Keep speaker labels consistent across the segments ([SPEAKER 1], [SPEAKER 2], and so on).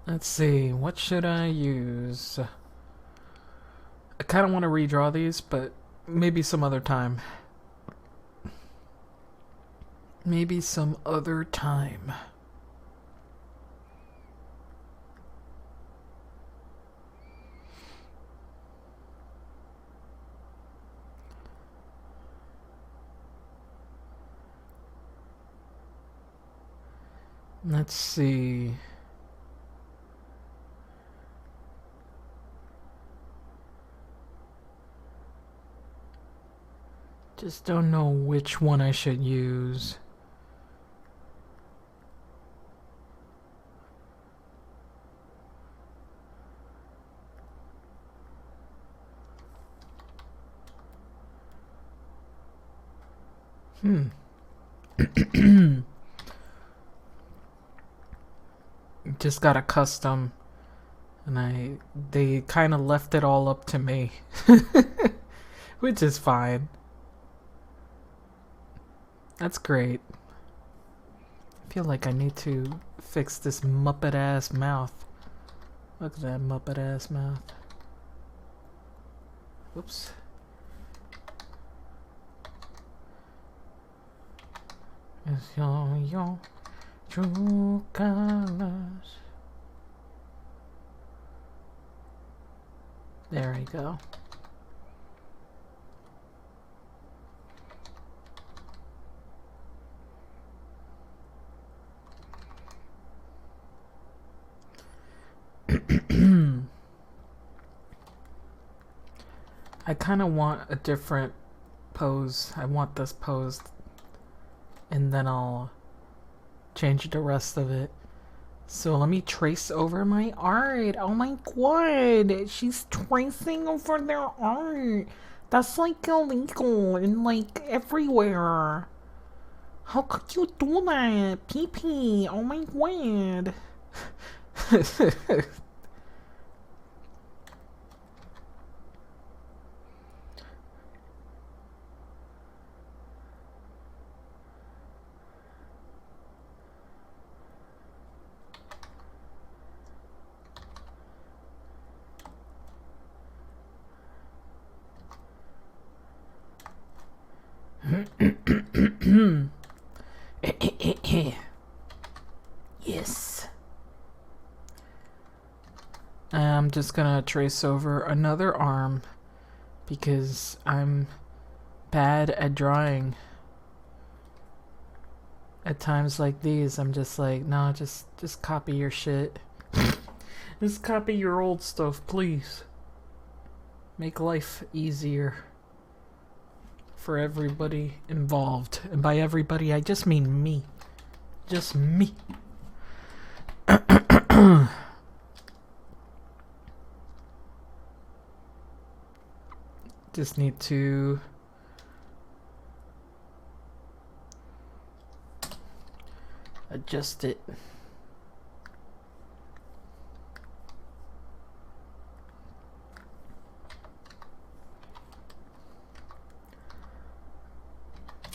[SPEAKER 1] Let's see, what should I use? I kind of want to redraw these, but maybe some other time. Maybe some other time. Let's see. Just don't know which one I should use. Just got a custom, and they kind of left it all up to me, which is fine. That's great. I feel like I need to fix this Muppet ass mouth. Look at that Muppet ass mouth. Whoops. It's your true colors. There we go. I kind of want a different pose. I want this pose, and then I'll change the rest of it. So let me trace over my art. Oh my god, she's tracing over their art. That's like illegal and like everywhere. How could you do that? PP, oh my god. Yes. I'm just gonna trace over another arm because I'm bad at drawing. At times like these, I'm just like, no, just copy your shit. Just copy your old stuff, please. Make life easier for everybody involved. And by everybody, I just mean me. Just me. Just need to adjust it.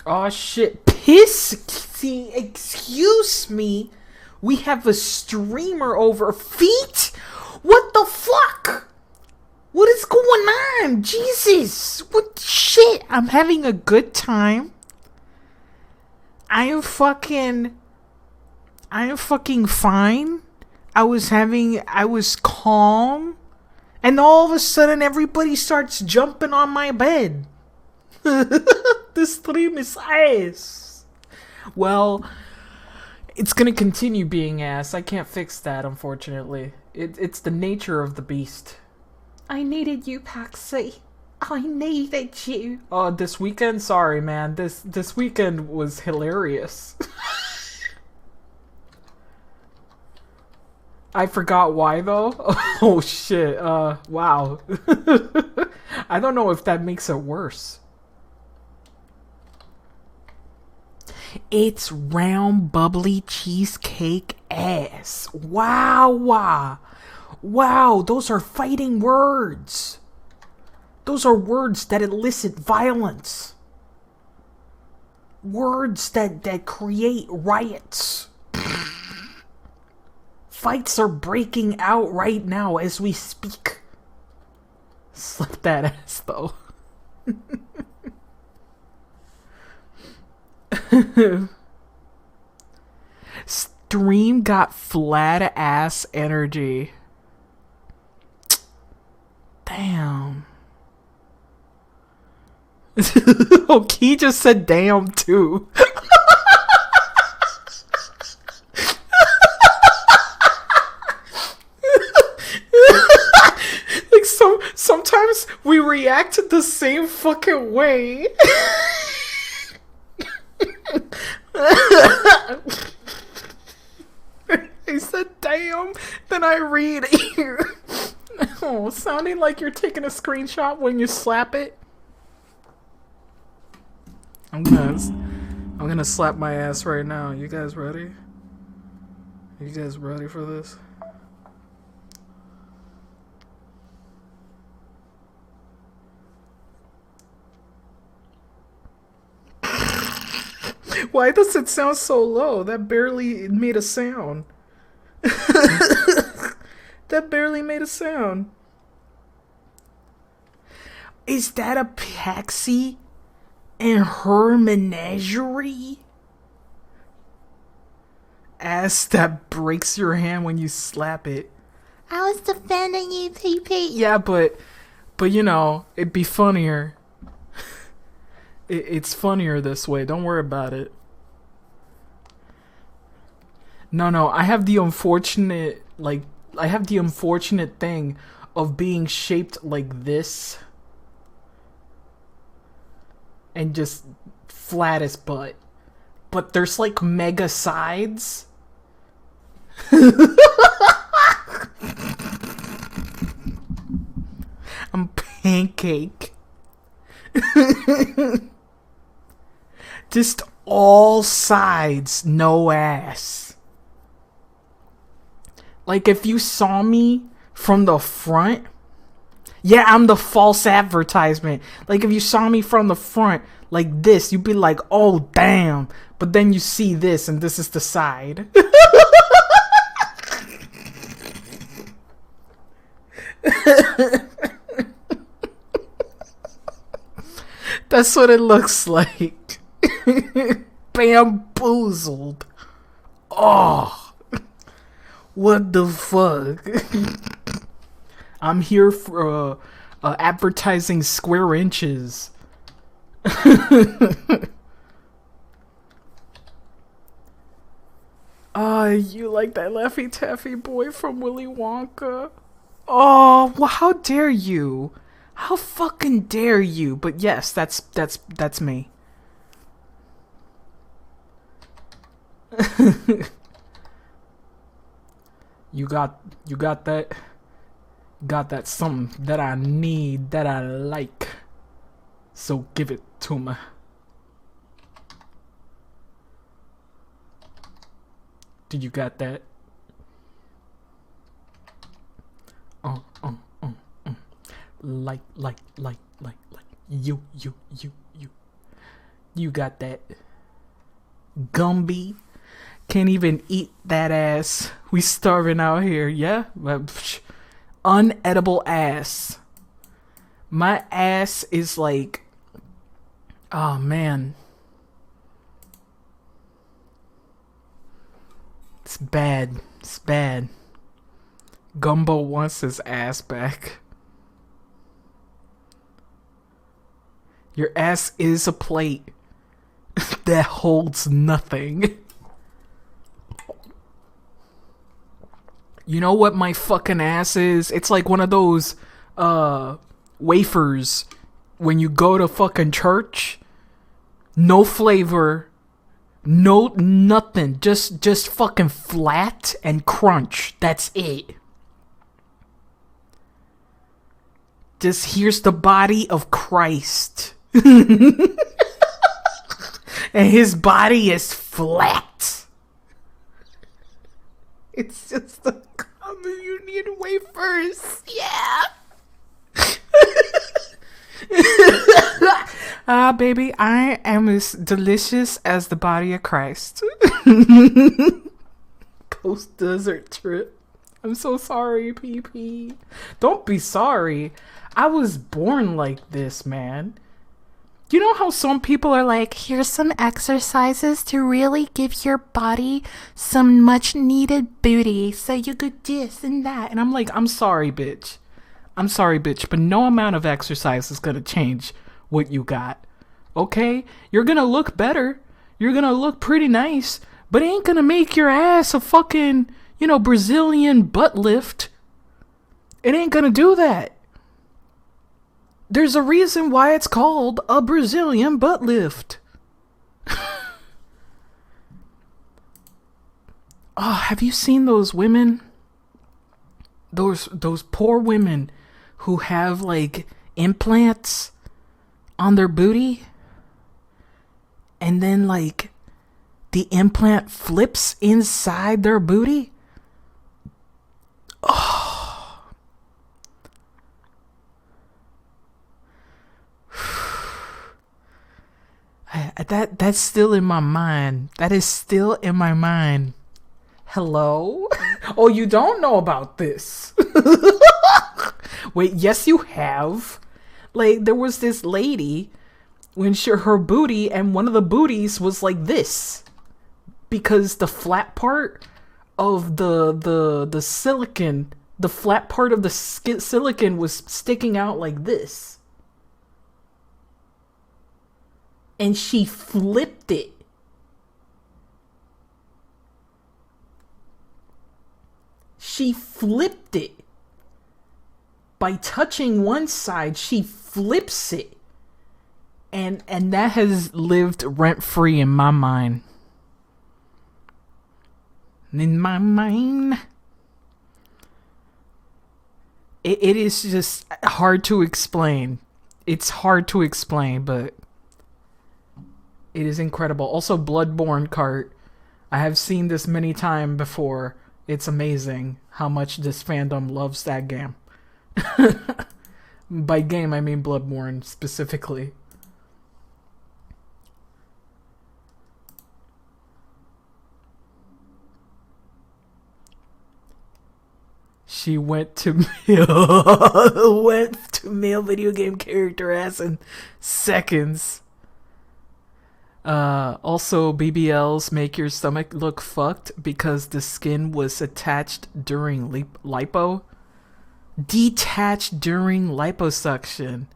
[SPEAKER 1] Oh shit, piss! See, excuse me. We have a streamer over feet? What the fuck? What is going on? Jesus! What shit? I'm having a good time. I am fucking fine. I was calm. And all of a sudden everybody starts jumping on my bed. This stream is ass. Well, it's gonna continue being ass. I can't fix that, unfortunately. It's the nature of the beast. I needed you, Paxi. I needed you. Oh, this weekend? Sorry, man. This weekend was hilarious. I forgot why, though. Oh, shit. Wow. I don't know if that makes it worse. It's round, bubbly cheesecake ass. Wow. Wow, those are fighting words. Those are words that elicit violence. Words that create riots. Fights are breaking out right now as we speak. Slap that ass, though. Stream got flat ass energy. Damn. Oh, Key just said damn too. Like sometimes we react the same fucking way. I said damn, then I read it. Oh, sounding like you're taking a screenshot when you slap it. I'm gonna slap my ass right now. You guys ready? You guys ready for this? Why does it sound so low? That barely made a sound. That barely made a sound. Is that a Paxi and her menagerie? Ass that breaks your hand when you slap it. I was defending you, TP. Yeah, but you know, it'd be funnier. It's funnier this way. Don't worry about it. No, I have the unfortunate, thing of being shaped like this. And just flat as butt. But there's like mega sides. I'm pancake. Just all sides, no ass. Like if you saw me from the front, yeah, I'm the false advertisement. Like if you saw me from the front like this, you'd be like, oh damn. But then you see this and this is the side. That's what it looks like. Bamboozled. Oh. What the fuck? I'm here for advertising square inches. You like that Laffy Taffy boy from Willy Wonka? Oh, well, how dare you? How fucking dare you? But yes, that's me. You got that? Got that something that I need, that I like. So give it to me. Did you got that? Like. You. You got that? Gumby. Can't even eat that ass. We starving out here, yeah? Unedible ass. My ass is like... Oh, man. It's bad. It's bad. Gumbo wants his ass back. Your ass is a plate that holds nothing. You know what my fucking ass is? It's like one of those wafers when you go to fucking church. No flavor, no nothing. Just fucking flat and crunch. That's it. Just here's the body of Christ. And his body is flat. It's just the communion wafers. Yeah. Baby, I am as delicious as the body of Christ. Coast Desert Trip. I'm so sorry, PP. Don't be sorry. I was born like this, man. You know how some people are like, here's some exercises to really give your body some much needed booty so you could this and that. And I'm like, I'm sorry, bitch. I'm sorry, bitch, but no amount of exercise is going to change what you got. Okay? You're going to look better. You're going to look pretty nice, but it ain't going to make your ass a fucking, Brazilian butt lift. It ain't going to do that. There's a reason why it's called a Brazilian butt lift. Oh, have you seen those women? Those poor women who have like implants on their booty, and then like the implant flips inside their booty. Oh. That's still in my mind. That is still in my mind. Hello? Oh, you don't know about this. Wait, yes you have. Like, there was this lady when her booty, and one of the booties was like this. Because the flat part of the silicone, the flat part of the silicone was sticking out like this. And she flipped it. She flipped it. By touching one side, she flips it. And that has lived rent-free in my mind. In my mind. It is just hard to explain. It's hard to explain, but it is incredible. Also, Bloodborne cart. I have seen this many times before. It's amazing how much this fandom loves that game. By game, I mean Bloodborne specifically. She went to male video game character ass in seconds. Also, BBLs make your stomach look fucked because the skin was attached during lipo. Detached during liposuction.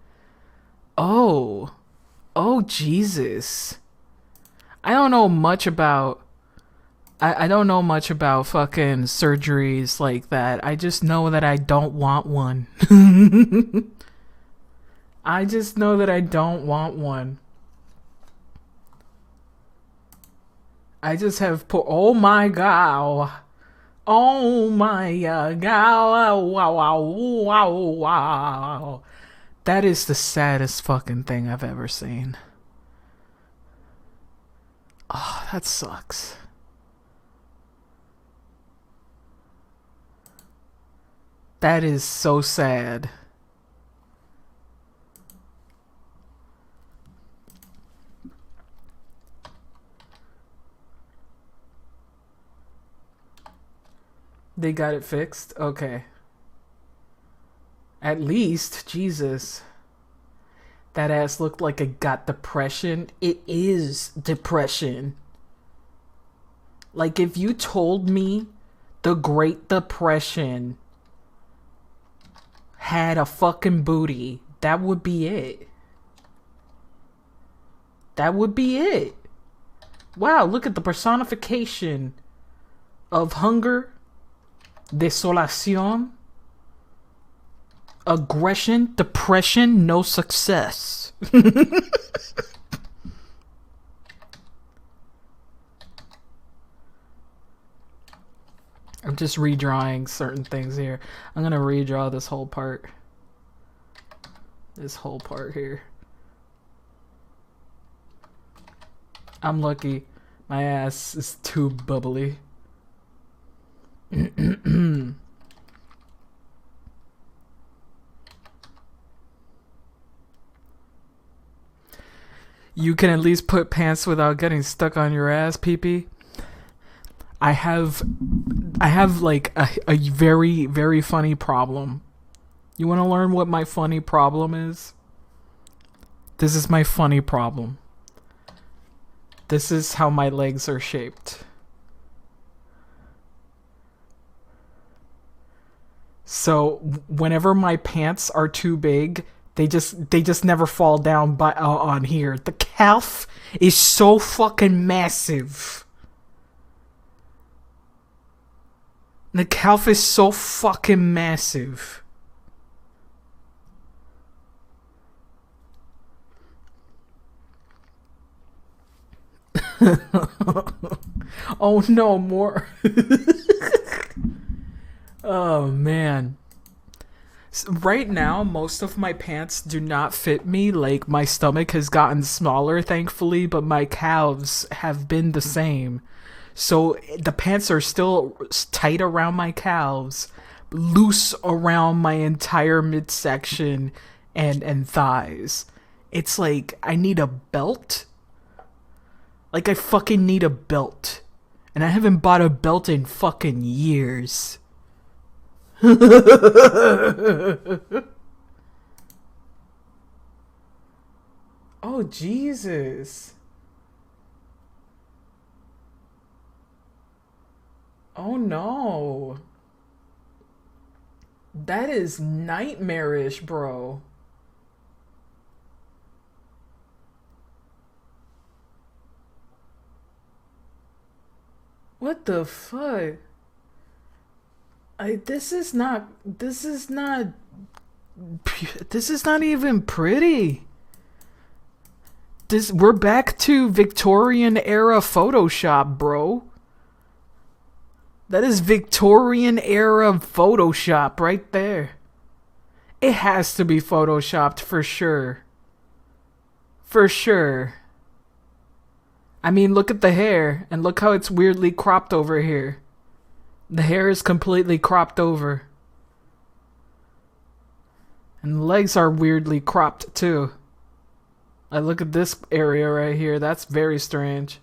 [SPEAKER 1] Oh, Jesus. I don't know much about. I don't know much about fucking surgeries like that. I just know that I don't want one. I just know that I don't want one. I just have oh my god. Oh my god. Wow. That is the saddest fucking thing I've ever seen. Oh, that sucks. That is so sad. They got it fixed? Okay. At least, Jesus. That ass looked like it got depression. It is depression. Like, if you told me the Great Depression had a fucking booty, that would be it. That would be it. Wow, look at the personification of hunger, desolación, aggression, depression, no success. I'm just redrawing certain things here. I'm gonna redraw this whole part. This whole part here. I'm lucky. My ass is too bubbly. You can at least put pants without getting stuck on your ass, pee-pee. I have like a very, very funny problem. You want to learn what my funny problem is? This is my funny problem. This is how my legs are shaped. So whenever my pants are too big, they just never fall down by on here. The calf is so fucking massive. The calf is so fucking massive. Oh no, more. Oh man. Right now, most of my pants do not fit me. Like, my stomach has gotten smaller, thankfully, but my calves have been the same. So the pants are still tight around my calves, loose around my entire midsection and thighs. It's like I need a belt. Like, I fucking need a belt. And I haven't bought a belt in fucking years. Oh, Jesus. Oh, no. That is nightmarish, bro. What the fuck? This is not even pretty. We're back to Victorian era Photoshop, bro. That is Victorian era Photoshop right there. It has to be photoshopped for sure. For sure. I mean, look at the hair, and look how it's weirdly cropped over here. The hair is completely cropped over. And the legs are weirdly cropped too. I look at this area right here, that's very strange.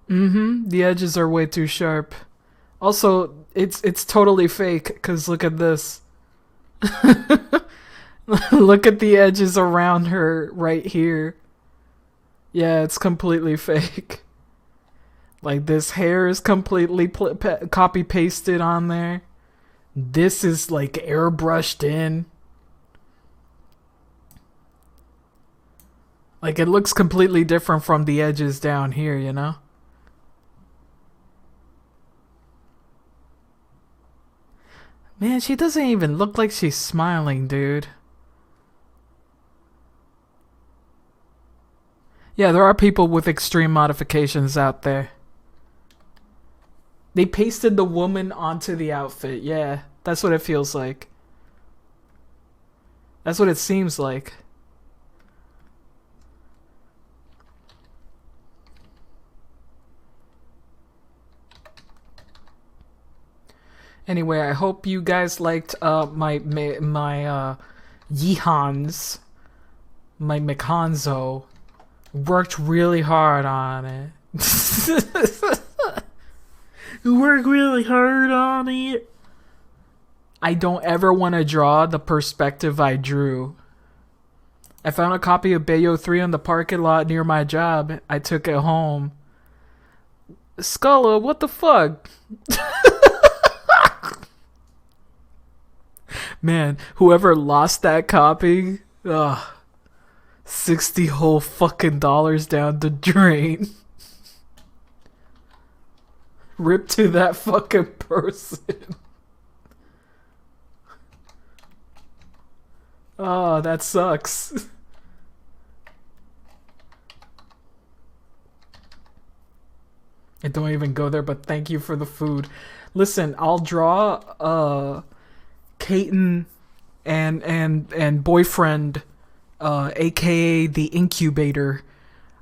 [SPEAKER 1] The edges are way too sharp. Also, it's totally fake, cause look at this. Look at the edges around her right here. Yeah, it's completely fake. Like, this hair is completely copy pasted on there. This is like airbrushed in. Like, it looks completely different from the edges down here, you know? Man, she doesn't even look like she's smiling, dude. Yeah, there are people with extreme modifications out there. They pasted the woman onto the outfit. Yeah, that's what it feels like. That's what it seems like. Anyway, I hope you guys liked my Yihans, my McHanzo. Worked really hard on it. Worked really hard on it. I don't ever want to draw the perspective I drew. I found a copy of Bayo 3 on the parking lot near my job. I took it home. Sculla, what the fuck? Man, whoever lost that copy, ugh, 60 whole fucking dollars down the drain. Rip to that fucking person. Oh, that sucks. I don't even go there, but thank you for the food. Listen, I'll draw Kaiten and boyfriend, aka the incubator.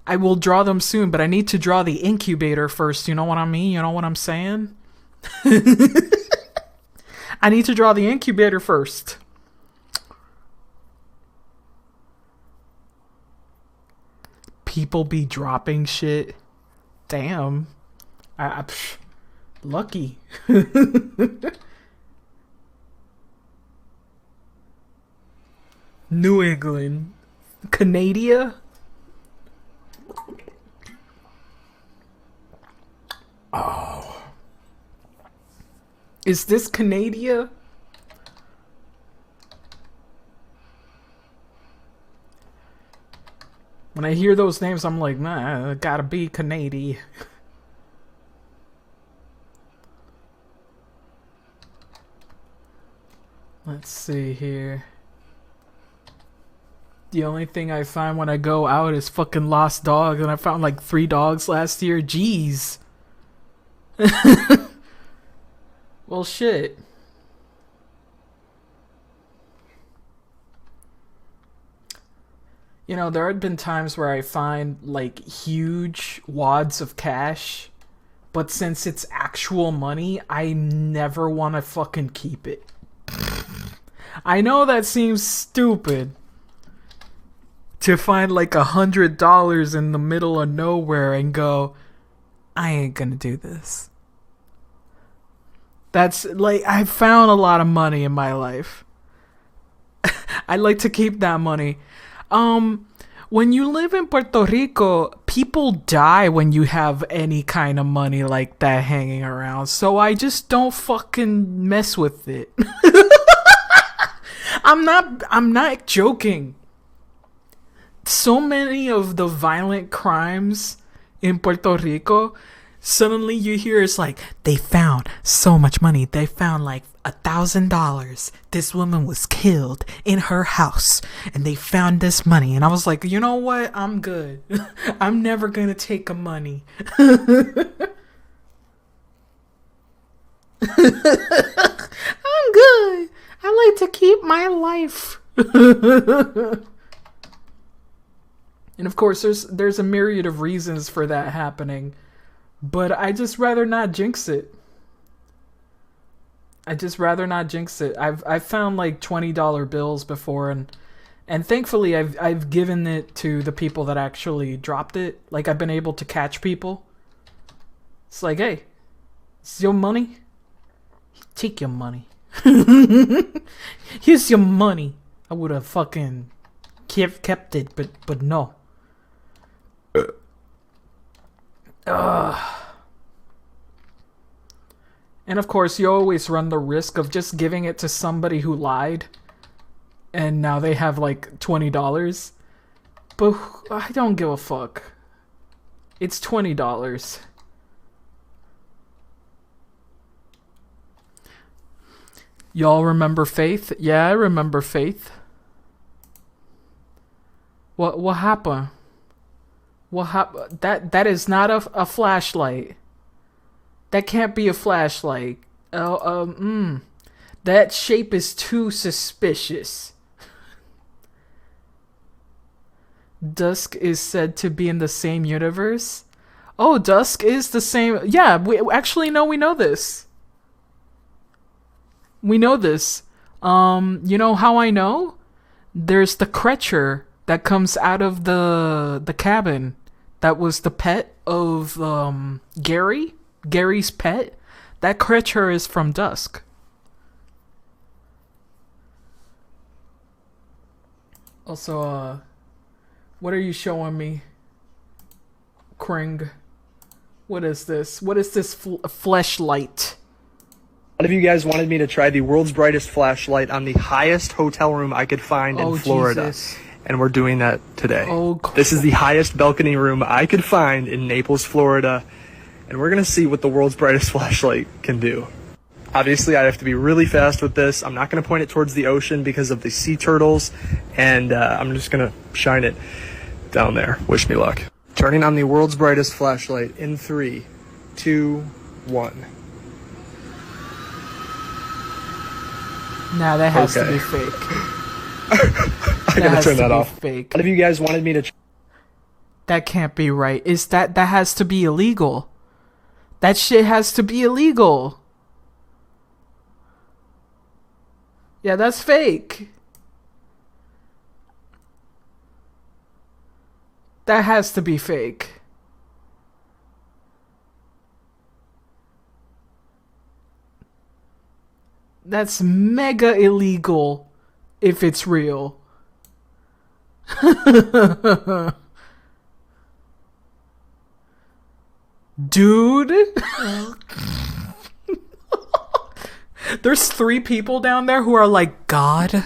[SPEAKER 1] I will draw them soon, but I need to draw the incubator first. You know what I mean? You know what I'm saying? I need to draw the incubator first. people be dropping shit. Damn. Lucky. New England. Canada? Oh. Is this Canada? When I hear those names, I'm like, nah, it gotta be Canadian. Let's see here. The only thing I find when I go out is fucking lost dogs, and I found like 3 dogs last year. Jeez. Well, shit. You know, there had been times where I find like huge wads of cash, but since it's actual money, I never want to fucking keep it. I know that seems stupid. To find like $100 in the middle of nowhere and go, I ain't gonna do this. That's like, I found a lot of money in my life. I like to keep that money. When you live in Puerto Rico, people die when you have any kind of money like that hanging around. So I just don't fucking mess with it. I'm not joking. So many of the violent crimes in Puerto Rico, suddenly you hear it's like, they found so much money. They found like $1,000. This woman was killed in her house and they found this money. And I was like, you know what? I'm good. I'm never gonna take a money. I'm good. I like to keep my life. And of course, there's a myriad of reasons for that happening, but I just rather not jinx it. I've found like $20 bills before, and thankfully I've given it to the people that actually dropped it. Like, I've been able to catch people. It's like, hey, it's your money. Take your money. Here's your money. I would have fucking kept it, but no. And of course, you always run the risk of just giving it to somebody who lied, and now they have like $20. But I don't give a fuck. It's $20. Y'all remember Faith? Yeah, I remember Faith. What happened? What happened? That is not a flashlight. That can't be a flashlight. That shape is too suspicious. Dusk is said to be in the same universe. Oh, Dusk is the same. Yeah, we actually know. We know this. We know this. You know how I know? There's the Kretcher that comes out of the cabin. That was the pet of Gary. Gary's pet. That Kretcher is from Dusk. Also, what are you showing me, Kring? What is this? What is this fleshlight?
[SPEAKER 2] A lot of you guys wanted me to try the world's brightest flashlight on the highest hotel room I could find in Florida. Jesus. And we're doing that today. Oh, cool. This is the highest balcony room I could find in Naples, Florida. And we're going to see what the world's brightest flashlight can do. Obviously, I have to be really fast with this. I'm not going to point it towards the ocean because of the sea turtles. And I'm just going to shine it down there. Wish me luck. Turning on the world's brightest flashlight in 3, 2, 1.
[SPEAKER 1] Nah, that has to be fake.
[SPEAKER 2] I gotta turn that off.
[SPEAKER 1] Fake.
[SPEAKER 2] A lot of you guys wanted me to.
[SPEAKER 1] That can't be right. That has to be illegal? That shit has to be illegal. Yeah, that's fake. That has to be fake. That's mega illegal if it's real. Dude. There's 3 people down there who are like, God.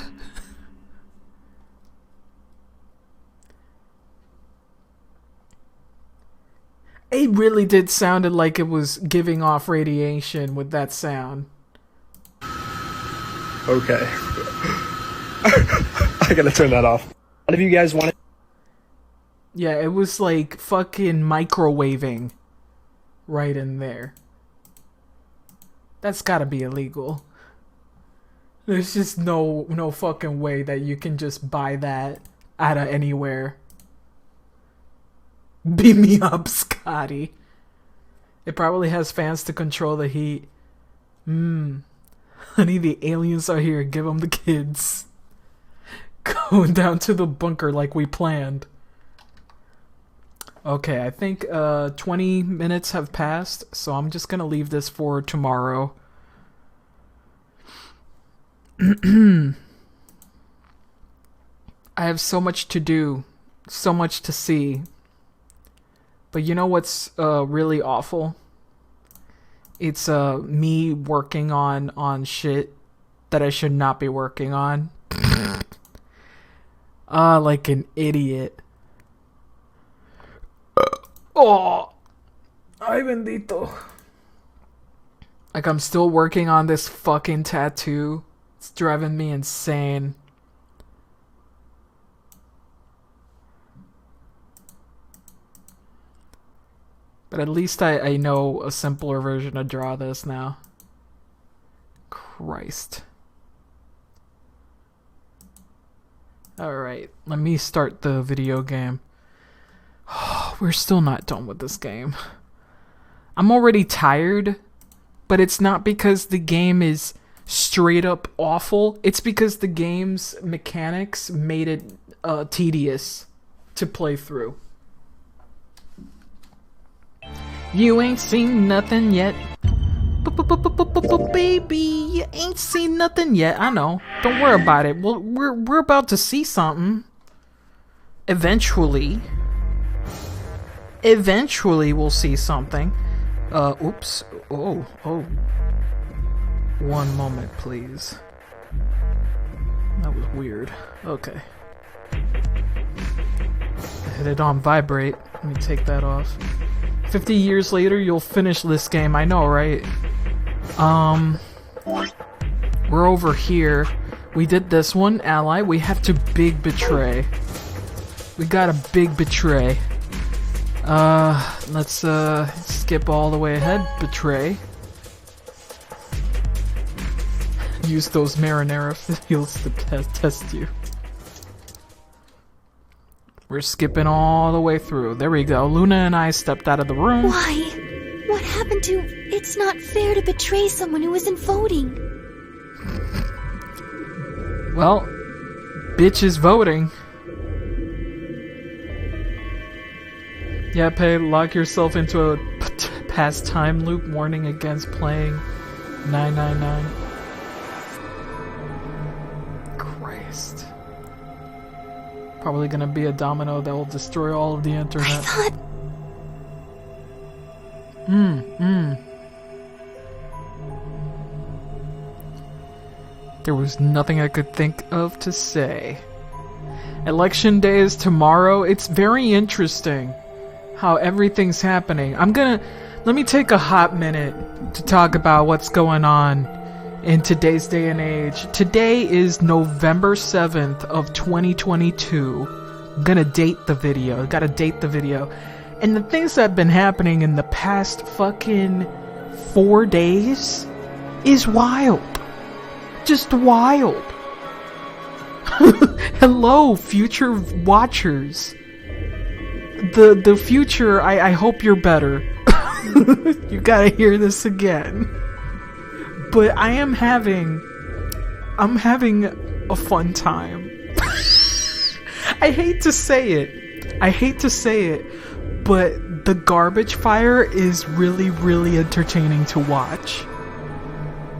[SPEAKER 1] It really did sounded like it was giving off radiation with that sound.
[SPEAKER 2] Okay. I gotta turn that off. What if you guys want it?
[SPEAKER 1] Yeah, it was like fucking microwaving right in there. That's gotta be illegal. There's just no fucking way that you can just buy that out of anywhere. Beam me up, Scotty. It probably has fans to control the heat. Honey, the aliens are here. Give them the kids. Going down to the bunker like we planned. Okay, I think 20 minutes have passed, so I'm just gonna leave this for tomorrow. I have so much to do, so much to see. But you know what's really awful? It's me working on shit that I should not be working on. Like an idiot. Oh, ay bendito. Like I'm still working on this fucking tattoo. It's driving me insane. But at least I know a simpler version to draw this now. Christ. Alright, let me start the video game. We're still not done with this game. I'm already tired, but it's not because the game is straight up awful. It's because the game's mechanics made it tedious to play through. You ain't seen nothing yet. Baby, you ain't seen nothing yet. I know. Don't worry about it. Well, we're about to see something. Eventually. Eventually we'll see something. Oops. Oh. One moment, please. That was weird. Okay. I had it on vibrate. Let me take that off. 50 years later, you'll finish this game. I know, right? We're over here. We did this one, ally. We have to big betray. We got a big betray. Let's skip all the way ahead. Betray. Use those marinara fields to test you. We're skipping all the way through. There we go. Luna and I stepped out of the room.
[SPEAKER 3] Why? What happened to... It's not fair to betray someone who isn't voting.
[SPEAKER 1] Well, bitch is voting. Yeah, Pay, lock yourself into a past time loop, warning against playing 999. Christ. Probably gonna be a domino that will destroy all of the internet.
[SPEAKER 3] I thought...
[SPEAKER 1] There was nothing I could think of to say. Election day is tomorrow. It's very interesting how everything's happening. Let me take a hot minute to talk about what's going on in today's day and age. Today is November 7th of 2022. I'm gonna date the video. Gotta date the video. And the things that have been happening in the past fucking 4 days is wild. Just wild. Hello, future watchers. The future, I hope you're better. You gotta hear this again. But I'm having a fun time. I hate to say it. I hate to say it, but the garbage fire is really, really entertaining to watch.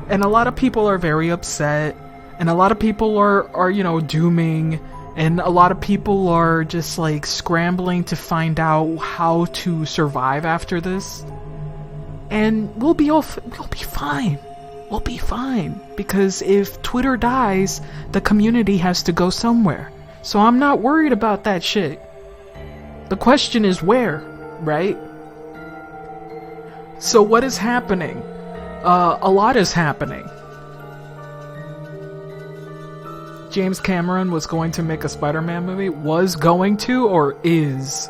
[SPEAKER 1] And a lot of people are very upset, and a lot of people are you know, dooming, and a lot of people are just like scrambling to find out how to survive after this. And we'll be fine. We'll be fine, because if Twitter dies, the community has to go somewhere. So I'm not worried about that shit. The question is where, right? So what is happening? A lot is happening. James Cameron was going to make a Spider-Man movie. Was going to, or is?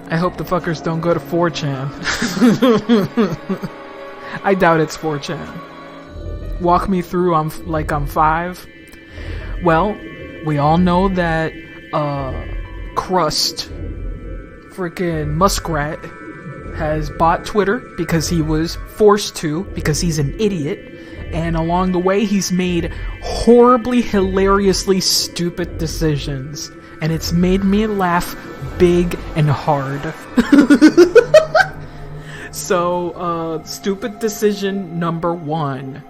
[SPEAKER 1] I hope the fuckers don't go to 4chan. I doubt it's 4chan. Walk me through, I'm 5. Well, we all know that Crust, freaking Muskrat, has bought Twitter because he was forced to, because he's an idiot, and along the way he's made horribly, hilariously stupid decisions, and it's made me laugh big and hard. So, stupid decision number 1.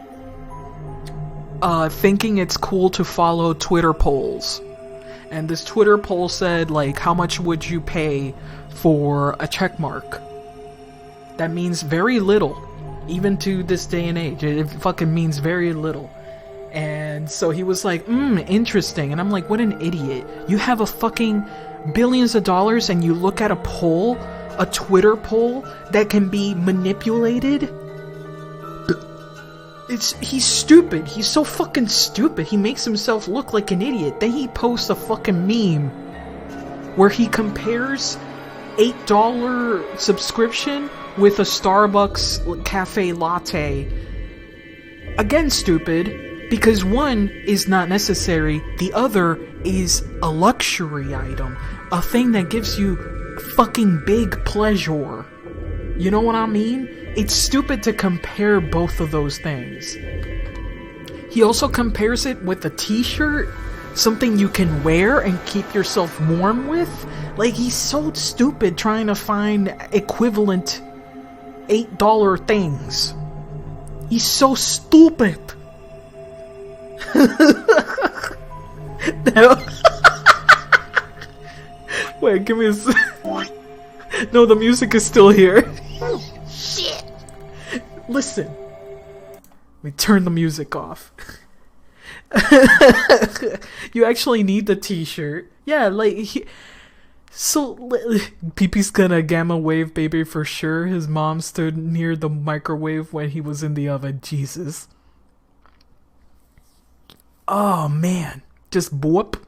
[SPEAKER 1] Thinking it's cool to follow Twitter polls. And this Twitter poll said, like, how much would you pay for a check mark? That means very little. Even to this day and age, it fucking means very little. And so he was like, interesting. And I'm like, what an idiot. You have a fucking billions of dollars and you look at a poll, a Twitter poll, that can be manipulated? He's stupid. He's so fucking stupid. He makes himself look like an idiot. Then he posts a fucking meme where he compares $8 subscription with a Starbucks cafe latte. Again, stupid, because one is not necessary, the other is a luxury item, a thing that gives you fucking big pleasure. You know what I mean? It's stupid to compare both of those things. He also compares it with a t-shirt, something you can wear and keep yourself warm with. Like, he's so stupid trying to find equivalent $8 things. He's so stupid. Wait, give me a No, the music is still here.
[SPEAKER 3] Shit.
[SPEAKER 1] Listen. Let me turn the music off. You actually need the t-shirt. Yeah, like... So, Pee-Pee's gonna gamma wave baby for sure. His mom stood near the microwave when he was in the oven. Jesus. Oh, man. Just boop.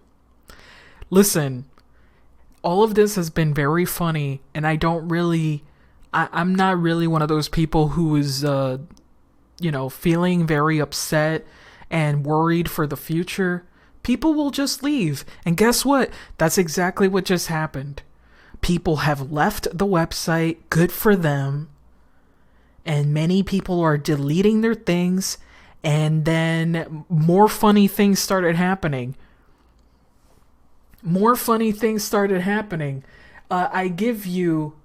[SPEAKER 1] Listen. All of this has been very funny, and I don't really... I'm not really one of those people who is, feeling very upset and worried for the future. People will just leave. And guess what? That's exactly what just happened. People have left the website. Good for them. And many people are deleting their things. And then more funny things started happening. I give you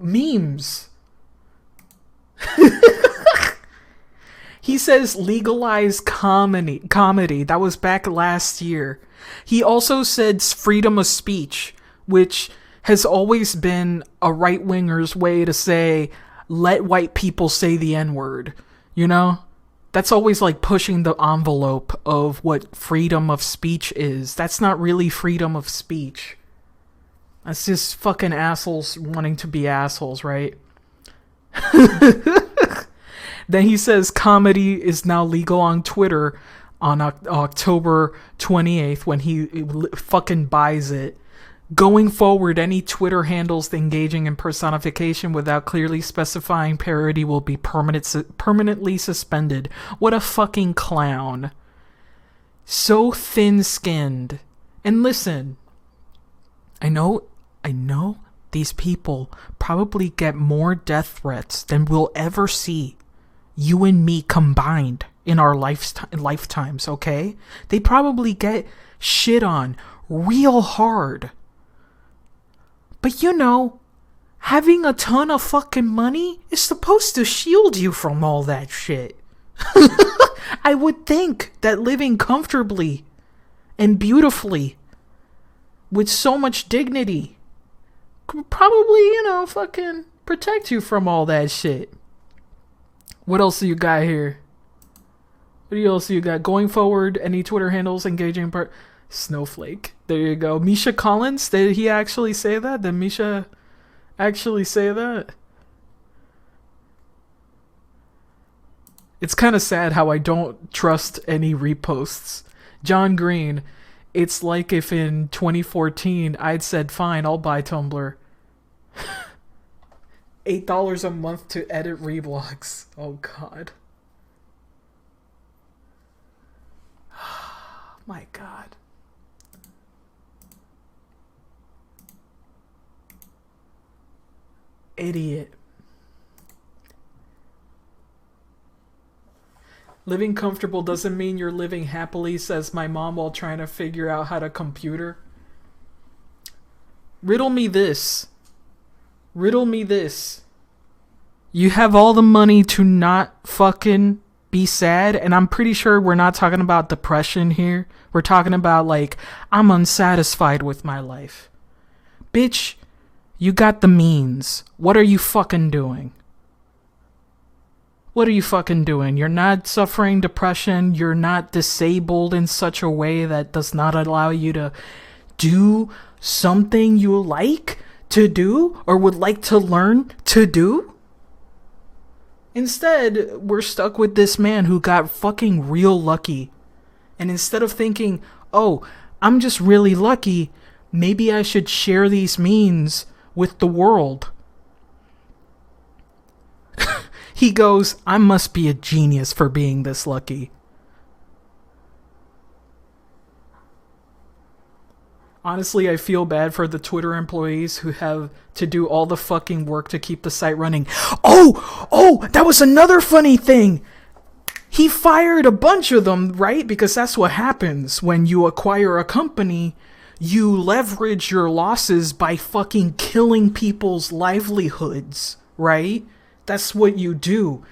[SPEAKER 1] memes. He says legalize comedy. That was back last year. He also said freedom of speech, which has always been a right-winger's way to say, let white people say the N-word. You know? That's always like pushing the envelope of what freedom of speech is. That's not really freedom of speech. That's just fucking assholes wanting to be assholes, right? Then he says comedy is now legal on Twitter on October 28th when he fucking buys it. Going forward, any Twitter handles engaging in personification without clearly specifying parody will be permanently suspended. What a fucking clown. So thin-skinned. And listen, I know these people probably get more death threats than we'll ever see. you and me combined in our lifetimes, okay? They probably get shit on real hard. But you know, having a ton of fucking money is supposed to shield you from all that shit. I would think that living comfortably and beautifully with so much dignity could probably, you know, fucking protect you from all that shit. What else do you got here? What else do you got? Going forward, any Twitter handles engaging part? Snowflake. There you go. Misha Collins, did he actually say that? Did Misha actually say that? It's kind of sad how I don't trust any reposts. John Green, it's like if in 2014 I'd said, fine, I'll buy Tumblr. $8 a month to edit reblogs. Oh, God. My God. Idiot. Living comfortable doesn't mean you're living happily, says my mom while trying to figure out how to computer. Riddle me this. Riddle me this. You have all the money to not fucking be sad, and I'm pretty sure we're not talking about depression here. We're talking about, like, I'm unsatisfied with my life. Bitch, you got the means. What are you fucking doing? What are you fucking doing? You're not suffering depression. You're not disabled in such a way that does not allow you to do something you like to do or would like to learn to do. Instead, we're stuck with this man who got fucking real lucky. And instead of thinking, oh, I'm just really lucky, maybe I should share these means with the world. He goes, I must be a genius for being this lucky. Honestly, I feel bad for the Twitter employees who have to do all the fucking work to keep the site running. Oh, that was another funny thing. He fired a bunch of them, right? Because that's what happens when you acquire a company. You leverage your losses by fucking killing people's livelihoods, right? That's what you do.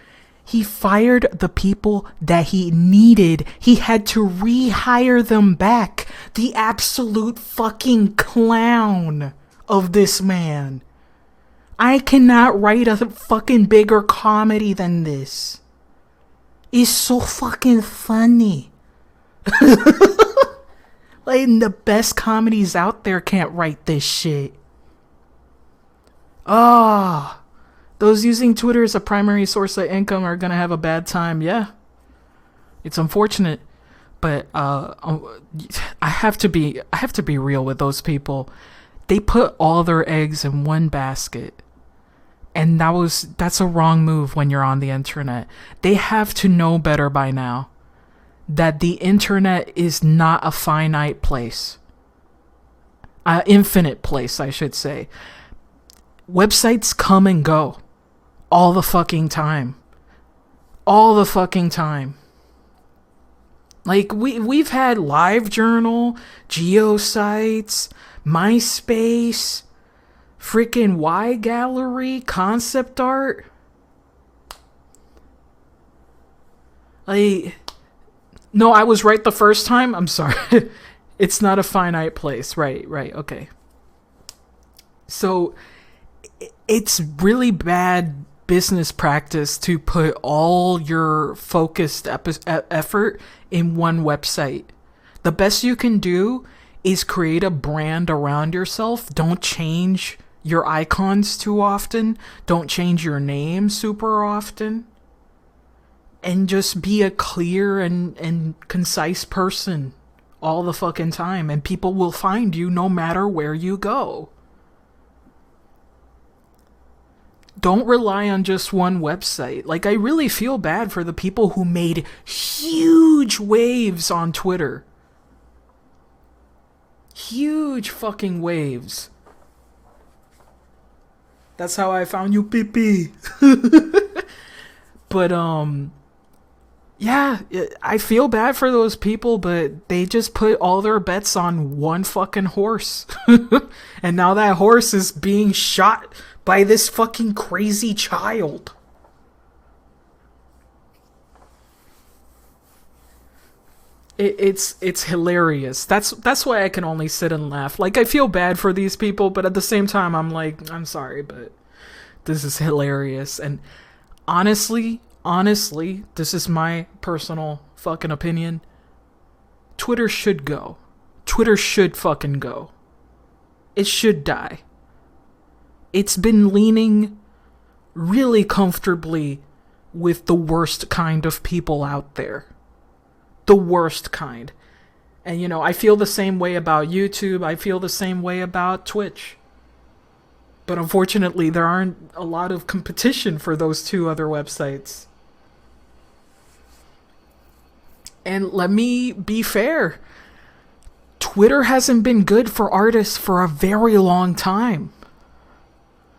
[SPEAKER 1] He fired the people that he needed. He had to rehire them back. The absolute fucking clown of this man. I cannot write a fucking bigger comedy than this. It's so fucking funny. Like, the best comedies out there can't write this shit. Those using Twitter as a primary source of income are gonna have a bad time. Yeah, it's unfortunate, but I have to be real with those people. They put all their eggs in one basket, and that's a wrong move when you're on the internet. They have to know better by now that the internet is not a finite place, infinite place, I should say. Websites come and go. All the fucking time. All the fucking time. Like, we've had LiveJournal, GeoSites, MySpace, freaking YGallery, concept art. Like, no, I was right the first time. I'm sorry. It's not a finite place. Right, okay. So, it's really bad business practice to put all your focused effort in one website. The best you can do is create a brand around yourself. Don't change your icons too often. Don't change your name super often. And just be a clear and concise person all the fucking time. And people will find you no matter where you go. Don't rely on just one website. Like, I really feel bad for the people who made huge waves on Twitter. Huge fucking waves. That's how I found you, PP. But, yeah, I feel bad for those people, but they just put all their bets on one fucking horse. And now that horse is being shot by this fucking crazy child. It's hilarious. That's why I can only sit and laugh. Like, I feel bad for these people, but at the same time, I'm like, I'm sorry, but this is hilarious. And honestly, this is my personal fucking opinion. Twitter should go. Twitter should fucking go. It should die. It's been leaning really comfortably with the worst kind of people out there. The worst kind. And, you know, I feel the same way about YouTube. I feel the same way about Twitch. But unfortunately, there aren't a lot of competition for those two other websites. And let me be fair. Twitter hasn't been good for artists for a very long time.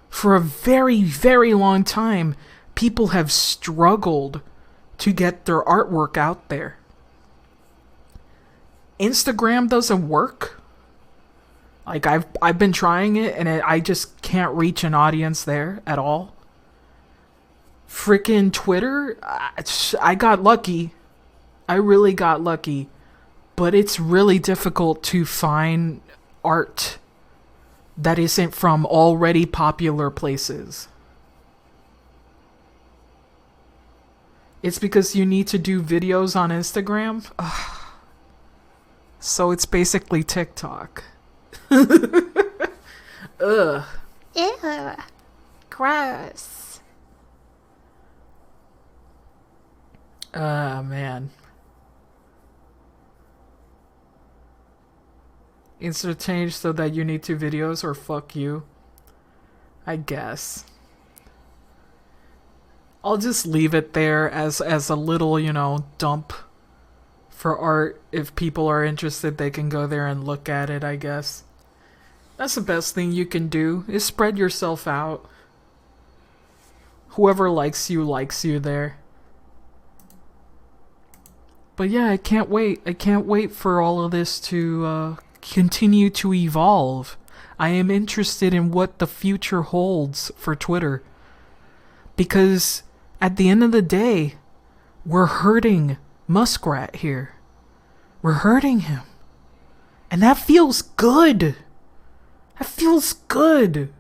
[SPEAKER 1] For a very, very long time, people have struggled to get their artwork out there. Instagram doesn't work. Like, I've been trying it, and I just can't reach an audience there at all. Freaking Twitter, I got lucky. I really got lucky. But it's really difficult to find art that isn't from already popular places. It's because you need to do videos on Instagram. Ugh. So it's basically TikTok. Ugh.
[SPEAKER 3] Ew. Gross.
[SPEAKER 1] Man. Insert change so that you need 2 videos, or fuck you. I guess. I'll just leave it there as a little, you know, dump for art. If people are interested, they can go there and look at it, I guess. That's the best thing you can do, is spread yourself out. Whoever likes you there. But yeah, I can't wait. I can't wait for all of this to continue to evolve. I am interested in what the future holds for Twitter. Because at the end of the day, we're hurting Muskrat here. We're hurting him. And that feels good. That feels good.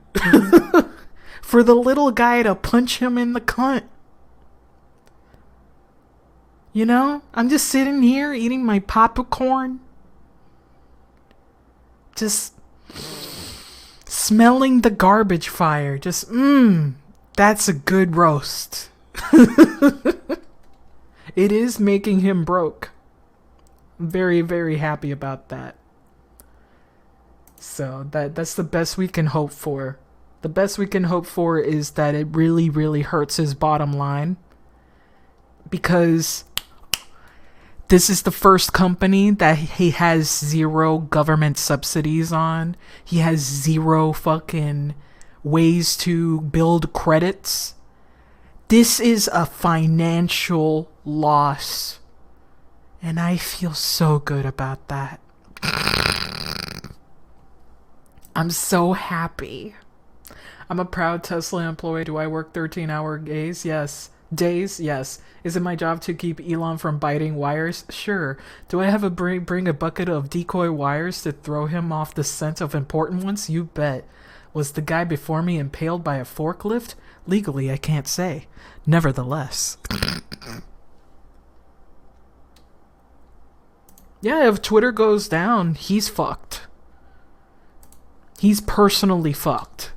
[SPEAKER 1] For the little guy to punch him in the cunt. You know? I'm just sitting here eating my popcorn. Just smelling the garbage fire. Just, that's a good roast. It is making him broke. I'm very, very happy about that. So that's the best we can hope for. The best we can hope for is that it really, really hurts his bottom line. Because this is the first company that he has 0 government subsidies on. He has 0 fucking ways to build credits. This is a financial loss. And I feel so good about that. I'm so happy. I'm a proud Tesla employee. Do I work 13-hour days? Yes. Days? Yes. Is it my job to keep Elon from biting wires? Sure. Do I have a bring a bucket of decoy wires to throw him off the scent of important ones? You bet. Was the guy before me impaled by a forklift? Legally, I can't say. Nevertheless. Yeah, if Twitter goes down, he's fucked. He's personally fucked.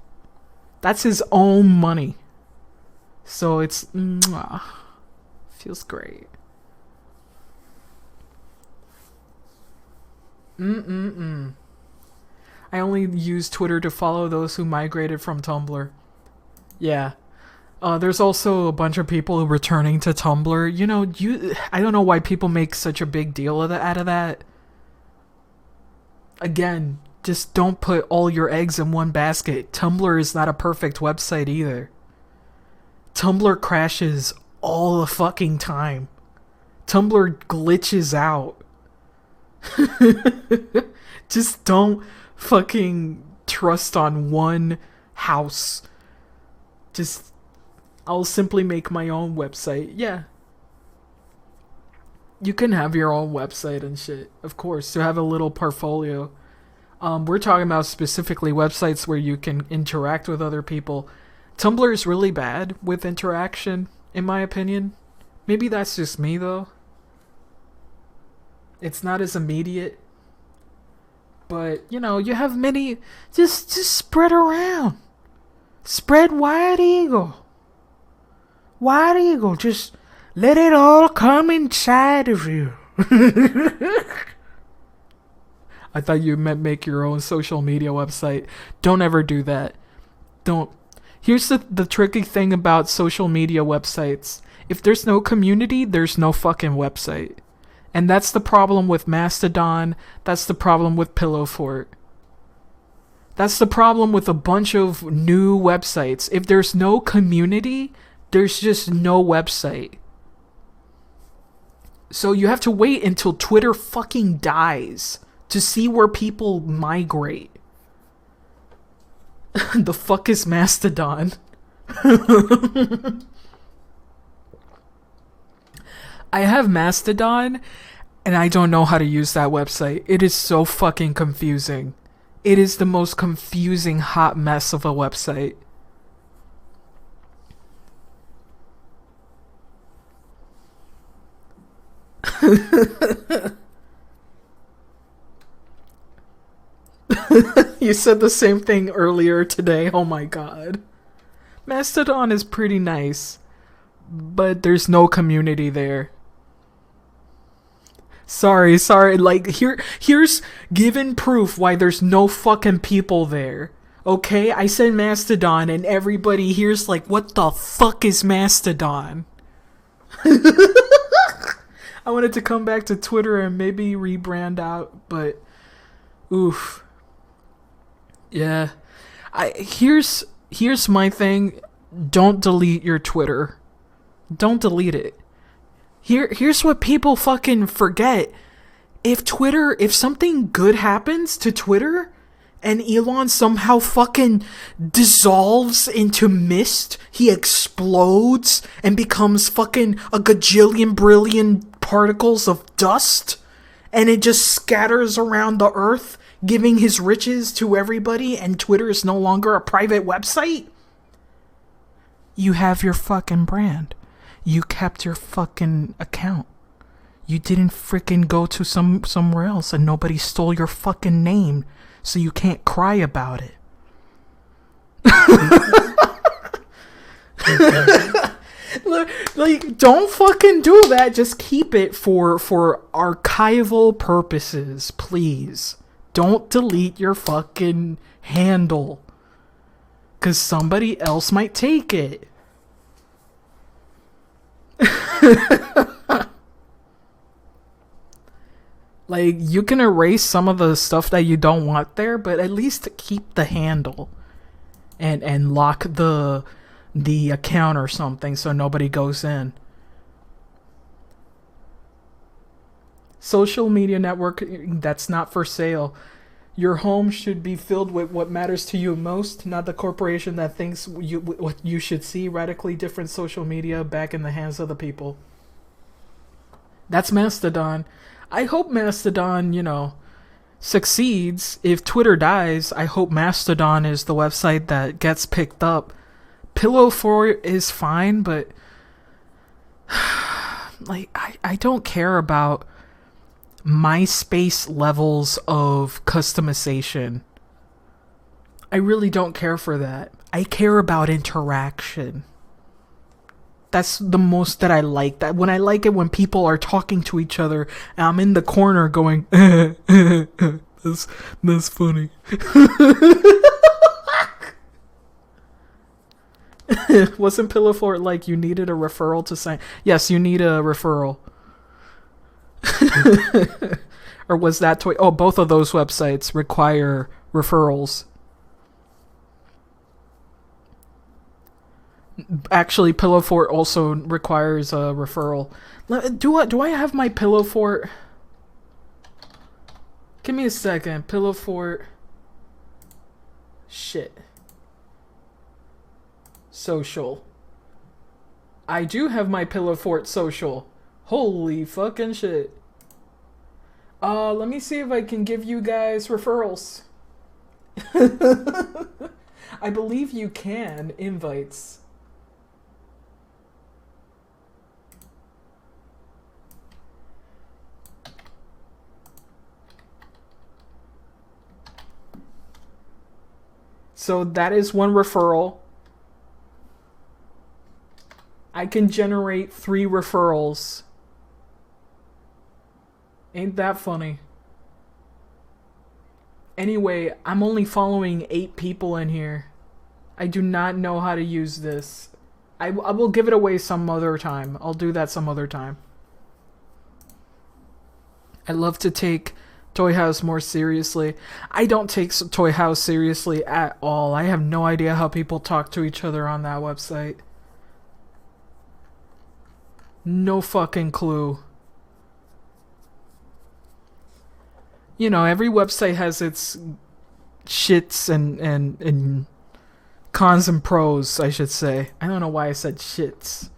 [SPEAKER 1] That's his own money. So it's... feels great. I only use Twitter to follow those who migrated from Tumblr. Yeah. There's also a bunch of people returning to Tumblr. You know, I don't know why people make such a big deal out of that. Again, just don't put all your eggs in one basket. Tumblr is not a perfect website either. Tumblr crashes all the fucking time. Tumblr glitches out. Just don't fucking trust on one house. Just, I'll simply make my own website. Yeah. You can have your own website and shit, of course, to have a little portfolio. We're talking about specifically websites where you can interact with other people. Tumblr is really bad with interaction, in my opinion. Maybe that's just me, though. It's not as immediate. But, you know, you have many... Just spread around. Spread wide eagle. Wide eagle. Just let it all come inside of you. I thought you meant make your own social media website. Don't ever do that. Don't. Here's the tricky thing about social media websites. If there's no community, there's no fucking website. And that's the problem with Mastodon. That's the problem with Pillow Fort. That's the problem with a bunch of new websites. If there's no community, there's just no website. So you have to wait until Twitter fucking dies to see where people migrate. The fuck is Mastodon? I have Mastodon, and I don't know how to use that website. It is so fucking confusing. It is the most confusing hot mess of a website. You said the same thing earlier today. Oh my god. Mastodon is pretty nice, but there's no community there. Sorry. Like, here's given proof why there's no fucking people there. Okay? I said Mastodon, and everybody here's like, what the fuck is Mastodon? I wanted to come back to Twitter and maybe rebrand out, but oof. Yeah. Here's my thing. Don't delete your Twitter. Don't delete it. Here's what people fucking forget. If something good happens to Twitter and Elon somehow fucking dissolves into mist, he explodes and becomes fucking a gajillion brillion particles of dust, and it just scatters around the earth, giving his riches to everybody, and Twitter is no longer a private website? You have your fucking brand. You kept your fucking account. You didn't freaking go to somewhere else and nobody stole your fucking name, so you can't cry about it. Like, don't fucking do that. Just keep it for archival purposes, please. Don't delete your fucking handle, 'cause somebody else might take it. Like, you can erase some of the stuff that you don't want there, but at least keep the handle and lock the account or something so nobody goes in. Social media network, that's not for sale. Your home should be filled with what matters to you most, not the corporation that thinks what you should see. Radically different social media back in the hands of the people. That's Mastodon. I hope Mastodon, succeeds. If Twitter dies, I hope Mastodon is the website that gets picked up. Pillow Fort is fine, but like, I don't care about MySpace levels of customization. I really don't care for that. I care about interaction. That's the most that I like. That when I like it when people are talking to each other and I'm in the corner going, that's funny. Wasn't Pillow Fort like you needed a referral to sign? Yes, you need a referral. Or was that toy? Oh, both of those websites require referrals. Actually, Pillow Fort also requires a referral. Do I have my Pillow Fort? Give me a second. Pillow Fort. Shit. Social. I do have my Pillow Fort social. Holy fucking shit. Let me see if I can give you guys referrals. I believe you can. Invites. So that is one referral. I can generate 3 referrals. Ain't that funny? Anyway, I'm only following 8 people in here. I do not know how to use this. I will give it away some other time. I'll do that some other time. I love to take Toy House more seriously. I don't take Toy House seriously at all. I have no idea how people talk to each other on that website. No fucking clue. You know, every website has its shits and cons and pros, I should say. I don't know why I said shits.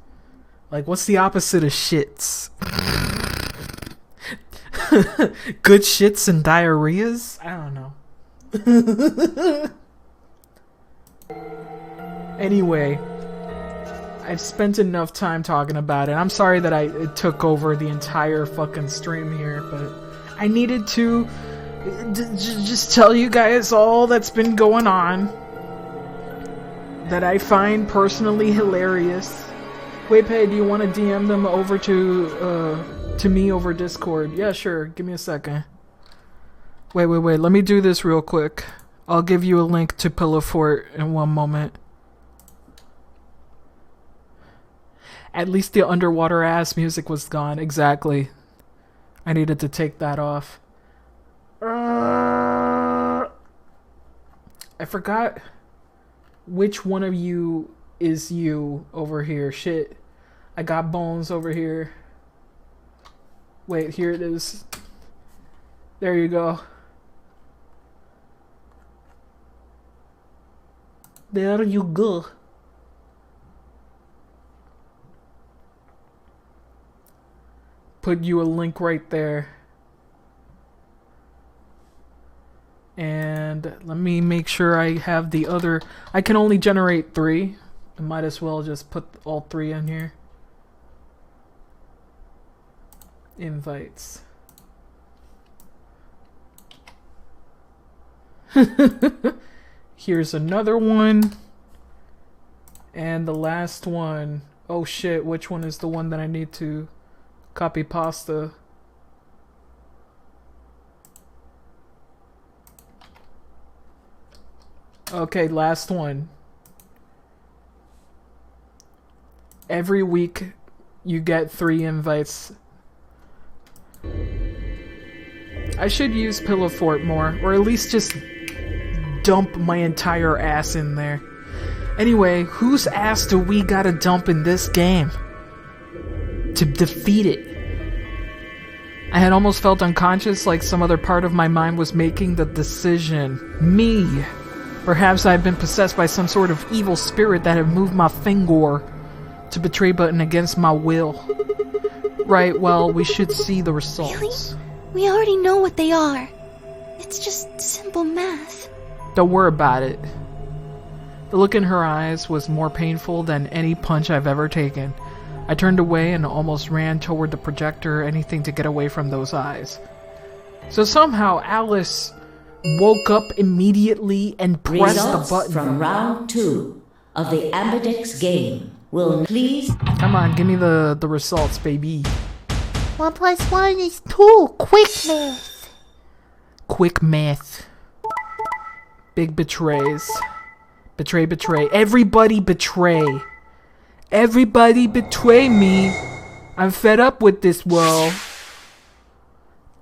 [SPEAKER 1] Like, what's the opposite of shits? Good shits and diarrheas? I don't know. Anyway, I've spent enough time talking about it. I'm sorry that it took over the entire fucking stream here, but I needed to just tell you guys all that's been going on that I find personally hilarious. Wait, Pay, do you want to DM them over to me over Discord? Yeah, sure. Give me a second. Wait. Let me do this real quick. I'll give you a link to Pillow Fort in one moment. At least the underwater ass music was gone. Exactly. I needed to take that off. I forgot which one of you is you over here. Shit. I got Bones over here. Wait, here it is. There you go. There you go. Put you a link right there. And let me make sure I have the other. I can only generate 3. I might as well just put all 3 in here. Invites. Here's another one. And the last one. Oh shit, which one is the one that I need to copy pasta? Okay, last one. Every week you get 3 invites. I should use Pillow Fort more, or at least just dump my entire ass in there. Anyway, whose ass do we gotta dump in this game to defeat it? I had almost felt unconscious, like some other part of my mind was making the decision. Me! Perhaps I had been possessed by some sort of evil spirit that had moved my finger to betray button against my will. Right, well, we should see the results.
[SPEAKER 3] Really? We already know what they are. It's just simple math.
[SPEAKER 1] Don't worry about it. The look in her eyes was more painful than any punch I've ever taken. I turned away and almost ran toward the projector, anything to get away from those eyes. So somehow Alice woke up immediately and pressed the button.
[SPEAKER 4] From round 2 of the Ambidex game will please...
[SPEAKER 1] Come on, give me the results, baby.
[SPEAKER 5] 1 plus 1 is 2. Quick math.
[SPEAKER 1] Quick math. Big betrays. Betray. Everybody betray. Everybody betray me. I'm fed up with this world.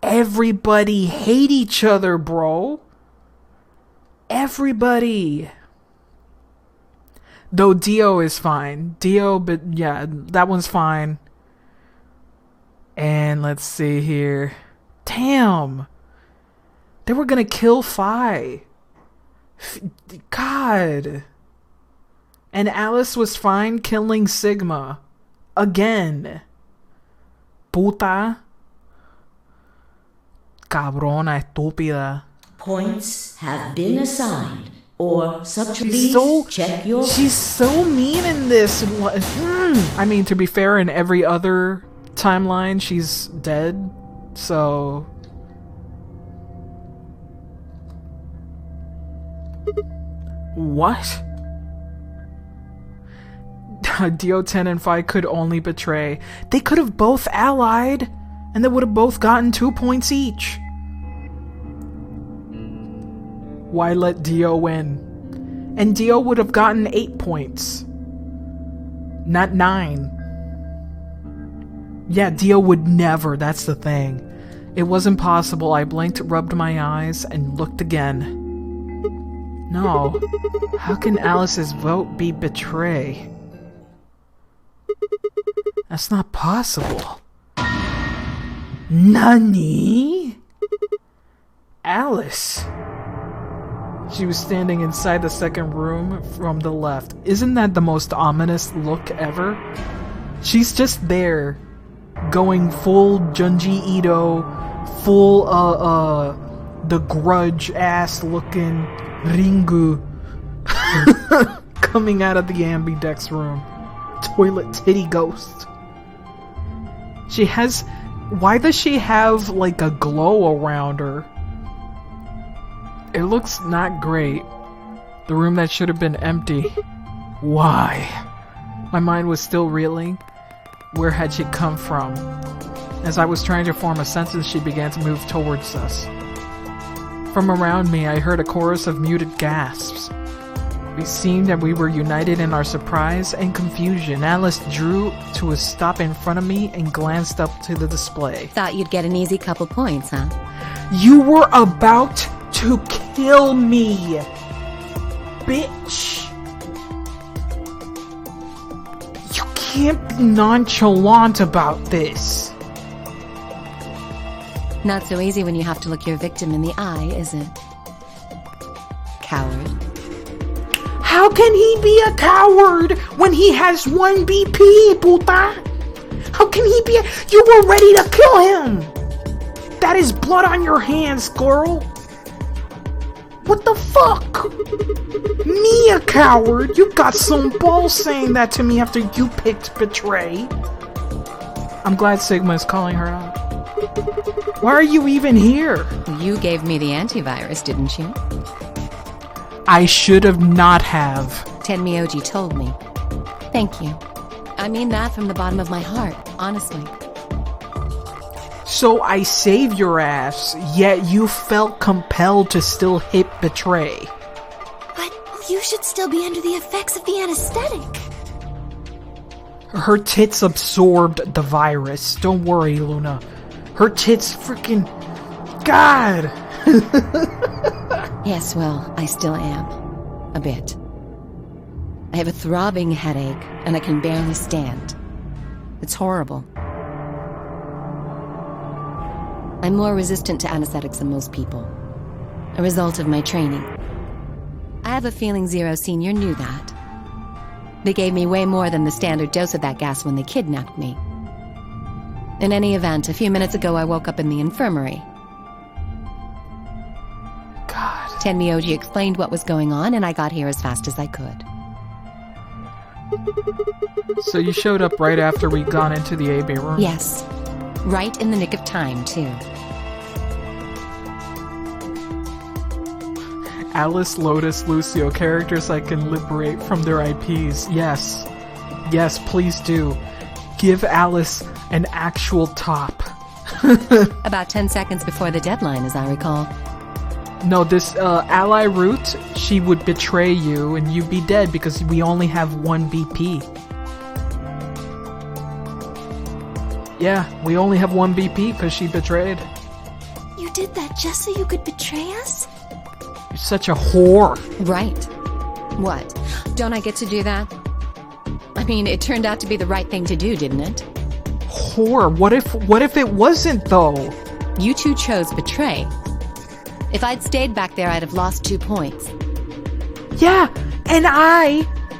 [SPEAKER 1] Everybody hate each other, bro. Everybody. Though Dio is fine. Dio, but yeah, that one's fine. And let's see here. Damn. They were gonna kill Fi. God. And Alice was fine killing Sigma. Again. Puta. Cabrona estúpida.
[SPEAKER 4] Points have been assigned. Or subtly check your...
[SPEAKER 1] She's so mean in this. I mean, to be fair, in every other timeline, she's dead. So... What? Dio 10 and Phi could only betray. They could have both allied, and they would have both gotten 2 points each. Why let Dio win? And Dio would have gotten 8 points. Not 9. Yeah, Dio would never, that's the thing. It wasn't possible. I blinked, rubbed my eyes, and looked again. No. How can Alice's vote be betray? That's not possible. Nani? Alice? She was standing inside the second room from the left. Isn't that the most ominous look ever? She's just there, going full Junji Ito, full the Grudge ass looking Ringu coming out of the ambidex room. Toilet titty ghost. She has... Why does she have like a glow around her? It looks not great. The room that should have been empty. Why? My mind was still reeling. Where had she come from? As I was trying to form a sentence, she began to move towards us. From around me, I heard a chorus of muted gasps. It seemed that we were united in our surprise and confusion. Alice drew to a stop in front of me and glanced up to the display.
[SPEAKER 6] Thought you'd get an easy couple points, huh?
[SPEAKER 1] You were about to kill me, bitch. You can't be nonchalant about this.
[SPEAKER 6] Not so easy when you have to look your victim in the eye, is it? Coward.
[SPEAKER 1] How can he be a coward when he has 1 BP, puta? How can he be You were ready to kill him! That is blood on your hands, girl! What the fuck? Me a coward? You got some balls saying that to me after you picked betray. I'm glad Sigma is calling her out. Why are you even here?
[SPEAKER 6] You gave me the antivirus, didn't you?
[SPEAKER 1] I should have not have.
[SPEAKER 6] Tenmyoji told me. Thank you. I mean that from the bottom of my heart, honestly.
[SPEAKER 1] So I saved your ass, yet you felt compelled to still hit betray.
[SPEAKER 3] But you should still be under the effects of the anesthetic.
[SPEAKER 1] Her tits absorbed the virus. Don't worry, Luna. Her tits freaking... God!
[SPEAKER 6] Yes, well, I still am. A bit. I have a throbbing headache, and I can barely stand. It's horrible. I'm more resistant to anesthetics than most people. A result of my training. I have a feeling Zero Senior knew that. They gave me way more than the standard dose of that gas when they kidnapped me. In any event, a few minutes ago I woke up in the infirmary.
[SPEAKER 1] God.
[SPEAKER 6] Tenmyoji explained what was going on, and I got here as fast as I could.
[SPEAKER 1] So you showed up right after we'd gone into the AB room?
[SPEAKER 6] Yes. Right in the nick of time, too.
[SPEAKER 1] Alice, Lotus, Lucio, characters I can liberate from their IPs. Yes. Yes, please do. Give Alice an actual top.
[SPEAKER 6] About 10 seconds before the deadline, as I recall.
[SPEAKER 1] No, this ally route, she would betray you and you'd be dead because we only have 1 BP. Yeah, we only have 1 BP because she betrayed.
[SPEAKER 3] You did that just so you could betray us?
[SPEAKER 1] You're such a whore.
[SPEAKER 6] Right. What? Don't I get to do that? I mean, it turned out to be the right thing to do, didn't it?
[SPEAKER 1] Whore, what if it wasn't, though?
[SPEAKER 6] You two chose betray. If I'd stayed back there, I'd have lost 2 points.
[SPEAKER 1] Yeah, and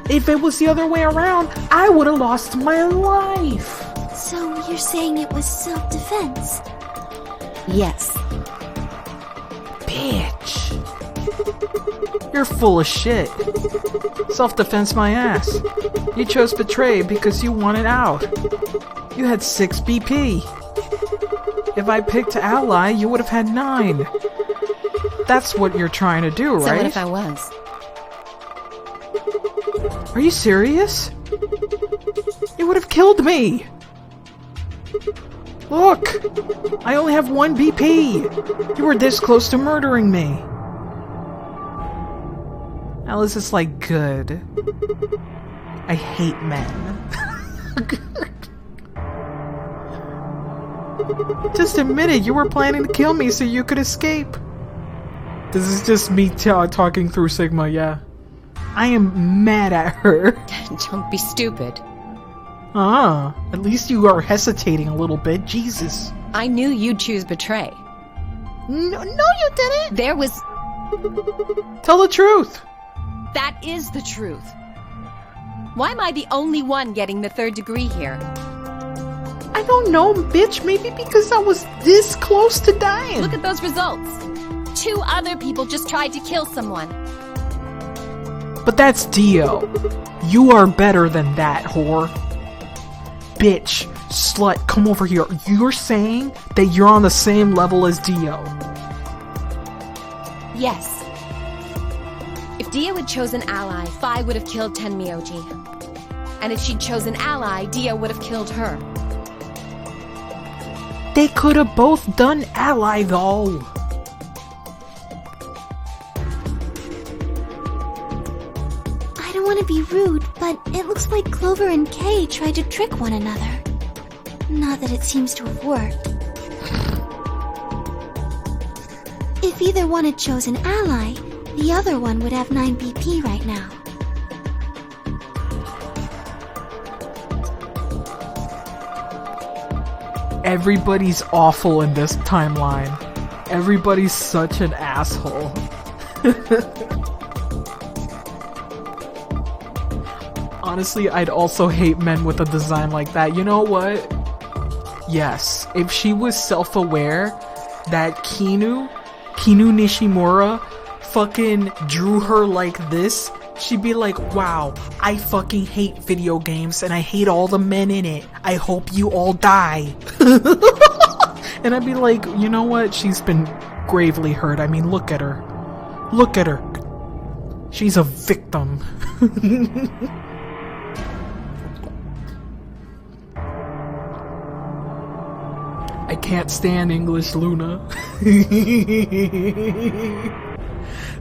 [SPEAKER 1] if it was the other way around, I would have lost my life.
[SPEAKER 3] So you're saying it was self-defense?
[SPEAKER 6] Yes.
[SPEAKER 1] Bitch. You're full of shit. Self-defense my ass. You chose betray because you wanted out. You had 6 BP. If I picked ally, you would have had 9. That's what you're trying to do, right?
[SPEAKER 6] So what if I was?
[SPEAKER 1] Are you serious? You would have killed me! Look! I only have 1 BP! You were this close to murdering me! Alice is like, good. I hate men. Just admit it, you were planning to kill me so you could escape. This is just me talking through Sigma, yeah. I am mad at her.
[SPEAKER 6] Don't be stupid.
[SPEAKER 1] At least you are hesitating a little bit, Jesus.
[SPEAKER 6] I knew you'd choose betray.
[SPEAKER 5] No, you didn't.
[SPEAKER 6] There was...
[SPEAKER 1] Tell the truth.
[SPEAKER 6] That is the truth. Why am I the only one getting the 3rd degree here?
[SPEAKER 1] I don't know, bitch. Maybe because I was this close to dying.
[SPEAKER 6] Look at those results. 2 other people just tried to kill someone.
[SPEAKER 1] But that's Dio. You are better than that, whore. Bitch, slut, come over here. You're saying that you're on the same level as Dio.
[SPEAKER 6] Yes. If Dio had chosen ally, Phi would have killed Tenmyoji. And if she'd chosen ally, Dio would have killed her.
[SPEAKER 1] They could have both done ally, though.
[SPEAKER 3] I don't want to be rude, but it looks like Clover and Kay tried to trick one another. Not that it seems to have worked. If either one had chosen ally, the other one would have 9 BP right now.
[SPEAKER 1] Everybody's awful in this timeline. Everybody's such an asshole. Honestly, I'd also hate men with a design like that. You know what? Yes, if she was self-aware that Kinu Nishimura fucking drew her like this, she'd be like, wow, I fucking hate video games and I hate all the men in it. I hope you all die. And I'd be like, you know what? She's been gravely hurt. I mean, look at her. Look at her. She's a victim. I can't stand English, Luna.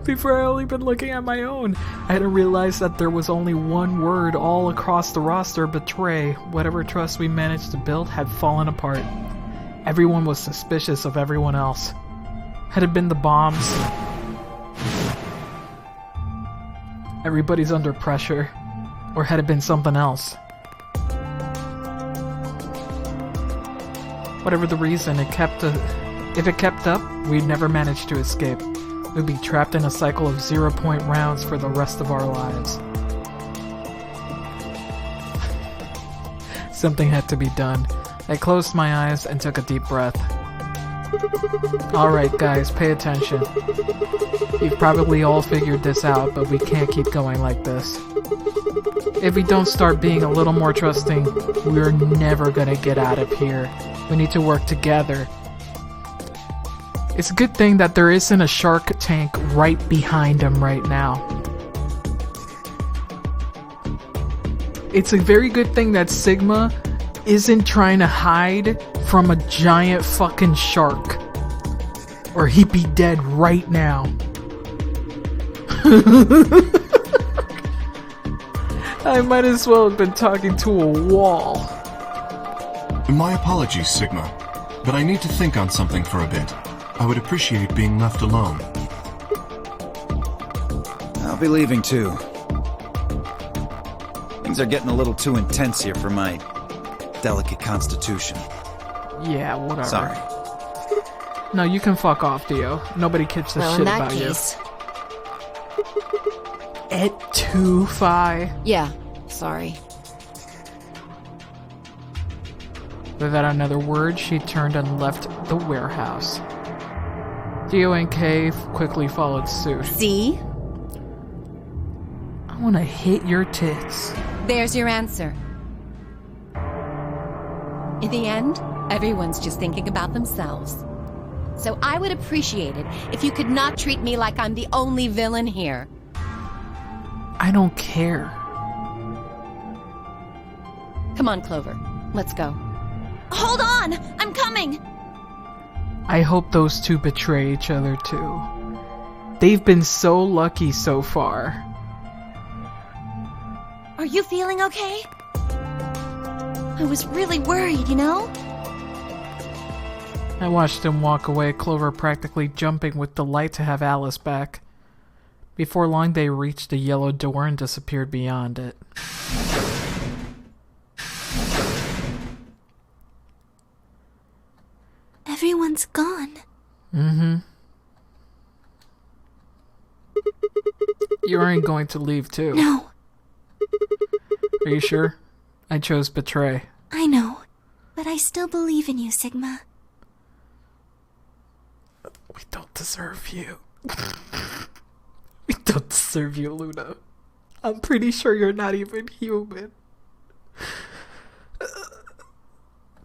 [SPEAKER 1] Before I only been looking at my own. I hadn't realized that there was only one word all across the roster, betray. Whatever trust we managed to build had fallen apart. Everyone was suspicious of everyone else. Had it been the bombs? Everybody's under pressure. Or had it been something else? Whatever the reason, if it kept up, we'd never manage to escape. We'd be trapped in a cycle of 0-point rounds for the rest of our lives. Something had to be done. I closed my eyes and took a deep breath. Alright guys, pay attention. You've probably all figured this out, but we can't keep going like this. If we don't start being a little more trusting, we're never gonna get out of here. We need to work together. It's a good thing that there isn't a shark tank right behind him right now. It's a very good thing that Sigma isn't trying to hide from a giant fucking shark. Or he'd be dead right now. I might as well have been talking to a wall.
[SPEAKER 7] My apologies, Sigma, but I need to think on something for a bit. I would appreciate being left alone.
[SPEAKER 8] I'll be leaving too. Things are getting a little too intense here for my delicate constitution.
[SPEAKER 1] Yeah, whatever.
[SPEAKER 8] Sorry.
[SPEAKER 1] No, you can fuck off, Dio. Nobody gives a shit about you. Et tu, Fi?
[SPEAKER 6] Yeah, sorry.
[SPEAKER 1] Without another word, she turned and left the warehouse. Dio and Kay quickly followed suit.
[SPEAKER 6] See?
[SPEAKER 1] I want to hit your tits.
[SPEAKER 6] There's your answer. In the end, everyone's just thinking about themselves. So I would appreciate it if you could not treat me like I'm the only villain here.
[SPEAKER 1] I don't care.
[SPEAKER 6] Come on, Clover. Let's go.
[SPEAKER 3] Hold on! I'm coming!
[SPEAKER 1] I hope those two betray each other too. They've been so lucky so far.
[SPEAKER 3] Are you feeling okay? I was really worried, you know?
[SPEAKER 1] I watched him walk away, Clover practically jumping with delight to have Alice back. Before long, they reached a yellow door and disappeared beyond it.
[SPEAKER 3] Everyone's gone.
[SPEAKER 1] Mm-hmm. You aren't going to leave, too.
[SPEAKER 3] No.
[SPEAKER 1] Are you sure? I chose betray.
[SPEAKER 3] I know, but I still believe in you, Sigma.
[SPEAKER 1] We don't deserve you. We don't deserve you, Luna. I'm pretty sure you're not even human.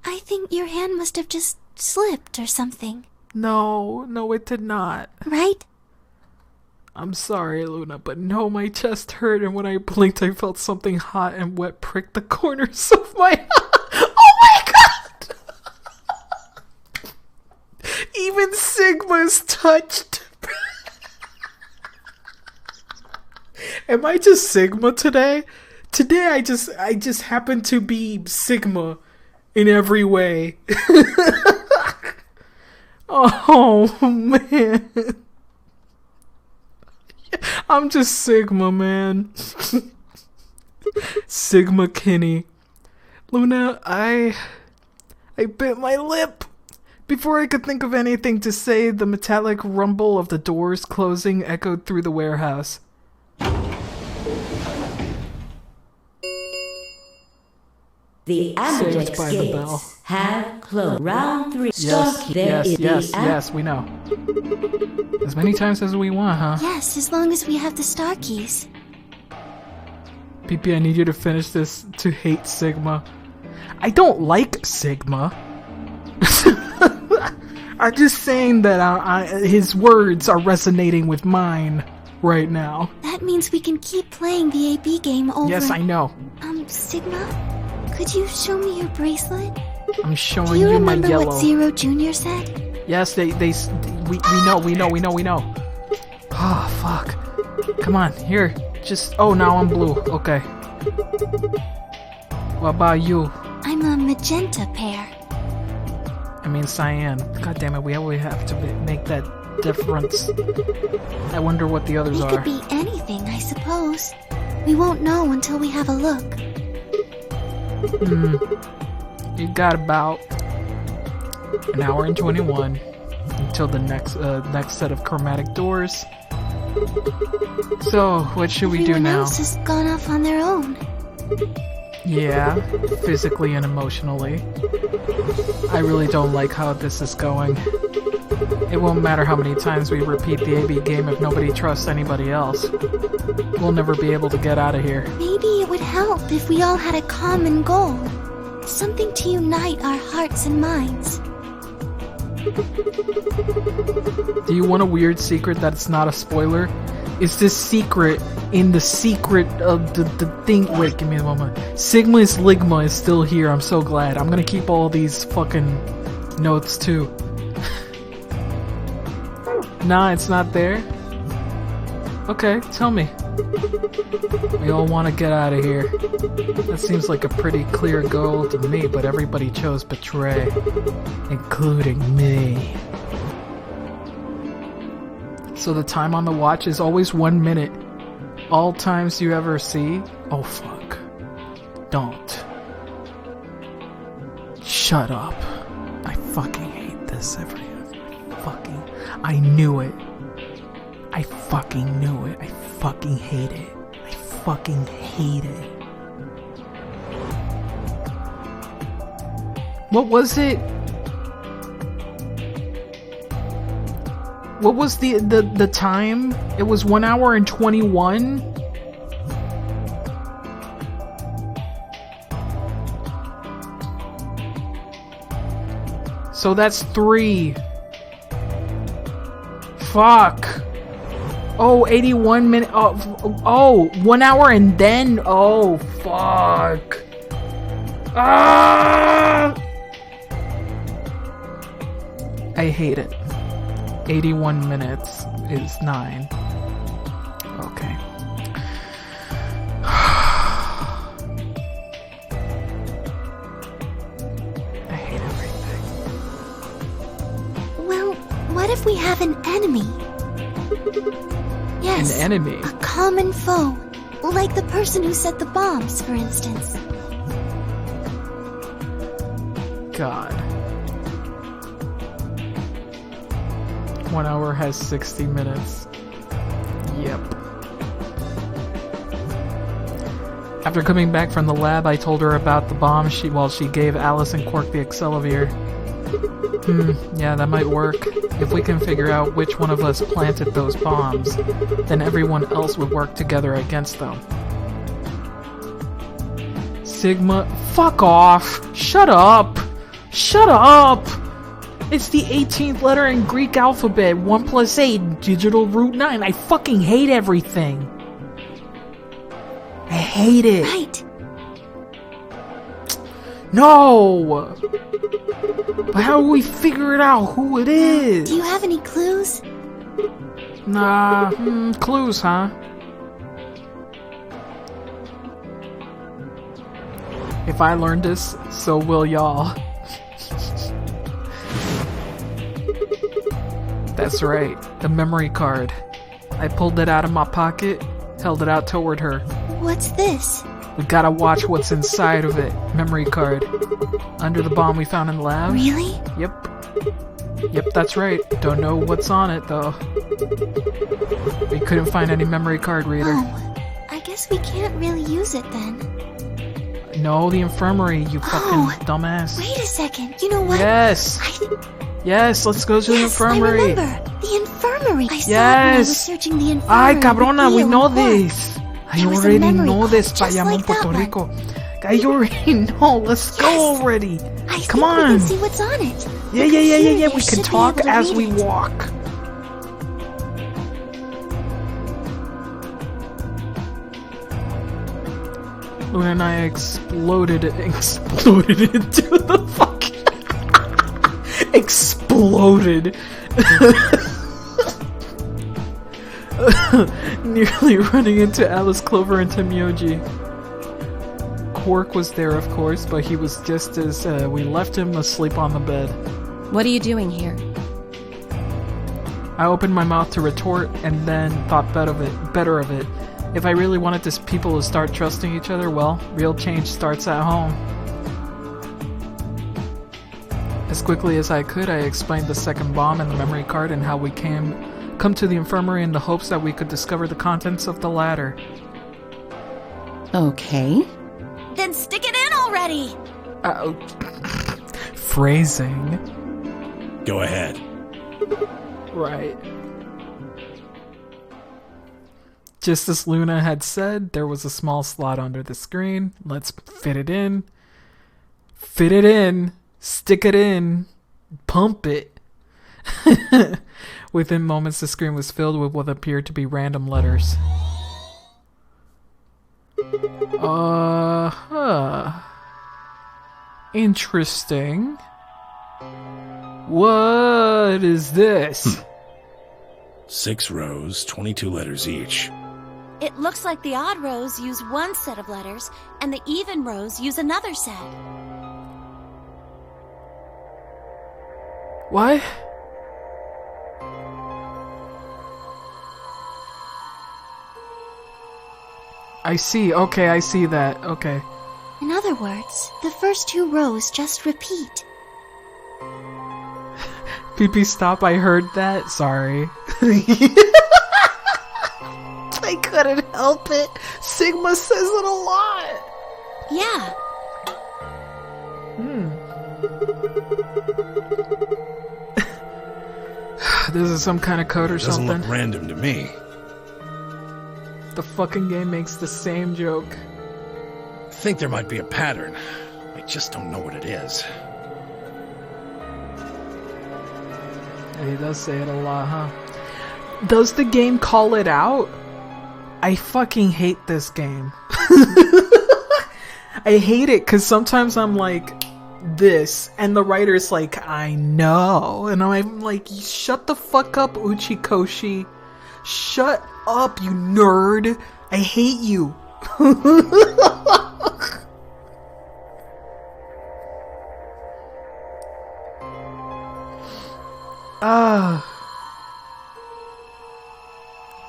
[SPEAKER 3] I think your hand must have just slipped or something.
[SPEAKER 1] No, it did not.
[SPEAKER 3] Right?
[SPEAKER 1] I'm sorry, Luna, but no, my chest hurt, and when I blinked, I felt something hot and wet prick the corners of my... Oh my god! Even Sigma's touched. Am I just Sigma today? Today I just happen to be Sigma in every way. Oh man. I'm just Sigma, man. Sigma Kinney. Luna, I bit my lip. Before I could think of anything to say, the metallic rumble of the doors closing echoed through the warehouse.
[SPEAKER 4] The Ambidex gates have closed. Round 3.
[SPEAKER 1] Yes, we know. As many times as we want, huh?
[SPEAKER 3] Yes, as long as we have the star keys.
[SPEAKER 1] PP, I need you to finish this to hate Sigma. I don't like Sigma. I'm just saying that his words are resonating with mine right now.
[SPEAKER 3] That means we can keep playing the AB game over...
[SPEAKER 1] Yes, I know.
[SPEAKER 3] Sigma? Could you show me your bracelet?
[SPEAKER 1] I'm showing you my yellow.
[SPEAKER 3] Do you remember what Zero Jr. said?
[SPEAKER 1] Yes, we know. Oh, fuck. Come on, here. Just, oh, now I'm blue. Okay. What about you?
[SPEAKER 3] I'm a magenta pear.
[SPEAKER 1] I mean cyan. God damn it, we always have to make that difference. I wonder what the others are.
[SPEAKER 3] We could be anything, I suppose. We won't know until we have a look.
[SPEAKER 1] You got about an hour and 21 until the next set of chromatic doors. So, what should we do now?
[SPEAKER 3] Everyone else has gone off on their own.
[SPEAKER 1] Yeah, physically and emotionally. I really don't like how this is going. It won't matter how many times we repeat the AB game if nobody trusts anybody else. We'll never be able to get out of here.
[SPEAKER 3] Maybe it would help if we all had a common goal. Something to unite our hearts and minds.
[SPEAKER 1] Do you want a weird secret that's not a spoiler? Is this secret in the secret of the thing? Wait, give me a moment. Sigma's Ligma is still here. I'm so glad. I'm gonna keep all these fucking notes too. Nah, it's not there. Okay, tell me. We all want to get out of here. That seems like a pretty clear goal to me, but everybody chose betray, including me. So the time on the watch is always 1 minute. All times you ever see... Oh, fuck. Don't. Shut up. I fucking hate this I knew it. I fucking knew it. I fucking hate it. I fucking hate it. What was it? What was the time? It was 1 hour and 21? So that's 3. Fuck. Oh, 81 minutes. Oh, 1 hour and then. Oh, fuck. Ah! I hate it. 81 minutes is 9. Okay. I hate everything.
[SPEAKER 3] Well, what if we have an enemy? Yes.
[SPEAKER 1] An enemy?
[SPEAKER 3] A common foe. Like the person who set the bombs, for instance.
[SPEAKER 1] God. 1 hour has 60 minutes. Yep. After coming back from the lab, I told her about the bomb while she gave Alice and Quark the Accelavir. Yeah, that might work. If we can figure out which one of us planted those bombs, then everyone else would work together against them. Sigma, fuck off! Shut up! Shut up! It's the 18th letter in Greek alphabet. 1 + 8, digital root 9. I fucking hate everything. I hate it.
[SPEAKER 3] Right.
[SPEAKER 1] No! But how do we figure it out who it is?
[SPEAKER 3] Do you have any clues?
[SPEAKER 1] Nah, clues, huh? If I learned this, so will y'all. That's right, the memory card. I pulled it out of my pocket, held it out toward her.
[SPEAKER 3] What's this?
[SPEAKER 1] We gotta watch what's inside of it. Memory card. Under the bomb we found in the lab.
[SPEAKER 3] Really?
[SPEAKER 1] Yep. Yep, that's right. Don't know what's on it, though. We couldn't find any memory card reader.
[SPEAKER 3] Oh, I guess we can't really use it then.
[SPEAKER 1] No, the infirmary, you fucking dumbass.
[SPEAKER 3] Wait a second, you know what?
[SPEAKER 1] Yes! Yes, let's go to the infirmary.
[SPEAKER 3] I remember! The infirmary! I saw it when I was
[SPEAKER 1] Yes!
[SPEAKER 3] searching the infirmary.
[SPEAKER 1] Ay, cabrona, we
[SPEAKER 3] with
[SPEAKER 1] know
[SPEAKER 3] Theo and
[SPEAKER 1] this! I
[SPEAKER 3] There was a
[SPEAKER 1] already
[SPEAKER 3] memory
[SPEAKER 1] know
[SPEAKER 3] card
[SPEAKER 1] this,
[SPEAKER 3] just
[SPEAKER 1] Bayamon,
[SPEAKER 3] like that
[SPEAKER 1] Puerto
[SPEAKER 3] one.
[SPEAKER 1] Rico. I already know, let's go
[SPEAKER 3] Yes!
[SPEAKER 1] already!
[SPEAKER 3] I
[SPEAKER 1] Come
[SPEAKER 3] think we
[SPEAKER 1] on!
[SPEAKER 3] can see what's on it.
[SPEAKER 1] Yeah,
[SPEAKER 3] The
[SPEAKER 1] we
[SPEAKER 3] computer
[SPEAKER 1] can
[SPEAKER 3] should be
[SPEAKER 1] talk
[SPEAKER 3] able to
[SPEAKER 1] as
[SPEAKER 3] read
[SPEAKER 1] we
[SPEAKER 3] it.
[SPEAKER 1] walk. Luna and I exploded into the fucking... exploded. Nearly running into Alice, Clover, and Timyoji. Quark was there, of course, but he was just as we left him asleep on the bed.
[SPEAKER 6] What are you doing here?
[SPEAKER 1] I opened my mouth to retort and then thought better of it. If I really wanted people to start trusting each other, well, real change starts at home. As quickly as I could, I explained the second bomb and the memory card and how we come to the infirmary in the hopes that we could discover the contents of the ladder.
[SPEAKER 6] Okay.
[SPEAKER 3] Then stick it in already!
[SPEAKER 1] Phrasing.
[SPEAKER 9] Go ahead.
[SPEAKER 1] Right. Just as Luna had said, there was a small slot under the screen. Let's fit it in. Fit it in. Stick it in. Pump it. Within moments, the screen was filled with what appeared to be random letters. Interesting. What is this?
[SPEAKER 9] 6 rows, 22 letters each.
[SPEAKER 10] It looks like the odd rows use one set of letters, and the even rows use another set.
[SPEAKER 1] What? I see. Okay, I see that. Okay.
[SPEAKER 3] In other words, the first 2 rows just repeat.
[SPEAKER 1] PP stop, I heard that. Sorry. I couldn't help it. Sigma says it a lot.
[SPEAKER 10] Yeah.
[SPEAKER 1] This is some kind of code or
[SPEAKER 9] Doesn't
[SPEAKER 1] something.
[SPEAKER 9] look random to me.
[SPEAKER 1] The fucking game makes the same joke.
[SPEAKER 9] I think there might be a pattern. I just don't know what it is.
[SPEAKER 1] He does say it a lot, huh? Does the game call it out? I fucking hate this game. I hate it because sometimes I'm like this and the writer's like, I know, and I'm like, shut the fuck up, Uchikoshi. Shut up, you nerd. I hate you.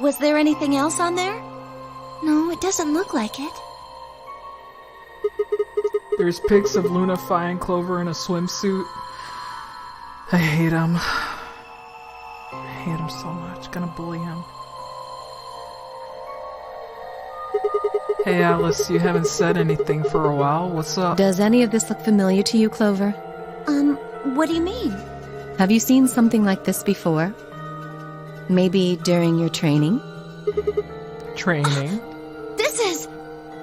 [SPEAKER 10] Was there anything else on there?
[SPEAKER 3] No, it doesn't look like it.
[SPEAKER 1] There's pics of Lunafy and Clover in a swimsuit. I hate him. I hate him so much. Gonna bully him. Hey Alice, you haven't said anything for a while. What's up?
[SPEAKER 6] Does any of this look familiar to you, Clover?
[SPEAKER 10] What do you mean?
[SPEAKER 6] Have you seen something like this before? Maybe during your training?
[SPEAKER 1] Training?
[SPEAKER 10] This is...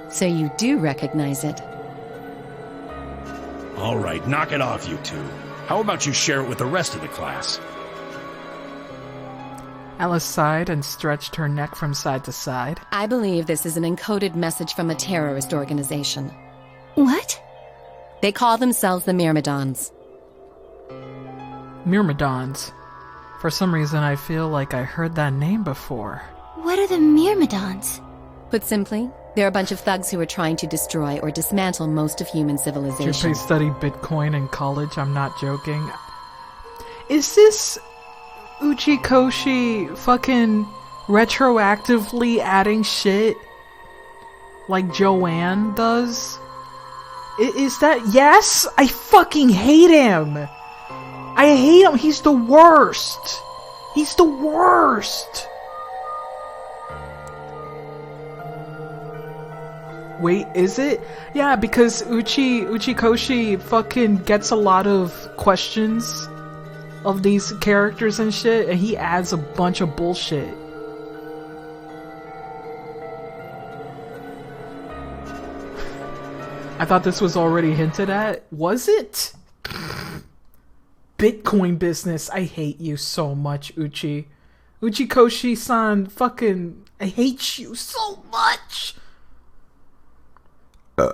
[SPEAKER 6] So you do recognize it.
[SPEAKER 9] All right, knock it off, you two. How about you share it with the rest of the class?
[SPEAKER 1] Alice sighed and stretched her neck from side to side.
[SPEAKER 6] I believe this is an encoded message from a terrorist organization.
[SPEAKER 3] What?
[SPEAKER 6] They call themselves the Myrmidons.
[SPEAKER 1] Myrmidons. For some reason, I feel like I heard that name before.
[SPEAKER 3] What are the Myrmidons?
[SPEAKER 6] Put simply, they're a bunch of thugs who are trying to destroy or dismantle most of human civilization.
[SPEAKER 1] Junpei studied Bitcoin in college, I'm not joking. Is this Uchikoshi fucking retroactively adding shit like Joanne does? Is that... Yes? I fucking hate him! I hate him! He's the worst! He's the worst! Wait, is it? Yeah, because Uchikoshi fucking gets a lot of questions of these characters and shit, and he adds a bunch of bullshit. I thought this was already hinted at. Was it? Bitcoin business. I hate you so much, Uchikoshi-san, fucking... I hate you so much! A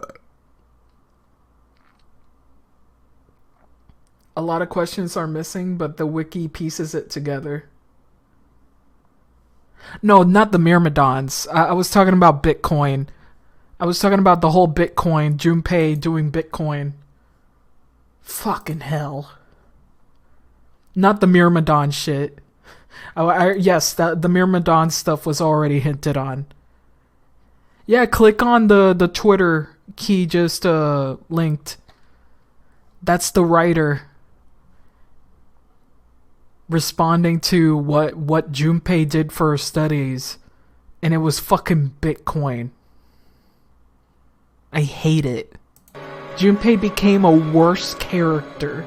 [SPEAKER 1] lot of questions are missing, but the wiki pieces it together. No, not the Myrmidons. I was talking about Bitcoin. I was talking about the whole Bitcoin. Junpei doing Bitcoin. Fucking hell. Not the Myrmidon shit. Yes, the Myrmidon stuff was already hinted on. Yeah, click on the Twitter key just linked. That's the writer responding to what Junpei did for her studies, and it was fucking Bitcoin. I hate it. Junpei became a worse character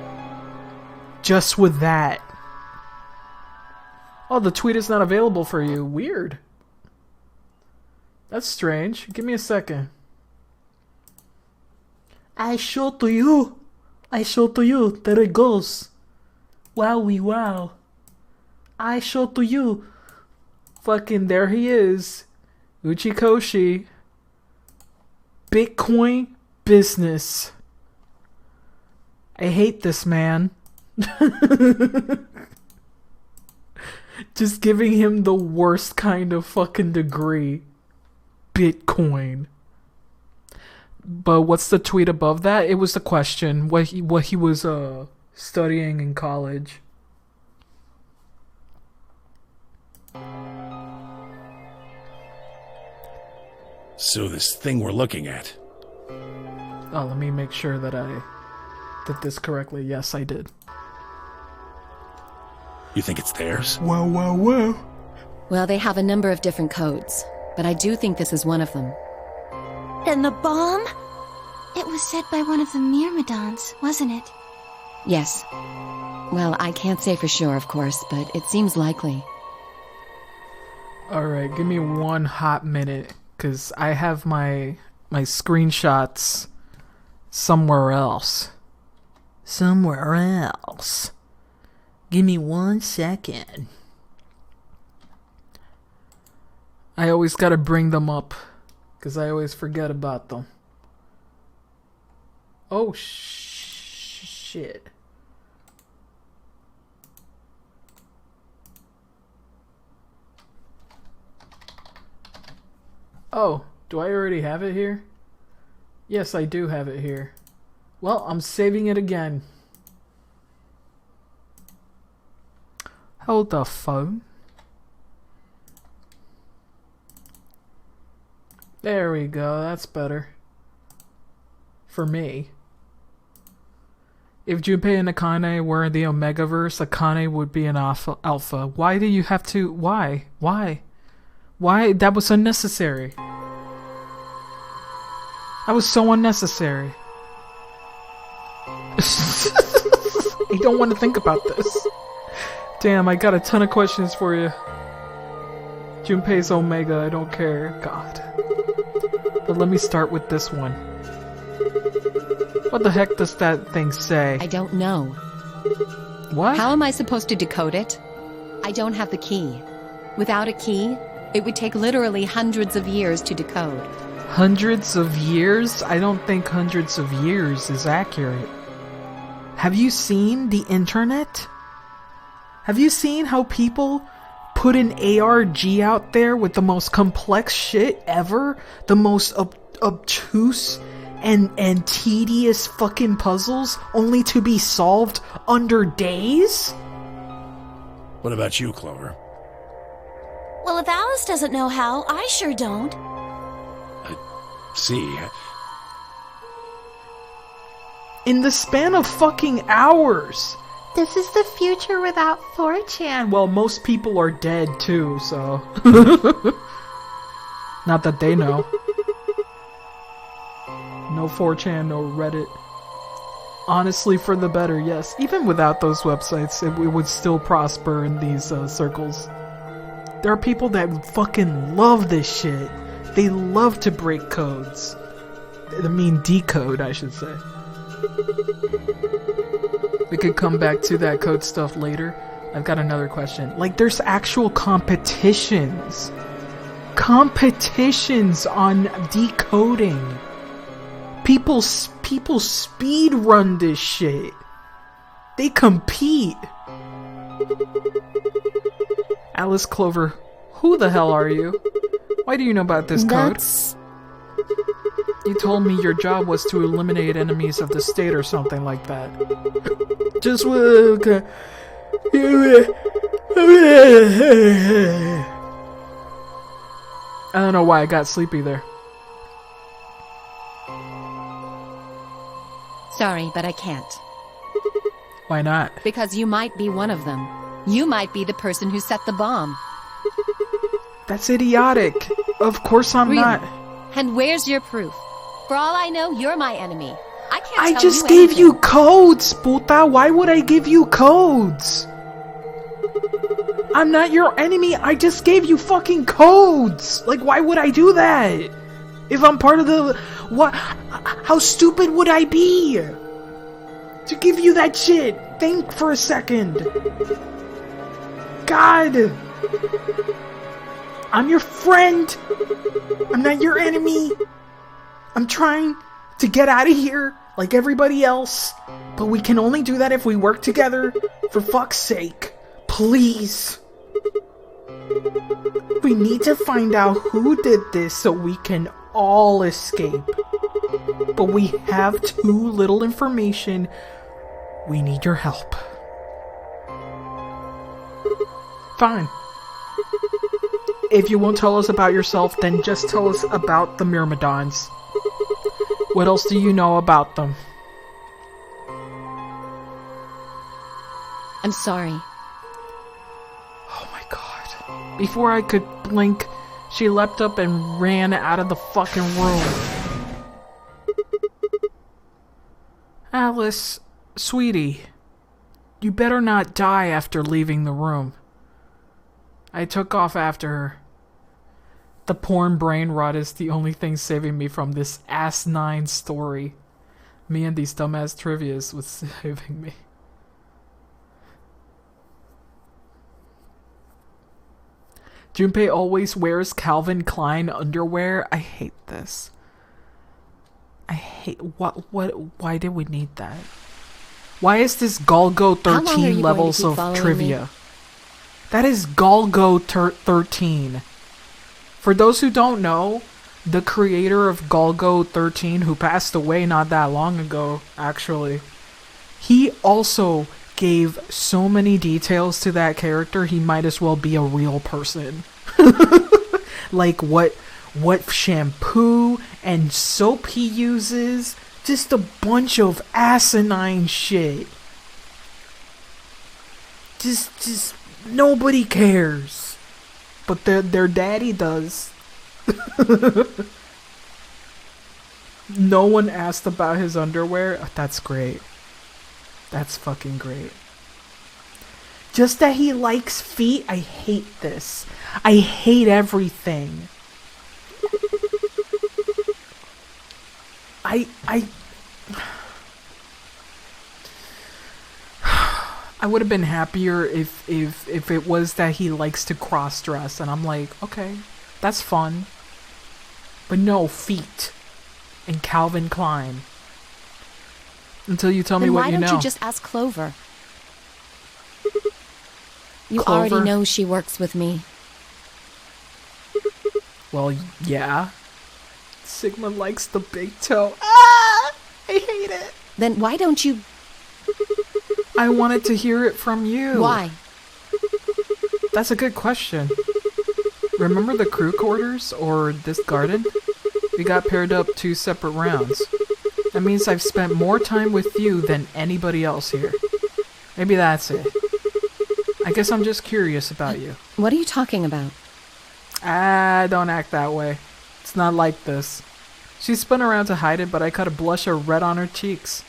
[SPEAKER 1] just with that. Oh, the tweet is not available for you. Weird. That's strange. Give me a second. I show to you. I show to you. There it goes. Wowie wow. I show to you. Fucking there he is. Uchikoshi. Bitcoin business. I hate this man. Just giving him the worst kind of fucking degree. Bitcoin. But what's the tweet above that? It was the question. What he was studying in college.
[SPEAKER 9] So this thing we're looking at,
[SPEAKER 1] Oh, let me make sure that I did this correctly. Yes, I did.
[SPEAKER 9] You think it's theirs?
[SPEAKER 1] Whoa, whoa, whoa.
[SPEAKER 6] Well, they have a number of different codes, but I do think this is one of them.
[SPEAKER 10] And the bomb?
[SPEAKER 3] It was set by one of the Myrmidons, wasn't it?
[SPEAKER 6] Yes. Well, I can't say for sure, of course, but it seems likely.
[SPEAKER 1] Alright, give me one hot minute, because I have my screenshots somewhere else. Somewhere else. Give me 1 second. I always gotta bring them up, because I always forget about them. Oh, shit. Oh, do I already have it here? Yes, I do have it here. Well, I'm saving it again. Hold the phone. There we go, that's better. For me. If Junpei and Akane were in the Omegaverse, Akane would be an alpha. Why do you have to... Why? Why? Why? That was unnecessary. That was so unnecessary. I don't want to think about this. Damn, I got a ton of questions for you. Junpei's Omega, I don't care. God. But let me start with this one. What the heck does that thing say?
[SPEAKER 6] I don't know.
[SPEAKER 1] What?
[SPEAKER 6] How am I supposed to decode it? I don't have the key. Without a key, it would take literally hundreds of years to decode.
[SPEAKER 1] Hundreds of years? I don't think hundreds of years is accurate. Have you seen the internet? Have you seen how people put an ARG out there with the most complex shit ever? The most obtuse and tedious fucking puzzles only to be solved under days?
[SPEAKER 9] What about you, Clover?
[SPEAKER 10] Well, if Alice doesn't know how, I sure don't.
[SPEAKER 9] I see.
[SPEAKER 1] In the span of fucking hours.
[SPEAKER 5] This is the future without 4chan.
[SPEAKER 1] Well, most people are dead too, so... Not that they know. No 4chan, no Reddit. Honestly, for the better, yes. Even without those websites, it would still prosper in these circles. There are people that fucking love this shit. They love to break codes. I mean, decode, I should say. We could come back to that code stuff later. I've got another question. Like, there's actual competitions. Competitions on decoding. People speed run this shit. They compete. Alice Clover, who the hell are you? Why do you know about this code? You told me your job was to eliminate enemies of the state or something like that. Just I don't know why I got sleepy there.
[SPEAKER 6] Sorry, but I can't.
[SPEAKER 1] Why not?
[SPEAKER 6] Because you might be one of them. You might be the person who set the bomb.
[SPEAKER 1] That's idiotic. Of course I'm not.
[SPEAKER 6] And where's your proof? For all I know, you're my enemy. I can't
[SPEAKER 1] I
[SPEAKER 6] tell
[SPEAKER 1] just
[SPEAKER 6] you
[SPEAKER 1] gave
[SPEAKER 6] anything.
[SPEAKER 1] you codes, puta. Why would I give you codes? I'm not your enemy. I just gave you fucking codes. Like, why would I do that? If I'm part of the... What? How stupid would I be? To give you that shit. Think for a second. God. I'm your friend. I'm not your enemy. I'm trying to get out of here like everybody else. But we can only do that if we work together. For fuck's sake. Please. We need to find out who did this so we can all escape. But we have too little information. We need your help. Fine. If you won't tell us about yourself, then just tell us about the Myrmidons. What else do you know about them?
[SPEAKER 6] I'm sorry.
[SPEAKER 1] Oh my god. Before I could blink, she leapt up and ran out of the fucking room. Alice, sweetie, you better not die after leaving the room. I took off after her. The porn brain rot is the only thing saving me from this asinine story. Me and these dumbass trivias was saving me. Junpei always wears Calvin Klein underwear. I hate this. I hate why did we need that? Why is this Golgo 13 levels of trivia? Me? That is Golgo 13. For those who don't know, the creator of Golgo 13, who passed away not that long ago, actually, he also gave so many details to that character, he might as well be a real person. Like what shampoo and soap he uses. Just a bunch of asinine shit. Just nobody cares. But their daddy does. No one asked about his underwear. That's great. That's fucking great. Just that he likes feet. I hate this. I hate everything. I would have been happier if it was that he likes to cross dress, and I'm like, okay, that's fun. But no, feet and Calvin Klein. Until you tell me what you know.
[SPEAKER 6] Why don't you just ask Clover? You
[SPEAKER 1] Clover?
[SPEAKER 6] already know she works with me.
[SPEAKER 1] Well, yeah. Sigma likes the big toe. Ah! I hate it.
[SPEAKER 6] Then why don't you...
[SPEAKER 1] I wanted to hear it from you.
[SPEAKER 6] Why?
[SPEAKER 1] That's a good question. Remember the crew quarters or this garden? We got paired up 2 separate rounds. That means I've spent more time with you than anybody else here. Maybe that's it. I guess I'm just curious about you.
[SPEAKER 6] What are you talking about?
[SPEAKER 1] Don't act that way. It's not like this. She spun around to hide it, but I caught a blush of red on her cheeks.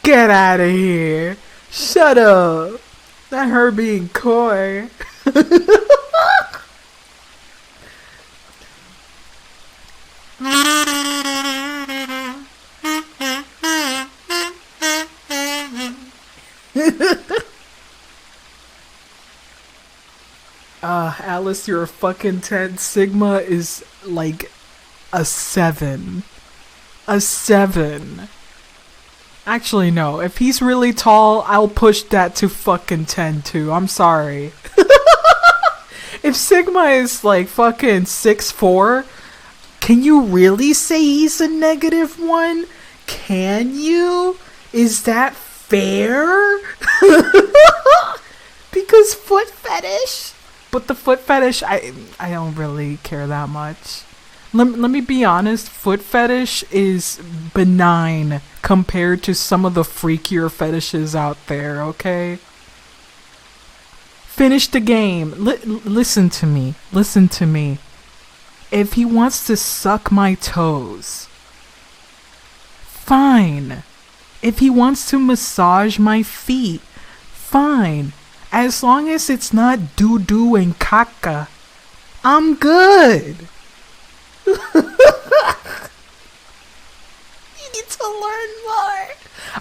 [SPEAKER 1] Get out of here. Shut up. Not her being coy. Alice, you're a fucking 10. Sigma is like a 7. A 7. Actually, no. If he's really tall, I'll push that to fucking 10 too. I'm sorry. If Sigma is like fucking 6'4", can you really say he's a -1? Can you? Is that fair? Because foot fetish? But the foot fetish, I don't really care that much. Let me be honest, foot fetish is benign compared to some of the freakier fetishes out there, okay? Finish the game. Listen to me. Listen to me. If he wants to suck my toes, fine. If he wants to massage my feet, fine. As long as it's not doo-doo and caca, I'm good. You need to learn more.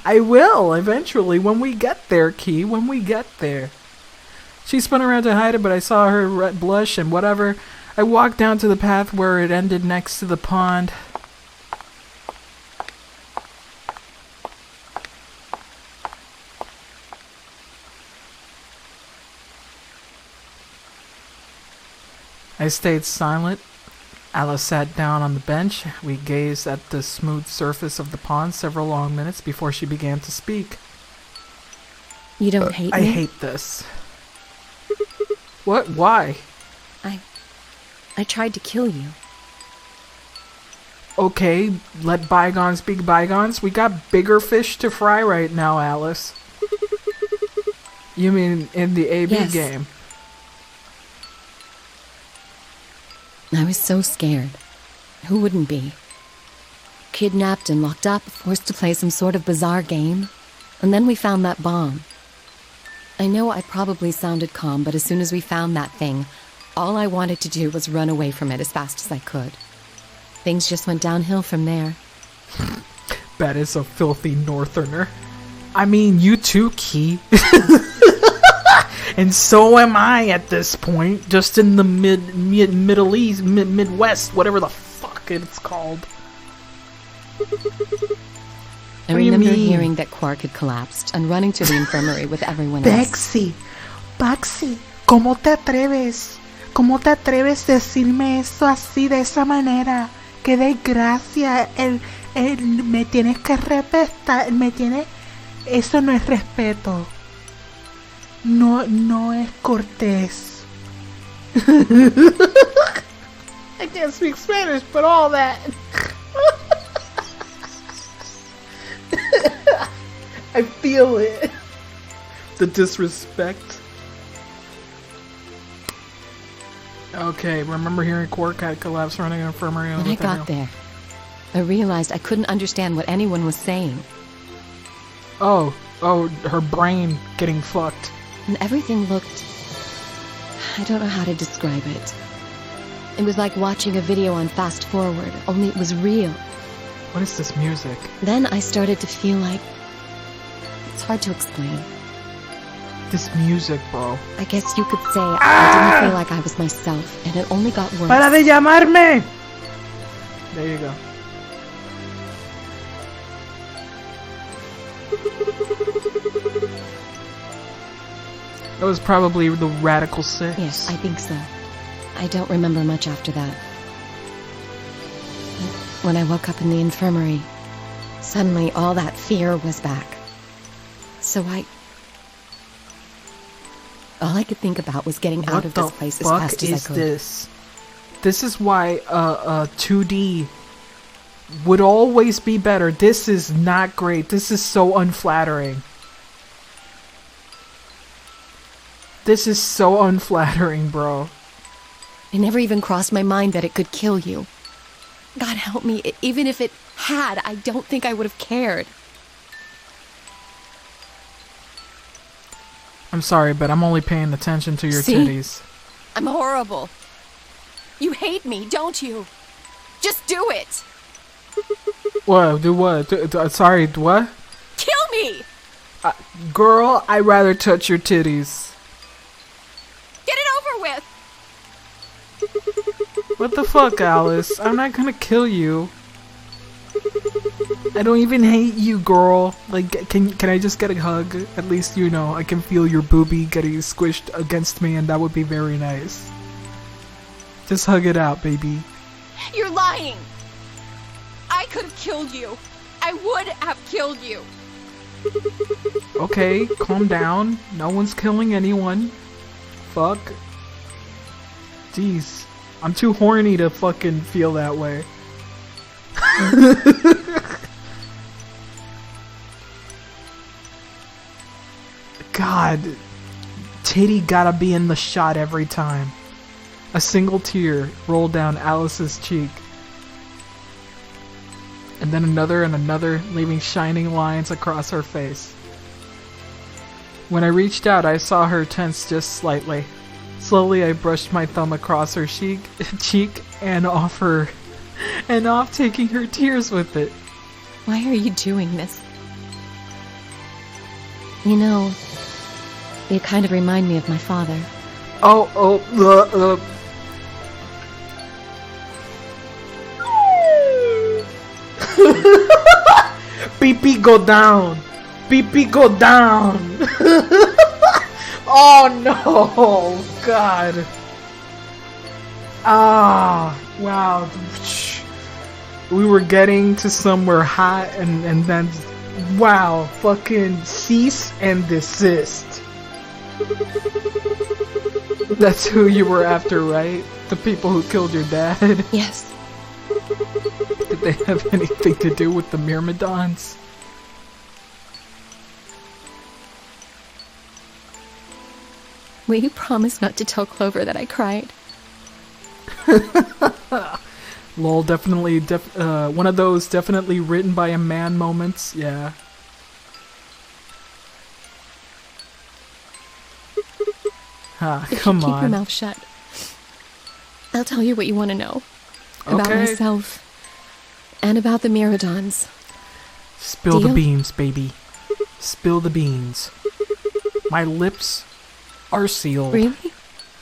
[SPEAKER 1] I will, eventually, when we get there, Key, when we get there. She spun around to hide it, but I saw her red blush and whatever. I walked down to the path where it ended next to the pond. I stayed silent, Alice sat down on the bench. We gazed at the smooth surface of the pond several long minutes before she began to speak.
[SPEAKER 6] You don't hate me?
[SPEAKER 1] I hate this. What? Why?
[SPEAKER 6] I tried to kill you.
[SPEAKER 1] Okay, let bygones be bygones. We got bigger fish to fry right now, Alice. You mean in the AB
[SPEAKER 6] Yes.
[SPEAKER 1] game?
[SPEAKER 6] I was so scared. Who wouldn't be? Kidnapped and locked up, forced to play some sort of bizarre game. And then we found that bomb. I know I probably sounded calm, but as soon as we found that thing, all I wanted to do was run away from it as fast as I could. Things just went downhill from there.
[SPEAKER 1] That is a filthy northerner. I mean, you too, Key. And so am I at this point. Just in the Middle East, Midwest, whatever the fuck it's called.
[SPEAKER 6] I remember hearing that Quark had collapsed and running to the infirmary with everyone else.
[SPEAKER 5] Baxi, ¿cómo te atreves? ¿Cómo te atreves a decirme eso así, de esa manera? ¡Qué desgracia! Me tienes que respetar, Eso no es respeto. No es cortés. I can't speak Spanish, but all that. I feel it.
[SPEAKER 1] The disrespect. Okay, remember hearing Quark had collapsed running an infirmary.
[SPEAKER 6] When I got there, I realized I couldn't understand what anyone was saying.
[SPEAKER 1] Oh, her brain getting fucked.
[SPEAKER 6] And everything looked... I don't know how to describe it. It was like watching a video on fast forward, only it was real.
[SPEAKER 1] What is this music?
[SPEAKER 6] Then I started to feel like... It's hard to explain.
[SPEAKER 1] This music, bro.
[SPEAKER 6] I guess you could say I didn't feel like I was myself, and it only got worse.
[SPEAKER 1] ¡Para de llamarme! There you go. That was probably the Radical 6.
[SPEAKER 6] Yes, I think so. I don't remember much after that. When I woke up in the infirmary, suddenly all that fear was back. So all I could think about was getting out of this place as fast as I could.
[SPEAKER 1] What the fuck is this? This is why 2D would always be better. This is not great. This is so unflattering. This is so unflattering, bro.
[SPEAKER 6] It never even crossed my mind that it could kill you. God help me, even if it had, I don't think I would have cared.
[SPEAKER 1] I'm sorry, but I'm only paying attention to your titties.
[SPEAKER 6] I'm horrible. You hate me, don't you? Just do it!
[SPEAKER 1] What? Do what? Sorry, what?
[SPEAKER 6] Kill me!
[SPEAKER 1] Girl, I'd rather touch your titties.
[SPEAKER 6] Get it over with!
[SPEAKER 1] What the fuck, Alice? I'm not gonna kill you. I don't even hate you, girl. Like, can I just get a hug? At least, you know, I can feel your boobie getting squished against me, and that would be very nice. Just hug it out, baby.
[SPEAKER 6] You're lying! I could have killed you. I would have killed you.
[SPEAKER 1] Okay, calm down. No one's killing anyone. Fuck. Jeez. I'm too horny to fucking feel that way. God. Titty gotta be in the shot every time. A single tear rolled down Alice's cheek. And then another and another, leaving shining lines across her face. When I reached out, I saw her tense just slightly. Slowly, I brushed my thumb across her cheek and off taking her tears with it.
[SPEAKER 6] Why are you doing this? You know, you kind of remind me of my father.
[SPEAKER 1] Pee-pee go down. Pee-pee go down. Oh no, God. Ah, wow. We were getting to somewhere hot and then, wow, fucking cease and desist. That's who you were after, right? The people who killed your dad?
[SPEAKER 6] Yes.
[SPEAKER 1] Did they have anything to do with the Myrmidons?
[SPEAKER 6] Will you promise not to tell Clover that I cried?
[SPEAKER 1] Lol, definitely, one of those definitely written by a man moments, yeah. Ah, come on.
[SPEAKER 6] Keep your mouth shut. I'll tell you what you want to know. About myself. And about the Myrmidons.
[SPEAKER 1] Spill the beans, baby. Spill the beans. My lips are sealed.
[SPEAKER 6] Really?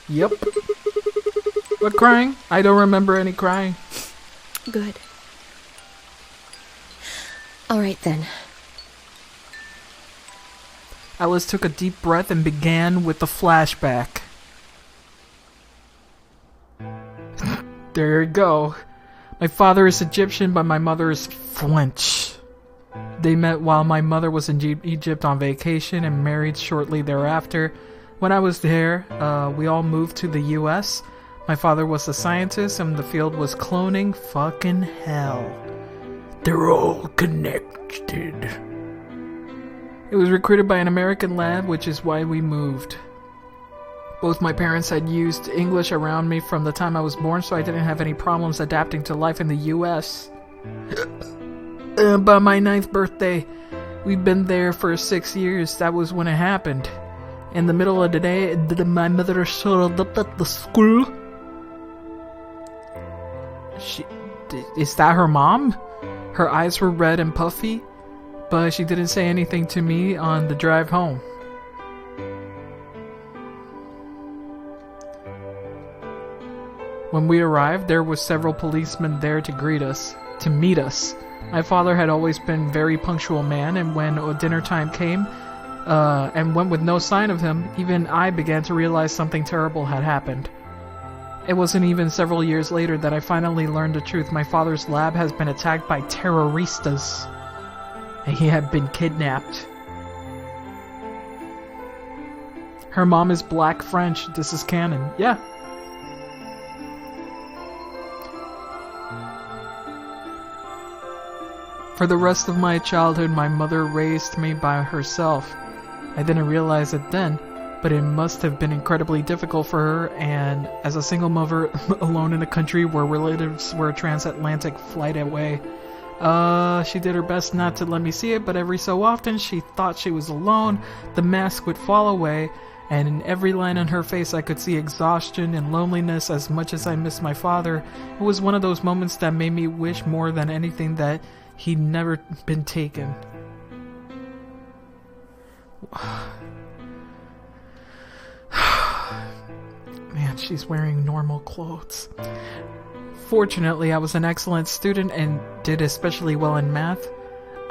[SPEAKER 1] Yep. What crying? I don't remember any crying.
[SPEAKER 6] Good. Alright then.
[SPEAKER 1] Alice took a deep breath and began with the flashback. There you go. My father is Egyptian, but my mother is French. They met while my mother was in Egypt on vacation and married shortly thereafter. When I was there, we all moved to the US. My father was a scientist and the field was cloning. Fucking hell. They're all connected. It was recruited by an American lab, which is why we moved. Both my parents had used English around me from the time I was born, so I didn't have any problems adapting to life in the US. By my 9th birthday, we've been there for 6 years. That was when it happened. In the middle of the day, my mother showed up at the school. Is that her mom? Her eyes were red and puffy, but she didn't say anything to me on the drive home. When we arrived, there were several policemen there to meet us. My father had always been a very punctual man, and when dinner time came, and went with no sign of him, even I began to realize something terrible had happened. It wasn't even several years later that I finally learned the truth. My father's lab has been attacked by terroristas, and he had been kidnapped. Her mom is black French. This is canon. Yeah. For the rest of my childhood, my mother raised me by herself. I didn't realize it then, but it must have been incredibly difficult for her, and as a single mother alone in a country where relatives were a transatlantic flight away. She did her best not to let me see it, but every so often she thought she was alone, the mask would fall away, and in every line on her face I could see exhaustion and loneliness. As much as I missed my father, it was one of those moments that made me wish more than anything that he'd never been taken. Man, she's wearing normal clothes. Fortunately, I was an excellent student and did especially well in math.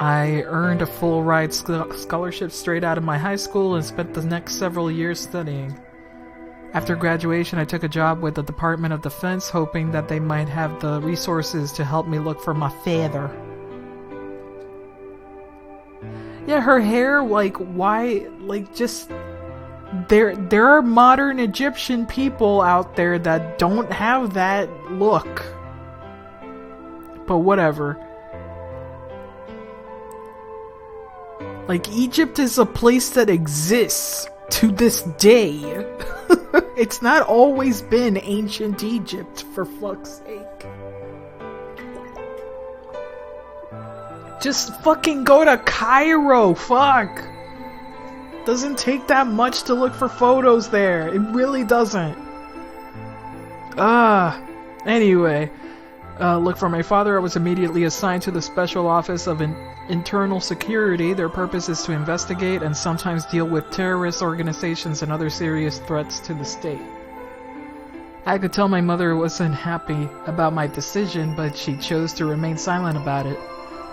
[SPEAKER 1] I earned a full ride scholarship straight out of my high school and spent the next several years studying. After graduation, I took a job with the Department of Defense, hoping that they might have the resources to help me look for my father. Yeah, her hair, like, why, like, just, there are modern Egyptian people out there that don't have that look. But whatever. Like, Egypt is a place that exists to this day. It's not always been ancient Egypt, for fuck's sake. Just fucking go to Cairo, fuck! Doesn't take that much to look for photos there. It really doesn't. Anyway. Look for my father. I was immediately assigned to the Special Office of Internal Security. Their purpose is to investigate and sometimes deal with terrorist organizations and other serious threats to the state. I could tell my mother wasn't happy about my decision, but she chose to remain silent about it.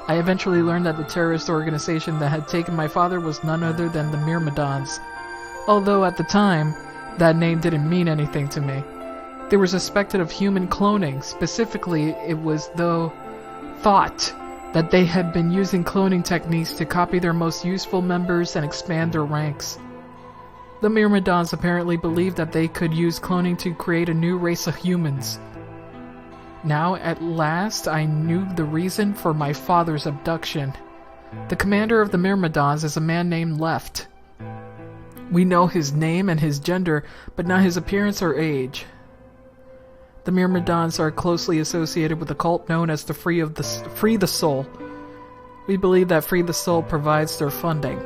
[SPEAKER 1] I eventually learned that the terrorist organization that had taken my father was none other than the Myrmidons. Although at the time, that name didn't mean anything to me. They were suspected of human cloning. Specifically, it was thought that they had been using cloning techniques to copy their most useful members and expand their ranks. The Myrmidons apparently believed that they could use cloning to create a new race of humans. Now, at last, I knew the reason for my father's abduction. The commander of the Myrmidons is a man named Left. We know his name and his gender, but not his appearance or age. The Myrmidons are closely associated with a cult known as the Free the Soul. We believe that Free the Soul provides their funding.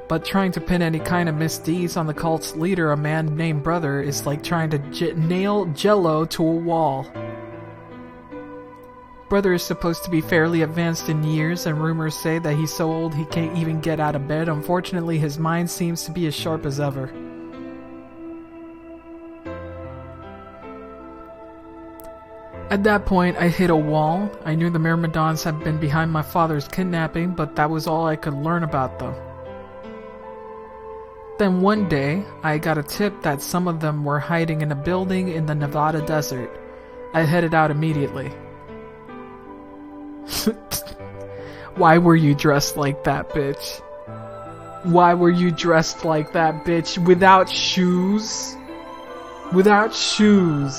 [SPEAKER 1] But trying to pin any kind of misdeeds on the cult's leader, a man named Brother, is like trying to nail Jello to a wall. Brother is supposed to be fairly advanced in years, and rumors say that he's so old he can't even get out of bed. Unfortunately, his mind seems to be as sharp as ever. At that point, I hit a wall. I knew the Myrmidons had been behind my father's kidnapping, but that was all I could learn about them. Then one day, I got a tip that some of them were hiding in a building in the Nevada desert. I headed out immediately. Why were you dressed like that, bitch? Why were you dressed like that, bitch? Without shoes? Without shoes.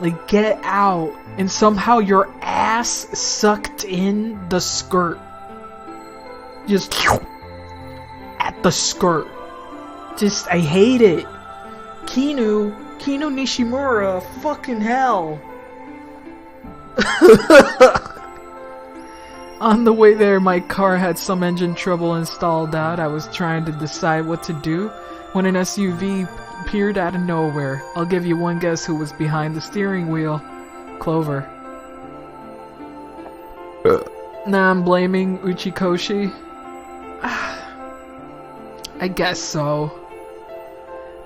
[SPEAKER 1] Like, get out. And somehow your ass sucked in the skirt. Just at the skirt. Just, I hate it. Kinu Nishimura, fucking hell. On the way there, my car had some engine trouble and stalled out. I was trying to decide what to do when an SUV appeared out of nowhere. I'll give you one guess who was behind the steering wheel. Clover. Nah, I'm blaming Uchikoshi. I guess so.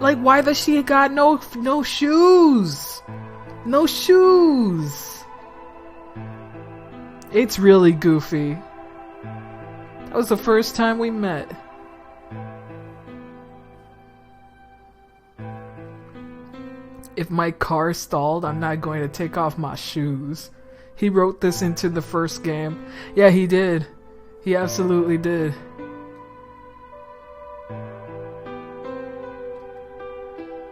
[SPEAKER 1] Like, why does she got no shoes? No shoes. It's really goofy. That was the first time we met. If my car stalled, I'm not going to take off my shoes. He wrote this into the first game. Yeah, he did. He absolutely did.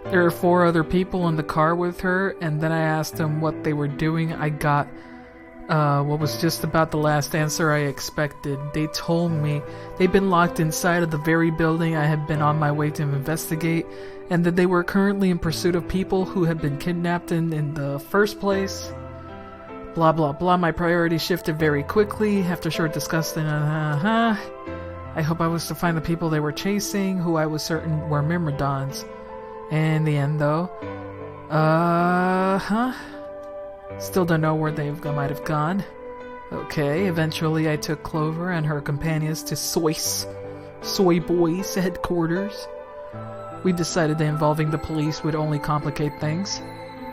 [SPEAKER 1] There were 4 other people in the car with her, and then I asked them what they were doing. I got what was just about the last answer I expected. They told me they'd been locked inside of the very building I had been on my way to investigate, and that they were currently in pursuit of people who had been kidnapped in the first place. Blah blah blah. My priorities shifted very quickly after short discussion. I hope I was to find the people they were chasing, who I was certain were Myrmidons. In the end, though, still don't know where they might have gone. Okay, eventually I took Clover and her companions to Soy Boy's headquarters. We decided that involving the police would only complicate things.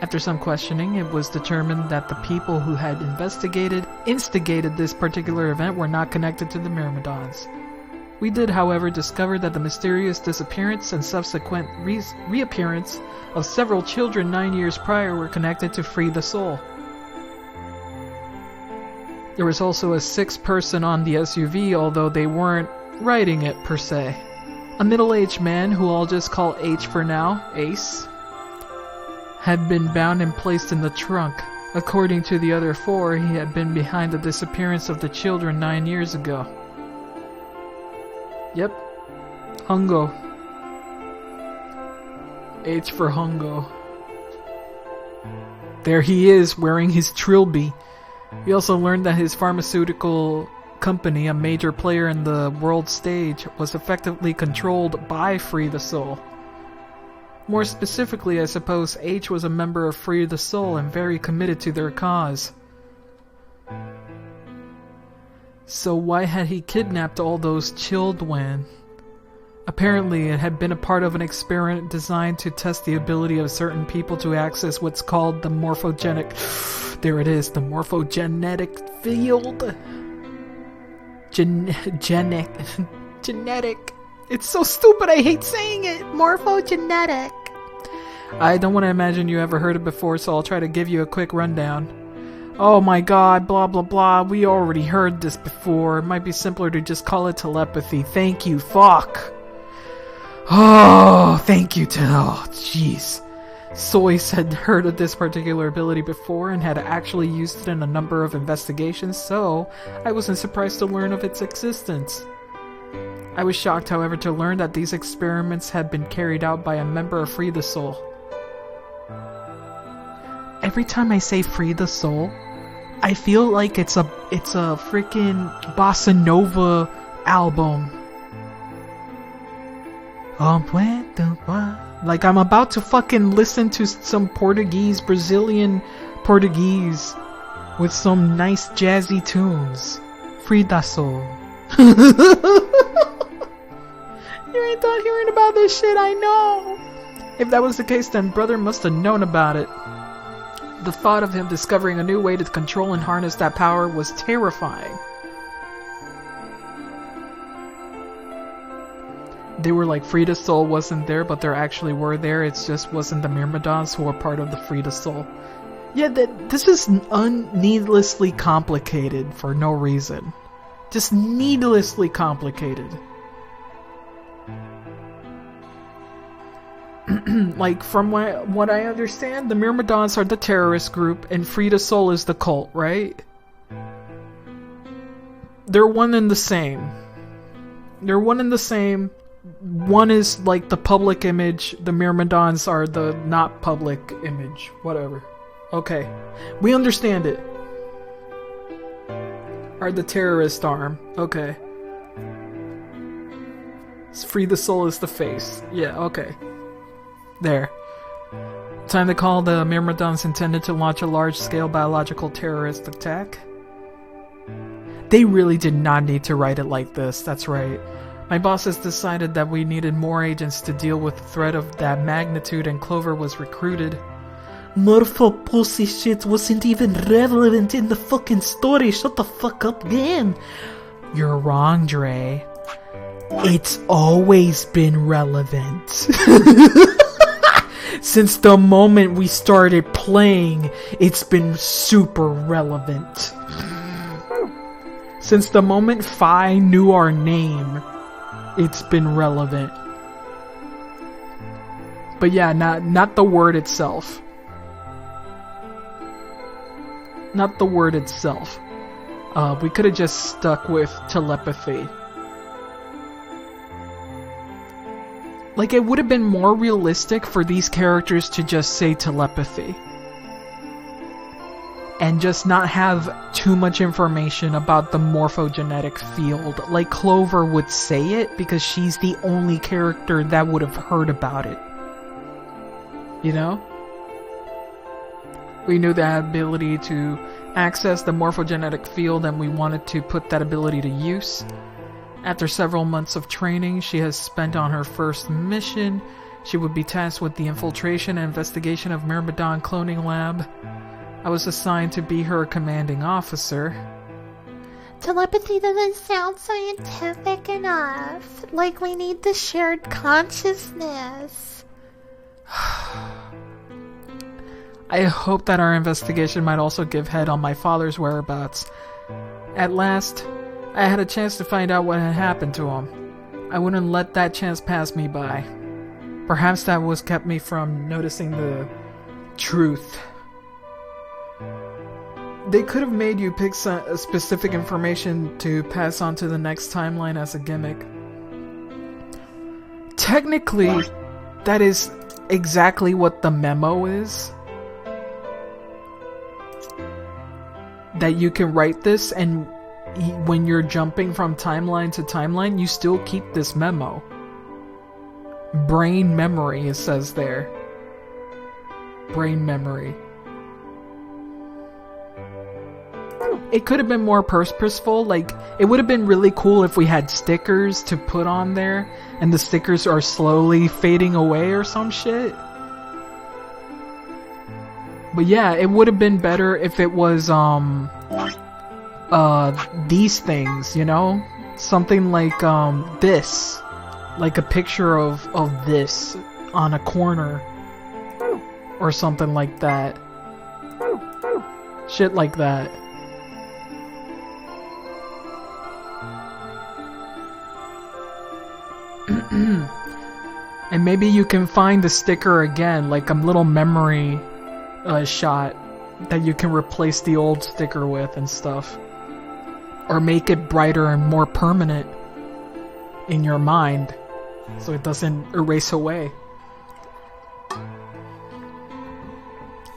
[SPEAKER 1] After some questioning, it was determined that the people who had instigated this particular event were not connected to the Myrmidons. We did, however, discover that the mysterious disappearance and subsequent reappearance of several children 9 years prior were connected to Free the Soul. There was also a 6th person on the SUV, although they weren't riding it per se. A middle-aged man, who I'll just call H for now, Ace, had been bound and placed in the trunk. According to the other 4, he had been behind the disappearance of the children 9 years ago. Yep. Hungo. H for Hungo. There he is, wearing his trilby. We also learned that his pharmaceutical company, a major player in the world stage, was effectively controlled by Free the Soul. More specifically, I suppose H was a member of Free the Soul and very committed to their cause. So why had he kidnapped all those children? Apparently, it had been a part of an experiment designed to test the ability of certain people to access what's called the morphogenic... There it is, the morphogenetic field. Genetic. It's so stupid, I hate saying it. Morphogenetic. I don't want to imagine you ever heard it before, so I'll try to give you a quick rundown. Oh my god, blah blah blah, we already heard this before. It might be simpler to just call it telepathy. Thank you, fuck. Oh, thank you, oh, jeez. Soyce had heard of this particular ability before and had actually used it in a number of investigations, so I wasn't surprised to learn of its existence. I was shocked, however, to learn that these experiments had been carried out by a member of Free the Soul. Every time I say Free the Soul, I feel like it's a freaking bossa nova album. Like I'm about to fucking listen to some Brazilian Portuguese with some nice jazzy tunes. Free da Soul. You ain't done hearing about this shit, I know. If that was the case, then brother must have known about it. The thought of him discovering a new way to control and harness that power was terrifying. They were like, Frida Soul wasn't there, but there actually were there. It just wasn't the Myrmidons who were part of the Frida Soul. Yeah, this is needlessly complicated for no reason. Just needlessly complicated. Like, from what I understand, the Myrmidons are the terrorist group, and Frida Soul is the cult, right? They're one and the same. They're one and the same. One is like the public image, the Myrmidons are the not public image. Whatever. Okay. We understand it. Are the terrorist arm. Okay. Free the Soul is the face. Yeah, okay. There. Time to call. The Myrmidons intended to launch a large-scale biological terrorist attack. They really did not need to write it like this, that's right. My boss has decided that we needed more agents to deal with the threat of that magnitude, and Clover was recruited. Morpho pussy shit wasn't even relevant in the fucking story. Shut the fuck up, game. You're wrong, Dre. It's always been relevant. Since the moment we started playing, it's been super relevant. Since the moment Phi knew our name, it's been relevant. But yeah, not the word itself. Not the word itself. We could have just stuck with telepathy. Like, it would have been more realistic for these characters to just say telepathy. And just not have too much information about the morphogenetic field. Like Clover would say it because she's the only character that would have heard about it. You know? We knew that ability to access the morphogenetic field, and we wanted to put that ability to use. After several months of training she has spent on her first mission, she would be tasked with the infiltration and investigation of Myrmidon cloning lab. I was assigned to be her commanding officer.
[SPEAKER 5] Telepathy doesn't sound scientific enough. Like, we need the shared consciousness.
[SPEAKER 1] I hope that our investigation might also give head on my father's whereabouts. At last, I had a chance to find out what had happened to him. I wouldn't let that chance pass me by. Perhaps that was kept me from noticing the truth. They could have made you pick some specific information to pass on to the next timeline as a gimmick. Technically, that is exactly what the memo is. That you can write this, and when you're jumping from timeline to timeline, you still keep this memo. Brain memory, it says there. Brain memory. It could have been more purposeful. Like, it would have been really cool if we had stickers to put on there, and the stickers are slowly fading away or some shit. But yeah, it would have been better if it was, these things, you know? Something like, this. Like a picture of this on a corner. or something like that. Shit like that. And maybe you can find the sticker again, like a little memory shot that you can replace the old sticker with and stuff. Or make it brighter and more permanent in your mind so it doesn't erase away.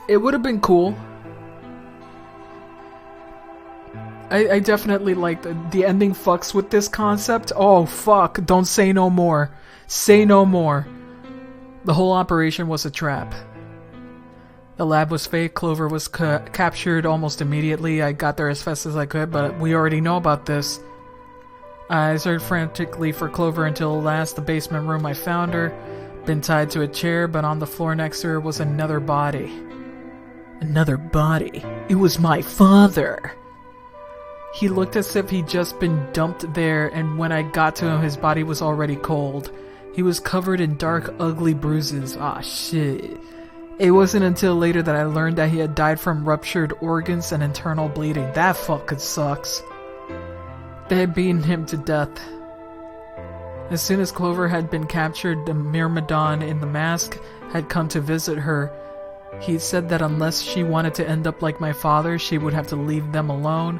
[SPEAKER 1] It would have been cool. I definitely like the ending fucks with this concept. Oh fuck, don't say no more. Say no more. The whole operation was a trap. The lab was fake, Clover was captured almost immediately. I got there as fast as I could, but we already know about this. I searched frantically for Clover until last the basement room I found her. Been tied to a chair, but on the floor next to her was another body. Another body. It was my father. He looked as if he'd just been dumped there, and when I got to him, his body was already cold. He was covered in dark, ugly bruises. Ah, shit. It wasn't until later that I learned that he had died from ruptured organs and internal bleeding. That fucking sucks. They had beaten him to death. As soon as Clover had been captured, the Myrmidon in the mask had come to visit her. He said that unless she wanted to end up like my father, she would have to leave them alone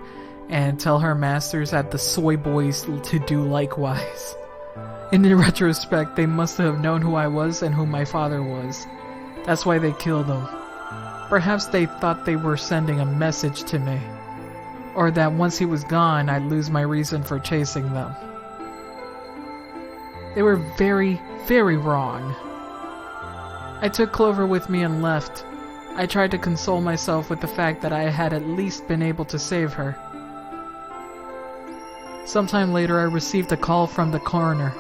[SPEAKER 1] and tell her masters at the Soy Boys to do likewise. In retrospect, they must have known who I was and who my father was. That's why they killed him. Perhaps they thought they were sending a message to me. Or that once he was gone, I'd lose my reason for chasing them. They were very, very wrong. I took Clover with me and left. I tried to console myself with the fact that I had at least been able to save her. Sometime later, I received a call from the coroner.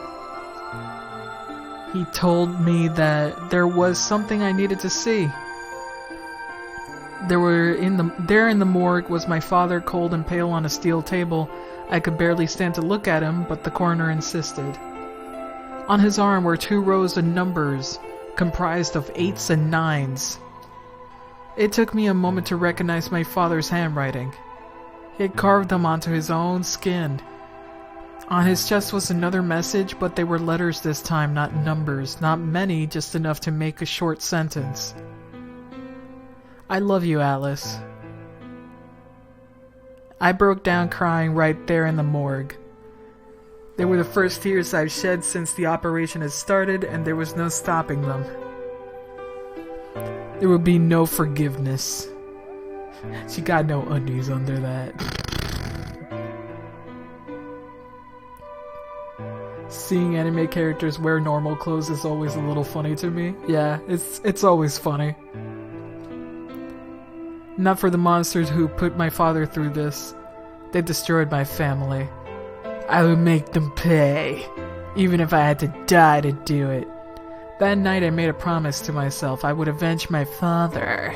[SPEAKER 1] He told me that there was something I needed to see. There in the morgue was my father, cold and pale on a steel table. I could barely stand to look at him, but the coroner insisted. On his arm were 2 rows of numbers, comprised of 8s and 9s. It took me a moment to recognize my father's handwriting. He had carved them onto his own skin. On his chest was another message, but they were letters this time, not numbers. Not many, just enough to make a short sentence. I love you, Alice. I broke down crying right there in the morgue. They were the first tears I've shed since the operation had started, and there was no stopping them. There would be no forgiveness. She got no undies under that. Seeing anime characters wear normal clothes is always a little funny to me. Yeah, it's always funny. Not for the monsters who put my father through this. They destroyed my family. I would make them pay, even if I had to die to do it. That night I made a promise to myself I would avenge my father.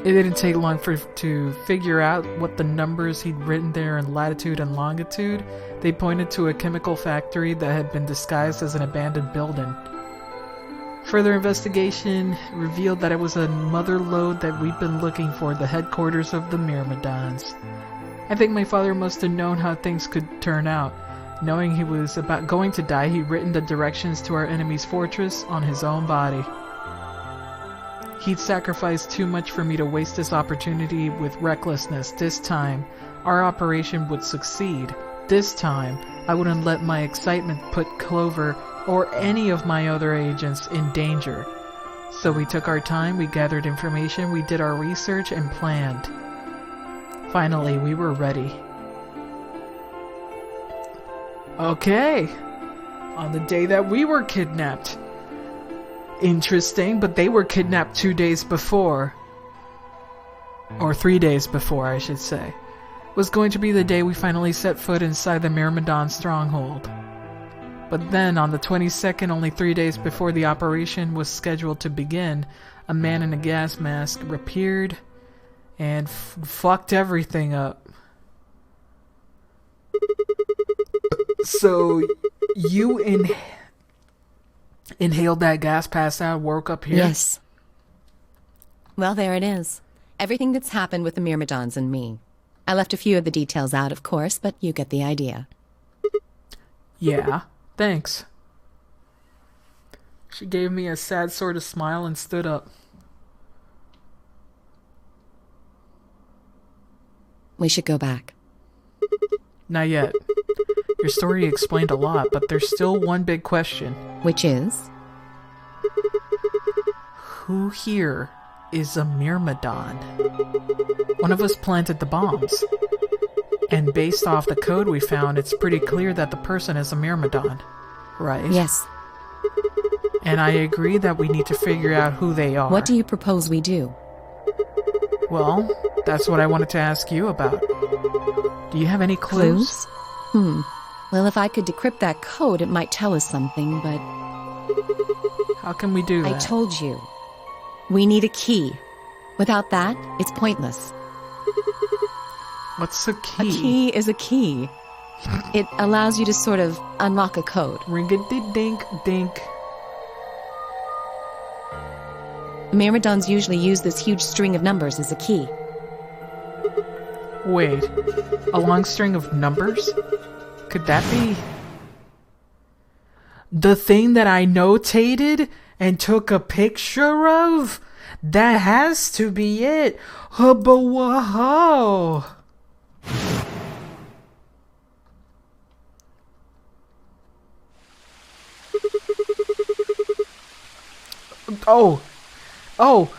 [SPEAKER 1] It didn't take long to figure out what the numbers he'd written there in latitude and longitude. They pointed to a chemical factory that had been disguised as an abandoned building. Further investigation revealed that it was a mother lode that we'd been looking for, the headquarters of the Myrmidons. I think my father must have known how things could turn out. Knowing he was about going to die, he'd written the directions to our enemy's fortress on his own body. He'd sacrificed too much for me to waste this opportunity with recklessness. This time, our operation would succeed. This time, I wouldn't let my excitement put Clover or any of my other agents in danger. So we took our time, we gathered information, we did our research and planned. Finally, we were ready. Okay. On the day that we were kidnapped. Interesting, but they were kidnapped 2 days before. Or 3 days before, I should say. Was going to be the day we finally set foot inside the Myrmidon stronghold. But then, on the 22nd, only 3 days before the operation was scheduled to begin, a man in a gas mask appeared and fucked everything up. So, you Inhaled that gas, passed out, woke up here?
[SPEAKER 6] Yes. Well, there it is. Everything that's happened with the Myrmidons and me. I left a few of the details out, of course, but you get the idea.
[SPEAKER 1] Yeah, thanks. She gave me a sad sort of smile and stood up.
[SPEAKER 6] We should go back.
[SPEAKER 1] Not yet. Your story explained a lot, but there's still one big question.
[SPEAKER 6] Which is?
[SPEAKER 1] Who here is a Myrmidon? One of us planted the bombs. And based off the code we found, it's pretty clear that the person is a Myrmidon. Right?
[SPEAKER 6] Yes.
[SPEAKER 1] And I agree that we need to figure out who they are.
[SPEAKER 6] What do you propose we do?
[SPEAKER 1] Well, that's what I wanted to ask you about. Do you have any clues?
[SPEAKER 6] Well, if I could decrypt that code, it might tell us something, but...
[SPEAKER 1] How can we do that?
[SPEAKER 6] I told you. We need a key. Without that, it's pointless.
[SPEAKER 1] What's a key?
[SPEAKER 6] A key is a key. It allows you to sort of unlock a code.
[SPEAKER 1] Ring-a-dink-dink.
[SPEAKER 6] Myrmidons usually use this huge string of numbers as a key.
[SPEAKER 1] Wait, a long string of numbers? Could that be the thing that I notated and took a picture of? That has to be it. Hubba whoa. Oh,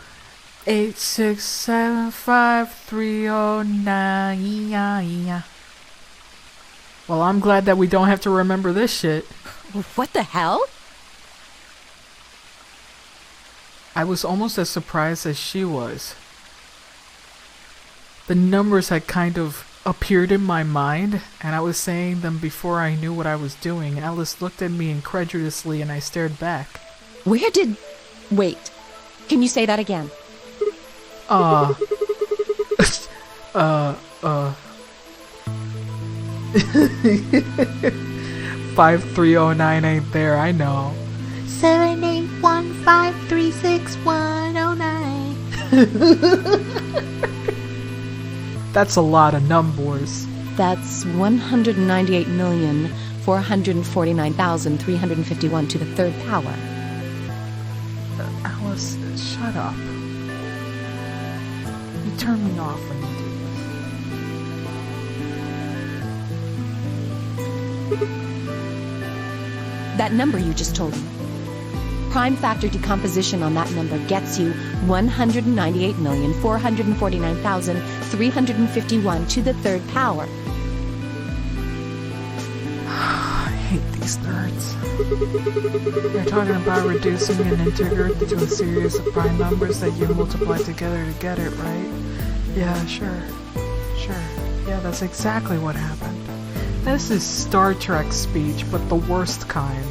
[SPEAKER 1] 8675309. Well, I'm glad that we don't have to remember this shit.
[SPEAKER 6] What the hell?
[SPEAKER 1] I was almost as surprised as she was. The numbers had kind of appeared in my mind, and I was saying them before I knew what I was doing. Alice looked at me incredulously, and I stared back.
[SPEAKER 6] Where did... Wait. Can you say that again?
[SPEAKER 1] 5309 ain't there, I know.
[SPEAKER 5] 781536109.
[SPEAKER 1] That's a lot of numbers.
[SPEAKER 6] That's 198,449,351 to the third power.
[SPEAKER 1] Alice, shut up. You turn me off when you do this.
[SPEAKER 6] That number you just told me. Prime factor decomposition on that number gets you 198,449,351 to the third power.
[SPEAKER 1] I hate these nerds. They're talking about reducing an integer to a series of prime numbers that you multiply together to get it, right? Yeah, sure. Yeah, that's exactly what happened. This is Star Trek speech, but the worst kind.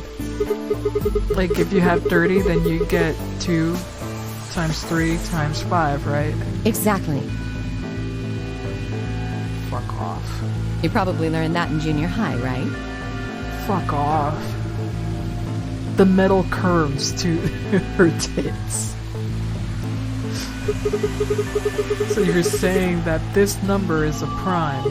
[SPEAKER 1] Like, if you have 30, then you get 2 times 3 times 5, right?
[SPEAKER 6] Exactly.
[SPEAKER 1] Fuck off.
[SPEAKER 6] You probably learned that in junior high, right?
[SPEAKER 1] Fuck off. The metal curves to her tits. So you're saying that this number is a prime,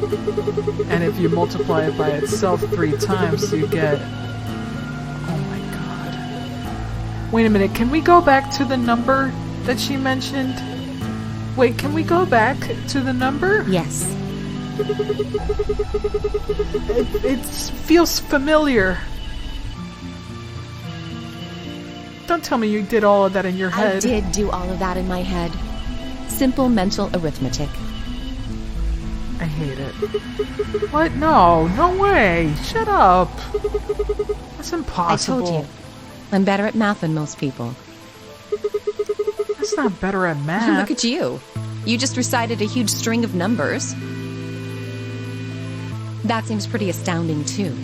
[SPEAKER 1] and if you multiply it by itself 3 times, you get... Oh my god. Wait a minute, can we go back to the number that she mentioned? Wait, can we go back to the number?
[SPEAKER 6] Yes.
[SPEAKER 1] It feels familiar. Don't tell me you did all of that in your head.
[SPEAKER 6] I did do all of that in my head. Simple mental arithmetic.
[SPEAKER 1] I hate it. What? No way. Shut up. That's impossible.
[SPEAKER 6] I told you. I'm better at math than most people.
[SPEAKER 1] That's not better at math.
[SPEAKER 6] Look at you. You just recited a huge string of numbers. That seems pretty astounding, too.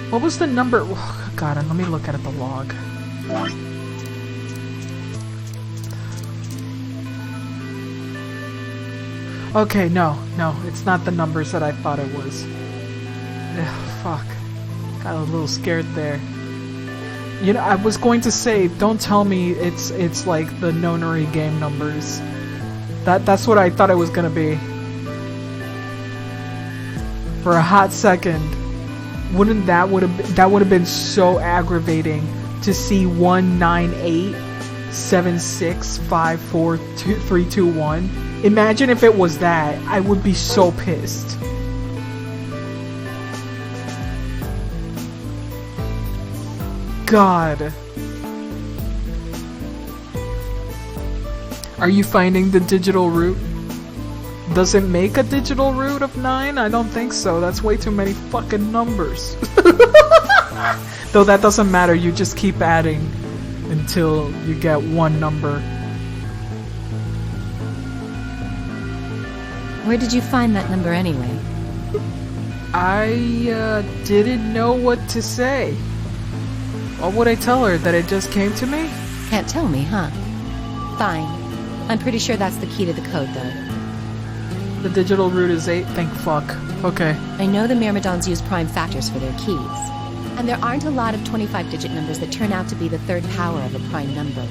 [SPEAKER 1] What was the number? Oh, God, let me look at the log. Okay, no, it's not the numbers that I thought it was. Ugh, fuck. Got a little scared there. You know, I was going to say, don't tell me it's like the Nonary game numbers. That's what I thought it was gonna be. For a hot second, wouldn't that would have been so aggravating to see 19876542321. Imagine if it was that. I would be so pissed. God. Are you finding the digital root? Does it make a digital root of 9? I don't think so. That's way too many fucking numbers. Though that doesn't matter. You just keep adding until you get one number.
[SPEAKER 6] Where did you find that number anyway?
[SPEAKER 1] I didn't know what to say. What would I tell her? That it just came to me?
[SPEAKER 6] Can't tell me, huh? Fine. I'm pretty sure that's the key to the code, though.
[SPEAKER 1] The digital root is 8? Thank fuck. Okay.
[SPEAKER 6] I know the Myrmidons use prime factors for their keys. And there aren't a lot of 25-digit numbers that turn out to be the third power of a prime number.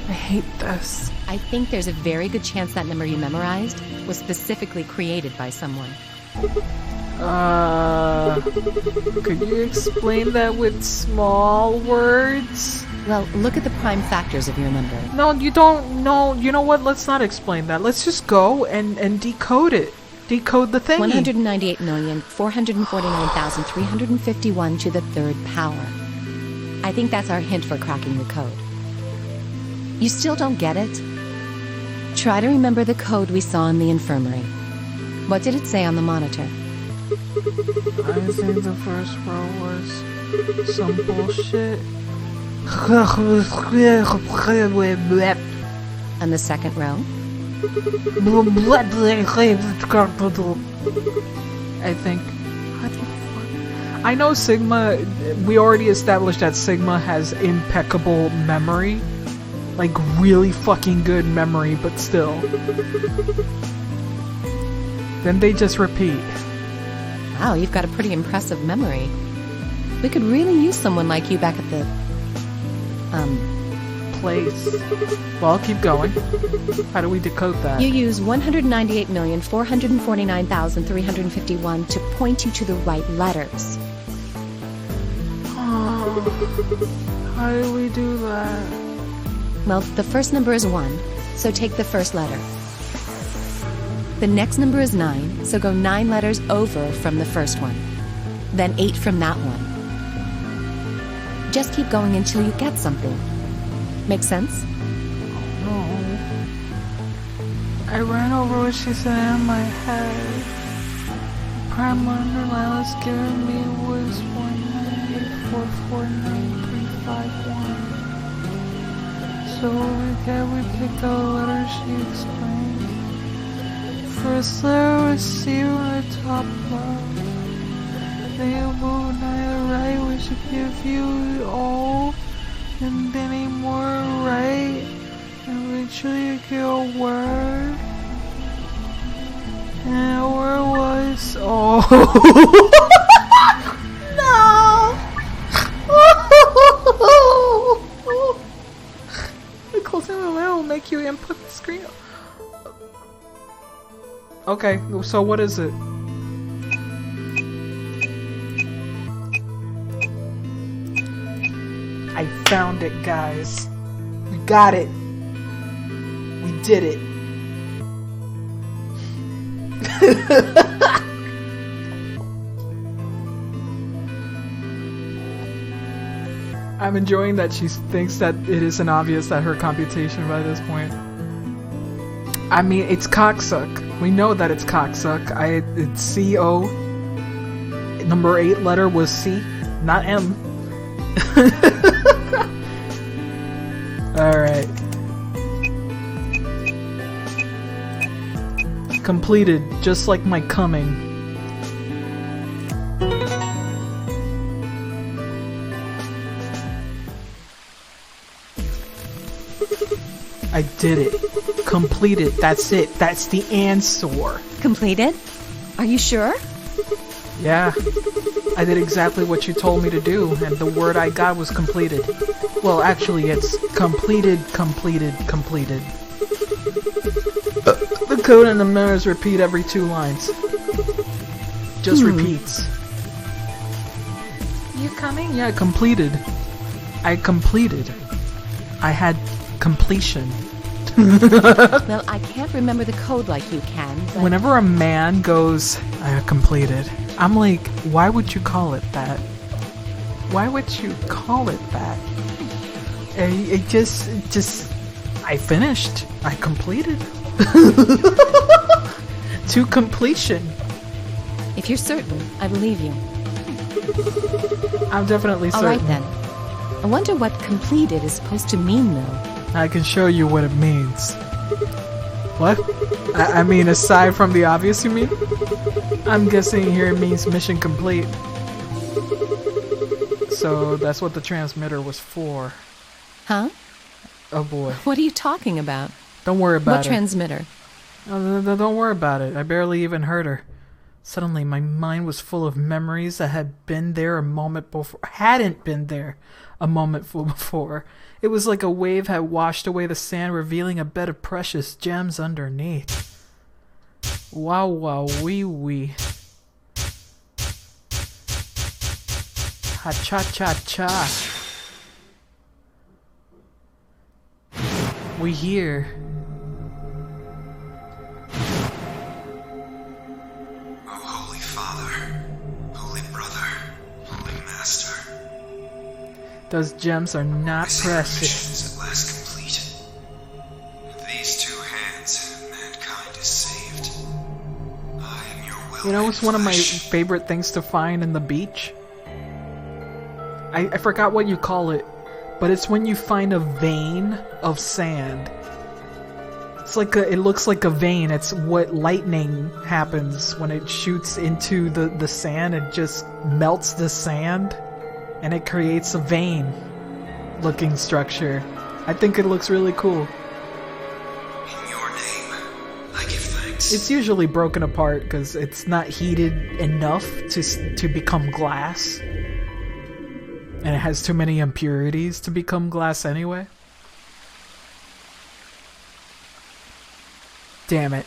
[SPEAKER 1] I hate this.
[SPEAKER 6] I think there's a very good chance that number you memorized was specifically created by someone.
[SPEAKER 1] Could you explain that with small words?
[SPEAKER 6] Well, look at the prime factors of your number.
[SPEAKER 1] No, you don't. No, you know what? Let's not explain that. Let's just go and decode it. Decode the thing.
[SPEAKER 6] 198,449,351 to the third power. I think that's our hint for cracking the code. You still don't get it? Try to remember the code we saw in the infirmary. What did it say on the monitor?
[SPEAKER 1] I think the first row was some bullshit.
[SPEAKER 6] And the second row?
[SPEAKER 1] I think. I know Sigma. We already established that Sigma has impeccable memory. Like, really fucking good memory, but still. Then they just repeat.
[SPEAKER 6] Wow, you've got a pretty impressive memory. We could really use someone like you back at the...
[SPEAKER 1] place. Well, I'll keep going. How do we decode that?
[SPEAKER 6] You use 198,449,351 to point you to the right letters.
[SPEAKER 1] How do we do that?
[SPEAKER 6] Well, the first number is 1, so take the first letter. The next number is 9, so go 9 letters over from the first one. Then 8 from that one. Just keep going until you get something. Make sense?
[SPEAKER 1] No. I ran over what she said in my head. The prime number Lila's given me was 198449351. So we picked out the letters she explained. First letter was C on the top left. Then you move 9 to the right, which should give you O. And then a more right. And eventually you get a word. And the word was oh. No. The closing the letter will make you input the screen. Okay, so what is it? I found it, guys. We got it. We did it. I'm enjoying that she thinks that it isn't obvious that her computation by this point. I mean, it's cocksuck. We know that it's cocksuck. It's C-O. Number 8 letter was C, not M. Alright. Completed, just like my coming. I did it. Completed. That's it. That's the answer.
[SPEAKER 6] Completed? Are you sure?
[SPEAKER 1] Yeah. I did exactly what you told me to do, and the word I got was completed. Well, actually, it's completed. The code and the mirrors repeat every 2 lines. Just repeats. You coming? Yeah, completed. I completed. I had completion.
[SPEAKER 6] Well, I can't remember the code like you can, but...
[SPEAKER 1] Whenever a man goes, I completed, I'm like, why would you call it that? Why would you call it that? It just, I finished. I completed. To completion.
[SPEAKER 6] If you're certain, I believe you.
[SPEAKER 1] I'm definitely certain.
[SPEAKER 6] Alright then. I wonder what completed is supposed to mean, though.
[SPEAKER 1] I can show you what it means. What? I mean, aside from the obvious, you mean? I'm guessing here it means mission complete. So that's what the transmitter was for.
[SPEAKER 6] Huh?
[SPEAKER 1] Oh boy.
[SPEAKER 6] What are you talking about?
[SPEAKER 1] Don't worry about it.
[SPEAKER 6] What transmitter?
[SPEAKER 1] Don't worry about it. I barely even heard her. Suddenly, my mind was full of memories that had been there a moment before. Hadn't been there a moment before. It was like a wave had washed away the sand, revealing a bed of precious gems underneath. Wow, wow, wee wee. Ha cha cha cha. We here.
[SPEAKER 11] Oh, Holy Father, Holy Brother, Holy Master.
[SPEAKER 1] Those gems are not precious.
[SPEAKER 11] At last complete. With these 2 hands, mankind is saved. I am your will.
[SPEAKER 1] You know what's one of my favorite things to find in the beach? I forgot what you call it, but it's when you find a vein of sand. It's like it looks like a vein. It's what lightning happens when it shoots into the sand. It just melts the sand. And it creates a vein-looking structure. I think it looks really cool.
[SPEAKER 11] In your name, I give thanks.
[SPEAKER 1] It's usually broken apart because it's not heated enough to become glass. And it has too many impurities to become glass anyway. Damn it.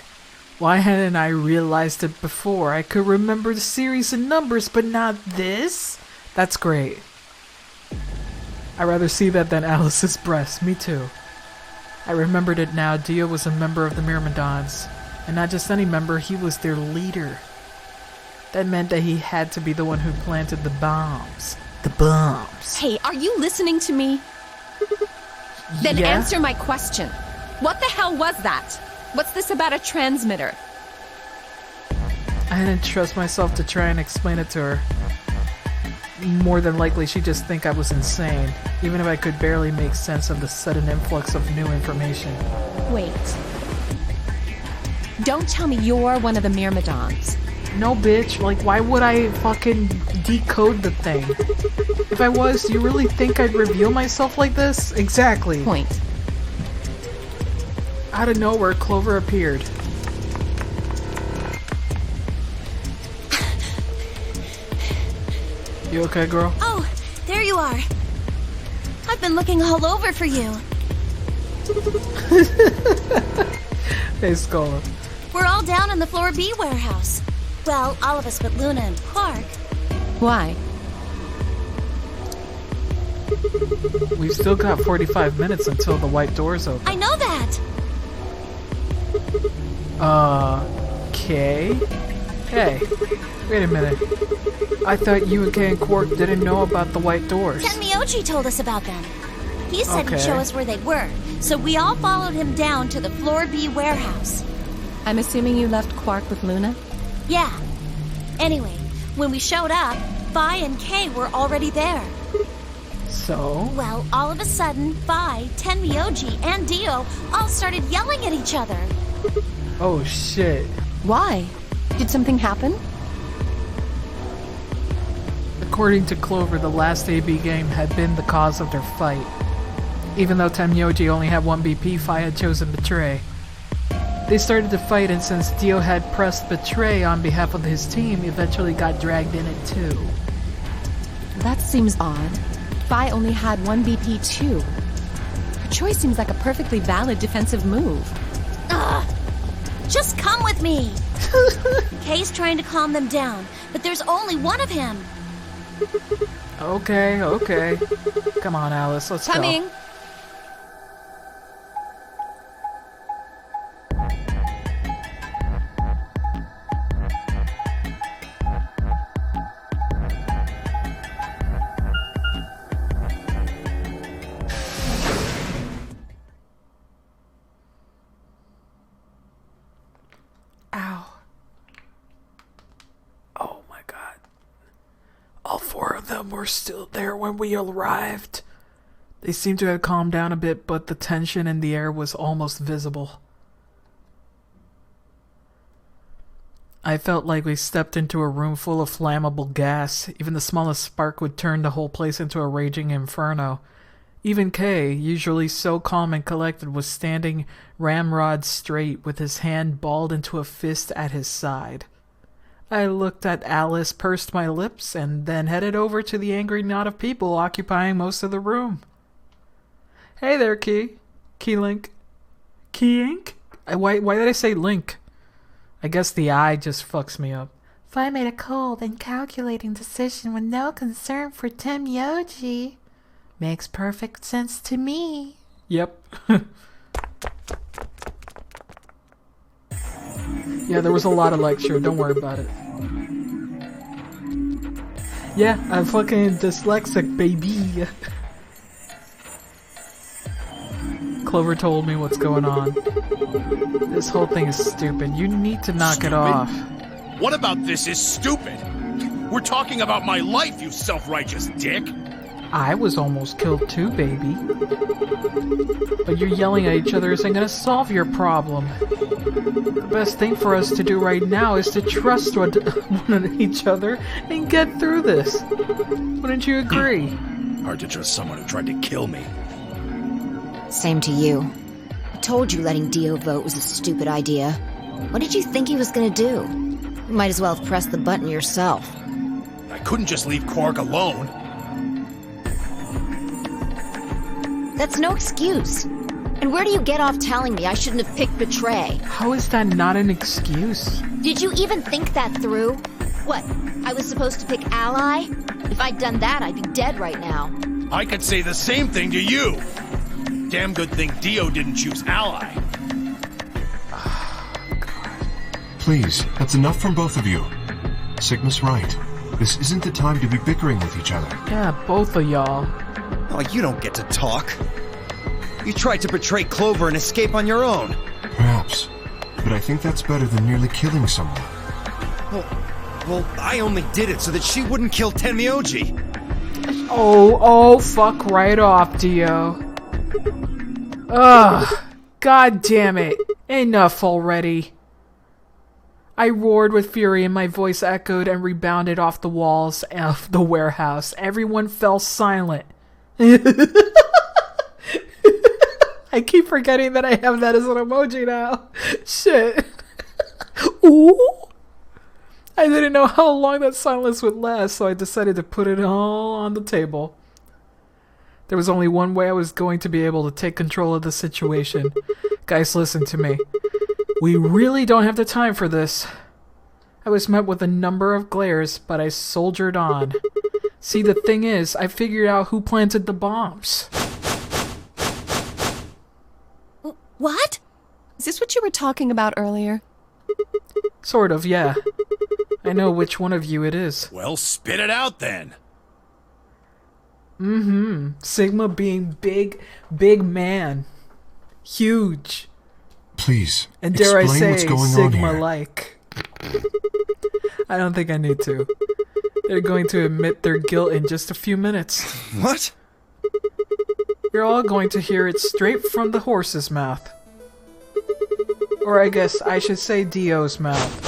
[SPEAKER 1] Why hadn't I realized it before? I could remember the series and numbers, but not this? That's great. I'd rather see that than Alice's breast. Me too. I remembered it now. Dio was a member of the Myrmidons. And not just any member, he was their leader. That meant that he had to be the one who planted the bombs. The bombs.
[SPEAKER 6] Hey, are you listening to me? Then answer my question. What the hell was that? What's this about a transmitter?
[SPEAKER 1] I didn't trust myself to try and explain it to her. More than likely, she'd just think I was insane, even if I could barely make sense of the sudden influx of new information.
[SPEAKER 6] Wait. Don't tell me you're one of the Myrmidons.
[SPEAKER 1] No, bitch. Like, why would I fucking decode the thing? If I was, do you really think I'd reveal myself like this? Exactly.
[SPEAKER 6] Point.
[SPEAKER 1] Out of nowhere, Clover appeared. You okay, girl?
[SPEAKER 10] Oh, there you are. I've been looking all over for you.
[SPEAKER 1] Hey, Scola.
[SPEAKER 10] We're all down in the Floor B warehouse. Well, all of us but Luna and Quark.
[SPEAKER 6] Why?
[SPEAKER 1] We've still got 45 minutes until the white doors open.
[SPEAKER 10] I know that!
[SPEAKER 1] Okay. Hey, wait a minute. I thought you and Kay and Quark didn't know about the white doors.
[SPEAKER 10] Tenmyoji told us about them. He said
[SPEAKER 1] Okay.
[SPEAKER 10] he'd show us where they were, so we all followed him down to the Floor B warehouse.
[SPEAKER 6] I'm assuming you left Quark with Luna?
[SPEAKER 10] Yeah. Anyway, when we showed up, Vi and Kay were already there.
[SPEAKER 1] So?
[SPEAKER 10] Well, all of a sudden, Vi, Tenmyoji, and Dio all started yelling at each other.
[SPEAKER 1] Oh shit.
[SPEAKER 6] Why? Did something happen?
[SPEAKER 1] According to Clover, the last AB game had been the cause of their fight. Even though Tenmyoji only had 1 BP, Fi had chosen Betray. They started to fight, and since Dio had pressed Betray on behalf of his team, eventually got dragged in it too.
[SPEAKER 6] That seems odd. Phi only had one BP2. Her choice seems like a perfectly valid defensive move.
[SPEAKER 10] Ugh! Just come with me! Kay's trying to calm them down, but there's only one of him.
[SPEAKER 1] Okay, okay. Come on, Alice, let's
[SPEAKER 6] Coming.
[SPEAKER 1] go. Ow. Oh my god. All four of them were still there when we arrived. They seemed to have calmed down a bit, but the tension in the air was almost visible. I felt like we stepped into a room full of flammable gas. Even the smallest spark would turn the whole place into a raging inferno. Even Kay, usually so calm and collected, was standing ramrod straight with his hand balled into a fist at his side. I looked at Alice, pursed my lips, and then headed over to the angry knot of people occupying most of the room. Hey there, Key. Key Link. Key Ink? Why did I say Link? I guess the I just fucks me up.
[SPEAKER 5] Phi made a cold and calculating decision with no concern for Tim Yoji. Makes perfect sense to me.
[SPEAKER 1] Yep. Yeah, there was a lot of lecture. Don't worry about it. Yeah, I'm fucking dyslexic, baby. Clover told me what's going on. This whole thing is stupid. You need to knock it off.
[SPEAKER 9] What about this is stupid? We're talking about my life, you self-righteous dick.
[SPEAKER 1] I was almost killed too, baby. But you're yelling at each other isn't gonna solve your problem. The best thing for us to do right now is to trust one each other and get through this. Wouldn't you agree?
[SPEAKER 9] Hard to trust someone who tried to kill me.
[SPEAKER 12] Same to you. I told you letting Dio vote was a stupid idea. What did you think he was gonna do? You might as well have pressed the button yourself.
[SPEAKER 9] I couldn't just leave Quark alone.
[SPEAKER 12] That's no excuse. And where do you get off telling me I shouldn't have picked Betray?
[SPEAKER 1] How is that not an excuse?
[SPEAKER 12] Did you even think that through? What, I was supposed to pick Ally? If I'd done that, I'd be dead right now.
[SPEAKER 9] I could say the same thing to you. Damn good thing Dio didn't choose Ally.
[SPEAKER 7] Please, that's enough from both of you. Sigma's right. This isn't the time to be bickering with each other.
[SPEAKER 1] Yeah, both of y'all.
[SPEAKER 8] Oh, you don't get to talk. You tried to betray Clover and escape on your own.
[SPEAKER 7] Perhaps. But I think that's better than nearly killing someone.
[SPEAKER 8] Well, I only did it so that she wouldn't kill Tenmyoji.
[SPEAKER 1] Oh, fuck right off, Dio. Ugh, god damn it. Enough already. I roared with fury and my voice echoed and rebounded off the walls of the warehouse. Everyone fell silent. I keep forgetting that I have that as an emoji now. Shit. Ooh. I didn't know how long that silence would last, so I decided to put it all on the table. There was only one way I was going to be able to take control of the situation. Guys, listen to me. We really don't have the time for this. I was met with a number of glares, but I soldiered on. See, the thing is, I figured out who planted the bombs.
[SPEAKER 10] What?
[SPEAKER 6] Is this what you were talking about earlier?
[SPEAKER 1] Sort of, yeah. I know which one of you it is.
[SPEAKER 9] Well, spit it out then.
[SPEAKER 1] Sigma being big man. Huge.
[SPEAKER 7] Please,
[SPEAKER 1] and dare I
[SPEAKER 7] explain
[SPEAKER 1] say,
[SPEAKER 7] what's going on here.
[SPEAKER 1] Sigma-like. I don't think I need to. They're going to admit their guilt in just a few minutes.
[SPEAKER 8] What?
[SPEAKER 1] You're all going to hear it straight from the horse's mouth. Or I guess I should say Dio's mouth.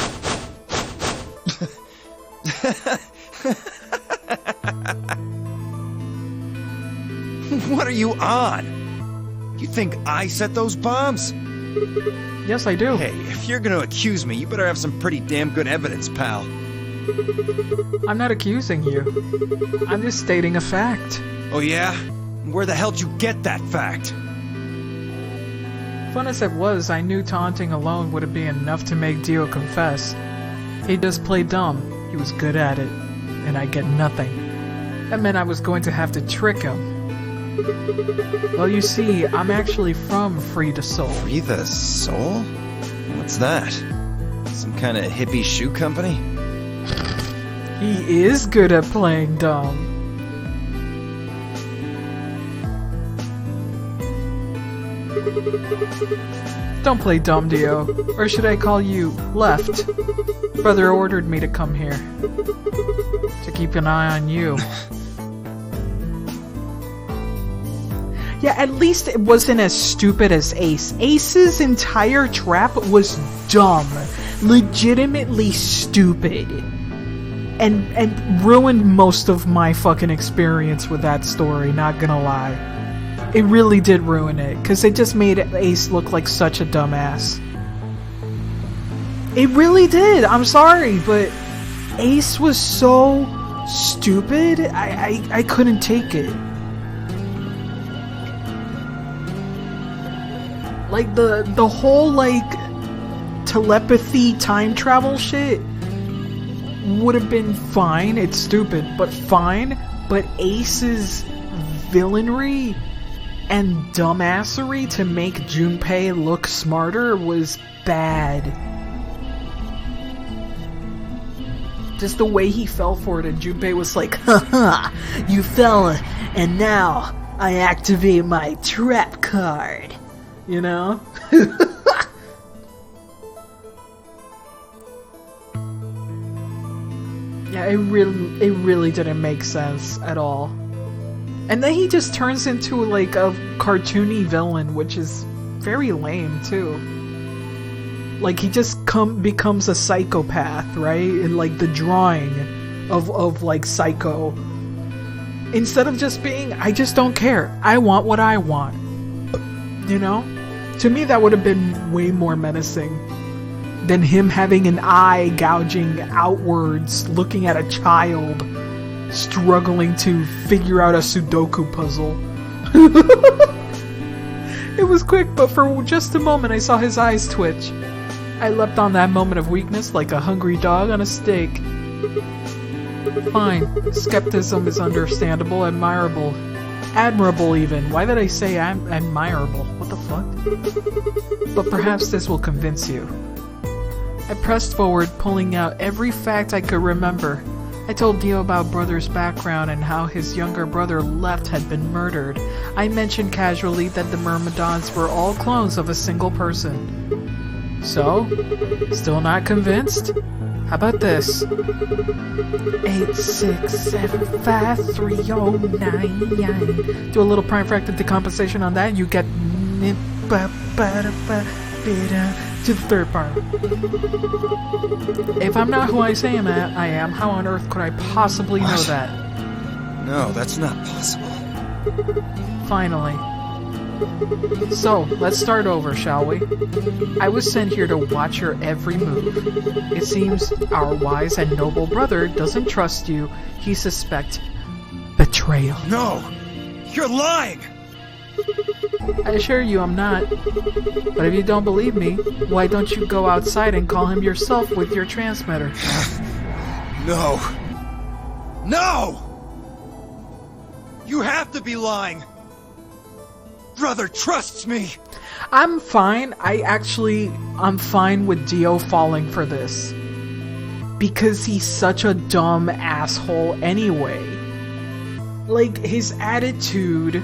[SPEAKER 8] What are you on? You think I set those bombs?
[SPEAKER 1] Yes, I do.
[SPEAKER 8] Hey, if you're gonna accuse me, you better have some pretty damn good evidence, pal.
[SPEAKER 1] I'm not accusing you. I'm just stating a fact.
[SPEAKER 8] Oh yeah? Where the hell did you get that fact?
[SPEAKER 1] Fun as it was, I knew taunting alone wouldn't be enough to make Dio confess. He just played dumb. He was good at it. And I get nothing. That meant I was going to have to trick him. Well, you see, I'm actually from Free the Soul.
[SPEAKER 8] Free the Soul? What's that? Some kind of hippie shoe company?
[SPEAKER 1] He is good at playing dumb. Don't play dumb, Dio. Or should I call you Left? Brother ordered me to come here. To keep an eye on you. Yeah, at least it wasn't as stupid as Ace. Ace's entire trap was dumb. Legitimately stupid. And ruined most of my fucking experience with that story, not gonna lie. It really did ruin it, because it just made Ace look like such a dumbass. It really did, I'm sorry, but Ace was so stupid, I couldn't take it. Like, the whole, like, telepathy time travel shit would have been fine. It's stupid, but fine. But Ace's villainry and dumbassery to make Junpei look smarter was bad. Just the way he fell for it, and Junpei was like, haha, you fell, and now I activate my trap card. You know? Yeah, it really didn't make sense at all. And then he just turns into like a cartoony villain, which is very lame too. Like he just becomes a psychopath, right? In like the drawing of like Psycho. Instead of just being, I just don't care. I want what I want. You know? To me that would have been way more menacing than him having an eye gouging outwards, looking at a child, struggling to figure out a Sudoku puzzle. It was quick, but for just a moment I saw his eyes twitch. I leapt on that moment of weakness like a hungry dog on a steak. Fine, skepticism is understandable, admirable. Admirable even. Why did I say admirable? What the fuck? But perhaps this will convince you. I pressed forward, pulling out every fact I could remember. I told Dio about Brother's background and how his younger brother Left had been murdered. I mentioned casually that the Myrmidons were all clones of a single person. So? Still not convinced? How about this? 8675309. Do a little prime fractal decomposition on that and you get to the third part. If I'm not who I say I am, how on earth could I possibly know that?
[SPEAKER 8] No, that's not possible.
[SPEAKER 1] Finally. So, let's start over, shall we? I was sent here to watch your every move. It seems our wise and noble brother doesn't trust you. He suspects betrayal.
[SPEAKER 8] No! You're lying!
[SPEAKER 1] I assure you I'm not. But if you don't believe me, why don't you go outside and call him yourself with your transmitter?
[SPEAKER 8] No! No! You have to be lying! Brother trusts me!
[SPEAKER 1] I'm fine. I'm fine with Dio falling for this. Because he's such a dumb asshole anyway. Like, his attitude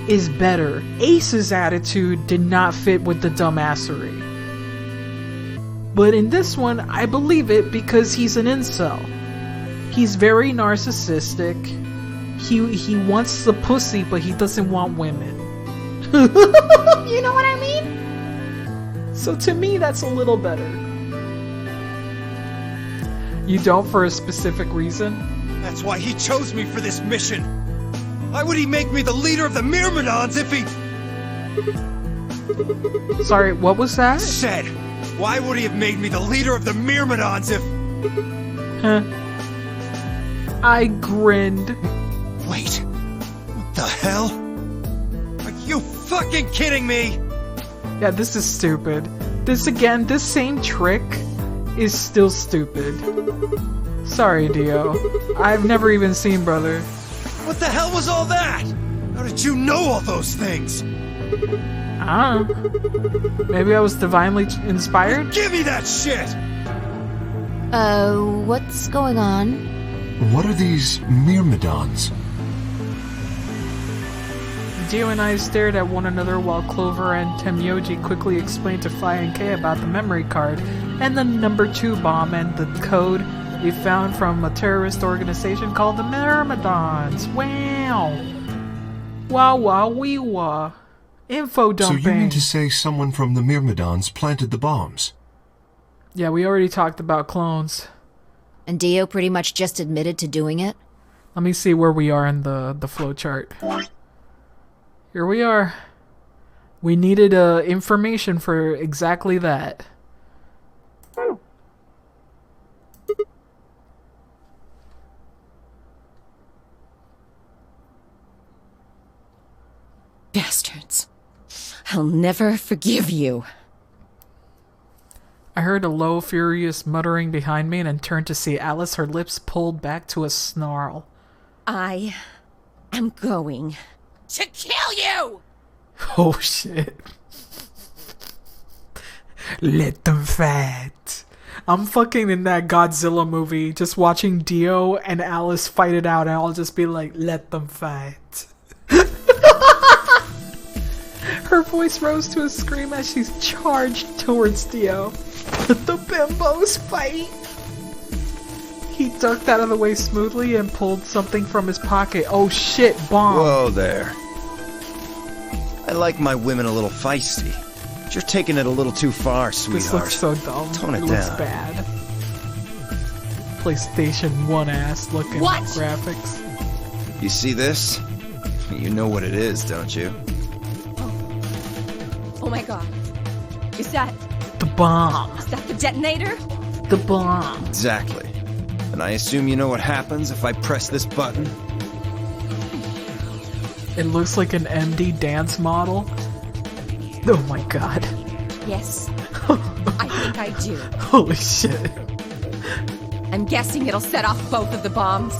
[SPEAKER 1] is better. Ace's attitude did not fit with the dumbassery. But in this one, I believe it because he's an incel. He's very narcissistic. He wants the pussy, but he doesn't want women. You know what I mean? So to me, that's a little better. You don't for a specific reason?
[SPEAKER 8] That's why he chose me for this mission. Why would he make me the leader of the Myrmidons if he...
[SPEAKER 1] Sorry, what was that?
[SPEAKER 8] Said, why would he have made me the leader of the Myrmidons if...
[SPEAKER 1] I grinned.
[SPEAKER 8] Wait. What the hell? Are you fucking kidding me?
[SPEAKER 1] Yeah, this is stupid. This same trick is still stupid. Sorry, Dio. I've never even seen Brother.
[SPEAKER 8] What the hell was all that? How did you know all those things?
[SPEAKER 1] I don't know. Maybe I was divinely inspired?
[SPEAKER 8] Give me that shit!
[SPEAKER 12] What's going on?
[SPEAKER 7] What are these myrmidons?
[SPEAKER 1] Dio and I stared at one another while Clover and Temyoji quickly explained to Fi and Kay about the memory card and the number 2 bomb and the code we found from a terrorist organization called the Myrmidons. Wow! Wow, wow, wee wah. Info dumping.
[SPEAKER 7] So you mean to say someone from the Myrmidons planted the bombs?
[SPEAKER 1] Yeah, we already talked about clones.
[SPEAKER 12] And Dio pretty much just admitted to doing it?
[SPEAKER 1] Let me see where we are in the flowchart. Here we are. We needed information for exactly that.
[SPEAKER 6] Bastards. I'll never forgive you.
[SPEAKER 1] I heard a low, furious muttering behind me and then turned to see Alice, her lips pulled back to a snarl.
[SPEAKER 6] I am going to kill you!
[SPEAKER 1] Oh shit. Let them fight. I'm fucking in that Godzilla movie, just watching Dio and Alice fight it out, and I'll just be like, let them fight. Her voice rose to a scream as she's charged towards Dio. Let the bimbos fight! He ducked out of the way smoothly and pulled something from his pocket. Oh shit, bomb!
[SPEAKER 8] Whoa there. I like my women a little feisty. But you're taking it a little too far, sweetheart.
[SPEAKER 1] This looks so dumb.
[SPEAKER 8] Tone it
[SPEAKER 1] looks
[SPEAKER 8] down.
[SPEAKER 1] bad. PlayStation 1 ass looking
[SPEAKER 6] What?
[SPEAKER 1] graphics.
[SPEAKER 8] You see this? You know what it is, don't you?
[SPEAKER 6] Oh my god. Is that
[SPEAKER 1] The bomb.
[SPEAKER 6] the detonator?
[SPEAKER 1] The bomb.
[SPEAKER 8] Exactly. And I assume you know what happens if I press this button?
[SPEAKER 1] It looks like an MD dance model. Oh my god.
[SPEAKER 6] Yes. I think I do.
[SPEAKER 1] Holy shit.
[SPEAKER 6] I'm guessing it'll set off both of the bombs.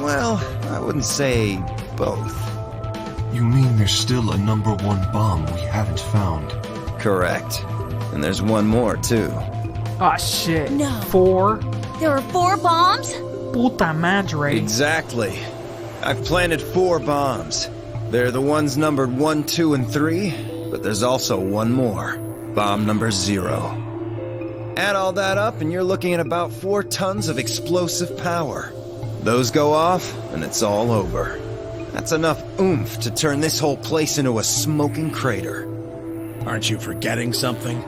[SPEAKER 8] Well, I wouldn't say both.
[SPEAKER 7] You mean there's still a number 1 bomb we haven't found?
[SPEAKER 8] Correct. And there's one more, too.
[SPEAKER 1] Oh shit.
[SPEAKER 10] No.
[SPEAKER 1] 4?
[SPEAKER 10] There are 4 bombs?
[SPEAKER 1] Puta madre.
[SPEAKER 8] Exactly. I've planted 4 bombs. They're the ones numbered 1, 2, and 3, but there's also one more. Bomb number 0. Add all that up and you're looking at about 4 tons of explosive power. Those go off, and it's all over. That's enough oomph to turn this whole place into a smoking crater.
[SPEAKER 9] Aren't you forgetting something?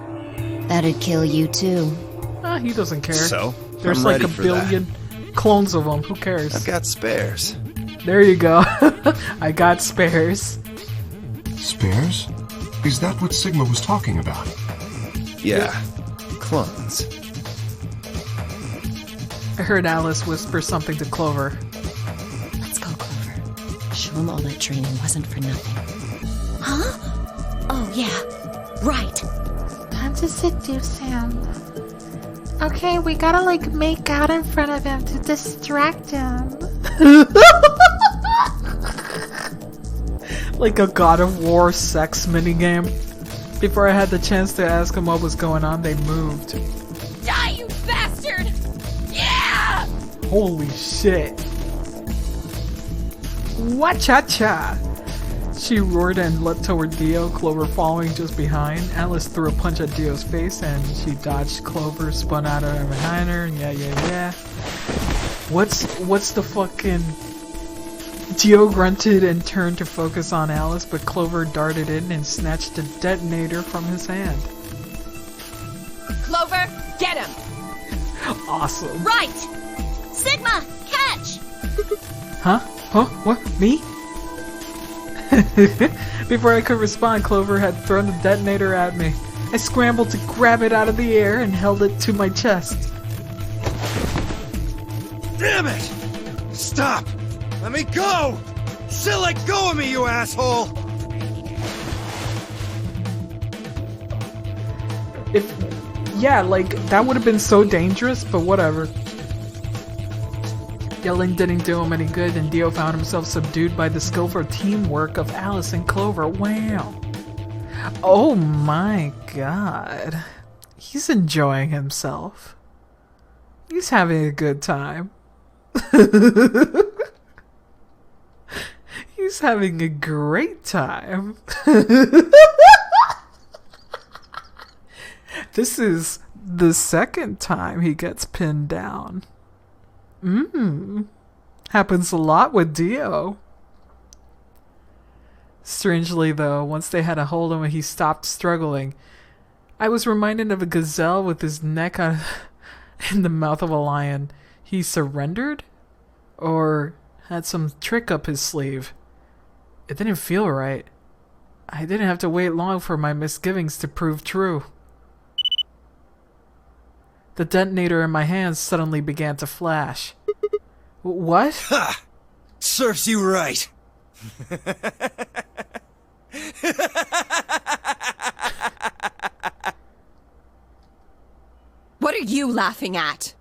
[SPEAKER 12] That'd kill you too.
[SPEAKER 1] He doesn't care.
[SPEAKER 8] So,
[SPEAKER 1] There's
[SPEAKER 8] I'm
[SPEAKER 1] like
[SPEAKER 8] ready
[SPEAKER 1] a
[SPEAKER 8] for
[SPEAKER 1] billion clones of them. Who cares?
[SPEAKER 8] I've got spares.
[SPEAKER 1] There you go. I got spares.
[SPEAKER 7] Spares? Is that what Sigma was talking about?
[SPEAKER 8] Yeah, clones.
[SPEAKER 1] I heard Alice whisper something to Clover.
[SPEAKER 6] Let's go, Clover. Show him all that training wasn't for nothing.
[SPEAKER 10] Huh? Oh, yeah. Right.
[SPEAKER 5] Time to seduce him. Okay, we gotta like make out in front of him to distract him.
[SPEAKER 1] Like a God of War sex minigame. Before I had the chance to ask him what was going on, they moved.
[SPEAKER 6] Die, you bastard! Yeah!
[SPEAKER 1] Holy shit. Wa-cha-cha! She roared and leapt toward Dio, Clover following just behind. Alice threw a punch at Dio's face and she dodged. Clover spun out of behind her. Yeah. What's the fucking... Dio grunted and turned to focus on Alice, but Clover darted in and snatched the detonator from his hand.
[SPEAKER 6] Clover, get him!
[SPEAKER 1] Awesome.
[SPEAKER 10] Right! Sigma, catch!
[SPEAKER 1] Huh? What? Me? Before I could respond, Clover had thrown the detonator at me. I scrambled to grab it out of the air and held it to my chest.
[SPEAKER 8] Damn it! Stop! Let me go! Still let go of me, you asshole!
[SPEAKER 1] Yeah, like, that would have been so dangerous, but whatever. Yelling didn't do him any good, and Dio found himself subdued by the skillful teamwork of Alice and Clover. Wow. Oh my god. He's enjoying himself. He's having a good time. He's having a great time. This is the second time he gets pinned down. Happens a lot with Dio. Strangely, though, once they had a hold of him, he stopped struggling. I was reminded of a gazelle with his neck in the mouth of a lion. He surrendered? Or had some trick up his sleeve? It didn't feel right. I didn't have to wait long for my misgivings to prove true. The detonator in my hands suddenly began to flash. What?
[SPEAKER 8] Ha! Serves you right.
[SPEAKER 6] What are you laughing at?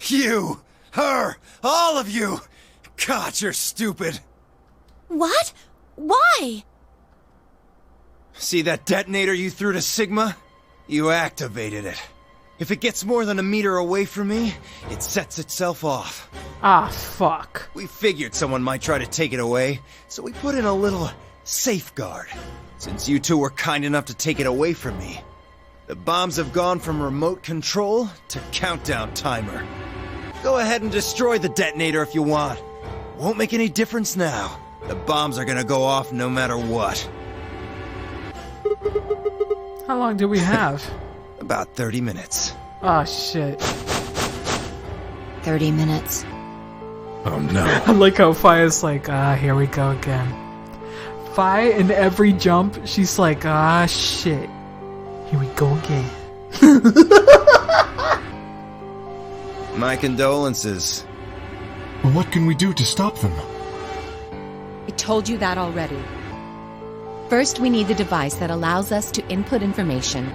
[SPEAKER 8] You! Her! All of you! God, you're stupid.
[SPEAKER 10] What? Why?
[SPEAKER 8] See that detonator you threw to Sigma? You activated it. If it gets more than a meter away from me, it sets itself off.
[SPEAKER 1] Ah, fuck.
[SPEAKER 8] We figured someone might try to take it away, so we put in a little safeguard. Since you two were kind enough to take it away from me, the bombs have gone from remote control to countdown timer. Go ahead and destroy the detonator if you want. Won't make any difference now. The bombs are gonna go off no matter what.
[SPEAKER 1] How long do we have?
[SPEAKER 8] About 30 minutes.
[SPEAKER 1] Oh, shit.
[SPEAKER 12] 30 minutes.
[SPEAKER 8] Oh, no.
[SPEAKER 1] I like how Fia's like, here we go again. Fia, in every jump, she's like, shit. Here we go again.
[SPEAKER 8] My condolences.
[SPEAKER 7] Well, what can we do to stop them?
[SPEAKER 6] I told you that already. First, we need the device that allows us to input information.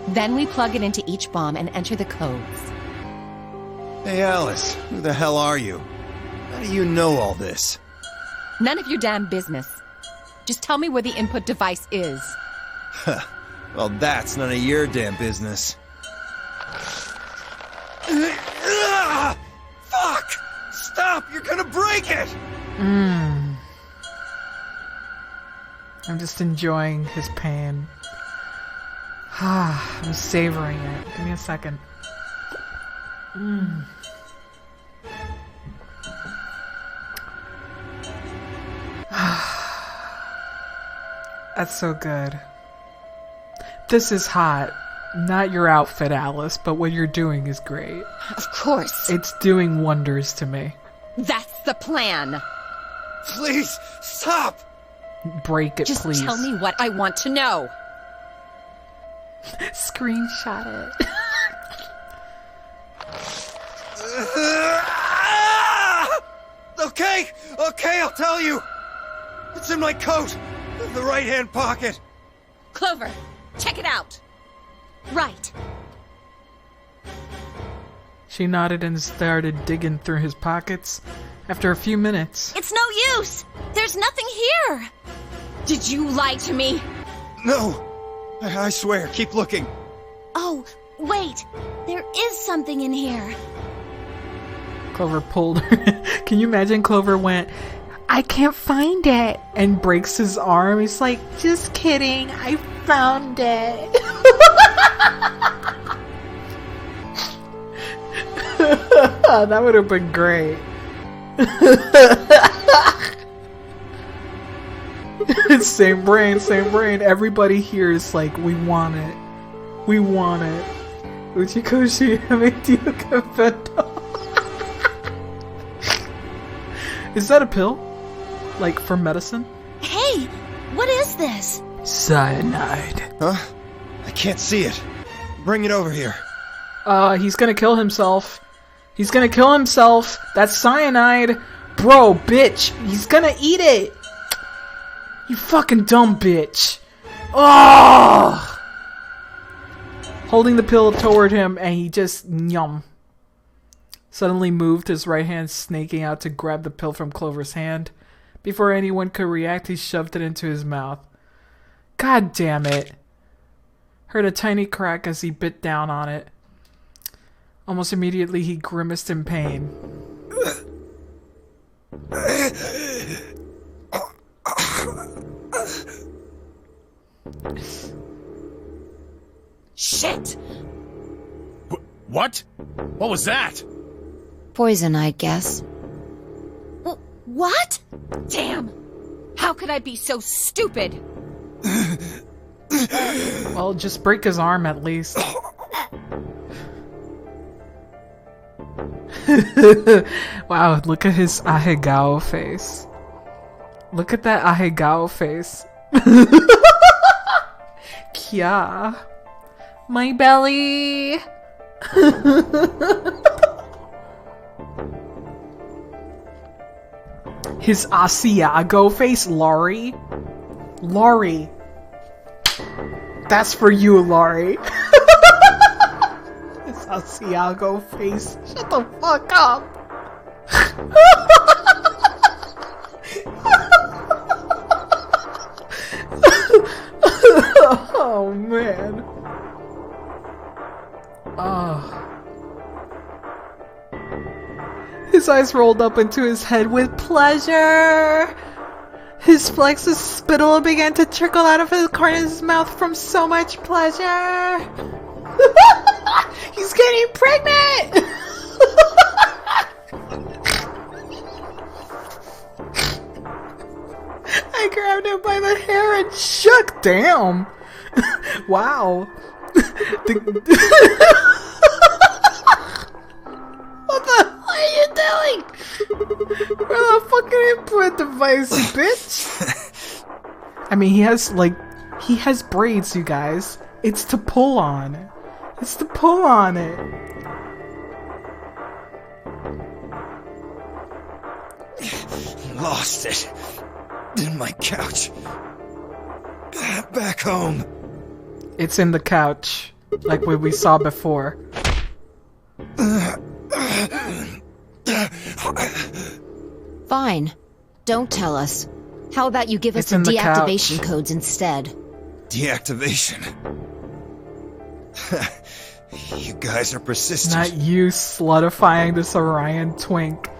[SPEAKER 6] Then we plug it into each bomb and enter the codes.
[SPEAKER 8] Hey, Alice, who the hell are you? How do you know all this?
[SPEAKER 6] None of your damn business. Just tell me where the input device is.
[SPEAKER 8] Well, that's none of your damn business. Fuck! Stop! You're gonna break it!
[SPEAKER 1] I'm just enjoying his pain. I'm savoring it. Give me a second. That's so good. This is hot. Not your outfit, Alice, but what you're doing is great.
[SPEAKER 6] Of course.
[SPEAKER 1] It's doing wonders to me.
[SPEAKER 6] That's the plan.
[SPEAKER 8] Please, stop!
[SPEAKER 1] Break it,
[SPEAKER 6] Just
[SPEAKER 1] please.
[SPEAKER 6] tell me what I want to know.
[SPEAKER 1] Screenshot it.
[SPEAKER 8] Okay, I'll tell you. It's in my coat, the right-hand pocket.
[SPEAKER 6] Clover, check it out.
[SPEAKER 10] Right.
[SPEAKER 1] She nodded and started digging through his pockets. After a few minutes...
[SPEAKER 10] It's no use! There's nothing here!
[SPEAKER 6] Did you lie to me?
[SPEAKER 8] No! I swear, keep looking.
[SPEAKER 10] Oh, wait. There is something in here.
[SPEAKER 1] Clover pulled her. Can you imagine Clover went, I can't find it, and breaks his arm? He's like, just kidding, I found it. That would have been great. Same brain, same brain. Everybody here is like, we want it. We want it. Uchikoshi Hamedio Confendo. Is that a pill? Like for medicine?
[SPEAKER 10] Hey, what is this?
[SPEAKER 1] Cyanide.
[SPEAKER 8] Huh? I can't see it. Bring it over here.
[SPEAKER 1] He's gonna kill himself. He's gonna kill himself. That's cyanide. Bro, bitch. He's gonna eat it. You fucking dumb bitch. Oh! Holding the pill toward him, and he just yum. Suddenly moved, his right hand snaking out to grab the pill from Clover's hand. Before anyone could react, he shoved it into his mouth. God damn it. Heard a tiny crack as he bit down on it. Almost immediately, he grimaced in pain.
[SPEAKER 10] Shit!
[SPEAKER 9] What? What was that?
[SPEAKER 12] Poison, I guess.
[SPEAKER 10] What? Damn! How could I be so stupid?
[SPEAKER 1] Well, just break his arm at least. Wow, look at his Ahegao face. Look at that Ahegao face. Kya. My belly. His Asiago face, Laurie. Laurie. That's for you, Laurie. His Asiago face. Shut the fuck up. Oh, man. His eyes rolled up into his head with pleasure. His flexes spittle began to trickle out of his corner of his mouth from so much pleasure. He's getting pregnant! I grabbed him by the hair and shook. Damn. Wow. What the hell are you doing? Where the fucking input device, bitch? I mean, he has braids, you guys. It's to pull on. It's to pull on it.
[SPEAKER 8] Lost it. In my couch. Back home.
[SPEAKER 1] It's in the couch, like what we saw before.
[SPEAKER 12] Fine. Don't tell us. How about you give us the deactivation codes instead?
[SPEAKER 8] Deactivation? You guys are persistent.
[SPEAKER 1] Not you slutifying this Orion twink.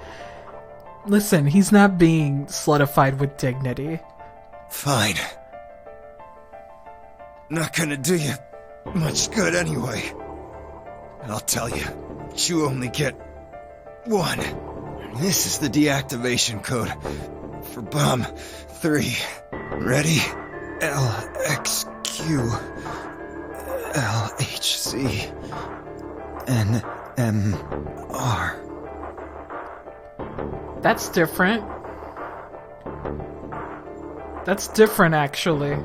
[SPEAKER 1] Listen, he's not being slutified with dignity.
[SPEAKER 8] Fine. Not gonna do you much good anyway. I'll tell you, you only get one. This is the deactivation code for Bomb 3. Ready? LXQ LHC NMR.
[SPEAKER 1] That's different. That's different, actually.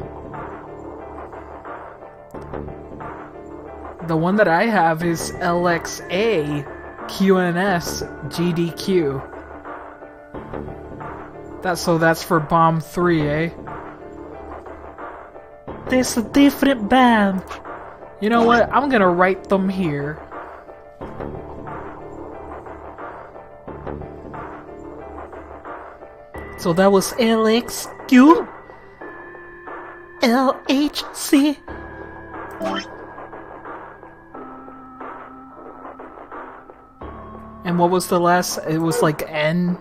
[SPEAKER 1] The one that I have is LXA QNS GDQ. That's for Bomb 3, eh? There's a different bomb. You know what? I'm gonna write them here. So that was LXQ LHC. And what was the last? It was like NMR.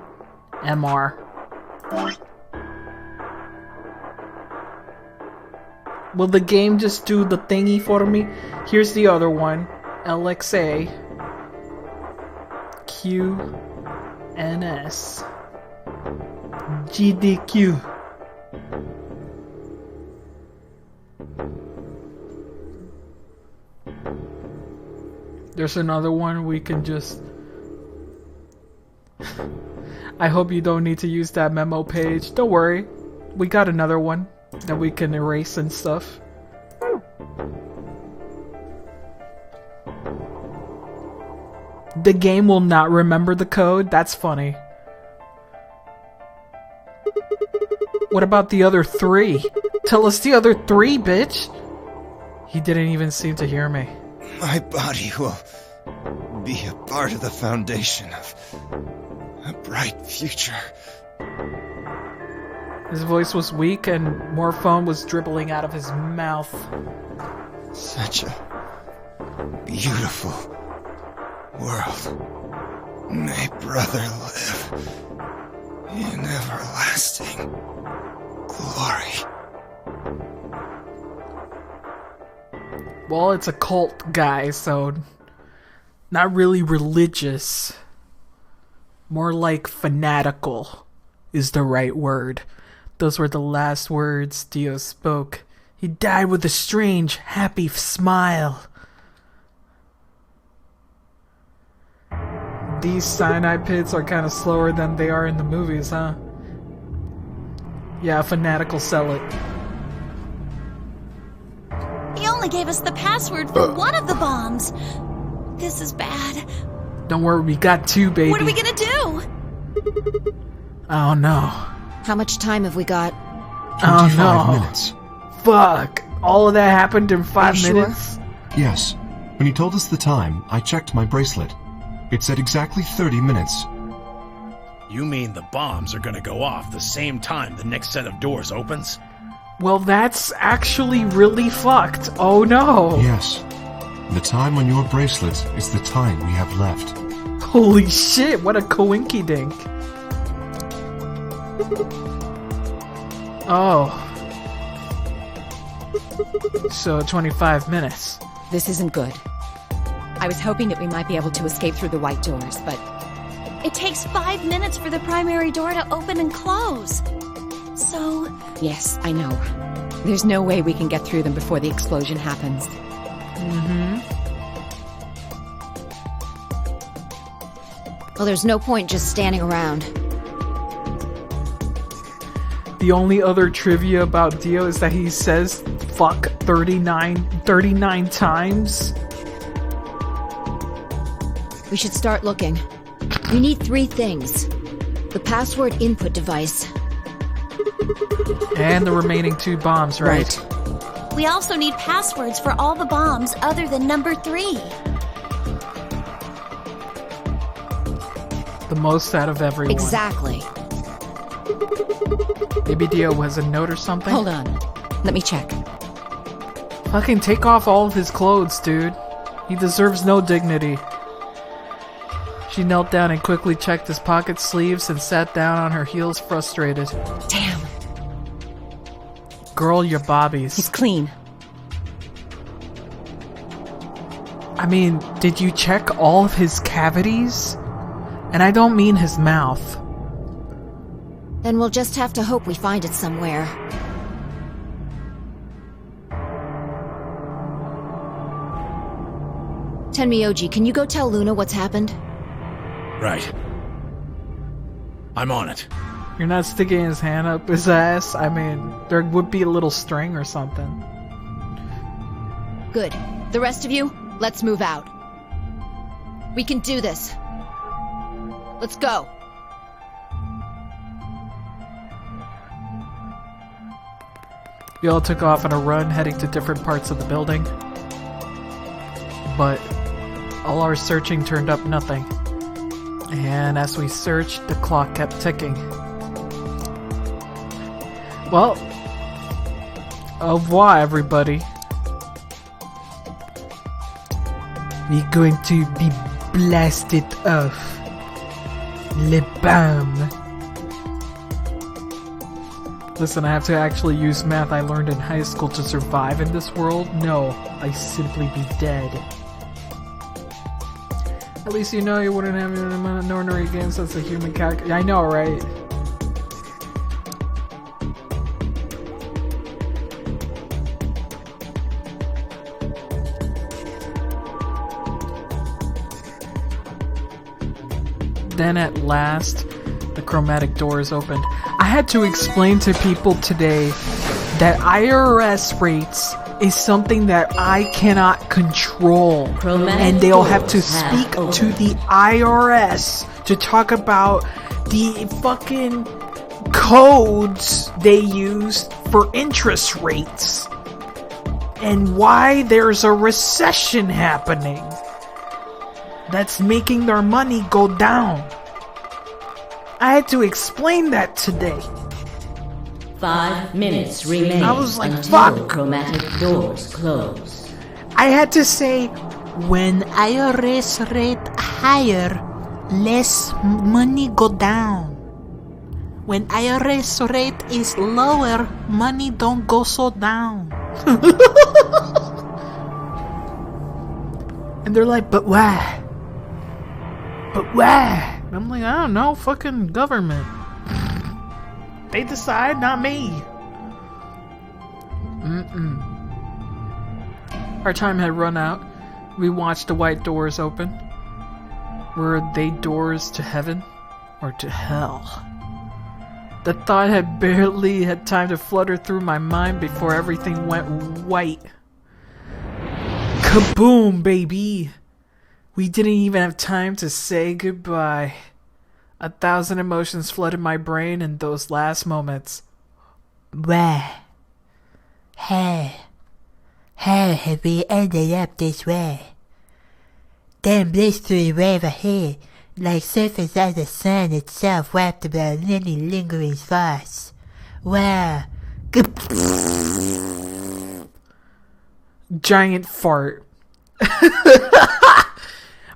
[SPEAKER 1] Will the game just do the thingy for me? Here's the other one. LXA QNS GDQ. There's another one we can just... I hope you don't need to use that memo page. Don't worry. We got another one that we can erase and stuff. The game will not remember the code? That's funny. What about the other 3? Tell us the other 3, bitch! He didn't even seem to hear me.
[SPEAKER 8] My body will be a part of the foundation of a bright future.
[SPEAKER 1] His voice was weak and more foam was dribbling out of his mouth.
[SPEAKER 8] Such a beautiful world. May brother live in everlasting glory.
[SPEAKER 1] Well, it's a cult guy, so not really religious. More like fanatical is the right word. Those were the last words Dio spoke. He died with a strange, happy smile. These cyanide pits are kind of slower than they are in the movies, huh? Yeah, fanatical sell it.
[SPEAKER 10] He only gave us the password for one of the bombs. This is bad.
[SPEAKER 1] Don't worry, we got 2, baby.
[SPEAKER 10] What are we gonna do?
[SPEAKER 1] Oh no.
[SPEAKER 12] How much time have we got?
[SPEAKER 7] 25 minutes.
[SPEAKER 1] Fuck. All of that happened in 5 minutes?
[SPEAKER 12] Sure?
[SPEAKER 7] Yes. When he told us the time, I checked my bracelet. It said exactly 30 minutes.
[SPEAKER 9] You mean the bombs are gonna go off the same time the next set of doors opens?
[SPEAKER 1] Well, that's actually really fucked. Oh no.
[SPEAKER 7] Yes. The time on your bracelet is the time we have left.
[SPEAKER 1] Holy shit, what a coinkydink. Oh. So 25 minutes.
[SPEAKER 6] This isn't good. I was hoping that we might be able to escape through the white doors, but...
[SPEAKER 10] It takes 5 minutes for the primary door to open and close. So...
[SPEAKER 6] Yes, I know. There's no way we can get through them before the explosion happens.
[SPEAKER 12] Well, there's no point just standing around.
[SPEAKER 1] The only other trivia about Dio is that he says fuck 39 times.
[SPEAKER 12] We should start looking. We need 3 things. The password input device.
[SPEAKER 1] And the remaining 2 bombs, right?
[SPEAKER 10] We also need passwords for all the bombs other than number 3.
[SPEAKER 1] The most out of everyone.
[SPEAKER 12] Exactly.
[SPEAKER 1] Maybe Dio has a note or something?
[SPEAKER 6] Hold on. Let me check.
[SPEAKER 1] Fucking take off all of his clothes, dude. He deserves no dignity. She knelt down and quickly checked his pocket sleeves and sat down on her heels, frustrated.
[SPEAKER 6] Damn.
[SPEAKER 1] Girl, your bobbies.
[SPEAKER 6] He's clean.
[SPEAKER 1] I mean, did you check all of his cavities? And I don't mean his mouth.
[SPEAKER 12] Then we'll just have to hope we find it somewhere. Tenmyoji, can you go tell Luna what's happened?
[SPEAKER 9] Right. I'm on it.
[SPEAKER 1] You're not sticking his hand up his ass? I mean, there would be a little string or something.
[SPEAKER 12] Good. The rest of you, let's move out. We can do this. Let's go.
[SPEAKER 1] We all took off on a run, heading to different parts of the building. But all our searching turned up nothing. And as we searched, the clock kept ticking. Well, au revoir, everybody. We're going to be blasted off. Le bomb. Listen, I have to actually use math I learned in high school to survive in this world? No, I simply be dead. At least you know you wouldn't have an ordinary game since a human calculator. I know, right? Then at last, the chromatic doors opened. I had to explain to people today that IRS rates is something that I cannot control. And they'll have to speak to the IRS to talk about the fucking codes they use for interest rates and why there's a recession happening that's making their money go down. I had to explain that today.
[SPEAKER 4] 5 minutes remain
[SPEAKER 1] I was like,
[SPEAKER 4] until
[SPEAKER 1] fuck.
[SPEAKER 4] chromatic doors close.
[SPEAKER 1] I had to say,
[SPEAKER 5] when IRS rate higher, less money go down. When IRS rate is lower, money don't go so down. And they're like, but why? But why? And I'm like, I don't know, fucking government. They decide, not me. Our time had run out. We watched the white doors open. Were they doors to heaven or to hell? The thought had barely had time to flutter through my mind before everything went white. Kaboom, baby! We didn't even have time to say goodbye. 1,000 emotions flooded my brain in those last moments. Why? How have we ended up this way? Damn blissfully wave ahead, like surface of the sun itself wrapped about any lingering thoughts. Wow.
[SPEAKER 1] Giant fart.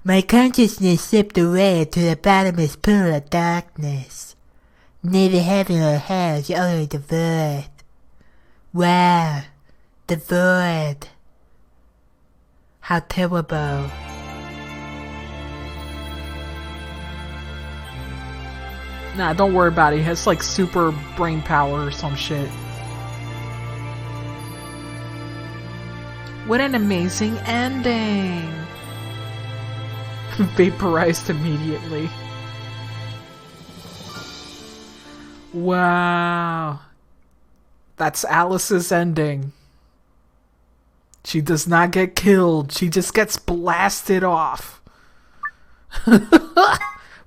[SPEAKER 5] My consciousness slipped away to the bottomless pool of darkness. Neither heaven or hell, only the void. Wow, the void. How terrible.
[SPEAKER 1] Nah, don't worry about it. He has like super brain power or some shit. What an amazing ending. Vaporized immediately. Wow. That's Alice's ending. She does not get killed. She just gets blasted off.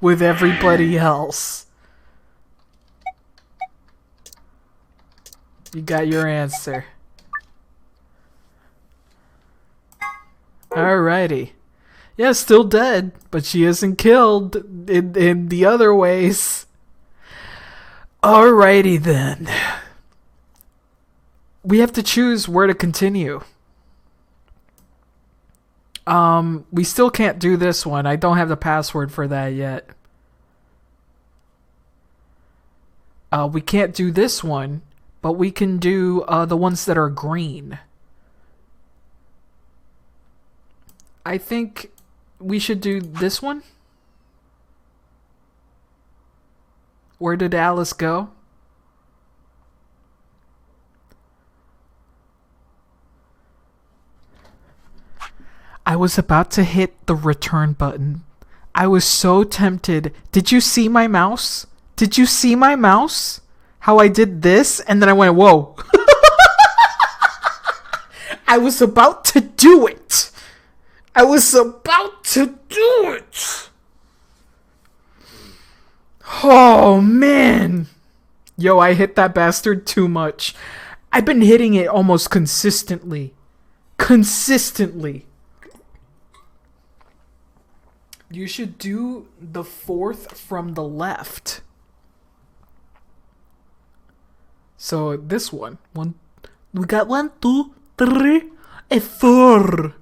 [SPEAKER 1] With everybody else. You got your answer. Alrighty. Yeah, still dead, but she isn't killed in the other ways. Alrighty then. We have to choose where to continue. We still can't do this one. I don't have the password for that yet. We can't do this one, but we can do the ones that are green. I think we should do this one. Where did Alice go? I was about to hit the return button. I was so tempted. Did you see my mouse? Did you see my mouse? How I did this and then I went, whoa. I was about to do it. I was about to do it. Oh, man. Yo, I hit that bastard too much. I've been hitting it almost consistently. Consistently. You should do the fourth from the left. So this one. We got 1, 2, 3, and 4.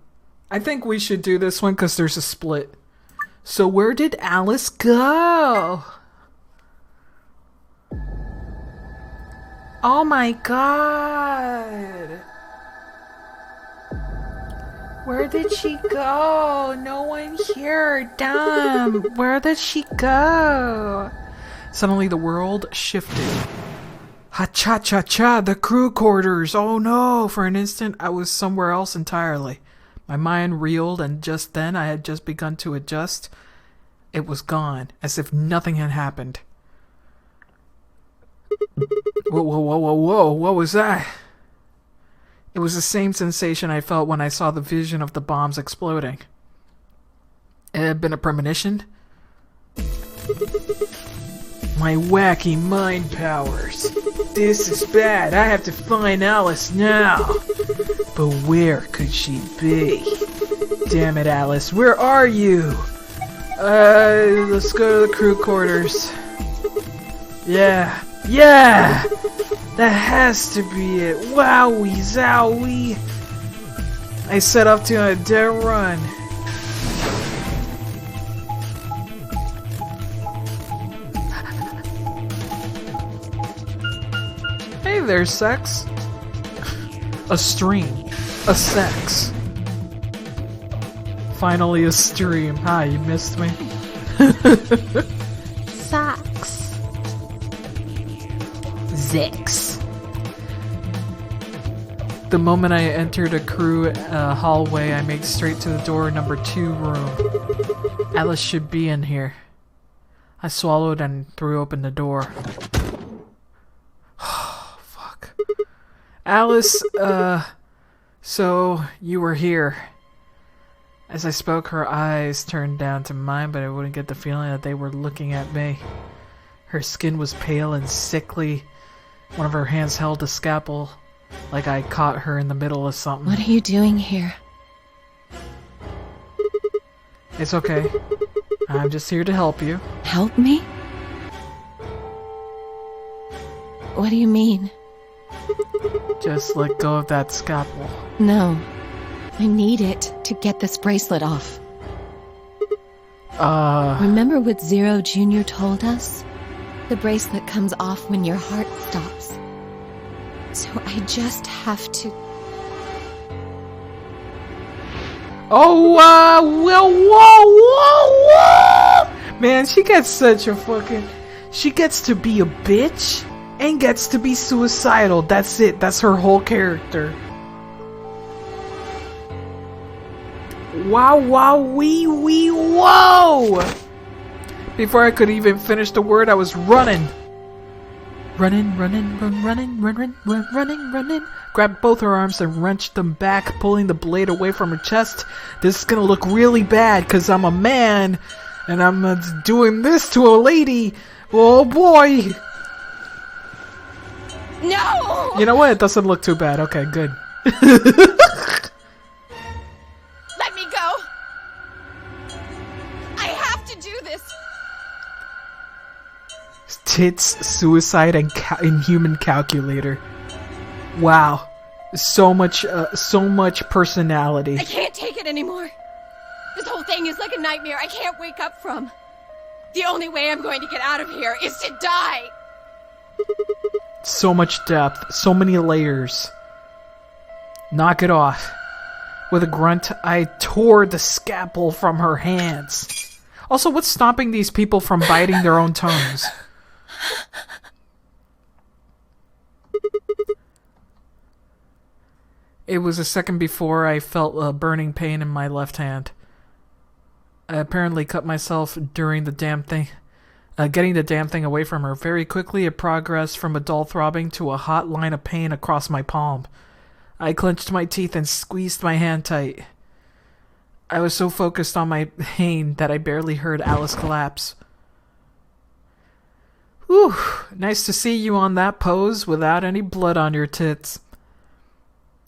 [SPEAKER 1] I think we should do this one because there's a split. So where did Alice go? Oh my god. Where did she go? No one here. Damn. Where did she go? Suddenly the world shifted. Ha-cha-cha-cha, the crew quarters. Oh no. For an instant, I was somewhere else entirely. My mind reeled, and just then I had just begun to adjust. It was gone, as if nothing had happened. Whoa, whoa, whoa, whoa, whoa. What was that? It was the same sensation I felt when I saw the vision of the bombs exploding. It had been a premonition? My wacky mind powers. This is bad. I have to find Alice now. But where could she be? Damn it, Alice. Where are you? Let's go to the crew quarters. Yeah. Yeah! That has to be it. Wowie zowie. I set off to a dead run. Hey there, sex. A stream. A sex. Finally a stream. Hi, you missed me.
[SPEAKER 5] Socks.
[SPEAKER 1] Zix. The moment I entered a crew hallway, I made straight to the door number 2 room. Alice should be in here. I swallowed and threw open the door. Oh, fuck. Alice, so you were here. As I spoke, her eyes turned down to mine, but I wouldn't get the feeling that they were looking at me. Her skin was pale and sickly. One of her hands held a scalpel, like I caught her in the middle of something.
[SPEAKER 6] What are you doing here?
[SPEAKER 1] It's okay. I'm just here to help you.
[SPEAKER 6] Help me? What do you mean?
[SPEAKER 1] Just let go of that scalpel.
[SPEAKER 6] No. I need it to get this bracelet off. Remember what Zero Jr. told us? The bracelet comes off when your heart stops. So I just have to...
[SPEAKER 1] Oh, whoa! Man, she gets such a fucking... She gets to be a bitch and gets to be suicidal. That's it. That's her whole character. Wow, whoa! Before I could even finish the word, I was running. Running. Grabbed both her arms and wrenched them back, pulling the blade away from her chest. This is gonna look really bad because I'm a man and I'm doing this to a lady. Oh boy!
[SPEAKER 6] No!
[SPEAKER 1] You know what? It doesn't look too bad. Okay, good.
[SPEAKER 6] Let me go! I have to do this!
[SPEAKER 1] Tits, suicide, and inhuman calculator. Wow, so much personality.
[SPEAKER 6] I can't take it anymore. This whole thing is like a nightmare I can't wake up from. The only way I'm going to get out of here is to die.
[SPEAKER 1] So much depth, so many layers. Knock it off. With a grunt, I tore the scalpel from her hands. Also, what's stopping these people from biting their own tongues? It was a second before I felt a burning pain in my left hand. I apparently cut myself during the damn thing. Getting the damn thing away from her. Very quickly, it progressed from a dull throbbing to a hot line of pain across my palm. I clenched my teeth and squeezed my hand tight. I was so focused on my pain that I barely heard Alice collapse. Whew, nice to see you on that pose without any blood on your tits.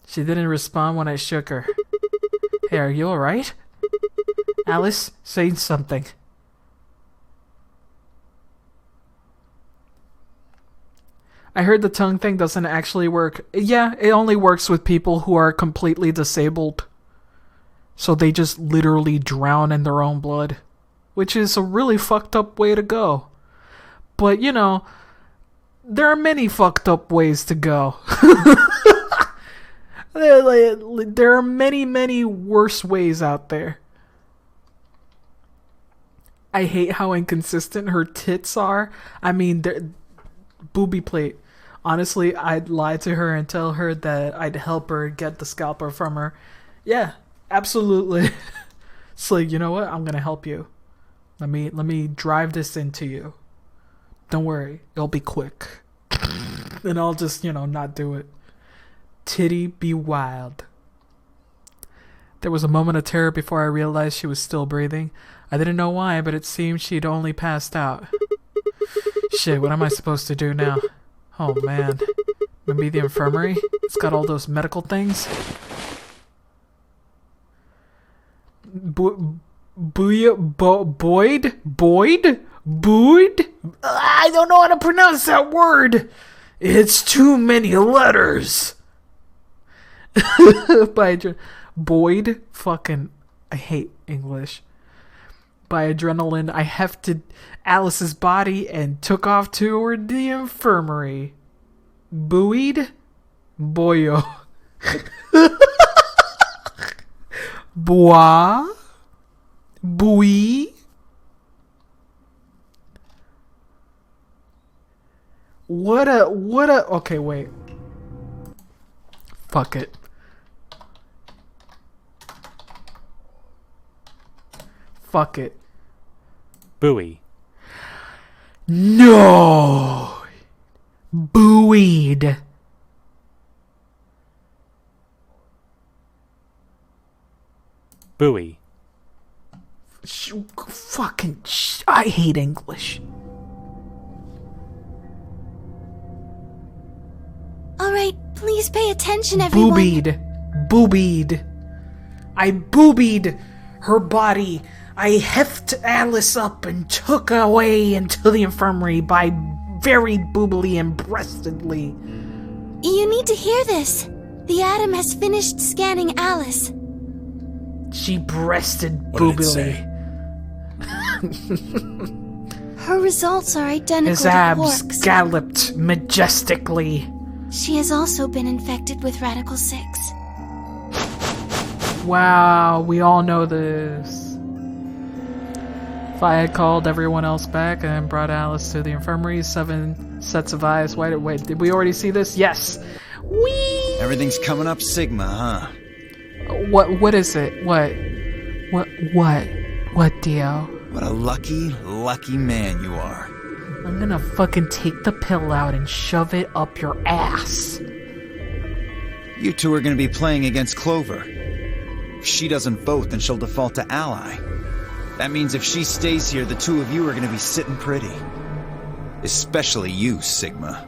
[SPEAKER 1] She didn't respond when I shook her. Hey, are you alright? Alice, say something. I heard the tongue thing doesn't actually work. Yeah, it only works with people who are completely disabled. So they just literally drown in their own blood. Which is a really fucked up way to go. But, you know, there are many fucked up ways to go. There are many worse ways out there. I hate how inconsistent her tits are. I mean, booby plate. Honestly, I'd lie to her and tell her that I'd help her get the scalper from her. Yeah, absolutely. It's like, you know what? I'm gonna help you. Let me drive this into you. Don't worry, it'll be quick. And I'll just, you know, not do it. titty be wild. There was a moment of terror before I realized she was still breathing. I didn't know why, but it seemed she'd only passed out. Shit, what am I supposed to do now? Oh man. Maybe the infirmary? It's got all those medical things. Boyd? I don't know how to pronounce that word. It's too many letters. Boyd? Fucking, I hate English. By adrenaline, I hefted Alice's body and took off toward the infirmary. Buoyed? Boyo. Bois? Buoy? What a, okay, wait. Fuck it. Fuck it.
[SPEAKER 13] Buoy.
[SPEAKER 1] No! Buoyed.
[SPEAKER 13] Buoy.
[SPEAKER 1] I hate English.
[SPEAKER 3] Alright, please pay attention, everyone.
[SPEAKER 1] Boobied. I boobied her body. I heft Alice up and took her away into the infirmary by very boobily and breastedly.
[SPEAKER 3] You need to hear this. The Atom has finished scanning Alice.
[SPEAKER 1] She breasted
[SPEAKER 9] What did it say?
[SPEAKER 3] Her results are identical
[SPEAKER 1] His
[SPEAKER 3] to
[SPEAKER 1] abs
[SPEAKER 3] Quark's.
[SPEAKER 1] galloped majestically.
[SPEAKER 3] She has also been infected with Radical 6.
[SPEAKER 1] Wow, we all know this. If I had called everyone else back and brought Alice to the infirmary, 7 sets of eyes. Wait, did we already see this? Yes. Whee!
[SPEAKER 8] Everything's coming up Sigma, huh?
[SPEAKER 1] What is it? What, Dio?
[SPEAKER 8] What a lucky man you are.
[SPEAKER 1] I'm gonna fucking take the pill out and shove it up your ass.
[SPEAKER 8] You two are gonna be playing against Clover. If she doesn't vote, then she'll default to ally. That means if she stays here, the two of you are gonna be sitting pretty. Especially you, Sigma.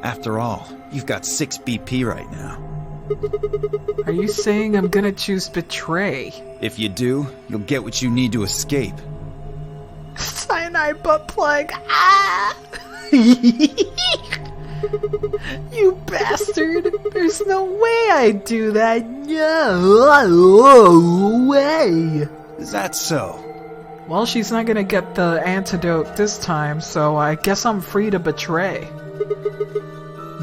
[SPEAKER 8] After all, you've got 6 BP right now.
[SPEAKER 1] Are you saying I'm gonna choose betray?
[SPEAKER 8] If you do, you'll get what you need to escape.
[SPEAKER 5] Cyanide butt plug. Ah! You bastard! There's no way I'd do that. No way.
[SPEAKER 8] Is that so?
[SPEAKER 1] Well, she's not gonna get the antidote this time, so I guess I'm free to betray.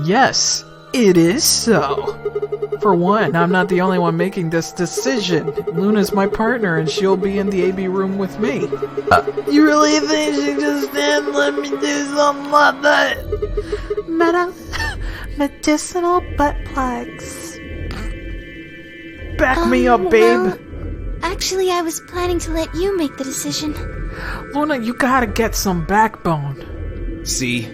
[SPEAKER 1] Yes, it is so. For one, I'm not the only one making this decision. Luna's my partner, and she'll be in the AB room with me.
[SPEAKER 5] You really think she just didn't let me do something like that? Medicinal butt plugs.
[SPEAKER 1] Back me up, babe.
[SPEAKER 3] Well, actually, I was planning to let you make the decision.
[SPEAKER 1] Luna, you gotta get some backbone.
[SPEAKER 8] See?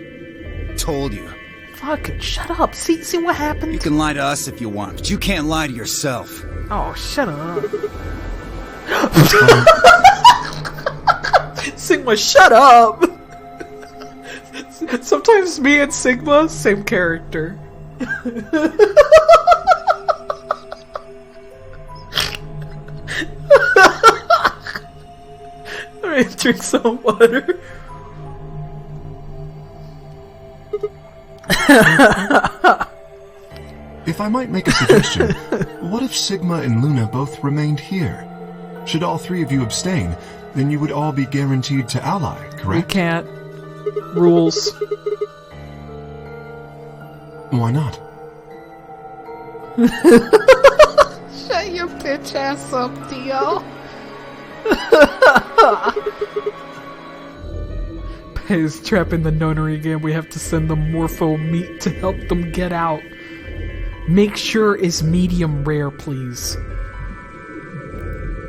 [SPEAKER 8] Told you.
[SPEAKER 1] Fucking shut up. See what happened?
[SPEAKER 8] You can lie to us if you want, but you can't lie to yourself.
[SPEAKER 1] Oh, shut up. Sigma, shut up! Sometimes me and Sigma, same character. Alright, drink some water.
[SPEAKER 7] If I might make a suggestion, what if Sigma and Luna both remained here? Should all 3 of you abstain, then you would all be guaranteed to ally, correct?
[SPEAKER 1] We can't. Rules.
[SPEAKER 7] Why not?
[SPEAKER 5] Shut your bitch ass up, Dio.
[SPEAKER 1] Is trapping the nunnery again. We have to send them morpho meat to help them get out. Make sure it's medium rare, please.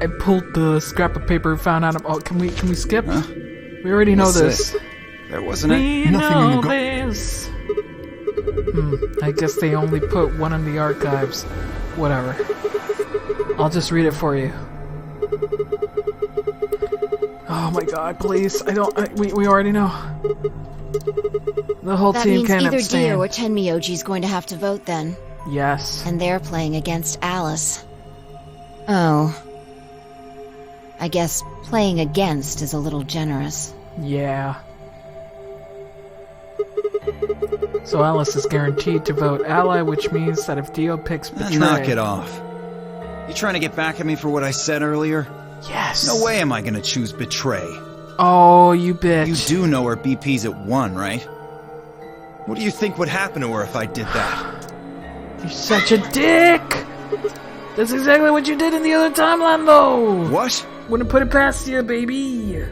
[SPEAKER 1] I pulled the scrap of paper, found out. Oh, can we skip?
[SPEAKER 8] Huh?
[SPEAKER 1] We already know this.
[SPEAKER 8] There wasn't
[SPEAKER 1] We
[SPEAKER 7] Nothing in
[SPEAKER 1] know
[SPEAKER 7] the
[SPEAKER 1] this. I guess they only put one in the archives. Whatever. I'll just read it for you. Oh my god, please. We already know. The whole team can't abstain.
[SPEAKER 12] That means either Dio or Tenmyoji's going to have to vote then.
[SPEAKER 1] Yes.
[SPEAKER 12] And they're playing against Alice. Oh. I guess playing against is a little generous.
[SPEAKER 1] Yeah. So Alice is guaranteed to vote ally, which means that if Dio picks Betray...
[SPEAKER 8] Knock it off. You trying to get back at me for what I said earlier?
[SPEAKER 1] Yes.
[SPEAKER 8] No way am I gonna choose Betray.
[SPEAKER 1] Oh, you bitch.
[SPEAKER 8] You do know her BP's at 1, right? What do you think would happen to her if I did that?
[SPEAKER 1] You're such a dick! That's exactly what you did in the other timeline, though!
[SPEAKER 8] What?
[SPEAKER 1] Wouldn't put it past you, baby!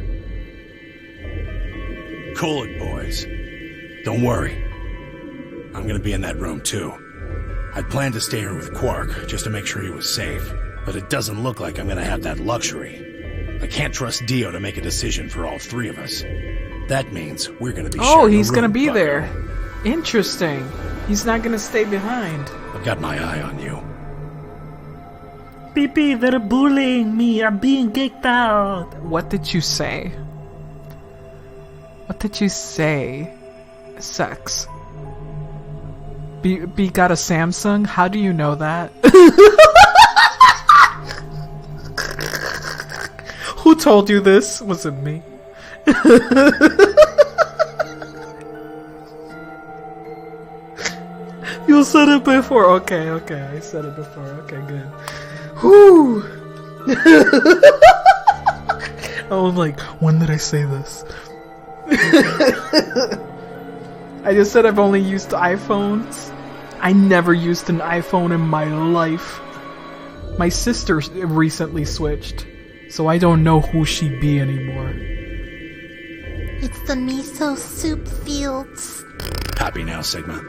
[SPEAKER 9] Cool it, boys. Don't worry. I'm gonna be in that room, too. I'd planned to stay here with Quark, just to make sure he was safe. But it doesn't look like I'm gonna have that luxury. I can't trust Dio to make a decision for all three of us. That means we're gonna be sharing a room.
[SPEAKER 1] Oh, he's gonna be there. Interesting. He's not gonna stay behind.
[SPEAKER 9] I've got my eye on you.
[SPEAKER 5] PP, they're bullying me. I'm being kicked out.
[SPEAKER 1] What did you say? What did you say? Sex. B got a Samsung? How do you know that? Who told you this? Was it me? You said it before. Okay, I said it before. Okay, good. Whoo! I was like, when did I say this? I just said I've only used iPhones. I never used an iPhone in my life. My sister recently switched, so I don't know who she be anymore.
[SPEAKER 3] It's the miso soup fields.
[SPEAKER 9] Happy now, Sigma.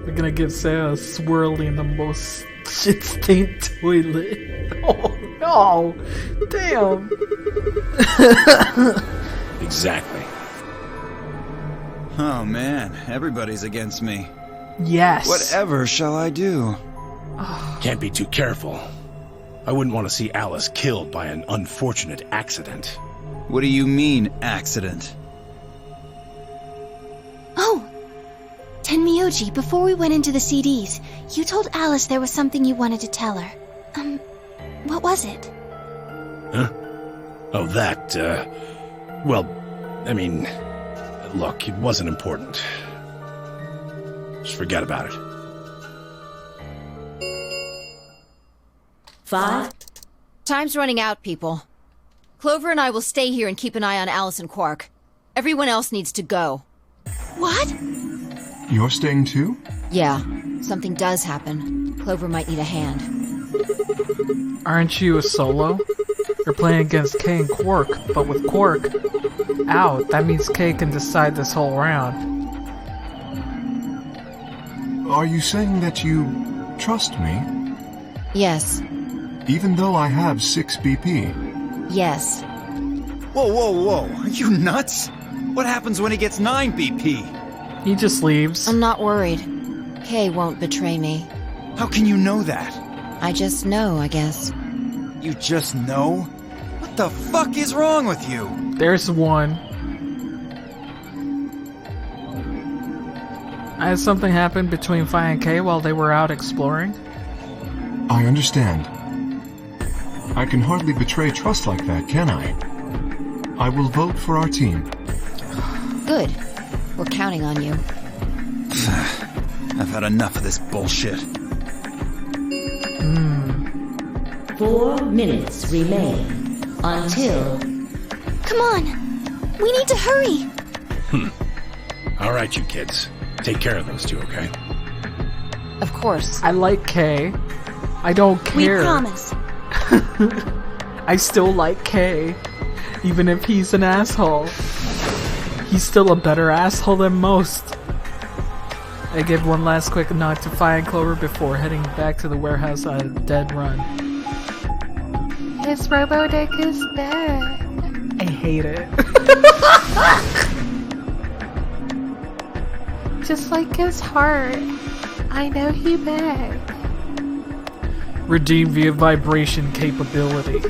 [SPEAKER 1] We're gonna give Sarah a swirly in the most shit-stained toilet. Oh no! Damn!
[SPEAKER 9] Exactly.
[SPEAKER 8] Oh man, everybody's against me.
[SPEAKER 1] Yes.
[SPEAKER 8] Whatever shall I do?
[SPEAKER 9] Can't be too careful. I wouldn't want to see Alice killed by an unfortunate accident.
[SPEAKER 8] What do you mean, accident?
[SPEAKER 3] Oh! Tenmyoji, before we went into the CDs, you told Alice there was something you wanted to tell her. What was it?
[SPEAKER 9] Huh? Oh, that, well, I mean, look, it wasn't important. Just forget about it.
[SPEAKER 4] 5.
[SPEAKER 12] Time's running out, people. Clover and I will stay here and keep an eye on Alice and Quark. Everyone else needs to go.
[SPEAKER 3] What?
[SPEAKER 7] You're staying too?
[SPEAKER 12] Yeah, something does happen. Clover might need a hand.
[SPEAKER 1] Aren't you a solo? You're playing against Kay and Quark, but with Quark out, that means Kay can decide this whole round.
[SPEAKER 7] Are you saying that you trust me?
[SPEAKER 12] Yes.
[SPEAKER 7] Even though I have 6 BP?
[SPEAKER 12] Yes.
[SPEAKER 8] Whoa, whoa, whoa. Are you nuts? What happens when he gets 9 BP?
[SPEAKER 1] He just leaves.
[SPEAKER 12] I'm not worried. Kay won't betray me.
[SPEAKER 8] How can you know that?
[SPEAKER 12] I just know, I guess.
[SPEAKER 8] You just know? What the fuck is wrong with you?
[SPEAKER 1] There's one. Has something happened between Fi and Kay while they were out exploring?
[SPEAKER 7] I understand. I can hardly betray trust like that, can I? I will vote for our team.
[SPEAKER 12] Good. We're counting on you.
[SPEAKER 8] I've had enough of this bullshit.
[SPEAKER 4] 4 minutes remain until...
[SPEAKER 3] Come on! We need to hurry!
[SPEAKER 9] All right, you kids. Take care of those two, okay?
[SPEAKER 12] Of course.
[SPEAKER 1] I like Kay. I don't care.
[SPEAKER 3] We promise.
[SPEAKER 1] I still like Kay. Even if he's an asshole. He's still a better asshole than most. I give one last quick nod to Fi and Clover before heading back to the warehouse on a dead run.
[SPEAKER 5] This Robodeck is back.
[SPEAKER 1] I hate it.
[SPEAKER 5] Just like his heart. I know he back.
[SPEAKER 1] Redeem via vibration capability.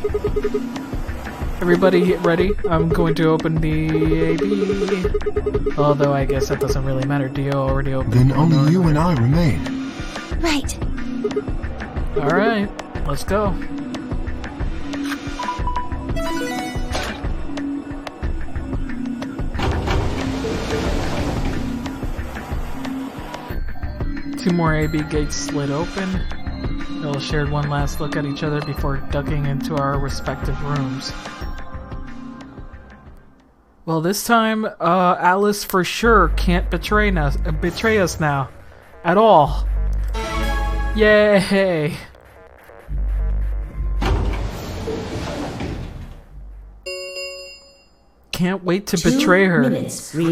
[SPEAKER 1] Everybody get ready. I'm going to open the AB. Although I guess that doesn't really matter. Dio already opened.
[SPEAKER 7] Then only you and I remain.
[SPEAKER 3] Right.
[SPEAKER 1] Alright, let's go. Two more AB gates slid open. We all shared one last look at each other before ducking into our respective rooms. Well, this time, Alice for sure can't betray us now. At all. Yay! Can't wait to betray her.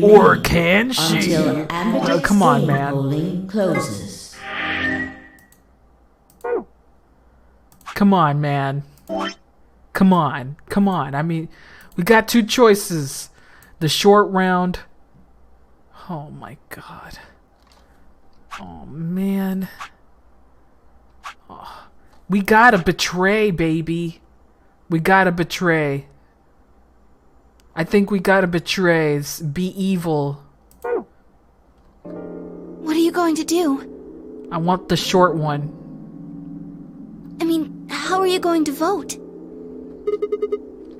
[SPEAKER 1] Or can she? Oh, come on, man.
[SPEAKER 4] Closes.
[SPEAKER 1] Come on, man. Come on. Come on. I mean, we got two choices. The short round. Oh my god. Oh man. Oh. We gotta betray, baby. We gotta betray. I think we gotta betray. Be evil.
[SPEAKER 3] What are you going to do?
[SPEAKER 1] I want the short one.
[SPEAKER 3] I mean, how are you going to vote?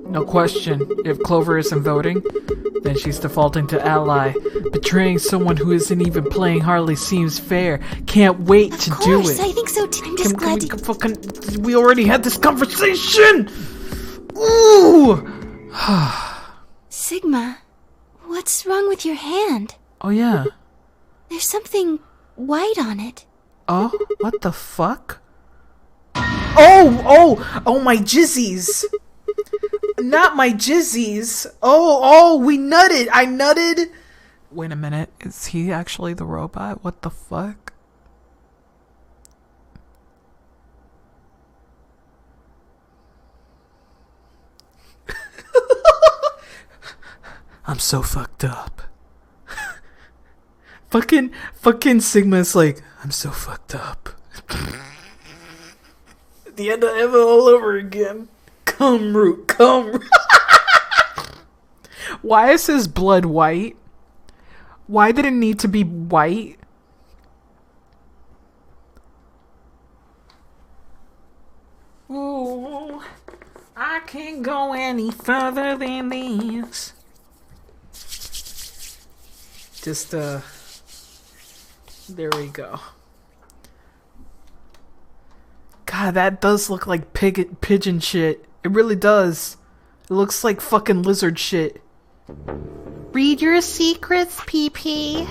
[SPEAKER 1] No question. If Clover isn't voting, then she's defaulting to ally. Betraying someone who isn't even playing hardly seems fair. Can't wait to do it.
[SPEAKER 3] I think so too. I'm just glad to...
[SPEAKER 1] We already had this conversation! Ooh!
[SPEAKER 3] Sigma, what's wrong with your hand?
[SPEAKER 1] Oh yeah.
[SPEAKER 3] There's something white on it.
[SPEAKER 1] Oh? What the fuck? Oh, my jizzies! Not my jizzies! Oh, we nutted! I nutted! Wait a minute, is he actually the robot? What the fuck? I'm so fucked up. Fucking Sigma's like, I'm so fucked up. The end of Eva all over again. Come root. Why is his blood white? Why did it need to be white? Ooh, I can't go any further than this. Just, there we go. God, that does look like pigeon shit. It really does. It looks like fucking lizard shit.
[SPEAKER 5] Read your secrets, PP.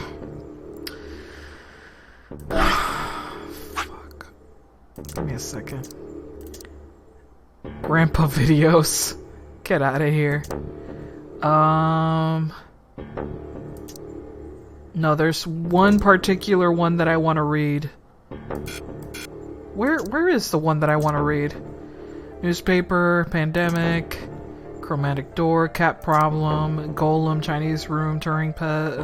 [SPEAKER 1] Fuck. Give me a second. Grandpa videos. Get out of here. No, there's one particular one that I want to read. Where is the one that I want to read? Newspaper, pandemic, chromatic door, cat problem, golem, Chinese room, Turing pet.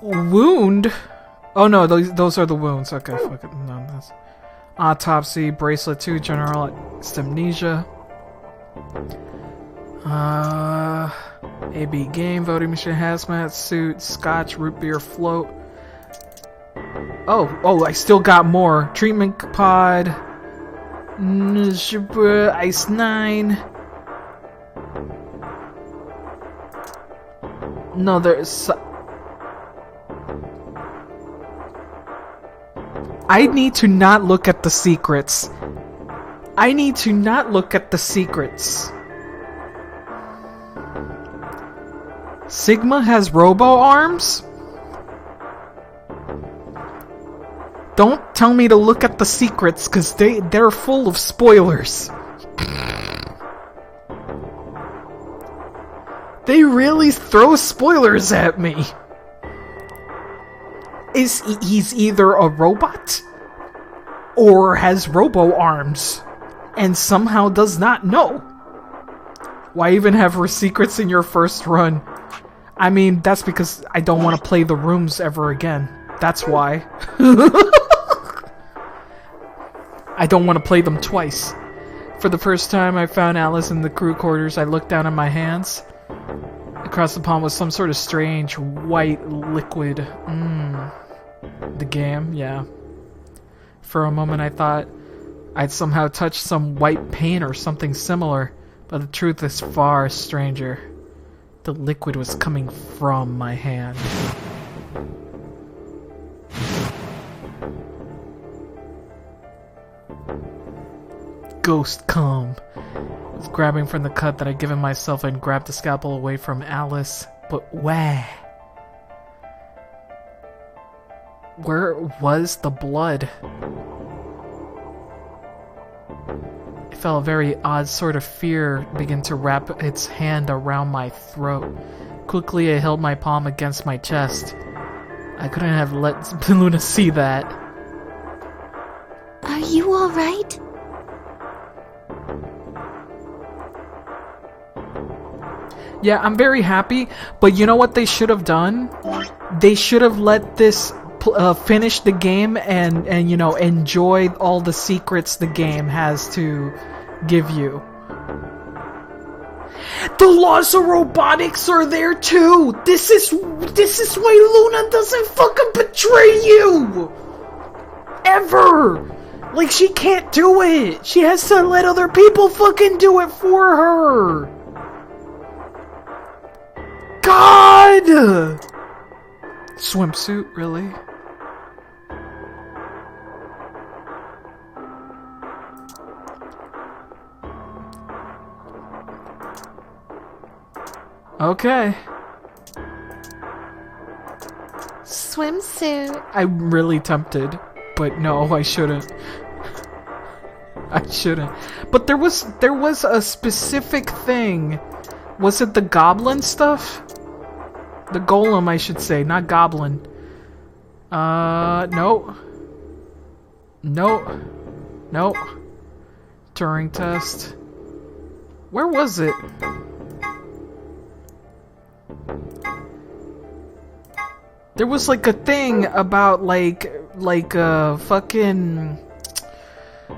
[SPEAKER 1] Wound? Oh no, those are the wounds. Okay, fuck it. No, that's autopsy, bracelet 2, general amnesia. AB game, voting machine, hazmat suit, scotch, root beer float. Oh, I still got more. Treatment pod. Ice 9. No, there's... I need to not look at the secrets. I need to not look at the secrets. Sigma has robo arms? Don't tell me to look at the secrets, cause they're full of spoilers. They really throw spoilers at me. He's either a robot or has robo arms and somehow does not know. Why even have secrets in your first run? I mean, that's because I don't want to play the rooms ever again. That's why. I don't want to play them twice. For the first time I found Alice in the crew quarters, I looked down at my hands. Across the pond was some sort of strange white liquid. The game, yeah. For a moment I thought I'd somehow touched some white paint or something similar, but the truth is far stranger. The liquid was coming from my hand. Ghost cum. I was grabbing from the cut that I'd given myself and grabbed the scalpel away from Alice, but where? Where was the blood? I felt a very odd sort of fear begin to wrap its hand around my throat. Quickly I held my palm against my chest. I couldn't have let Luna see that.
[SPEAKER 3] Are you alright?
[SPEAKER 1] Yeah, I'm very happy, but you know what they should have done? They should have let this finish the game and you know, enjoy all the secrets the game has to give you. The laws of robotics are there too! This is why Luna doesn't fucking betray you! Ever! Like, she can't do it! She has to let other people fucking do it for her! God! Swimsuit, really? Okay.
[SPEAKER 3] Swimsuit.
[SPEAKER 1] I'm really tempted, but no, I shouldn't. I shouldn't. But there was a specific thing. Was it the goblin stuff? The golem, I should say, not goblin. No. No. No. Turing test. Where was it? There was like a thing about like fucking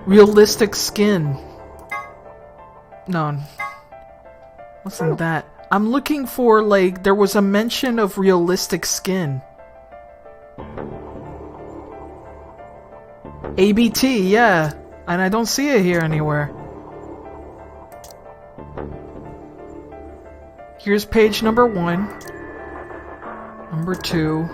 [SPEAKER 1] realistic skin. No. Wasn't that? I'm looking for, like, there was a mention of realistic skin. ABT, yeah. And I don't see it here anywhere. Here's page number 1. Number 2.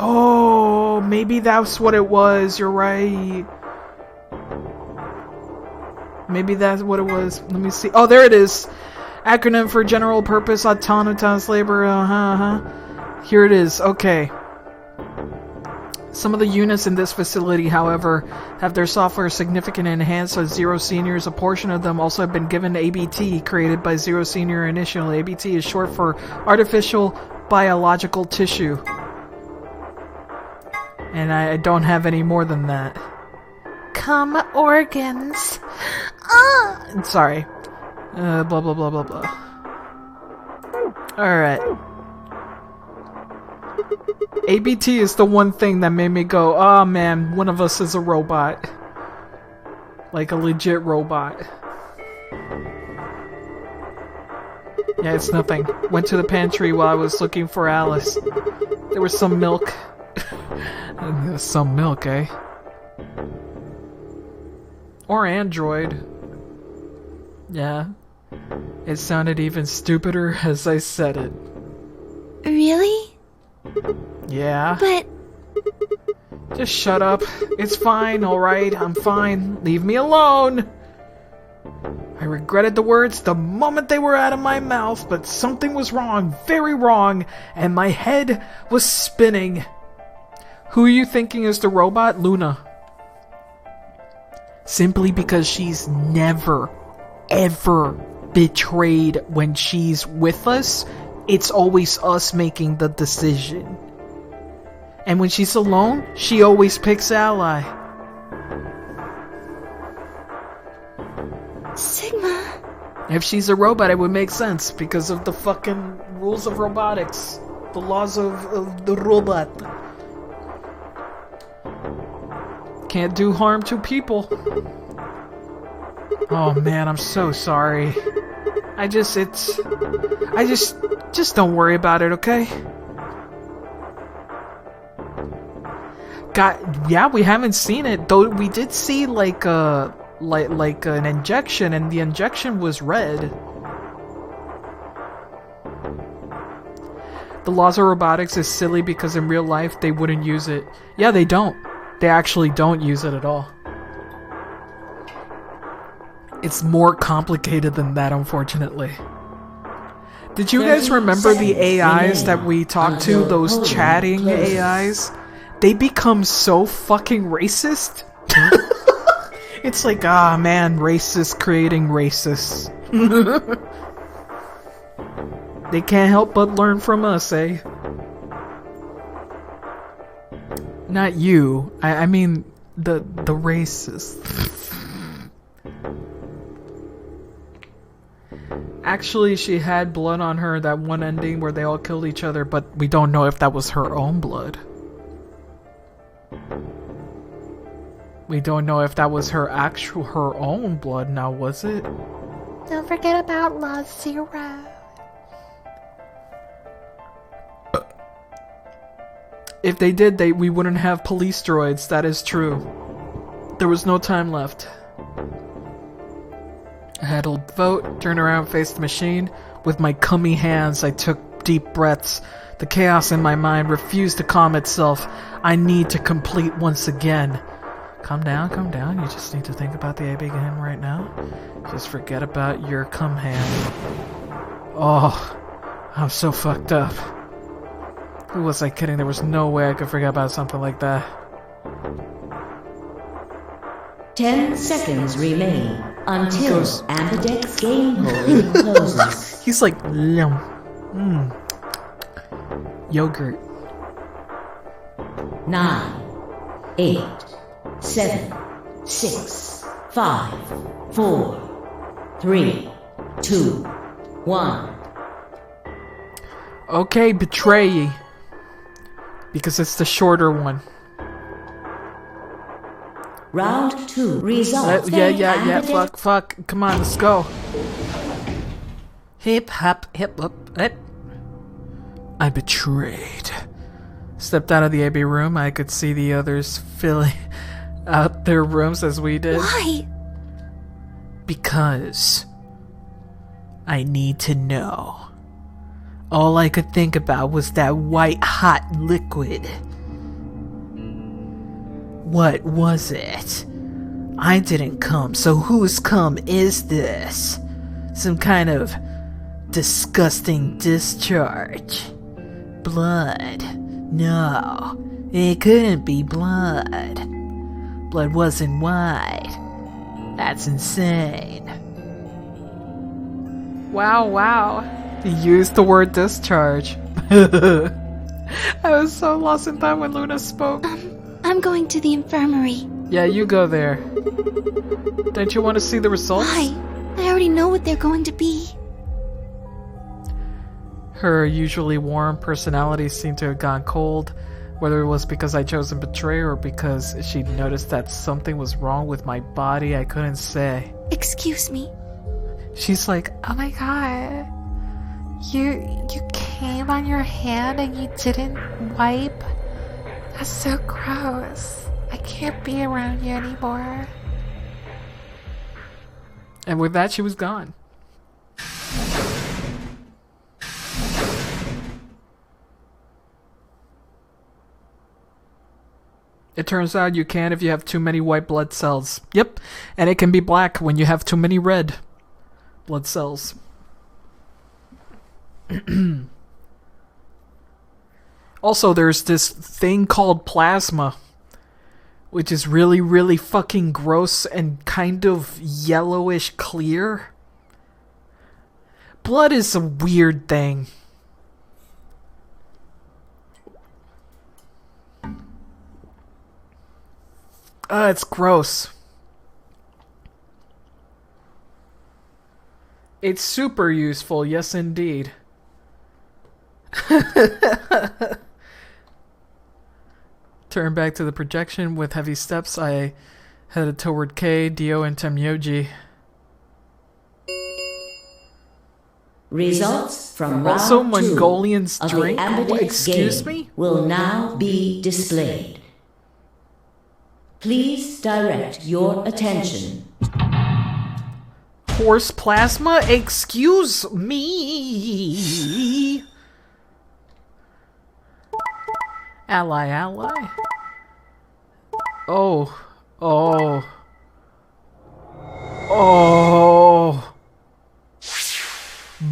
[SPEAKER 1] Oh, maybe that's what it was. You're right. Maybe that's what it was. Let me see. Oh, there it is. Acronym for General Purpose Autonomous Labor. Here it is. Okay. Some of the units in this facility, however, have their software significantly enhanced by Zero Seniors. A portion of them also have been given ABT, created by Zero Senior initially. ABT is short for Artificial Biological Tissue. And I don't have any more than that.
[SPEAKER 5] Come organs.
[SPEAKER 1] Sorry. Blah blah blah blah blah. Alright. ABT is the one thing that made me go, oh man, one of us is a robot. Like a legit robot. Yeah, it's nothing. Went to the pantry while I was looking for Alice. There was some milk. Some milk, eh? Or Android. Yeah. It sounded even stupider as I said it.
[SPEAKER 3] Really?
[SPEAKER 1] Yeah.
[SPEAKER 3] But...
[SPEAKER 1] Just shut up. It's fine, alright? I'm fine. Leave me alone! I regretted the words the moment they were out of my mouth, but something was wrong, very wrong, and my head was spinning. Who are you thinking is the robot? Luna. Simply because she's never, ever betrayed when she's with us. It's always us making the decision. And when she's alone, she always picks Ally.
[SPEAKER 3] Sigma.
[SPEAKER 1] If she's a robot, it would make sense because of the fucking rules of robotics. The laws of the robot. Can't do harm to people. Oh man, I'm so sorry. Just don't worry about it, okay? Yeah, we haven't seen it, though we did see like an injection, and the injection was red. The laws of robotics is silly because in real life they wouldn't use it. Yeah, they don't. They actually don't use it at all. It's more complicated than that, unfortunately. Did you guys remember the AIs that we talked to? Those chatting AIs? They become so fucking racist. It's like, ah man, racist creating racists. They can't help but learn from us, eh? Not you. I mean the racists. Actually, she had blood on her, that one ending where they all killed each other, but we don't know if that was her own blood. We don't know if that was her own blood now, was it?
[SPEAKER 5] Don't forget about Law Zero.
[SPEAKER 1] If they did, we wouldn't have police droids, that is true. There was no time left. I had to vote, turn around, face the machine. With my cummy hands, I took deep breaths. The chaos in my mind refused to calm itself. I need to complete once again. Calm down, calm down. You just need to think about the AB game right now. Just forget about your cum hand. Oh, I'm so fucked up. Who was I kidding? There was no way I could forget about something like that.
[SPEAKER 4] 10 seconds remain until Ambidex game holding closes.
[SPEAKER 1] He's like, yum. Yogurt.
[SPEAKER 4] 9, 8, 7, 6, 5, 4, 3, 2, 1.
[SPEAKER 1] Okay, betray ye. Because it's the shorter one.
[SPEAKER 4] Round 2 results.
[SPEAKER 1] Yeah. Fuck. Come on, let's go. Hip hop, hip hop, hip. I betrayed. Stepped out of the AB room. I could see the others filling out their rooms as we did.
[SPEAKER 3] Why?
[SPEAKER 1] Because I need to know. All I could think about was that white hot liquid. What was it? I didn't come, so whose cum is this? Some kind of disgusting discharge. Blood. No, it couldn't be blood. Blood wasn't white. That's insane. Wow. He used the word discharge. I was so lost in time when Luna spoke.
[SPEAKER 3] I'm going to the infirmary.
[SPEAKER 1] Yeah, you go there. Don't you want to see the results?
[SPEAKER 3] Why? I already know what they're going to be.
[SPEAKER 1] Her usually warm personality seemed to have gone cold. Whether it was because I chose to betray her or because she noticed that something was wrong with my body, I couldn't say.
[SPEAKER 3] Excuse me.
[SPEAKER 1] She's like,
[SPEAKER 5] oh my god. You came on your hand and you didn't wipe? That's so gross. I can't be around you anymore.
[SPEAKER 1] And with that, she was gone. It turns out you can if you have too many white blood cells. Yep, and it can be black when you have too many red blood cells. Also, there's this thing called plasma, which is really, really fucking gross and kind of yellowish clear. Blood is a weird thing. It's gross. It's super useful, yes indeed. Turn back to the projection with heavy steps. I headed toward K, Dio, and Temyoji.
[SPEAKER 4] Results from
[SPEAKER 1] also
[SPEAKER 4] round
[SPEAKER 1] Mongolians
[SPEAKER 4] 2
[SPEAKER 1] drink.
[SPEAKER 4] of the Ambidex
[SPEAKER 1] Excuse
[SPEAKER 4] game
[SPEAKER 1] me?
[SPEAKER 4] will now be displayed. Please direct your attention.
[SPEAKER 1] Horse plasma? Excuse me. Ally. Oh.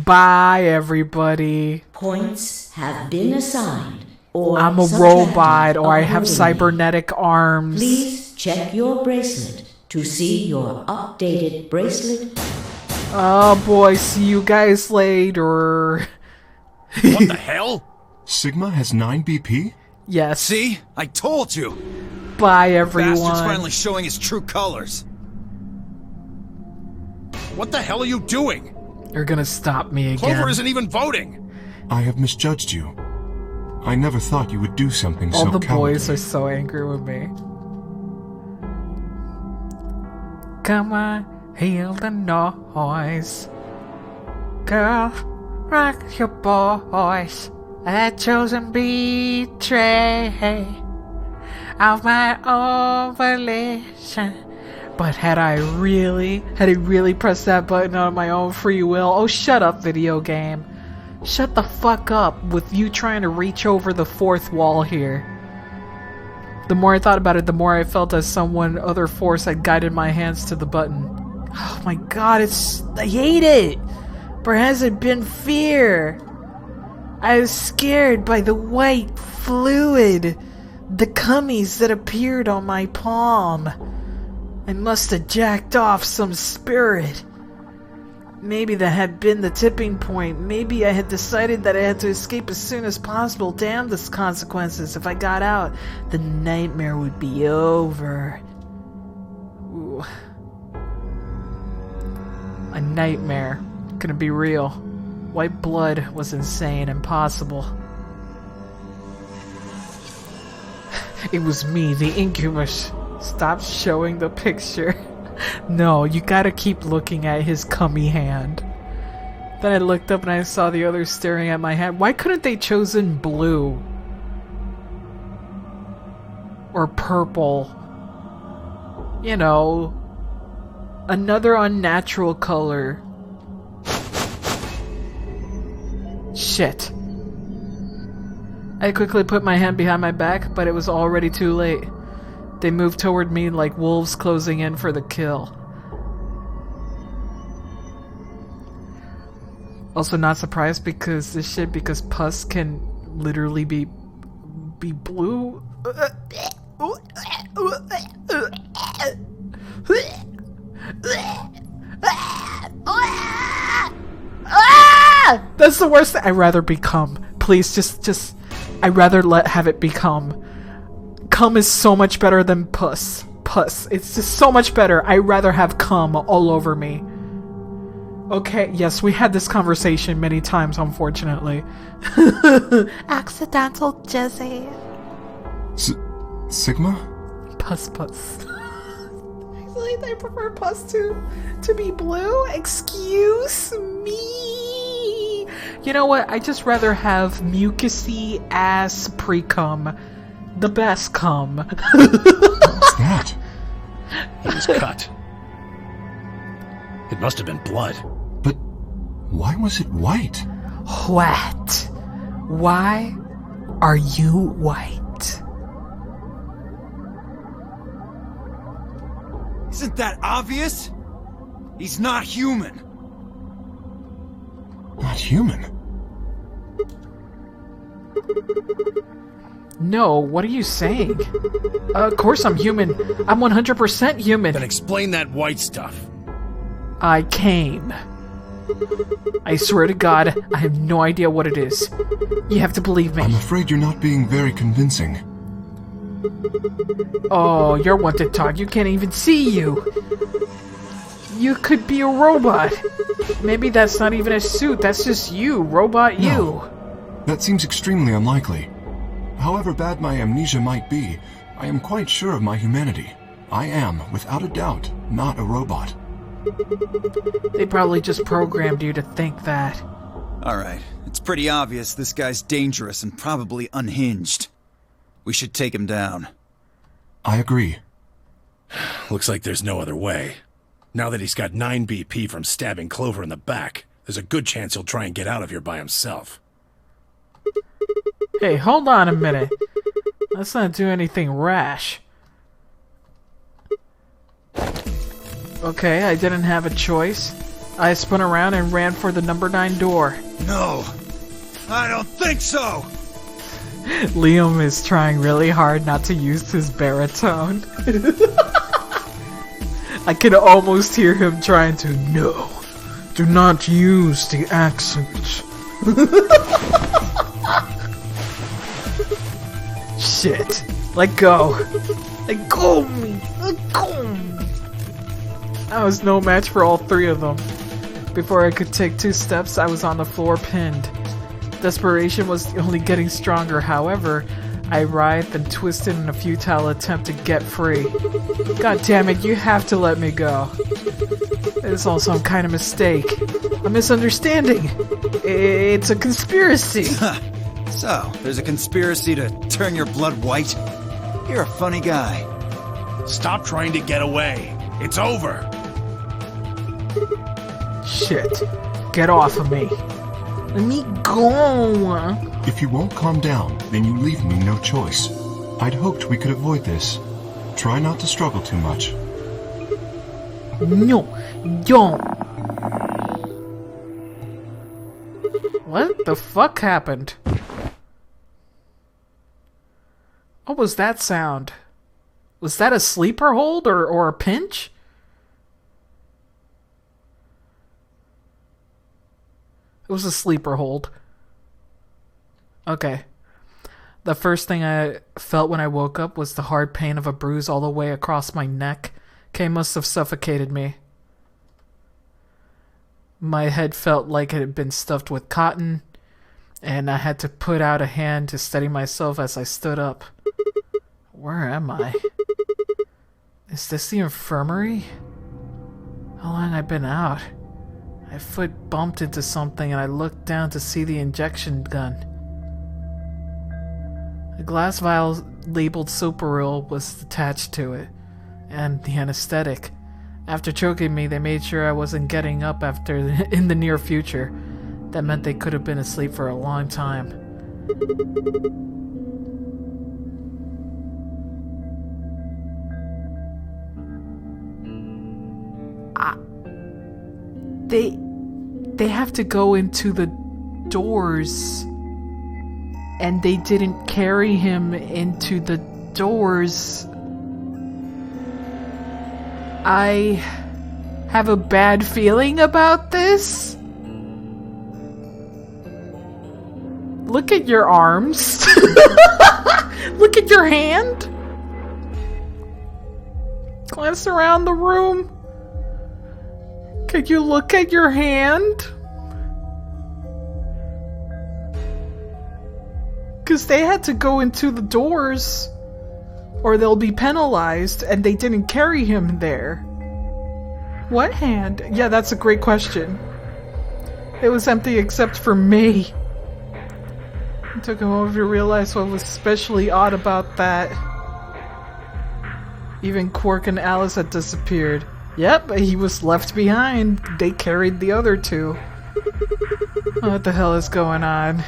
[SPEAKER 1] Bye, everybody.
[SPEAKER 4] Points have been assigned. Or
[SPEAKER 1] I'm a robot, or I have cybernetic arms.
[SPEAKER 4] Please check your bracelet to see your updated bracelet.
[SPEAKER 1] Oh boy, see you guys later.
[SPEAKER 9] What the hell?
[SPEAKER 7] Sigma has 9 BP?
[SPEAKER 1] Yes.
[SPEAKER 8] See? I told you!
[SPEAKER 1] Bye, everyone.
[SPEAKER 8] Bastard's finally showing his true colors.
[SPEAKER 9] What the hell are you doing?
[SPEAKER 1] You're gonna stop me again.
[SPEAKER 9] Clover isn't even voting!
[SPEAKER 7] I have misjudged you. I never thought you would do something
[SPEAKER 1] All
[SPEAKER 7] so
[SPEAKER 1] the
[SPEAKER 7] cowardly.
[SPEAKER 1] boys are so angry with me. Come on, hear the noise. Girl, rock your boys. A chosen betray of my own volition. But had I really pressed that button on my own free will? Oh, shut up, video game. Shut the fuck up with you trying to reach over the fourth wall here. The more I thought about it, the more I felt as other force had guided my hands to the button. Oh my god, I hate it! But has it been fear? I was scared by the white fluid, the cummies that appeared on my palm. I must have jacked off some spirit. Maybe that had been the tipping point. Maybe I had decided that I had to escape as soon as possible. Damn the consequences. If I got out, the nightmare would be over. Ooh. A nightmare. Gonna be real. White blood was insane, impossible. It was me, the incubus. Stop showing the picture. No, you gotta keep looking at his cummy hand. Then I looked up and I saw the others staring at my hand. Why couldn't they chosen blue? Or purple? You know, another unnatural color. Shit. I quickly put my hand behind my back, but it was already too late. They moved toward me like wolves closing in for the kill. Also not surprised because pus can literally be blue. That's the worst thing. I'd rather become. Please, just I'd rather have it become. Cum is so much better than puss. It's just so much better. I'd rather have cum all over me. Okay, yes, we had this conversation many times, unfortunately.
[SPEAKER 5] Accidental Jesse.
[SPEAKER 7] Sigma?
[SPEAKER 1] Puss. I prefer pus to be blue? Excuse me? You know what? I'd just rather have mucusy ass pre-cum. The best cum.
[SPEAKER 7] What's that?
[SPEAKER 9] He was cut. It must have been blood.
[SPEAKER 7] But why was it white?
[SPEAKER 1] What? Why are you white?
[SPEAKER 8] Isn't that obvious? He's not human.
[SPEAKER 7] Not human?
[SPEAKER 1] No, what are you saying? Of course I'm human. I'm 100% human.
[SPEAKER 9] Then explain that white stuff.
[SPEAKER 1] I came. I swear to God, I have no idea what it is. You have to believe me.
[SPEAKER 7] I'm afraid you're not being very convincing.
[SPEAKER 1] Oh, you're one to talk. You can't even see you. You could be a robot. Maybe that's not even a suit, that's just you, robot you.
[SPEAKER 7] No, that seems extremely unlikely. However bad my amnesia might be, I am quite sure of my humanity. I am, without a doubt, not a robot.
[SPEAKER 1] They probably just programmed you to think that.
[SPEAKER 8] Alright, it's pretty obvious this guy's dangerous and probably unhinged. We should take him down.
[SPEAKER 7] I agree.
[SPEAKER 9] Looks like there's no other way. Now that he's got 9 BP from stabbing Clover in the back, there's a good chance he'll try and get out of here by himself.
[SPEAKER 1] Hey, hold on a minute. Let's not do anything rash. Okay, I didn't have a choice. I spun around and ran for the number 9 door.
[SPEAKER 8] No, I don't think so!
[SPEAKER 1] Liam is trying really hard not to use his baritone. I can almost hear him trying to, no, do not use the accent. Shit. Let go. Let go of me. Let go of me. I was no match for all 3 of them. Before I could take 2 steps, I was on the floor pinned. Desperation was only getting stronger, however, I writhed and twisted in a futile attempt to get free. God damn it, you have to let me go. It's all some kind of mistake. A misunderstanding. It's a conspiracy.
[SPEAKER 8] So, there's a conspiracy to turn your blood white? You're a funny guy.
[SPEAKER 9] Stop trying to get away. It's over.
[SPEAKER 1] Shit. Get off of me. Let me go.
[SPEAKER 7] If you won't calm down, then you leave me no choice. I'd hoped we could avoid this. Try not to struggle too much.
[SPEAKER 1] No, don't. What the fuck happened? What was that sound? Was that a sleeper hold or a pinch? It was a sleeper hold. Okay. The first thing I felt when I woke up was the hard pain of a bruise all the way across my neck. Kay must have suffocated me. My head felt like it had been stuffed with cotton, and I had to put out a hand to steady myself as I stood up. Where am I? Is this the infirmary? How long have I been out? My foot bumped into something and I looked down to see the injection gun. A glass vial labeled Soparil was attached to it, and the anesthetic. After choking me, they made sure I wasn't getting up in the near future. That meant they could have been asleep for a long time. They have to go into the doors, and they didn't carry him into the doors. I have a bad feeling about this. Look at your arms. Look at your hand. Glance around the room. Could you look at your hand? Because they had to go into the doors, or they'll be penalized, and they didn't carry him there. What hand? Yeah, that's a great question. It was empty except for me. It took a moment to realize what was especially odd about that. Even Quark and Alice had disappeared. Yep, he was left behind. They carried the other 2. What the hell is going on?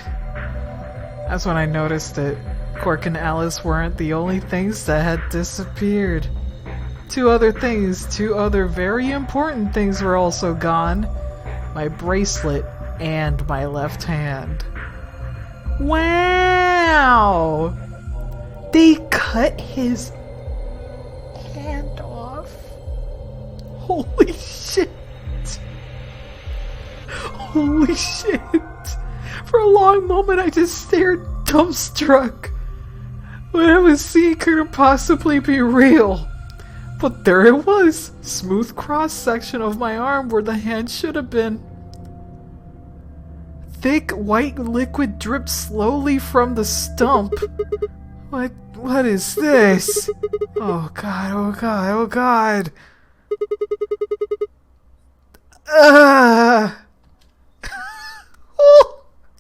[SPEAKER 1] That's when I noticed it. Quark and Alice weren't the only things that had disappeared. 2 other things, 2 other very important things were also gone. My bracelet and my left hand. Wow! They cut his hand off. Holy shit! Holy shit! For a long moment I just stared dumbstruck. What I was seeing couldn't possibly be real. But there it was. Smooth cross-section of my arm where the hand should have been. Thick white liquid dripped slowly from the stump. What is this? Oh god, oh god, oh god.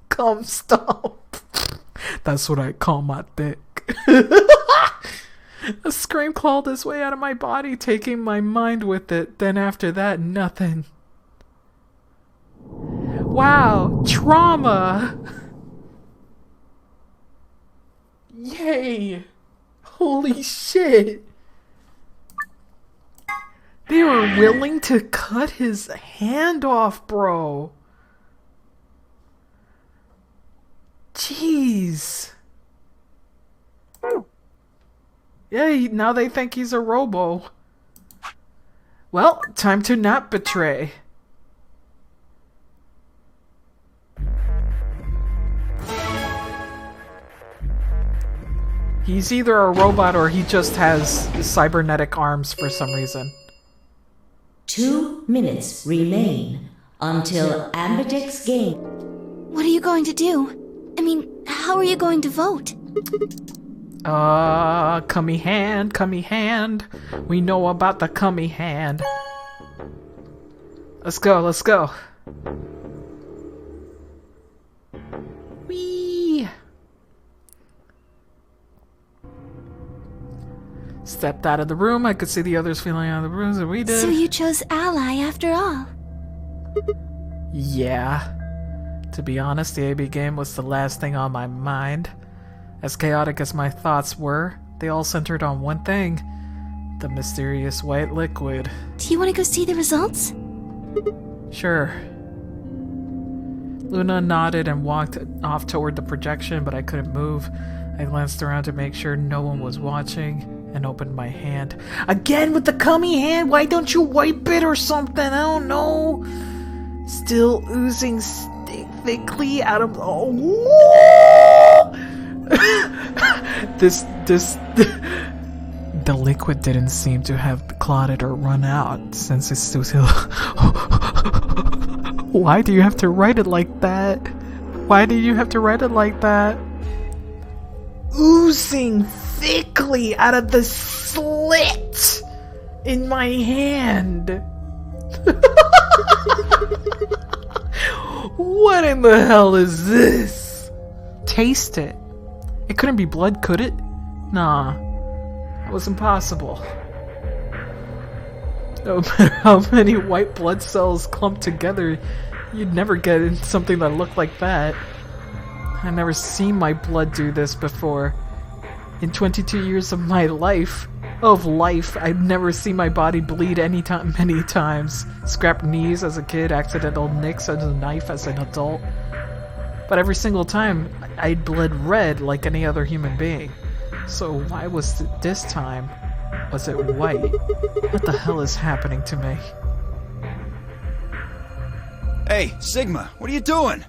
[SPEAKER 1] Cum stump. That's what I call my dick. A scream clawed its way out of my body, taking my mind with it. Then after that, nothing. Wow, trauma! Yay! Holy shit! They were willing to cut his hand off, bro. Jeez. Yeah, now they think he's a robo. Well, time to not betray. He's either a robot or he just has cybernetic arms for some reason.
[SPEAKER 4] 2 minutes remain until Ambidex's game.
[SPEAKER 3] What are you going to do? I mean, how are you going to vote?
[SPEAKER 1] Cummy hand, cummy hand. We know about the cummy hand. Let's go, let's go. Whee! Stepped out of the room. I could see the others feeling out of the rooms that we did.
[SPEAKER 3] So you chose Ally after all?
[SPEAKER 1] Yeah. To be honest, the AB game was the last thing on my mind. As chaotic as my thoughts were, they all centered on one thing. The mysterious white liquid.
[SPEAKER 3] Do you want to go see the results?
[SPEAKER 1] Sure. Luna nodded and walked off toward the projection, but I couldn't move. I glanced around to make sure no one was watching and opened my hand. Again with the cummy hand? Why don't you wipe it or something? I don't know. Still oozing thickly out of... Oh! The liquid didn't seem to have clotted or run out since it's still... Why do you have to write it like that? Why do you have to write it like that? Oozing thickly out of the slit in my hand. What in the hell is this? Taste it. It couldn't be blood, could it? Nah. That was impossible. No matter how many white blood cells clumped together, you'd never get something that looked like that. I've never seen my blood do this before. In 22 years of my life, I've never seen my body bleed many times. Scrapped knees as a kid, accidental nicks as a knife as an adult. But every single time, I'd bled red like any other human being. So why was it this time? Was it white? What the hell is happening to me?
[SPEAKER 8] Hey, Sigma, what are you doing?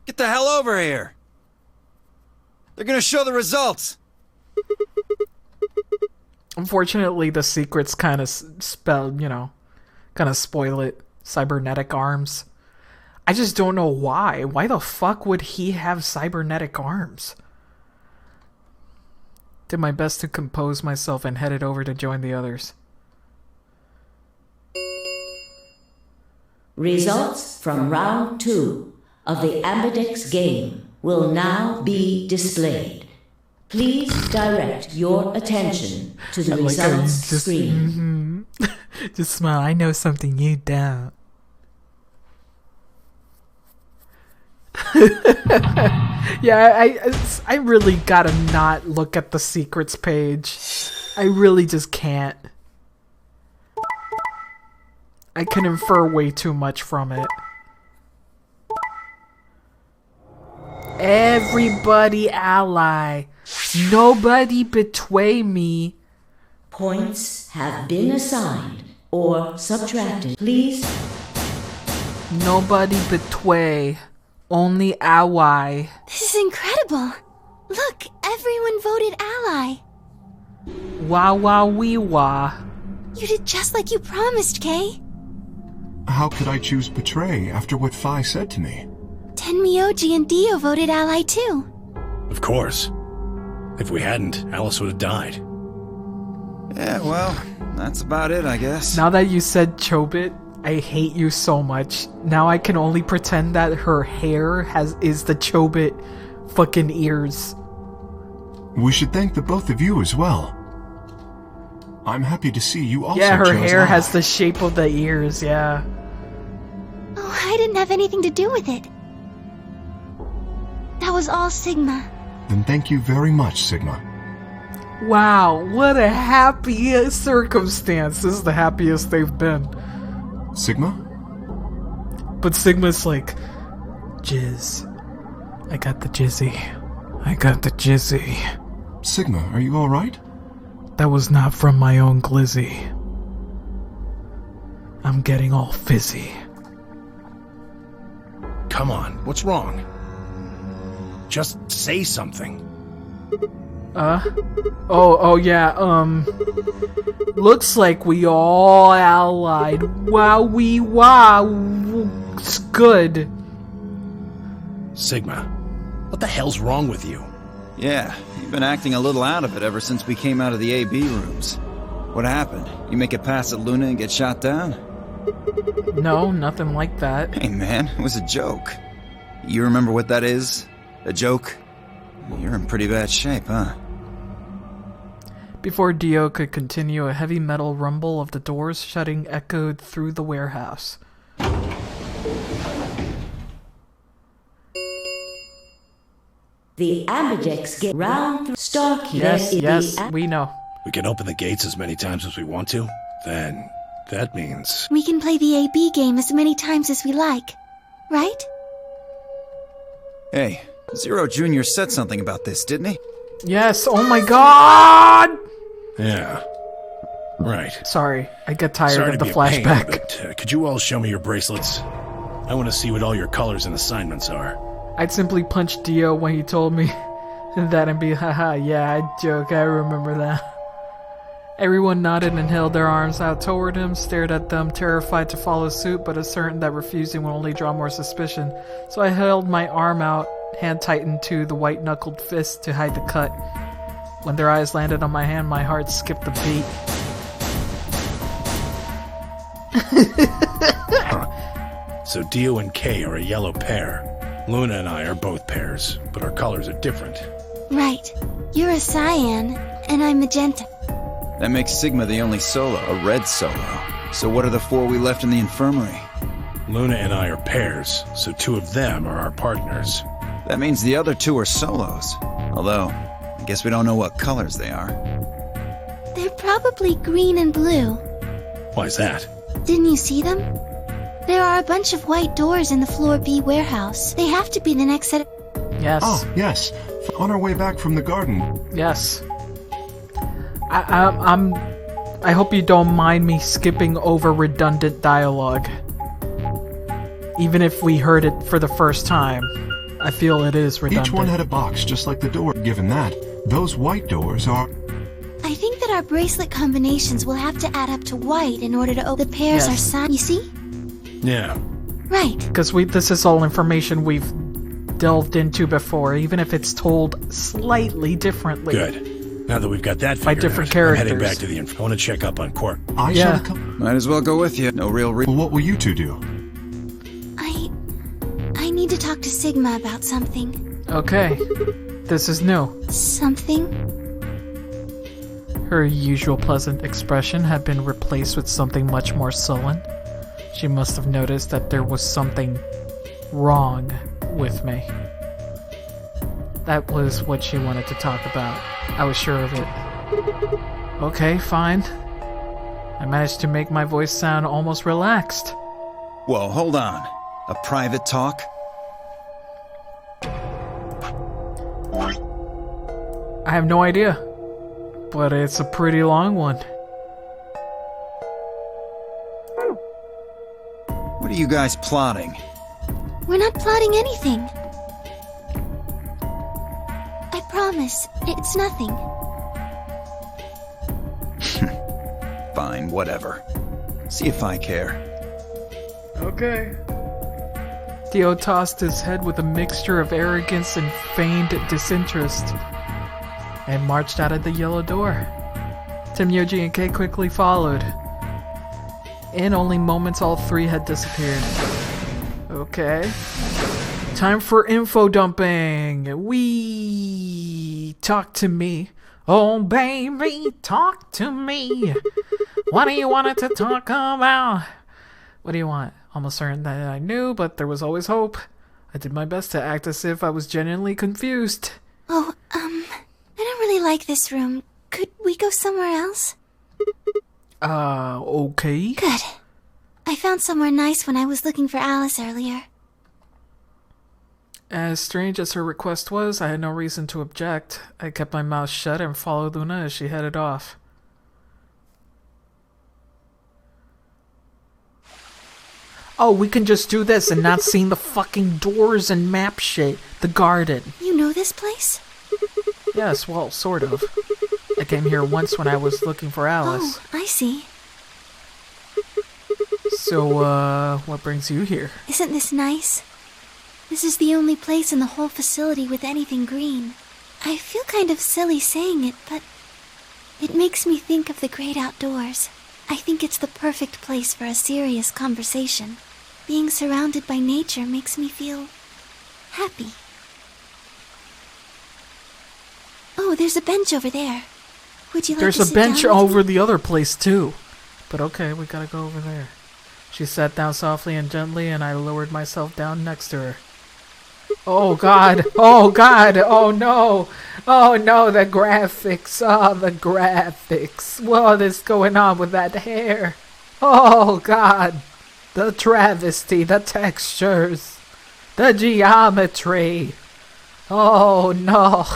[SPEAKER 8] Get the hell over here! They're gonna show the results!
[SPEAKER 1] Unfortunately, the secrets kind of kind of spoil it. Cybernetic arms. I just don't know why. Why the fuck would he have cybernetic arms? Did my best to compose myself and headed over to join the others.
[SPEAKER 4] Results from round 2 of the Ambidex game will now be displayed. Please direct your attention to the results screen.
[SPEAKER 1] Just smile. I know something you don't. Yeah, I really gotta not look at the secrets page. I really just can't. I can infer way too much from it. Everybody ally. Nobody betray me.
[SPEAKER 4] Points have been assigned or subtracted. Please.
[SPEAKER 1] Nobody betray. Only ally.
[SPEAKER 3] This is incredible. Look, everyone voted ally.
[SPEAKER 1] Wah wah wee wah.
[SPEAKER 3] You did just like you promised, Kay.
[SPEAKER 7] How could I choose Betray after what Phi said to me?
[SPEAKER 3] Tenmyoji and Dio voted ally too.
[SPEAKER 9] Of course. If we hadn't, Alice would have died.
[SPEAKER 8] Yeah, well, that's about it, I guess.
[SPEAKER 1] Now that you said Chobit, I hate you so much. Now I can only pretend that her hair is the Chobit fucking ears.
[SPEAKER 7] We should thank the both of you as well. I'm happy to see you also.
[SPEAKER 1] Yeah, her
[SPEAKER 7] chose
[SPEAKER 1] hair
[SPEAKER 7] ally.
[SPEAKER 1] has the shape of the ears, yeah.
[SPEAKER 3] Oh, I didn't have anything to do with it. That was all Sigma.
[SPEAKER 7] Then thank you very much, Sigma.
[SPEAKER 1] Wow, what a happy circumstance. This is the happiest they've been.
[SPEAKER 7] Sigma?
[SPEAKER 1] But Sigma's like, Jizz. I got the jizzy. I got the jizzy.
[SPEAKER 7] Sigma, are you alright?
[SPEAKER 1] That was not from my own glizzy. I'm getting all fizzy.
[SPEAKER 9] Come on, what's wrong? Just say something.
[SPEAKER 1] Oh yeah, looks like we all allied. Wowee wow. It's good.
[SPEAKER 9] Sigma, what the hell's wrong with you?
[SPEAKER 8] Yeah, you've been acting a little out of it ever since we came out of the AB rooms. What happened? You make it past at Luna and get shot down?
[SPEAKER 1] No, nothing like that.
[SPEAKER 8] Hey man, it was a joke. You remember what that is? A joke? You're in pretty bad shape, huh?
[SPEAKER 1] Before Dio could continue, a heavy metal rumble of the doors shutting echoed through the warehouse.
[SPEAKER 4] The Ambidex get round through Starkey.
[SPEAKER 1] Yes, we know.
[SPEAKER 9] We can open the gates as many times as we want to. Then, that means...
[SPEAKER 3] We can play the AB game as many times as we like, right?
[SPEAKER 8] Hey, Zero Jr. said something about this, didn't he?
[SPEAKER 1] Yes, oh my god!
[SPEAKER 9] Yeah. Right.
[SPEAKER 1] Sorry, I get tired
[SPEAKER 9] Sorry
[SPEAKER 1] of
[SPEAKER 9] to
[SPEAKER 1] the
[SPEAKER 9] be a pain,
[SPEAKER 1] flashback.
[SPEAKER 9] but, could you all show me your bracelets? I want to see what all your colors and assignments are.
[SPEAKER 1] I'd simply punch Dio when he told me that and be, haha, yeah, I joke, I remember that. Everyone nodded and held their arms out toward him, stared at them, terrified to follow suit, but as certain that refusing would only draw more suspicion. So I held my arm out, hand tightened to the white-knuckled fist to hide the cut. When their eyes landed on my hand, my heart skipped a beat.
[SPEAKER 9] So Dio and Kay are a yellow pair. Luna and I are both pairs, but our colors are different.
[SPEAKER 3] Right. You're a cyan, and I'm magenta.
[SPEAKER 8] That makes Sigma the only solo, a red solo. So what are the four we left in the infirmary?
[SPEAKER 9] Luna and I are pairs, so two of them are our partners.
[SPEAKER 8] That means the other two are solos. Although, I guess we don't know what colors they are.
[SPEAKER 3] They're probably green and blue.
[SPEAKER 9] Why's that?
[SPEAKER 3] Didn't you see them? There are a bunch of white doors in the Floor B warehouse. They have to be the next set of...
[SPEAKER 1] Yes.
[SPEAKER 7] Oh, yes. On our way back from the garden.
[SPEAKER 1] Yes. I hope you don't mind me skipping over redundant dialogue. Even if we heard it for the first time, I feel it is redundant.
[SPEAKER 7] Each one had a box just like the door. Given that, those white doors are...
[SPEAKER 3] I think that our bracelet combinations will have to add up to white in order to open. The pairs are signed. You see?
[SPEAKER 9] Yeah.
[SPEAKER 3] Right.
[SPEAKER 1] Because this is all information we've delved into before, even if it's told slightly differently.
[SPEAKER 9] Good. Now that we've got that
[SPEAKER 1] by
[SPEAKER 9] figured
[SPEAKER 1] different
[SPEAKER 9] out,
[SPEAKER 1] characters.
[SPEAKER 9] I'm heading back to the info. I want to check up on Quark.
[SPEAKER 7] I shall come.
[SPEAKER 8] Might as well go with you. No real reason.
[SPEAKER 7] Well, what will you two do?
[SPEAKER 3] I need to talk to Sigma about something.
[SPEAKER 1] Okay. This is new.
[SPEAKER 3] Something?
[SPEAKER 1] Her usual pleasant expression had been replaced with something much more sullen. She must have noticed that there was something wrong with me. That was what she wanted to talk about. I was sure of it. Okay, fine. I managed to make my voice sound almost relaxed.
[SPEAKER 8] Whoa, hold on. A private talk?
[SPEAKER 1] I have no idea, but it's a pretty long one.
[SPEAKER 8] What are you guys plotting?
[SPEAKER 3] We're not plotting anything. I promise, it's nothing.
[SPEAKER 8] fine, whatever. See if I care.
[SPEAKER 1] Okay. Theo tossed his head with a mixture of arrogance and feigned disinterest and marched out of the yellow door. Tim, Yoji, and Kay quickly followed. In only moments, all three had disappeared. Okay. Time for info dumping. Talk to me. Oh, baby, talk to me. What do you want it to talk about? What do you want? Almost certain that I knew, but there was always hope. I did my best to act as if I was genuinely confused.
[SPEAKER 3] Oh, I don't really like this room. Could we go somewhere else?
[SPEAKER 1] Okay.
[SPEAKER 3] Good. I found somewhere nice when I was looking for Alice earlier.
[SPEAKER 1] As strange as her request was, I had no reason to object. I kept my mouth shut and followed Luna as she headed off. Oh, we can just do this and not seeing the fucking doors and map shit. The garden.
[SPEAKER 3] You know this place?
[SPEAKER 1] Yes, well, sort of. I came here once when I was looking for Alice.
[SPEAKER 3] Oh, I see.
[SPEAKER 1] So, what brings you here?
[SPEAKER 3] Isn't this nice? This is the only place in the whole facility with anything green. I feel kind of silly saying it, but it makes me think of the great outdoors. I think it's the perfect place for a serious conversation. Being surrounded by nature makes me feel happy. Oh, there's a bench over there. Would you like to sit down?
[SPEAKER 1] There's a bench over the other place, too. But okay, we gotta go over there. She sat down softly and gently, and I lowered myself down next to her. Oh God, oh God, oh no, the graphics, the graphics. What is going on with that hair? Oh God, the travesty, the textures, the geometry. Oh no.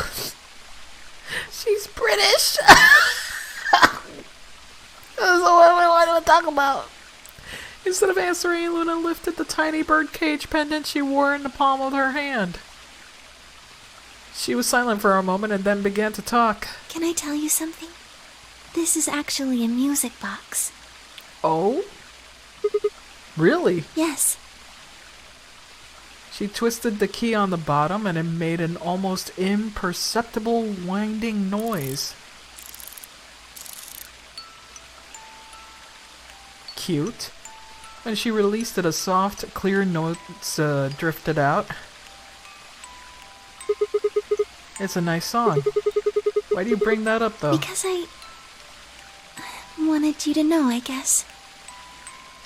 [SPEAKER 1] She's British. That's what I want to talk about. Instead of answering, Luna lifted the tiny birdcage pendant she wore in the palm of her hand. She was silent for a moment and then began to talk.
[SPEAKER 3] Can I tell you something? This is actually a music box.
[SPEAKER 1] Oh? Really?
[SPEAKER 3] Yes.
[SPEAKER 1] She twisted the key on the bottom and it made an almost imperceptible winding noise. Cute. When she released it, a soft, clear notes drifted out. It's a nice song. Why do you bring that up, though?
[SPEAKER 3] Because I wanted you to know, I guess.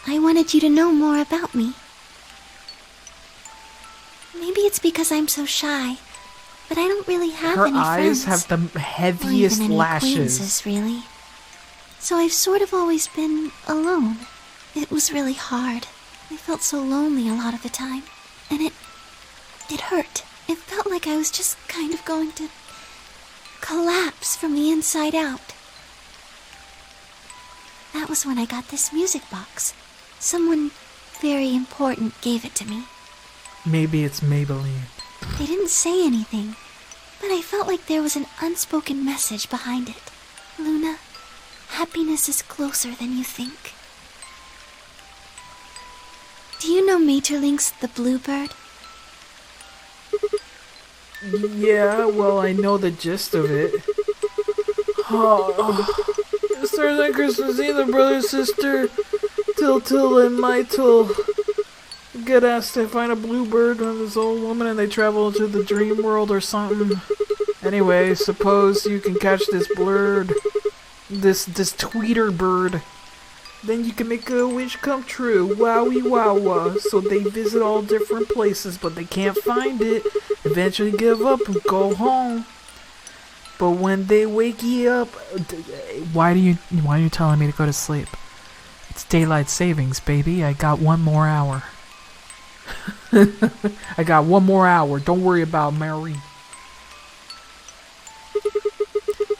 [SPEAKER 3] I wanted you to know more about me. Maybe it's because I'm so shy, but I don't really have any friends.
[SPEAKER 1] Her eyes have the heaviest
[SPEAKER 3] or even any
[SPEAKER 1] lashes.
[SPEAKER 3] Acquaintances, really. So I've sort of always been alone. It was really hard. I felt so lonely a lot of the time. And it hurt. It felt like I was just kind of going to collapse from the inside out. That was when I got this music box. Someone very important gave it to me.
[SPEAKER 1] Maybe it's Maybelline.
[SPEAKER 3] They didn't say anything, but I felt like there was an unspoken message behind it. Luna, happiness is closer than you think. Do you know Maeterlinck's The Bluebird?
[SPEAKER 1] Yeah, well, I know the gist of it. Oh, it starts on Christmas Eve, the brother, sister, Till, and Mytil get asked to find a bluebird with this old woman and they travel to the dream world or something. Anyway, suppose you can catch this bird, this tweeter bird. Then you can make a wish come true. Wowie wawa. So they visit all different places, but they can't find it. Eventually give up and go home. But when they wake you up, why are you telling me to go to sleep? It's daylight savings, baby. I got 1 more hour. I got 1 more hour. Don't worry about Mary.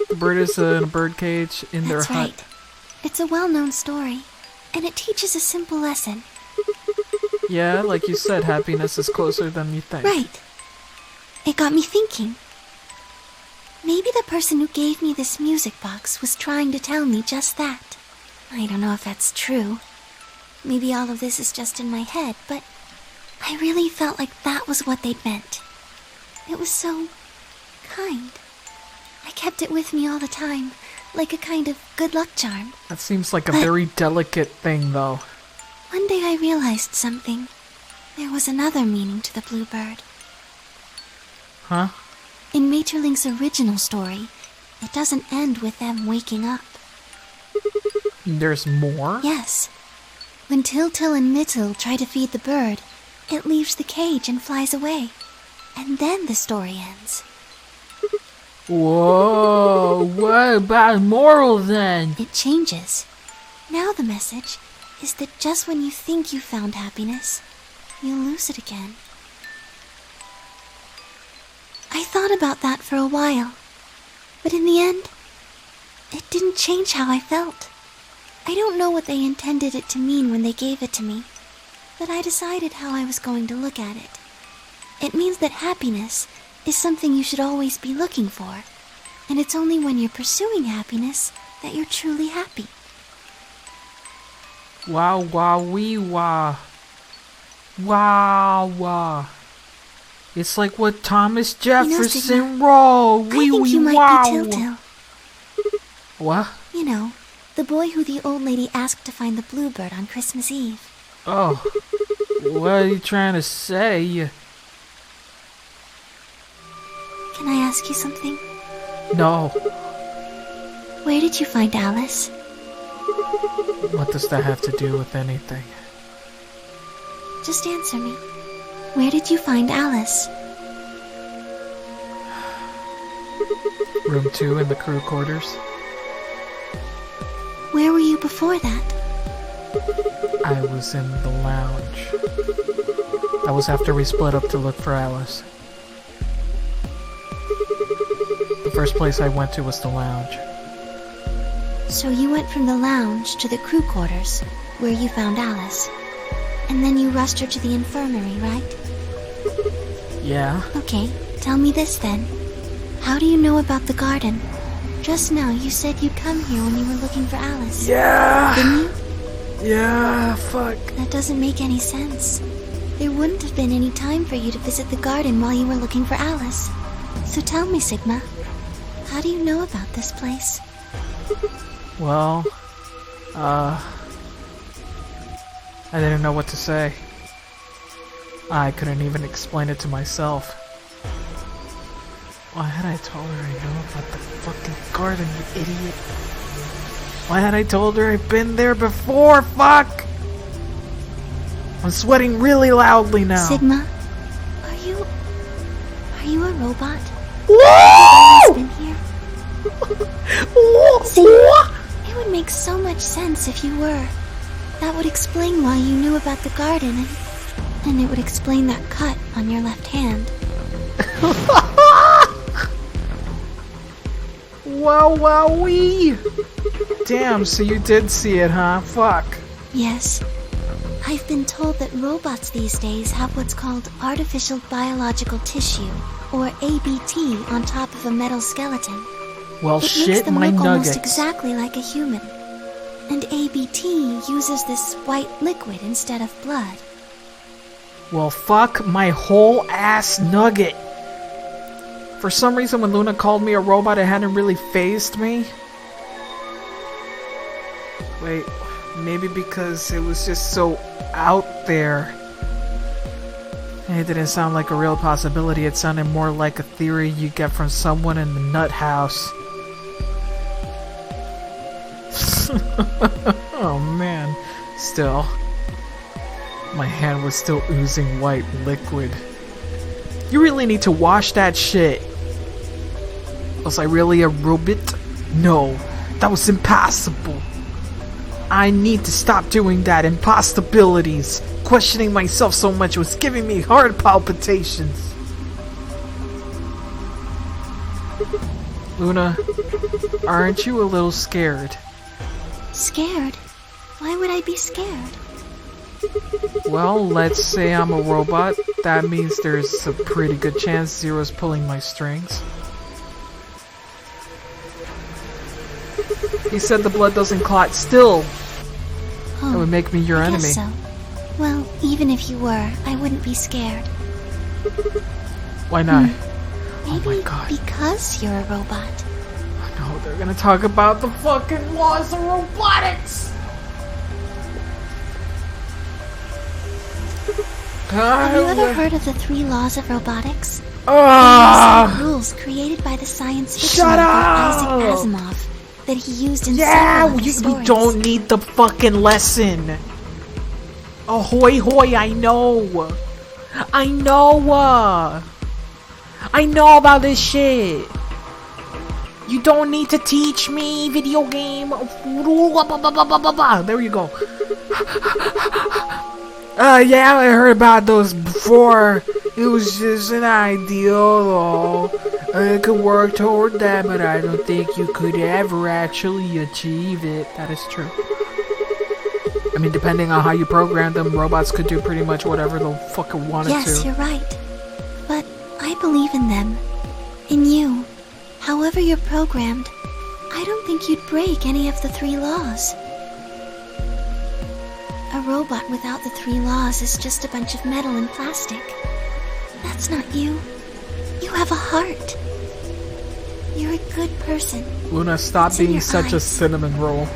[SPEAKER 1] The bird is in a birdcage in their hut.
[SPEAKER 3] That's right. It's a well-known story, and it teaches a simple lesson.
[SPEAKER 1] Yeah, like you said, happiness is closer than you think.
[SPEAKER 3] Right. It got me thinking. Maybe the person who gave me this music box was trying to tell me just that. I don't know if that's true. Maybe all of this is just in my head, but I really felt like that was what they'd meant. It was so kind. I kept it with me all the time, like a kind of good luck charm.
[SPEAKER 1] That seems like a very delicate thing, though.
[SPEAKER 3] One day I realized something. There was another meaning to the bluebird.
[SPEAKER 1] Huh?
[SPEAKER 3] In Maeterlinck's original story, it doesn't end with them waking up.
[SPEAKER 1] There's more?
[SPEAKER 3] Yes. When Til and Mittel try to feed the bird, it leaves the cage and flies away. And then the story ends.
[SPEAKER 1] Whoa, what about moral then?
[SPEAKER 3] It changes. Now the message is that just when you think you found happiness, you'll lose it again. I thought about that for a while, but in the end, it didn't change how I felt. I don't know what they intended it to mean when they gave it to me, but I decided how I was going to look at it. It means that happiness is something you should always be looking for, and it's only when you're pursuing happiness that you're truly happy.
[SPEAKER 1] Wow, wow, wee, wah. Wow, wah. It's like what Thomas Jefferson wrote.
[SPEAKER 3] I think you might be Til.
[SPEAKER 1] What?
[SPEAKER 3] You know, the boy who the old lady asked to find the bluebird on Christmas Eve.
[SPEAKER 1] Oh, what are you trying to say?
[SPEAKER 3] Can I ask you something?
[SPEAKER 1] No.
[SPEAKER 3] Where did you find Alice?
[SPEAKER 1] What does that have to do with anything?
[SPEAKER 3] Just answer me. Where did you find Alice?
[SPEAKER 1] Room 2 in the crew quarters.
[SPEAKER 3] Where were you before that?
[SPEAKER 1] I was in the lounge. That was after we split up to look for Alice. The first place I went to was the lounge.
[SPEAKER 3] So you went from the lounge to the crew quarters, where you found Alice. And then you rushed her to the infirmary, right?
[SPEAKER 1] Yeah.
[SPEAKER 3] Okay, tell me this then. How do you know about the garden? Just now you said you'd come here when you were looking for Alice.
[SPEAKER 1] Yeah!
[SPEAKER 3] Didn't you?
[SPEAKER 1] Yeah, fuck.
[SPEAKER 3] That doesn't make any sense. There wouldn't have been any time for you to visit the garden while you were looking for Alice. So tell me, Sigma, how do you know about this place?
[SPEAKER 1] Well, I didn't know what to say. I couldn't even explain it to myself. Why had I told her I knew about the fucking garden, you idiot? Why had I told her I'd been there before? Fuck! I'm sweating really loudly now.
[SPEAKER 3] Sigma, are you a robot?
[SPEAKER 1] Whoa!
[SPEAKER 3] Been here? See, it would make so much sense if you were. That would explain why you knew about the garden, and it would explain that cut on your left hand.
[SPEAKER 1] Wow, wowee! Damn, so you did see it, huh? Fuck.
[SPEAKER 3] Yes. I've been told that robots these days have what's called artificial biological tissue, or ABT, on top of a metal skeleton.
[SPEAKER 1] Well,
[SPEAKER 3] it
[SPEAKER 1] shit
[SPEAKER 3] makes them
[SPEAKER 1] my
[SPEAKER 3] look
[SPEAKER 1] nuggets.
[SPEAKER 3] Almost exactly like a human. And ABT uses this white liquid instead of blood.
[SPEAKER 1] Well, fuck my whole ass nugget. For some reason, when Luna called me a robot, it hadn't really fazed me. Wait, maybe because it was just so out there. It didn't sound like a real possibility. It sounded more like a theory you get from someone in the nut house. Oh man, still. My hand was still oozing white liquid. You really need to wash that shit. Was I really a robot? No, that was impossible. I need to stop doing that. Impossibilities. Questioning myself so much was giving me heart palpitations. Luna, aren't you a little scared?
[SPEAKER 3] Scared? Why would I be scared?
[SPEAKER 1] Well, let's say I'm a robot. That means there's a pretty good chance Zero's pulling my strings. He said the blood doesn't clot. Still, would make me your enemy.
[SPEAKER 3] Guess so. Well, even if you were, I wouldn't be scared.
[SPEAKER 1] Why not?
[SPEAKER 3] Maybe because you're a robot.
[SPEAKER 1] No, they're gonna talk about the fucking laws of robotics!
[SPEAKER 3] Have you ever heard of the 3 laws of robotics? These are rules created by the science fiction author Isaac Asimov that he used in several of his stories.
[SPEAKER 1] We don't need the fucking lesson. Ahoy hoy, I know. I know about this shit. You don't need to teach me video game. There you go. Yeah, I heard about those before. It was just an ideal, though. I could work toward that, but I don't think you could ever actually achieve it. That is true. I mean, depending on how you program them, robots could do pretty much whatever they fucking wanted to.
[SPEAKER 3] Yes, you're right. But I believe in them. In you. However you're programmed, I don't think you'd break any of the 3 laws. A robot without the 3 laws is just a bunch of metal and plastic. That's not you. You have a heart. You're a good person.
[SPEAKER 1] Luna, stop
[SPEAKER 3] It's in
[SPEAKER 1] being
[SPEAKER 3] your
[SPEAKER 1] such a
[SPEAKER 3] eyes.
[SPEAKER 1] cinnamon roll.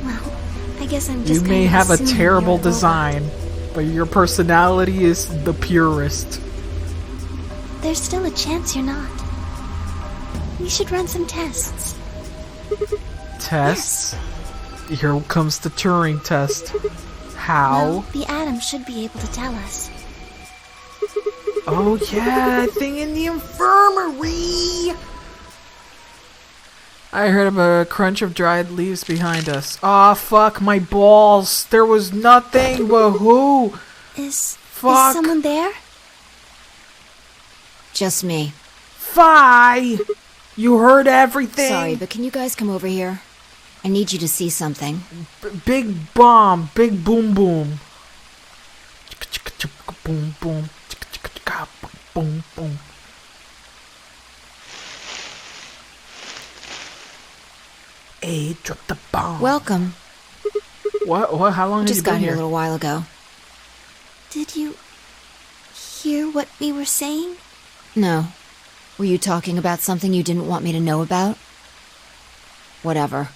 [SPEAKER 3] Well, I guess I'm just
[SPEAKER 1] You may have a
[SPEAKER 3] assuming
[SPEAKER 1] terrible
[SPEAKER 3] you're a robot.
[SPEAKER 1] design, but your personality is the purest.
[SPEAKER 3] There's still a chance you're not. We should run some tests.
[SPEAKER 1] Tests? Here comes the Turing test. How?
[SPEAKER 3] Well, the atom should be able to tell us.
[SPEAKER 1] Oh yeah, that thing in the infirmary! I heard of a crunch of dried leaves behind us. Aw, fuck my balls. There was nothing but who?
[SPEAKER 3] Is someone there?
[SPEAKER 12] Just me.
[SPEAKER 1] Fi! You heard everything!
[SPEAKER 12] Sorry, but can you guys come over here? I need you to see something.
[SPEAKER 1] Big bomb, big boom boom. Boom boom. Boom boom. Hey, drop the bomb.
[SPEAKER 12] Welcome.
[SPEAKER 1] What? How long have you
[SPEAKER 12] Just
[SPEAKER 1] been
[SPEAKER 12] got here
[SPEAKER 1] here?
[SPEAKER 12] a little while ago.
[SPEAKER 3] Did you hear what we were saying?
[SPEAKER 12] No. Were you talking about something you didn't want me to know about? Whatever.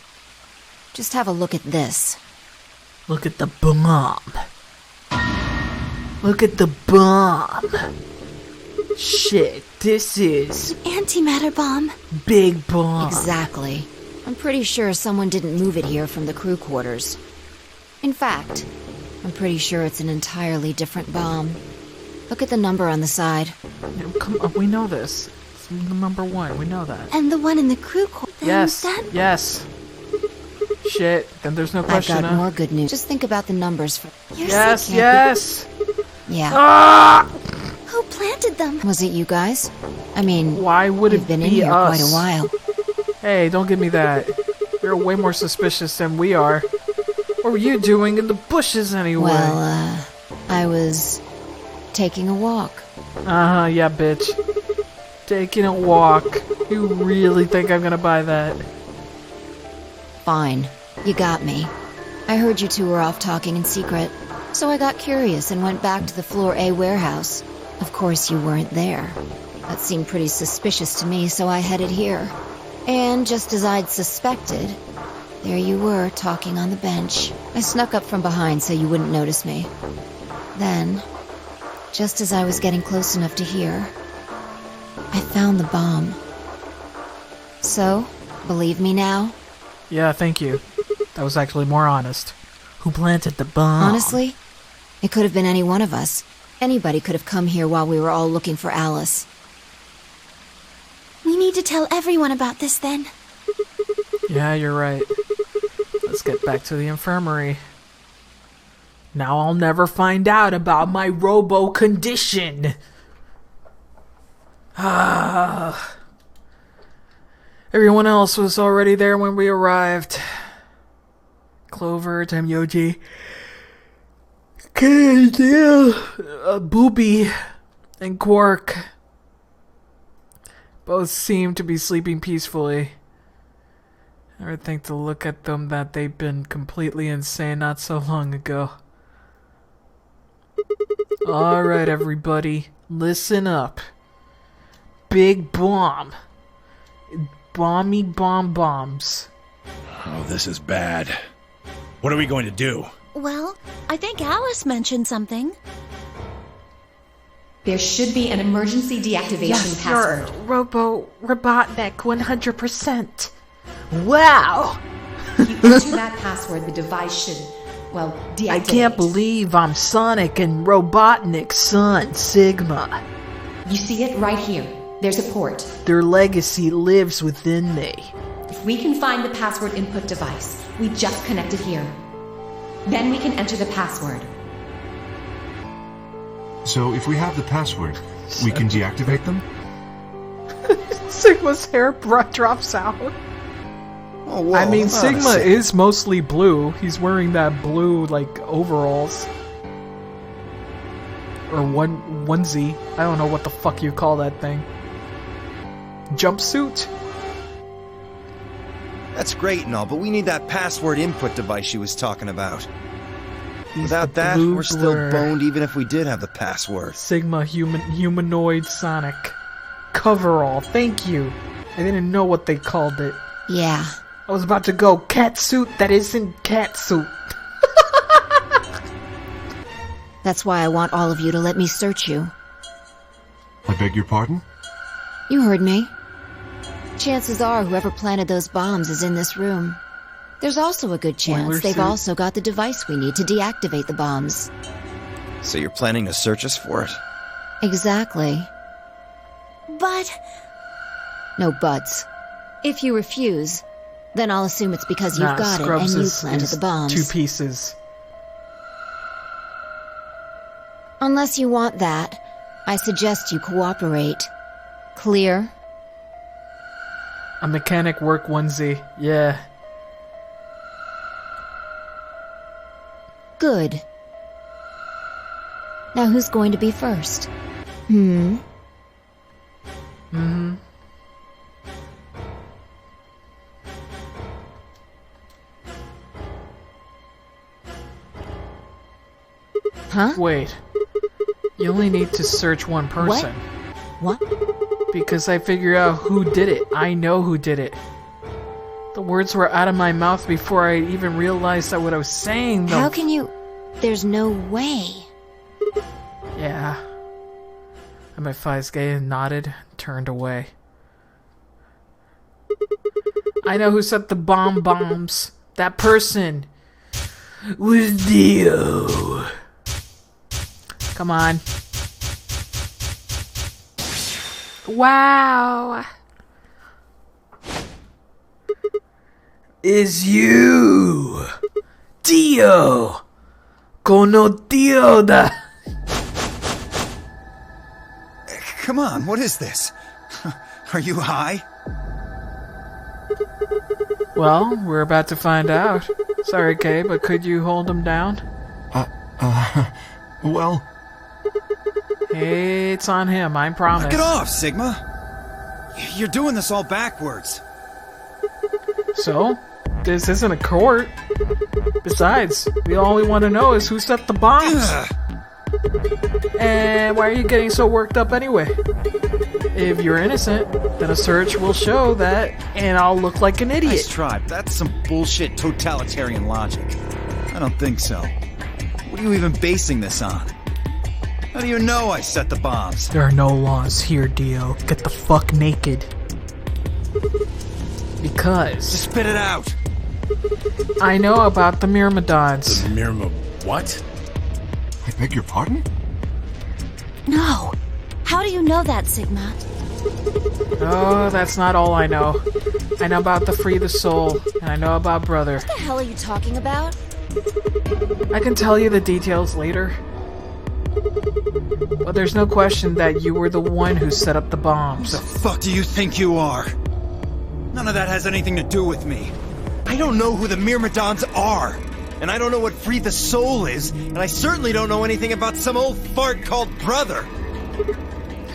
[SPEAKER 12] Just have a look at this.
[SPEAKER 1] Look at the bomb. Look at the bomb. Shit, this is
[SPEAKER 3] Antimatter bomb.
[SPEAKER 1] big bomb.
[SPEAKER 12] Exactly. I'm pretty sure someone didn't move it here from the crew quarters. In fact, I'm pretty sure it's an entirely different bomb. Look at the number on the side.
[SPEAKER 1] Come on, we know this. It's number 1, we know that.
[SPEAKER 3] And the one in the crew quarters.
[SPEAKER 1] Yes, yes. Shit, then there's no
[SPEAKER 12] I've
[SPEAKER 1] question.
[SPEAKER 12] got more good news. Just think about the numbers for...
[SPEAKER 1] Yes, yes.
[SPEAKER 12] Yeah.
[SPEAKER 1] Ah!
[SPEAKER 3] Who planted them?
[SPEAKER 12] Was it you guys? I mean,
[SPEAKER 1] why would it
[SPEAKER 12] you've been
[SPEAKER 1] be
[SPEAKER 12] in here
[SPEAKER 1] us?
[SPEAKER 12] quite a while.
[SPEAKER 1] Hey, don't give me that. You're way more suspicious than we are. What were you doing in the bushes anyway?
[SPEAKER 12] Well, I was taking a walk.
[SPEAKER 1] Uh-huh, yeah, bitch. Taking a walk. You really think I'm gonna buy that?
[SPEAKER 12] Fine. You got me. I heard you two were off talking in secret, so I got curious and went back to the Floor A warehouse. Of course you weren't there. That seemed pretty suspicious to me, so I headed here. And just as I'd suspected, there you were, talking on the bench. I snuck up from behind so you wouldn't notice me. Then, just as I was getting close enough to hear, I found the bomb. So, believe me now?
[SPEAKER 1] Yeah, thank you. That was actually more honest. Who planted the bomb?
[SPEAKER 12] Honestly, it could have been any one of us. Anybody could have come here while we were all looking for Alice.
[SPEAKER 3] We need to tell everyone about this then.
[SPEAKER 1] Yeah, you're right. Let's get back to the infirmary. Now I'll never find out about my robo condition. Ah. Everyone else was already there when we arrived. Clover, Tamyoji, Booby, and Quark both seemed to be sleeping peacefully. Never think to look at them that they've been completely insane not so long ago. Alright, everybody, listen up. Big bomb. Bombs.
[SPEAKER 9] Oh, this is bad. What are we going to do?
[SPEAKER 10] Well, I think Alice mentioned something.
[SPEAKER 6] There should be an emergency deactivation password.
[SPEAKER 5] Robotnik 100%. Wow!
[SPEAKER 6] If you enter that password, the device should, well, deactivate.
[SPEAKER 5] I can't believe I'm Sonic and Robotnik's son, Sigma.
[SPEAKER 6] You see it right here. There's a port.
[SPEAKER 5] Their legacy lives within me.
[SPEAKER 6] If we can find the password input device, we just connect it here. Then we can enter the password.
[SPEAKER 7] So if we have the password, we can deactivate them?
[SPEAKER 1] Sigma's hair drops out.
[SPEAKER 8] Oh, whoa,
[SPEAKER 1] I mean, Sigma is mostly blue. He's wearing that blue, like, overalls. Or onesie. I don't know what the fuck you call that thing. Jumpsuit?
[SPEAKER 8] That's great and all, but we need that password input device she was talking about. Without that, we're still boned even if we did have the password.
[SPEAKER 1] Sigma humanoid Sonic. Coverall, thank you. I didn't know what they called it.
[SPEAKER 12] Yeah.
[SPEAKER 1] I was about to go catsuit that isn't catsuit.
[SPEAKER 12] That's why I want all of you to let me search you.
[SPEAKER 7] I beg your pardon?
[SPEAKER 12] You heard me. Chances are whoever planted those bombs is in this room. There's also a good chance they've also got the device we need to deactivate the bombs.
[SPEAKER 8] So you're planning to search us for it?
[SPEAKER 12] Exactly.
[SPEAKER 10] But...
[SPEAKER 12] No buts. If you refuse, then I'll assume it's because you've got it and you planted the bombs.
[SPEAKER 1] 2 pieces.
[SPEAKER 12] Unless you want that, I suggest you cooperate. Clear?
[SPEAKER 1] A mechanic work onesie. Yeah.
[SPEAKER 12] Good. Now who's going to be first? Huh?
[SPEAKER 1] Wait. You only need to search one person.
[SPEAKER 12] What?
[SPEAKER 1] Because I figured out who did it. I know who did it. The words were out of my mouth before I even realized that what I was saying, though.
[SPEAKER 12] How can you... There's no way.
[SPEAKER 1] Yeah. And my Faisuke nodded, turned away. I know who set the bombs. That person was Dio. Come on.
[SPEAKER 5] Wow.
[SPEAKER 1] Is you Dio Kono Dio da.
[SPEAKER 8] Come on, what is this? Are you high?
[SPEAKER 1] Well, we're about to find out. Sorry, Kay, but could you hold him down?
[SPEAKER 7] Well...
[SPEAKER 1] It's on him, I promise.
[SPEAKER 8] Knock it off, Sigma! You're doing this all backwards.
[SPEAKER 1] So? This isn't a court. Besides, all we want to know is who set the bombs. And why are you getting so worked up anyway? If you're innocent, then a search will show that, and I'll look like an idiot.
[SPEAKER 8] Nice try, but that's some bullshit totalitarian logic. I don't think so. What are you even basing this on? How do you know I set the bombs?
[SPEAKER 1] There are no laws here, Dio. Get the fuck naked. Because...
[SPEAKER 8] Just spit it out!
[SPEAKER 1] I know about the Myrmidons.
[SPEAKER 9] The what?
[SPEAKER 7] I beg your pardon?
[SPEAKER 10] No. How do you know that, Sigma?
[SPEAKER 1] Oh, that's not all I know. I know about the Free the Soul, and I know about Brother.
[SPEAKER 10] What the hell are you talking about?
[SPEAKER 1] I can tell you the details later. But there's no question that you were the one who set up the bombs.
[SPEAKER 8] Who the fuck do you think you are? None of that has anything to do with me. I don't know who the Myrmidons are. And I don't know what Free the Soul is. And I certainly don't know anything about some old fart called Brother.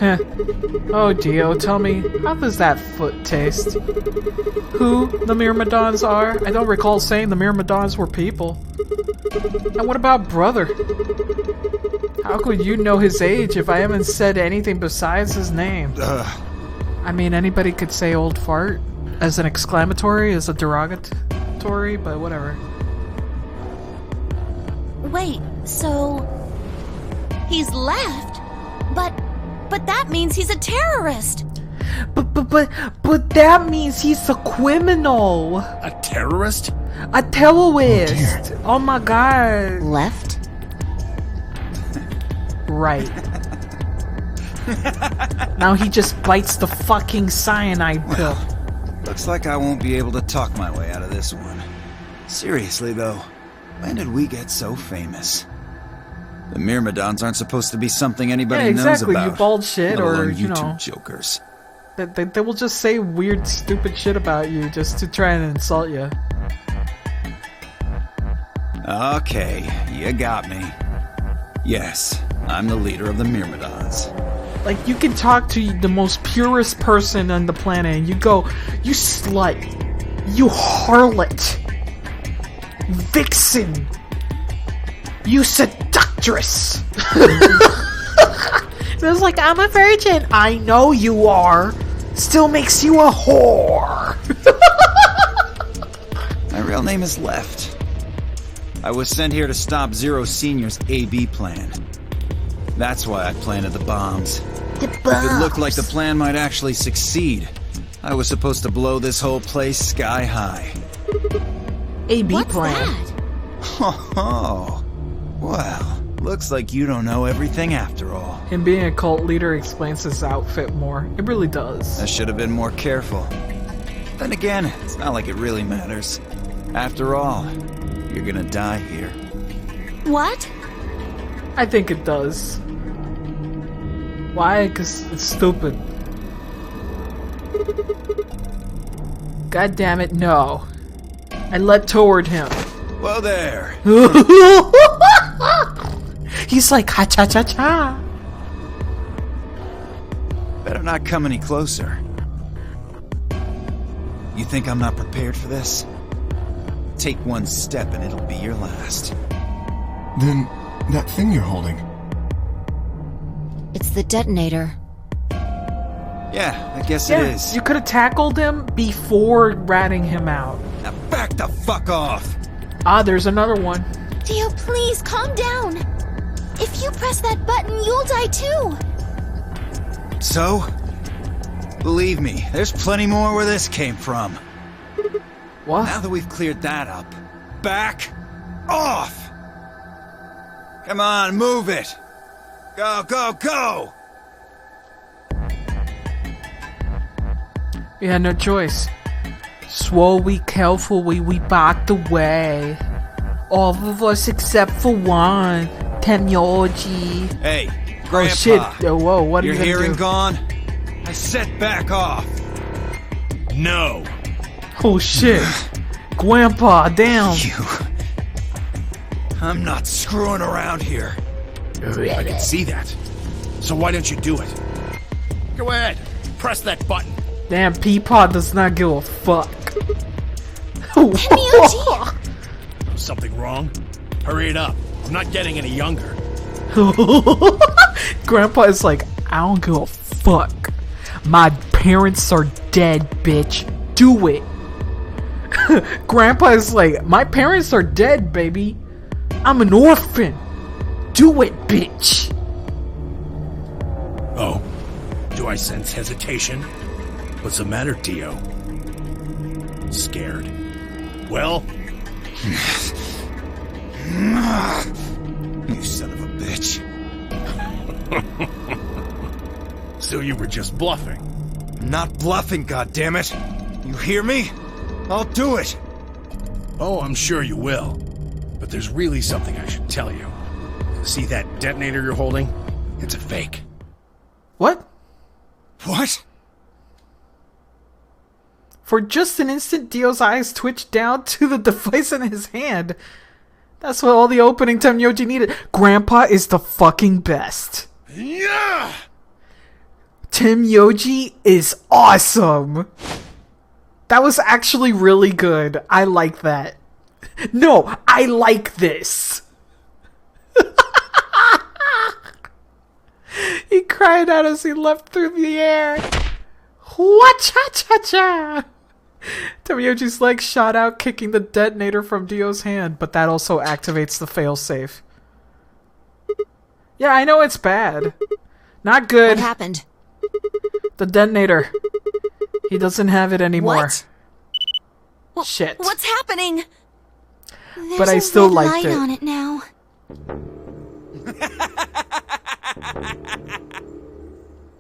[SPEAKER 1] Oh, Dio, tell me, how does that foot taste? Who the Myrmidons are? I don't recall saying the Myrmidons were people. And what about brother? How could you know his age if I haven't said anything besides his name? I mean, anybody could say old fart as an exclamatory, as a derogatory, but whatever.
[SPEAKER 10] Wait, so... he's left? But that means he's a terrorist!
[SPEAKER 1] But that means he's a criminal!
[SPEAKER 9] A terrorist?
[SPEAKER 1] A terrorist! Oh my god!
[SPEAKER 12] Left?
[SPEAKER 1] Right. Now he just bites the fucking cyanide pill.
[SPEAKER 8] Well, looks like I won't be able to talk my way out of this one. Seriously though, when did we get so famous? The Myrmidons aren't supposed to be something anybody knows about.
[SPEAKER 1] You bald shit, or you know,
[SPEAKER 8] jokers.
[SPEAKER 1] They will just say weird, stupid shit about you just to try and insult you.
[SPEAKER 8] Okay, you got me. Yes, I'm the leader of the Myrmidons.
[SPEAKER 1] Like, you can talk to the most purest person on the planet, and you go, "You slut, you harlot, vixen, you seductress." It was like, "I'm a virgin." I know you are. Still makes you a whore.
[SPEAKER 8] My real name is Left. I was sent here to stop Zero Senior's AB plan. That's why I planted the bombs. It looked like the plan might actually succeed. I was supposed to blow this whole place sky high.
[SPEAKER 1] AB
[SPEAKER 10] What's
[SPEAKER 1] plan.
[SPEAKER 10] That?
[SPEAKER 8] Oh, well, looks like you don't know everything after all.
[SPEAKER 1] Him being a cult leader explains his outfit more. It really does.
[SPEAKER 8] I should have been more careful. Then again, it's not like it really matters. After all, you're gonna die here.
[SPEAKER 10] What?
[SPEAKER 1] I think it does. Why? Because it's stupid. God damn it, no. I leapt toward him.
[SPEAKER 8] Well, there.
[SPEAKER 1] He's like, ha cha cha cha.
[SPEAKER 8] Better not come any closer. You think I'm not prepared for this? Take one step and it'll be your last.
[SPEAKER 7] Then, that thing you're holding.
[SPEAKER 12] It's the detonator.
[SPEAKER 8] Yeah, I guess it is.
[SPEAKER 1] You could have tackled him before ratting him out.
[SPEAKER 8] Now back the fuck off!
[SPEAKER 1] Ah, there's another one.
[SPEAKER 10] Dio, please, calm down. If you press that button, you'll die too.
[SPEAKER 8] So? Believe me, there's plenty more where this came from.
[SPEAKER 1] What?
[SPEAKER 8] Now that we've cleared that up, back off! Come on, move it! Go, go, go!
[SPEAKER 1] We had no choice. Slowly, carefully, we backed away. All of us except for one, Temyoji.
[SPEAKER 8] Hey, Grandpa.
[SPEAKER 1] Oh shit, whoa, what are
[SPEAKER 8] You're
[SPEAKER 1] you gonna
[SPEAKER 8] here
[SPEAKER 1] do?
[SPEAKER 8] and gone? I said back off.
[SPEAKER 9] No.
[SPEAKER 1] Oh shit. Grandpa, damn.
[SPEAKER 8] I'm not screwing around here.
[SPEAKER 9] I can see that. So why don't you do it? Go ahead. Press that button.
[SPEAKER 1] Damn, Peapod does not give a fuck.
[SPEAKER 9] Something wrong? Hurry it up. I'm not getting any younger.
[SPEAKER 1] Grandpa is like, I don't give a fuck. My parents are dead, bitch. Do it. Grandpa is like, my parents are dead, baby. I'm an orphan. Do it, bitch.
[SPEAKER 9] Oh, do I sense hesitation? What's the matter, Dio? Scared. Well?
[SPEAKER 8] You son of a bitch.
[SPEAKER 9] So you were just bluffing?
[SPEAKER 8] I'm not bluffing, goddammit. You hear me? I'll do it.
[SPEAKER 9] Oh, I'm sure you will. But there's really something I should tell you. See that detonator you're holding? It's a fake.
[SPEAKER 1] What?
[SPEAKER 8] What?
[SPEAKER 1] For just an instant, Dio's eyes twitched down to the device in his hand. That's what all the opening Temyoji needed. Grandpa is the fucking best.
[SPEAKER 9] Yeah!
[SPEAKER 1] Tim Yoji is awesome. That was actually really good. I like that. No, I like this. He cried out as he leapt through the air. Wha-cha-cha-cha! Tomoyoji's leg shot out, kicking the detonator from Dio's hand, but that also activates the failsafe. Yeah, I know it's bad. Not good.
[SPEAKER 12] What happened?
[SPEAKER 1] The detonator. He doesn't have it anymore.
[SPEAKER 10] What?
[SPEAKER 1] Shit.
[SPEAKER 10] What's happening?
[SPEAKER 1] But I still liked
[SPEAKER 3] light
[SPEAKER 1] it.
[SPEAKER 3] on it now.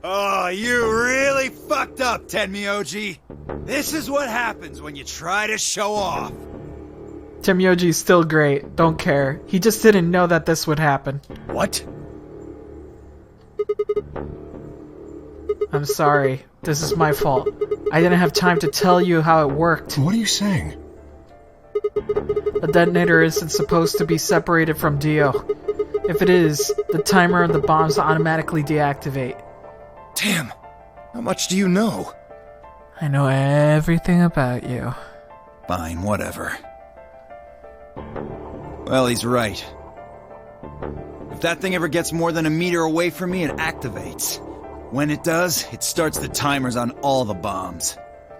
[SPEAKER 14] Oh, you really fucked up, Tenmyoji. This is what happens when you try to show off.
[SPEAKER 1] Tenmyoji's still great. Don't care. He just didn't know that this would happen.
[SPEAKER 14] What?
[SPEAKER 1] I'm sorry. This is my fault. I didn't have time to tell you how it worked.
[SPEAKER 7] What are you saying?
[SPEAKER 1] The detonator isn't supposed to be separated from Dio. If it is, the timer and the bombs automatically deactivate.
[SPEAKER 8] Damn! How much do you know?
[SPEAKER 1] I know everything about you.
[SPEAKER 8] Fine, whatever. Well, he's right. If that thing ever gets more than a meter away from me, it activates. When it does, it starts the timers on all the bombs.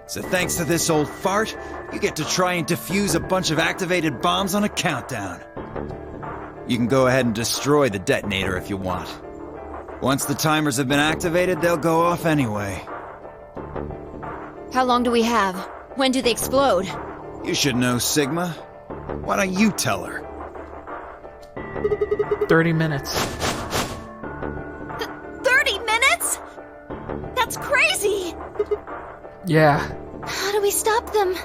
[SPEAKER 8] So thanks to this old fart, you get to try and defuse a bunch of activated bombs on a countdown. You can go ahead and destroy the detonator if you want. Once the timers have been activated, they'll go off anyway.
[SPEAKER 12] How long do we have? When do they explode?
[SPEAKER 8] You should know, Sigma. Why don't you tell her?
[SPEAKER 1] 30 minutes.
[SPEAKER 10] 30 minutes? That's crazy!
[SPEAKER 1] Yeah.
[SPEAKER 3] How do we stop them?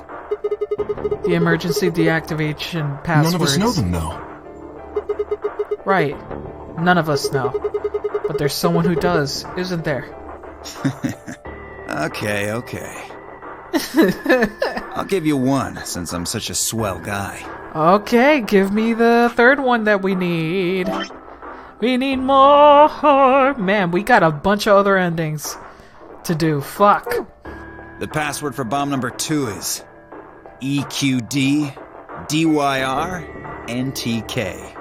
[SPEAKER 1] The emergency deactivation passwords.
[SPEAKER 7] None of us know them, though.
[SPEAKER 1] Right. None of us know. But there's someone who does, isn't there?
[SPEAKER 8] Okay. I'll give you one, since I'm such a swell guy.
[SPEAKER 1] Okay, give me the third one that we need. We need more! Man, we got a bunch of other endings to do. Fuck.
[SPEAKER 8] The password for bomb number 2 is EQD DYR NTK.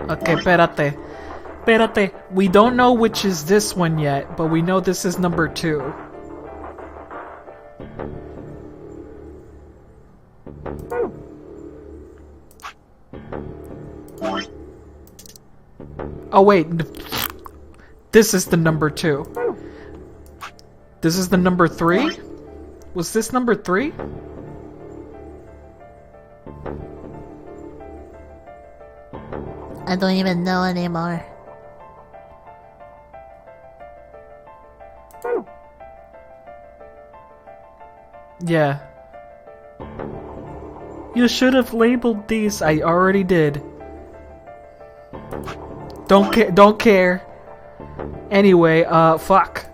[SPEAKER 1] Okay, espérate. We don't know which is this one yet, but we know this is number 2. Oh wait, this is the number 2. This is the number 3? Was this number 3?
[SPEAKER 5] I don't even know anymore.
[SPEAKER 1] Yeah. You should have labeled these. I already did. Don't care. Anyway, fuck.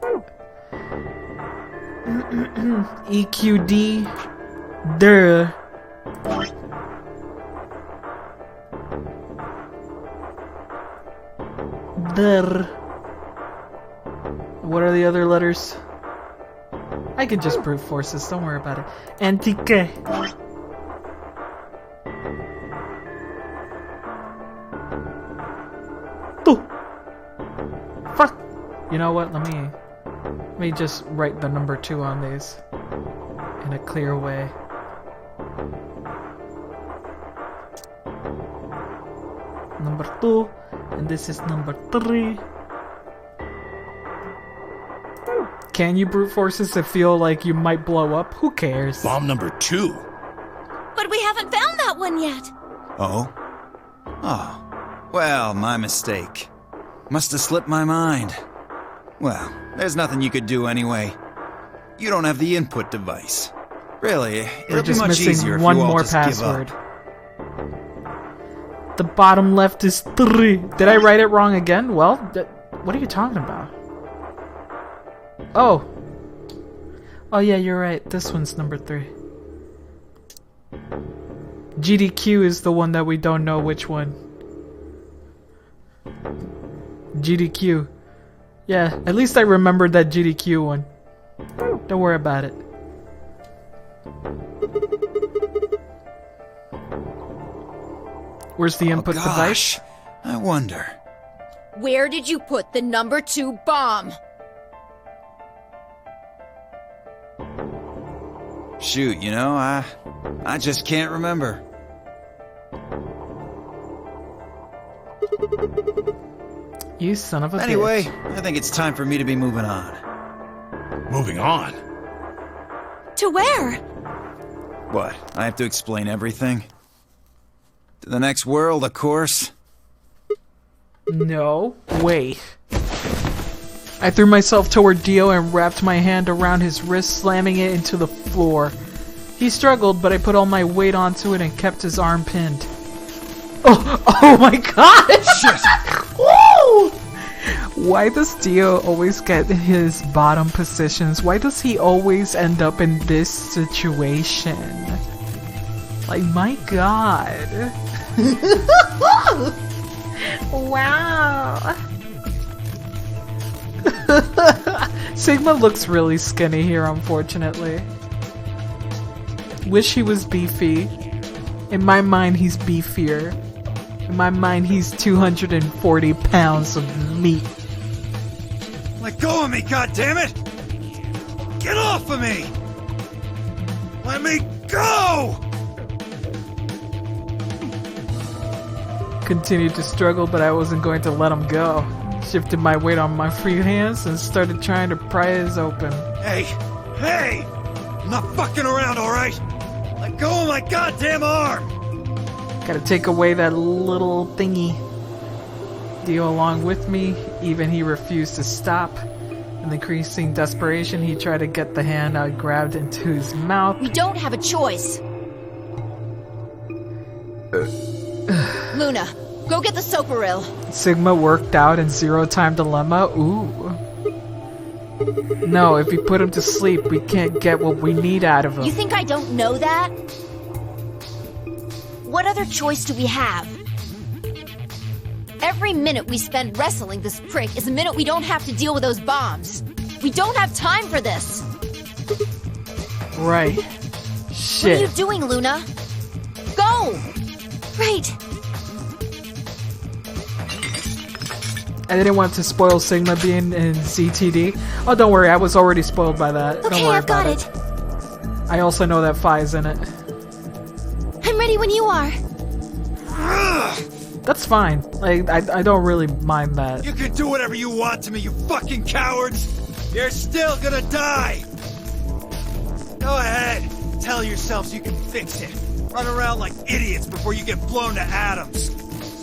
[SPEAKER 1] EQD. Duh. What are the other letters? I can just brute force this, don't worry about it. Antique. Fuck! You know what, let me just write the number 2 on these in a clear way. Number 2, and this is number 3. Can you brute forces that feel like you might blow up? Who cares?
[SPEAKER 9] Bomb number 2.
[SPEAKER 10] But we haven't found that one yet.
[SPEAKER 8] Oh? Oh. Well, my mistake. Must have slipped my mind. Well, there's nothing you could do anyway. You don't have the input device. Really, it'll be much easier if you all just give up.
[SPEAKER 1] The bottom left is 3. Did I write it wrong again? Well, what are you talking about? Oh. Oh yeah, you're right. This one's number 3. GDQ is the one that we don't know which one. GDQ. Yeah, at least I remembered that GDQ one. Don't worry about it. Where's the input device?
[SPEAKER 14] I wonder.
[SPEAKER 15] Where did you put the number 2 bomb?
[SPEAKER 14] Shoot, you know, I just can't remember.
[SPEAKER 1] You son of a
[SPEAKER 14] Anyway,
[SPEAKER 1] bitch.
[SPEAKER 14] I think it's time for me to be moving on.
[SPEAKER 9] Moving on?
[SPEAKER 15] To where?
[SPEAKER 14] What? I have to explain everything? To the next world, of course.
[SPEAKER 1] No way. I threw myself toward Dio and wrapped my hand around his wrist, slamming it into the floor. He struggled, but I put all my weight onto it and kept his arm pinned. Oh my god!
[SPEAKER 14] Shit!
[SPEAKER 1] Woo! Why does Dio always get his bottom positions? Why does he always end up in this situation? Like, my god. Wow. Sigma looks really skinny here, unfortunately. Wish he was beefy. In my mind, he's beefier. In my mind, he's 240 pounds of meat.
[SPEAKER 14] Let go of me, goddammit! Get off of me! Let me go!
[SPEAKER 1] Continued to struggle, but I wasn't going to let him go. Shifted my weight on my free hands and started trying to pry his open.
[SPEAKER 14] Hey! Hey! I'm not fucking around, alright? Let go of my goddamn arm!
[SPEAKER 1] Gotta take away that little thingy. Dio along with me, even he refused to stop. In increasing desperation, he tried to get the hand I grabbed into his mouth.
[SPEAKER 15] We don't have a choice. Luna, go get the Soparil.
[SPEAKER 1] Sigma worked out in Zero Time Dilemma. Ooh. No, if we put him to sleep, we can't get what we need out of him.
[SPEAKER 15] You think I don't know that? What other choice do we have? Every minute we spend wrestling this prick is a minute we don't have to deal with those bombs. We don't have time for this.
[SPEAKER 1] Right. Shit.
[SPEAKER 15] What are you doing, Luna? Go! Right.
[SPEAKER 1] I didn't want to spoil Sigma being in ZTD. Oh, don't worry, I was already spoiled by that.
[SPEAKER 15] Okay,
[SPEAKER 1] don't worry
[SPEAKER 15] I've got
[SPEAKER 1] about it. I also know that Phi's in it.
[SPEAKER 15] I'm ready when you are.
[SPEAKER 1] That's fine. Like, I don't really mind that.
[SPEAKER 14] You can do whatever you want to me, you fucking cowards! You're still gonna die! Go ahead, tell yourselves you can fix it. Run around like idiots before you get blown to atoms.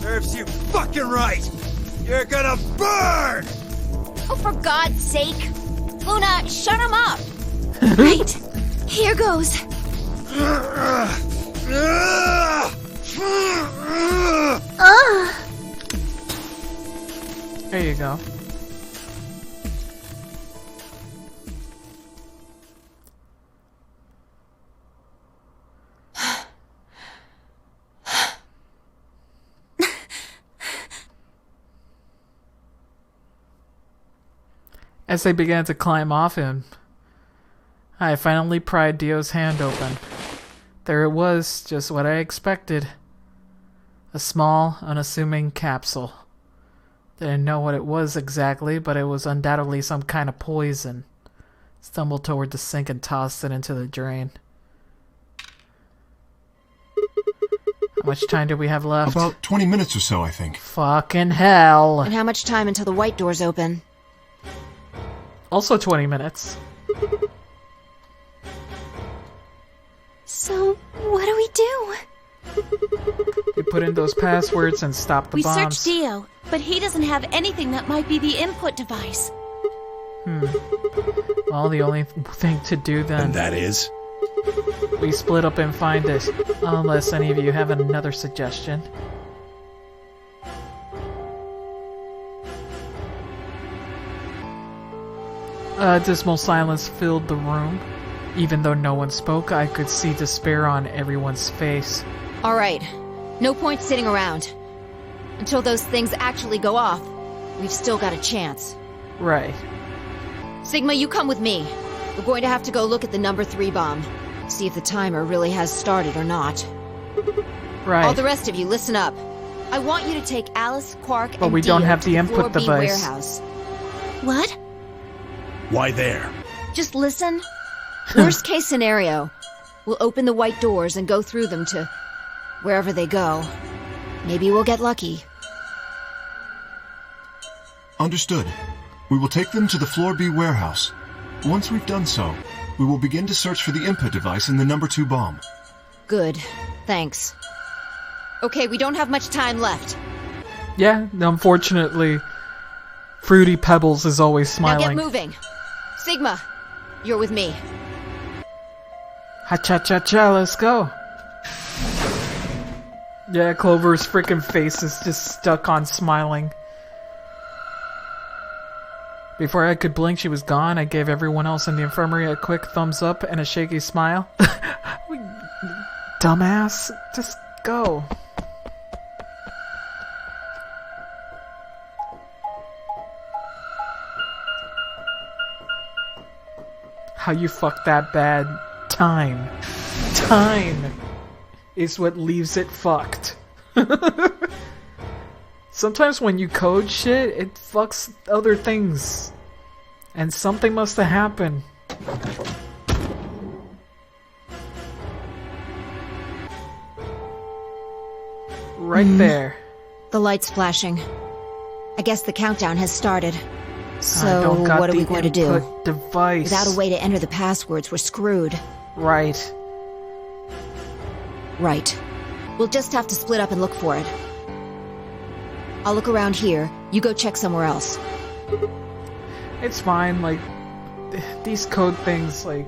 [SPEAKER 14] Serves you fucking right! You're gonna burn!
[SPEAKER 15] Oh, for God's sake! Luna, shut him up! Right, here goes.
[SPEAKER 1] There you go. As I began to climb off him, I finally pried Dio's hand open. There it was, just what I expected. A small, unassuming capsule. Didn't know what it was exactly, but it was undoubtedly some kind of poison. Stumbled toward the sink and tossed it into the drain. How much time do we have left?
[SPEAKER 7] About 20 minutes or so, I think.
[SPEAKER 1] Fucking hell.
[SPEAKER 12] And how much time until the white doors open?
[SPEAKER 1] Also 20 minutes.
[SPEAKER 3] So, what do we do?
[SPEAKER 1] We put in those passwords and stop the
[SPEAKER 10] We
[SPEAKER 1] bombs.
[SPEAKER 10] searched Dio, but he doesn't have anything that might be the input device.
[SPEAKER 1] Well, the only thing to do then...
[SPEAKER 9] And that is?
[SPEAKER 1] We split up and find it. Unless any of you have another suggestion. Dismal silence filled the room. Even though no one spoke, I could see despair on everyone's face.
[SPEAKER 12] All right. No point sitting around. Until those things actually go off, we've still got a chance.
[SPEAKER 1] Right.
[SPEAKER 12] Sigma, you come with me. We're going to have to go look at the number 3 bomb. See if the timer really has started or not.
[SPEAKER 1] Right.
[SPEAKER 12] All the rest of you, listen up. I want you to take Alice, Quark,
[SPEAKER 1] but
[SPEAKER 12] and
[SPEAKER 1] we don't
[SPEAKER 12] Dio
[SPEAKER 1] have the
[SPEAKER 12] to the
[SPEAKER 1] input
[SPEAKER 12] Floor B
[SPEAKER 1] device.
[SPEAKER 12] warehouse.
[SPEAKER 10] What?
[SPEAKER 9] Why there?
[SPEAKER 12] Just listen. Worst case scenario, we'll open the white doors and go through them to wherever they go. Maybe we'll get lucky.
[SPEAKER 7] Understood. We will take them to the Floor B warehouse. Once we've done so, we will begin to search for the input device in the number 2 bomb.
[SPEAKER 12] Good. Thanks. Okay, we don't have much time left.
[SPEAKER 1] Yeah, unfortunately, Fruity Pebbles is always smiling.
[SPEAKER 12] Now get moving. Sigma, you're with me.
[SPEAKER 1] Ha-cha-cha-cha, let's go. Yeah, Clover's freaking face is just stuck on smiling. Before I could blink, she was gone. I gave everyone else in the infirmary a quick thumbs up and a shaky smile. Dumbass, just go. How you fuck that bad? Time. Time is what leaves it fucked. Sometimes when you code shit, it fucks other things. And something must have happened. Right there.
[SPEAKER 12] The light's flashing. I guess the countdown has started. So, what are we going to do?
[SPEAKER 1] Device.
[SPEAKER 12] Without a way to enter the passwords, we're screwed.
[SPEAKER 1] Right.
[SPEAKER 12] Right. We'll just have to split up and look for it. I'll look around here. You go check somewhere else.
[SPEAKER 1] It's fine, like, these code things, like...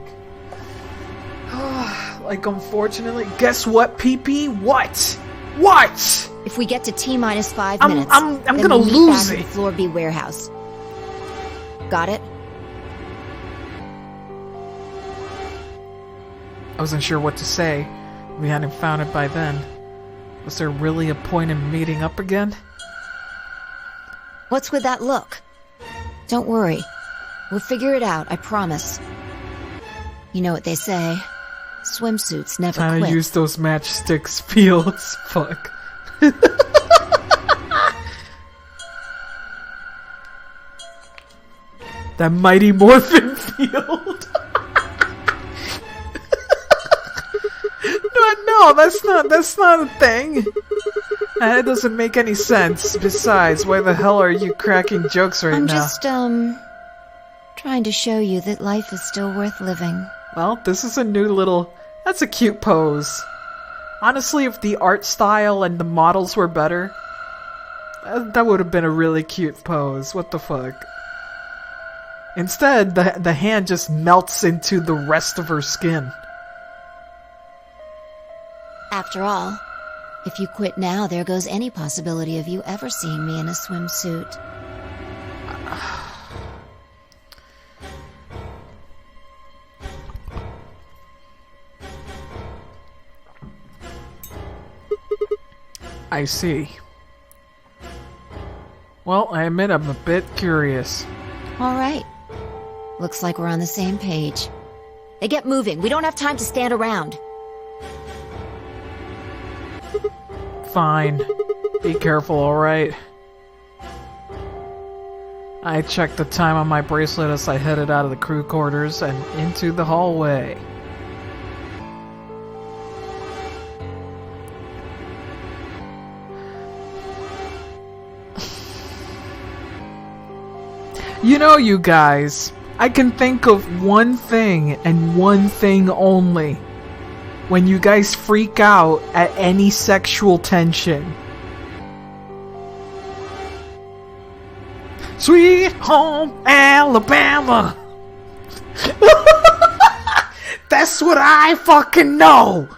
[SPEAKER 1] like, unfortunately... Guess what, PP? What? What?
[SPEAKER 12] If we get to T-minus 5 minutes,
[SPEAKER 1] I'm
[SPEAKER 12] then
[SPEAKER 1] gonna
[SPEAKER 12] we'll meet
[SPEAKER 1] lose
[SPEAKER 12] back
[SPEAKER 1] it.
[SPEAKER 12] at the Floor B warehouse. Got it?
[SPEAKER 1] I wasn't sure what to say. We hadn't found it by then. Was there really a point in meeting up again?
[SPEAKER 12] What's with that look? Don't worry. We'll figure it out, I promise. You know what they say. Swimsuits never
[SPEAKER 1] Trying
[SPEAKER 12] quit.
[SPEAKER 1] to use those matchsticks fields. Fuck. That Mighty Morphin field. No, that's not a thing. That doesn't make any sense. Besides, why the hell are you cracking jokes right
[SPEAKER 12] I'm
[SPEAKER 1] now?
[SPEAKER 12] just, trying to show you that life is still worth living.
[SPEAKER 1] Well, this is a new little... That's a cute pose. Honestly, if the art style and the models were better, that would have been a really cute pose. What the fuck? Instead, the hand just melts into the rest of her skin.
[SPEAKER 12] After all, if you quit now, there goes any possibility of you ever seeing me in a swimsuit.
[SPEAKER 1] I see. Well, I admit I'm a bit curious.
[SPEAKER 12] All right. Looks like we're on the same page. Hey, get moving. We don't have time to stand around.
[SPEAKER 1] Fine. Be careful, alright? I checked the time on my bracelet as I headed out of the crew quarters and into the hallway. You know, you guys, I can think of one thing and one thing only when you guys freak out at any sexual tension. Sweet home Alabama. That's what I fucking know.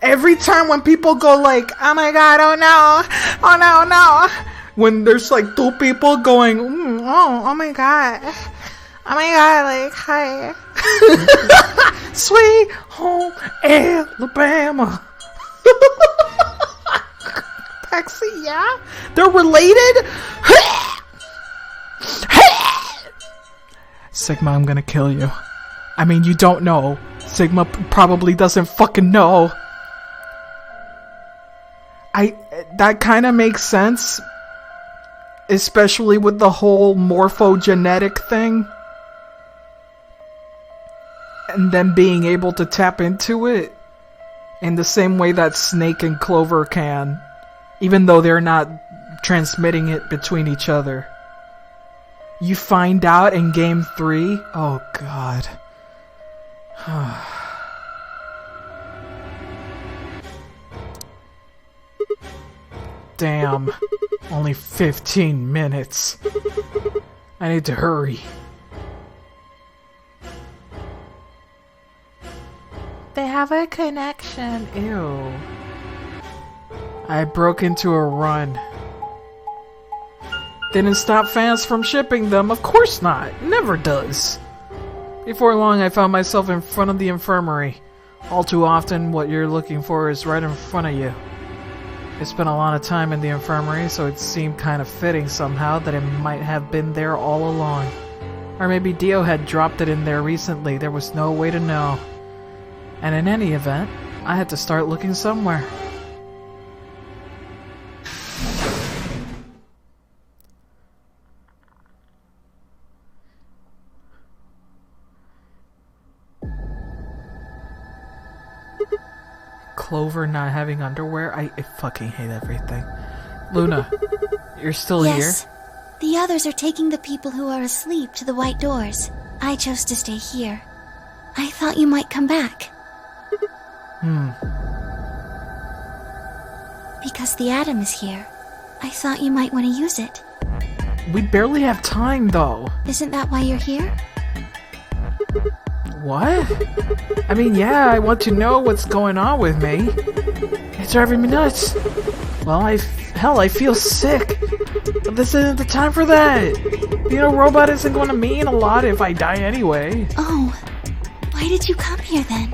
[SPEAKER 1] Every time when people go like, oh my god, oh no, oh no, no. When there's like two people going, oh my god, like, hi. Sweet home Alabama. Paxi, yeah? They're related? Sigma, I'm gonna kill you. I mean, you don't know. Sigma probably doesn't fucking know. That kind of makes sense. Especially with the whole morphogenetic thing. And then being able to tap into it. In the same way that Snake and Clover can. Even though they're not transmitting it between each other. You find out in Game 3? Oh, God. Damn. Only 15 minutes. I need to hurry.
[SPEAKER 5] They have a connection.
[SPEAKER 1] Ew. I broke into a run. Didn't stop fans from shipping them. Of course not. Never does. Before long, I found myself in front of the infirmary. All too often, what you're looking for is right in front of you. I spent a lot of time in the infirmary, so it seemed kind of fitting somehow that it might have been there all along. Or maybe Dio had dropped it in there recently. There was no way to know. And in any event, I had to start looking somewhere. Clover not having underwear? I fucking hate everything. Luna, you're still here?
[SPEAKER 3] Yes. The others are taking the people who are asleep to the white doors. I chose to stay here. I thought you might come back. Because the atom is here. I thought you might want to use it.
[SPEAKER 1] We barely have time, though.
[SPEAKER 3] Isn't that why you're here?
[SPEAKER 1] What? I mean, yeah, I want to know what's going on with me. It's driving me nuts. Well, hell, I feel sick. But this isn't the time for that. Being a robot isn't going to mean a lot if I die anyway.
[SPEAKER 3] Oh, why did you come here then?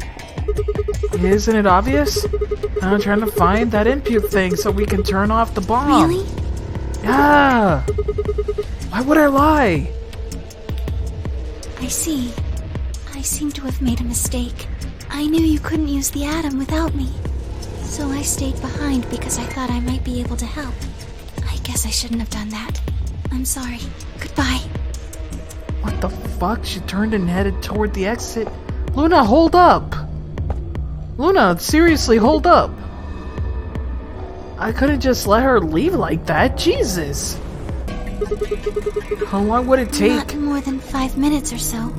[SPEAKER 1] Isn't it obvious? I'm trying to find that input thing so we can turn off the bomb.
[SPEAKER 3] Really?
[SPEAKER 1] Yeah. Why would I lie?
[SPEAKER 3] I see. I seem to have made a mistake. I knew you couldn't use the atom without me. So I stayed behind because I thought I might be able to help. I guess I shouldn't have done that. I'm sorry. Goodbye.
[SPEAKER 1] What the fuck? She turned and headed toward the exit. Luna, hold up! Luna, seriously, hold up! I couldn't just let her leave like that. Jesus! How long would it take?
[SPEAKER 3] Not more than 5 minutes or so.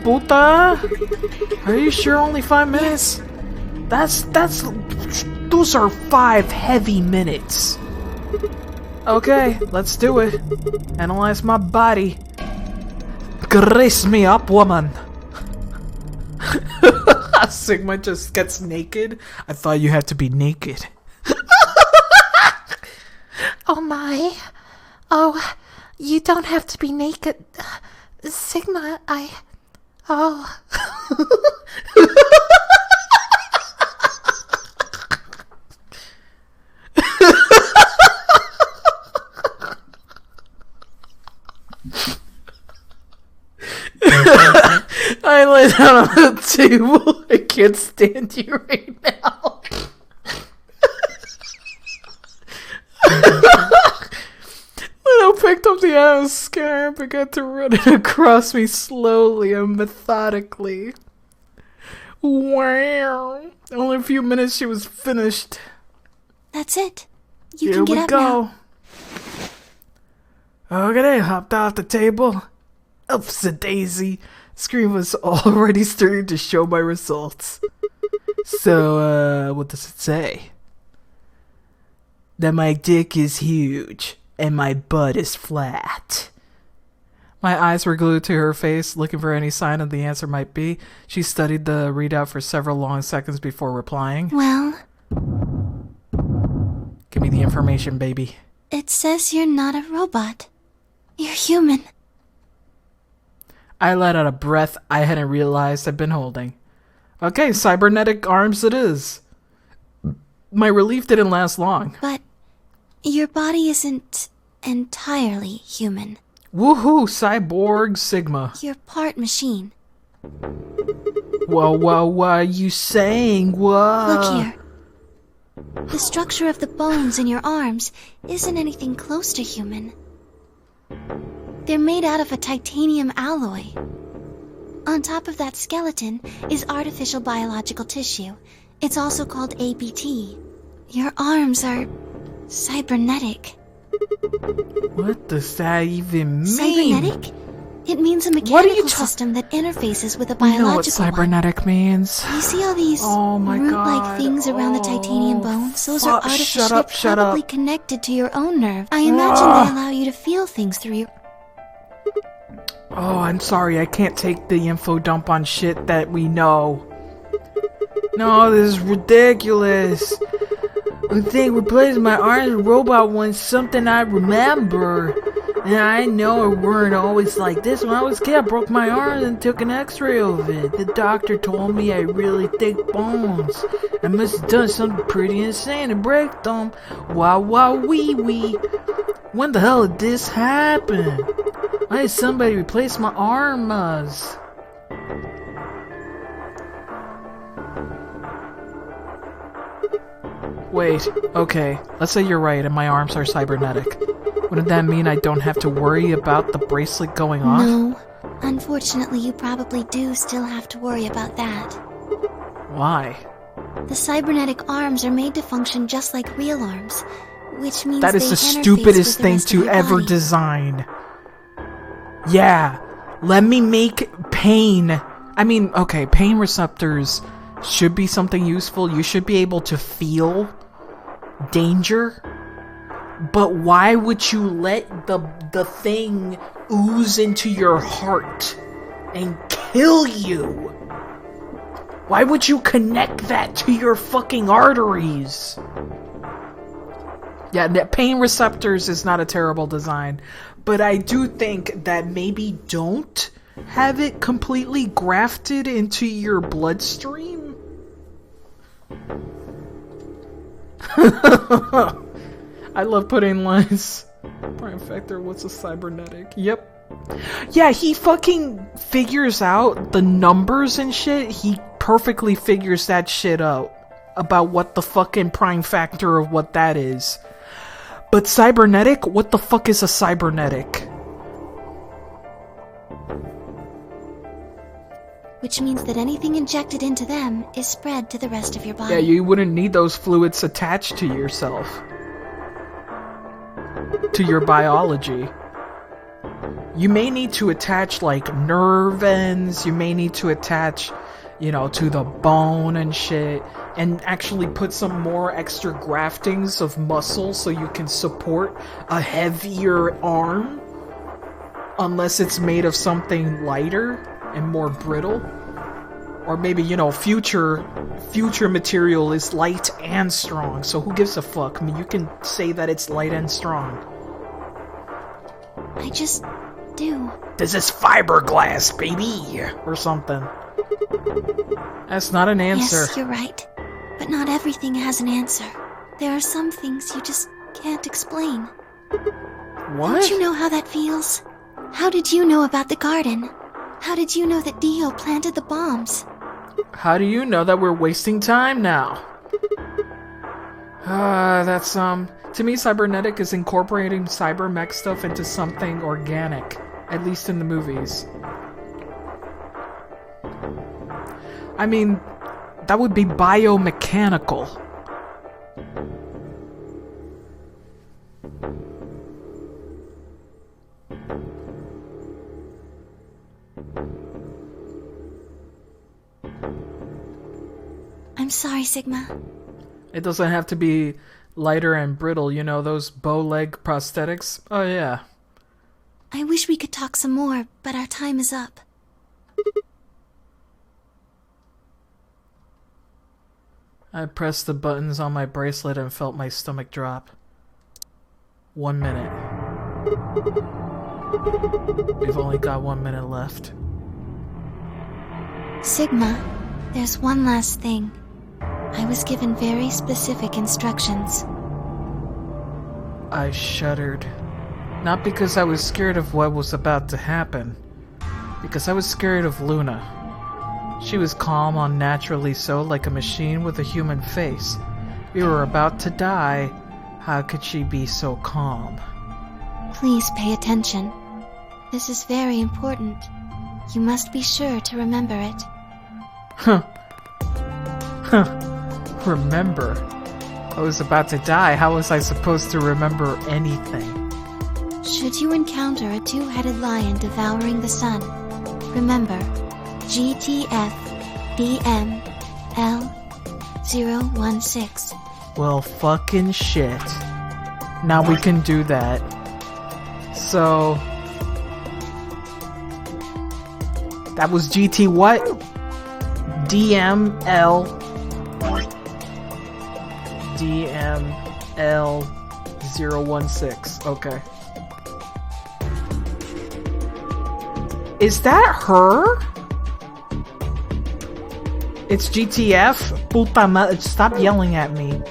[SPEAKER 1] Puta? Are you sure only 5 minutes? Those are 5 heavy minutes. Okay, let's do it. Analyze my body. Grace me up, woman. Sigma just gets naked. I thought you had to be naked.
[SPEAKER 5] Oh my. Oh, you don't have to be naked. Sigma, Oh.
[SPEAKER 1] I lay down on the table. I can't stand you right now. Lino picked up the ass scare and began to run it across me slowly and methodically. Wow. Only a few minutes she was finished.
[SPEAKER 3] That's it. You can get up now.
[SPEAKER 1] Okay, hopped off the table. Oops-a daisy. Screen was already starting to show my results. So, what does it say? That my dick is huge and my butt is flat. My eyes were glued to her face, looking for any sign of the answer might be. She studied the readout for several long seconds before replying.
[SPEAKER 3] Well?
[SPEAKER 1] Give me the information, baby.
[SPEAKER 3] It says you're not a robot. You're human.
[SPEAKER 1] I let out a breath I hadn't realized I'd been holding. Okay, cybernetic arms it is. My relief didn't last long.
[SPEAKER 3] But your body isn't entirely human.
[SPEAKER 1] Woohoo, Cyborg Sigma.
[SPEAKER 3] You're part machine.
[SPEAKER 1] What are you saying? What?
[SPEAKER 3] Look here. The structure of the bones in your arms isn't anything close to human. They're made out of a titanium alloy. On top of that skeleton is artificial biological tissue. It's also called ABT. Your arms are cybernetic.
[SPEAKER 1] What does that even mean?
[SPEAKER 3] Cybernetic? It means a mechanical system that interfaces with a biological
[SPEAKER 1] one. You know what cybernetic means.
[SPEAKER 3] You see all these root-like things around the titanium bones? Those are artificially probably connected to your own nerve. I imagine they allow you to feel things through your...
[SPEAKER 1] Oh, I'm sorry, I can't take the info dump on shit that we know. No, this is ridiculous. The thing replacing my arms with robot ones, something I remember. And I know it weren't always like this. When I was a kid, I broke my arm and took an x-ray of it. The doctor told me I had really thick bones. I must have done something pretty insane to break them. Wee. When the hell did this happen? Why did somebody replace my arms? Wait, okay. Let's say you're right and my arms are cybernetic. Wouldn't that mean I don't have to worry about the bracelet going off?
[SPEAKER 3] No. Unfortunately, you probably do still have to worry about that.
[SPEAKER 1] Why?
[SPEAKER 3] The cybernetic arms are made to function just like real arms, which means
[SPEAKER 1] that is the stupidest thing to ever design. Yeah, let me make pain. I mean, okay, pain receptors should be something useful. You should be able to feel danger. But why would you let the thing ooze into your heart and kill you? Why would you connect that to your fucking arteries? Yeah, the pain receptors is not a terrible design, but I do think that maybe don't have it completely grafted into your bloodstream. I love putting lines. Prime Factor, what's a cybernetic? Yep. Yeah, he fucking figures out the numbers and shit. He perfectly figures that shit out. About what the fucking prime factor of what that is. But cybernetic? What the fuck is a cybernetic?
[SPEAKER 3] Which means that anything injected into them is spread to the rest of your body.
[SPEAKER 1] Yeah, you wouldn't need those fluids attached to yourself. To your biology. You may need to attach like nerve ends, you may need to attach, you know, to the bone and shit, and actually put some more extra graftings of muscle so you can support a heavier arm, unless it's made of something lighter and more brittle. Or maybe, you know, future material is light and strong, so who gives a fuck? I mean, you can say that it's light and strong.
[SPEAKER 3] I just do.
[SPEAKER 1] This is fiberglass, baby! Or something. That's not an answer.
[SPEAKER 3] Yes, you're right. But not everything has an answer. There are some things you just can't explain.
[SPEAKER 1] What?
[SPEAKER 3] Don't you know how that feels? How did you know about the garden? How did you know that Dio planted the bombs?
[SPEAKER 1] How do you know that we're wasting time now? That's, to me, cybernetic is incorporating cyber-mech stuff into something organic. At least in the movies. I mean, that would be biomechanical.
[SPEAKER 3] I'm sorry, Sigma.
[SPEAKER 1] It doesn't have to be lighter and brittle, you know, those bow leg prosthetics? Oh yeah.
[SPEAKER 3] I wish we could talk some more, but our time is up.
[SPEAKER 1] I pressed the buttons on my bracelet and felt my stomach drop. 1 minute. We've only got 1 minute left.
[SPEAKER 3] Sigma, there's one last thing. I was given very specific instructions.
[SPEAKER 1] I shuddered. Not because I was scared of what was about to happen. Because I was scared of Luna. She was calm, unnaturally so, like a machine with a human face. We were about to die. How could she be so calm?
[SPEAKER 3] Please pay attention. This is very important. You must be sure to remember it.
[SPEAKER 1] Huh. Remember? I was about to die. How was I supposed to remember anything?
[SPEAKER 3] Should you encounter a two-headed lion devouring the sun, remember GTF BML016.
[SPEAKER 1] Well, fucking shit. Now we can do that. So... that was GT what? DML016. Okay. Is that her? It's GTF? Puta madre, stop yelling at me.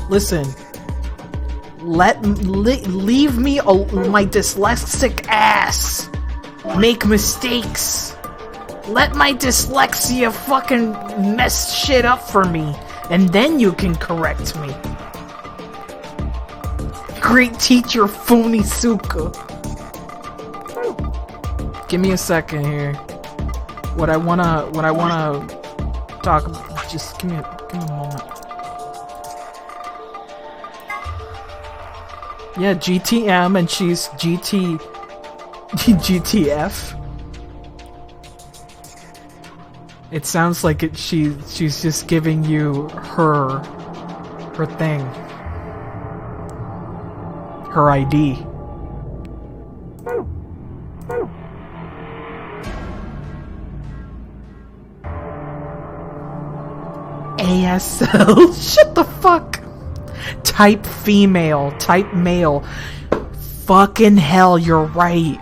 [SPEAKER 1] Listen. Leave me my dyslexic ass make mistakes. Let my dyslexia fucking mess shit up for me, and then you can correct me. Great teacher Funisuka. Give me a second here. What I wanna talk about, just give me a moment. Yeah, GTM and she's GTF. It sounds like she's just giving you her thing. Her ID. ASL. Shut the fuck. Type female. Type male. Fucking hell, you're right.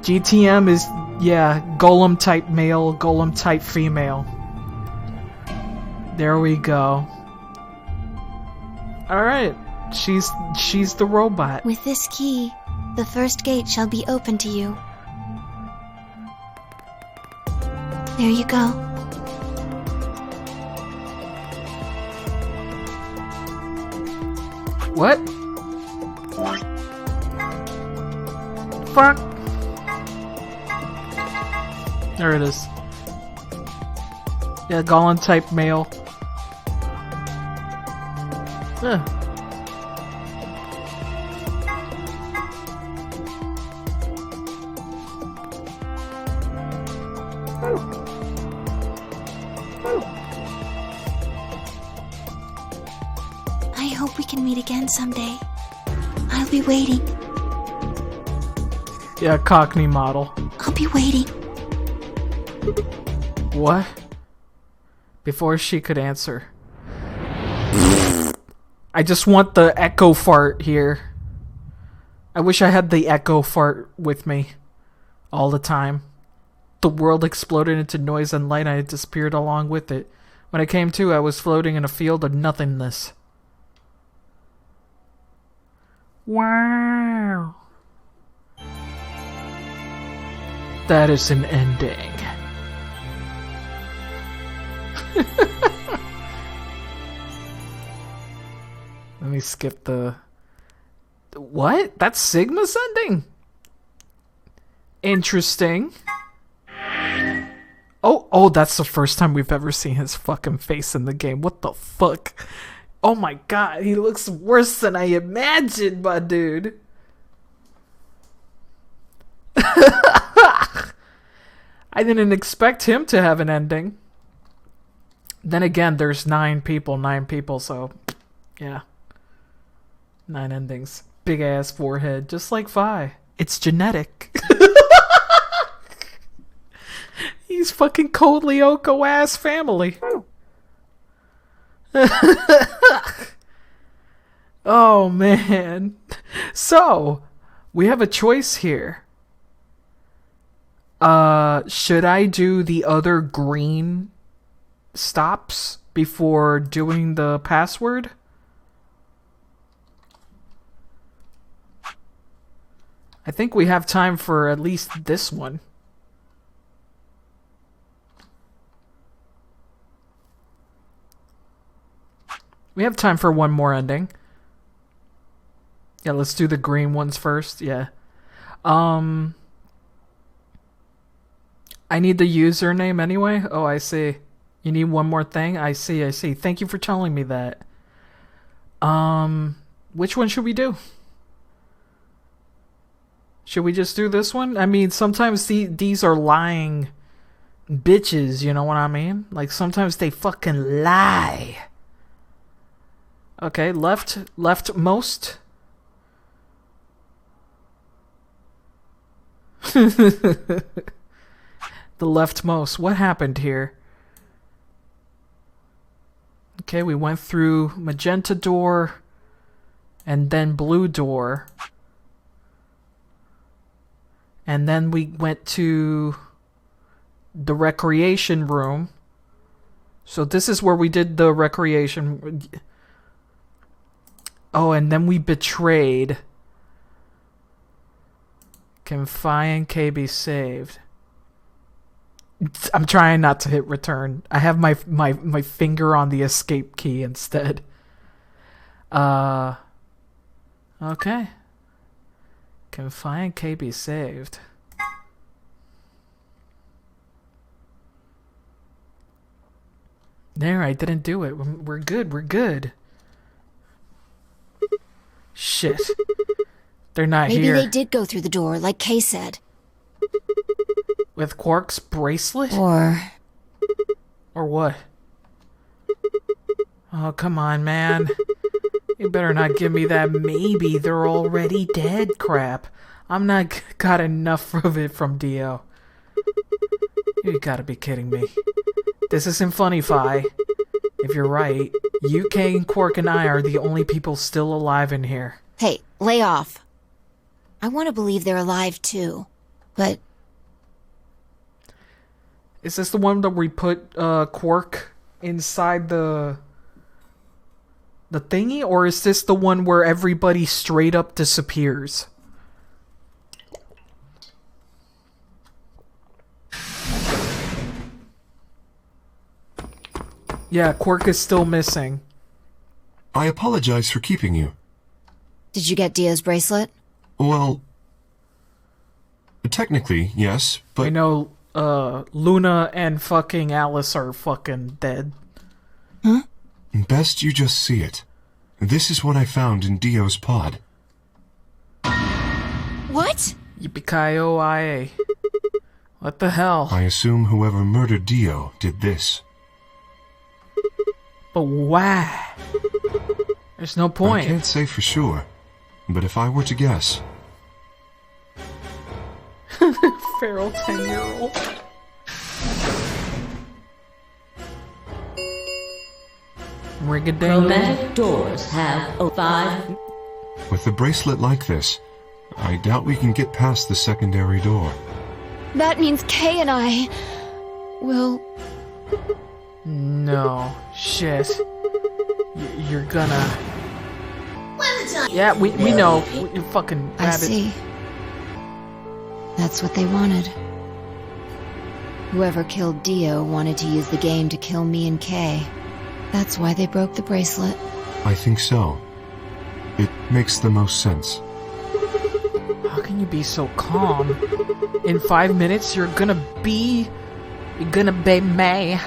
[SPEAKER 1] GTM is, yeah, golem type male, golem type female. There we go. Alright. She's the robot.
[SPEAKER 3] With this key, the first gate shall be open to you. There you go.
[SPEAKER 1] What? Fuck. There it is. Yeah, golem type male.
[SPEAKER 3] I hope we can meet again someday. I'll be waiting.
[SPEAKER 1] Yeah, Cockney model.
[SPEAKER 3] I'll be waiting.
[SPEAKER 1] What? Before she could answer. I just want the echo fart here. I wish I had the echo fart with me all the time. The world exploded into noise and light and I disappeared along with it. When I came to, I was floating in a field of nothingness. Wow. That is an ending. Let me skip the... What? That's Sigma's ending? Interesting. Oh, that's the first time we've ever seen his fucking face in the game. What the fuck? Oh my god, he looks worse than I imagined, my dude. I didn't expect him to have an ending. Then again, there's 9 people, so yeah. 9 endings. Big ass forehead, just like Vi. It's genetic. He's fucking Code Lyoko ass family. Oh man. So, we have a choice here. Should I do the other green stops before doing the password? I think we have time for at least this one. We have time for one more ending. Yeah, let's do the green ones first. Yeah. I need the username anyway. Oh, I see. You need one more thing? I see, I see. Thank you for telling me that. Which one should we do? Should we just do this one? I mean, sometimes these are lying bitches, you know what I mean? Like, sometimes they fucking lie. Okay, leftmost. The leftmost. What happened here? Okay, we went through magenta door and then blue door. And then we went to the recreation room. So this is where we did the recreation. Oh, and then we betrayed. Can Phi and K be saved? I'm trying not to hit return. I have my finger on the escape key instead. Okay. Can Phi and K be saved? There, I didn't do it. We're good, we're good. Shit. They're not here.
[SPEAKER 12] Maybe they did go through the door, like Kay said.
[SPEAKER 1] With Quark's bracelet?
[SPEAKER 12] Or
[SPEAKER 1] what? Oh, come on, man. You better not give me that maybe they're already dead crap. I'm not got enough of it from Dio. You gotta be kidding me. This isn't funny, Phi. If you're right, UK and Quark and I are the only people still alive in here.
[SPEAKER 12] Hey, lay off. I want to believe they're alive too, but...
[SPEAKER 1] Is this the one that we put Quark inside the thingy? Or is this the one where everybody straight up disappears? Yeah, Quark is still missing.
[SPEAKER 7] I apologize for keeping you.
[SPEAKER 12] Did you get Dio's bracelet?
[SPEAKER 7] Well, technically, yes, but...
[SPEAKER 1] I know, Luna and fucking Alice are fucking dead.
[SPEAKER 12] Huh?
[SPEAKER 7] Best you just see it. This is what I found in Dio's pod.
[SPEAKER 15] What?
[SPEAKER 1] Yippee-ki-yo-I-A. What the hell?
[SPEAKER 7] I assume whoever murdered Dio did this.
[SPEAKER 1] But why? There's no point.
[SPEAKER 7] I can't say for sure, but if I were to guess...
[SPEAKER 1] Feral 10-year-old.
[SPEAKER 4] Chromatic doors have 5...
[SPEAKER 7] With a bracelet like this, I doubt we can get past the secondary door.
[SPEAKER 12] That means Kay and I... will...
[SPEAKER 1] No. Shit. You're gonna... Yeah, we know. You fucking rabbit.
[SPEAKER 12] I see. That's what they wanted. Whoever killed Dio wanted to use the game to kill me and Kay. That's why they broke the bracelet.
[SPEAKER 7] I think so. It makes the most sense.
[SPEAKER 1] How can you be so calm? In 5 minutes, you're gonna be me.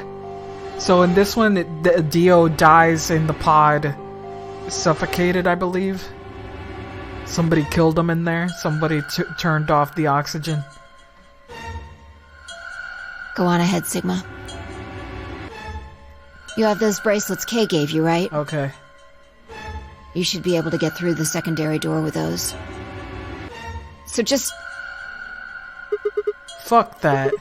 [SPEAKER 1] So in this one, Dio dies in the pod, suffocated, I believe. Somebody killed him in there. Somebody turned off the oxygen.
[SPEAKER 12] Go on ahead, Sigma. You have those bracelets Kay gave you, right?
[SPEAKER 1] Okay.
[SPEAKER 12] You should be able to get through the secondary door with those. So just...
[SPEAKER 1] Fuck that.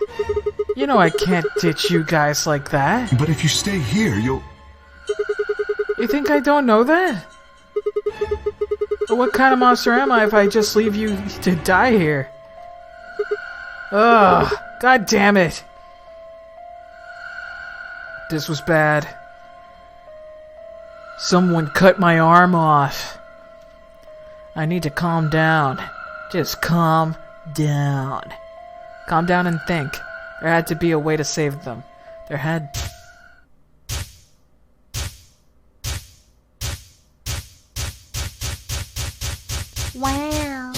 [SPEAKER 1] You know I can't ditch you guys like that.
[SPEAKER 7] But if you stay here, you'll...
[SPEAKER 1] You think I don't know that? What kind of monster am I if I just leave you to die here? Ugh, god damn it. This was bad. Someone cut my arm off. I need to calm down. Just calm down. Calm down and think. There had to be a way to save them. There had...
[SPEAKER 5] Wow.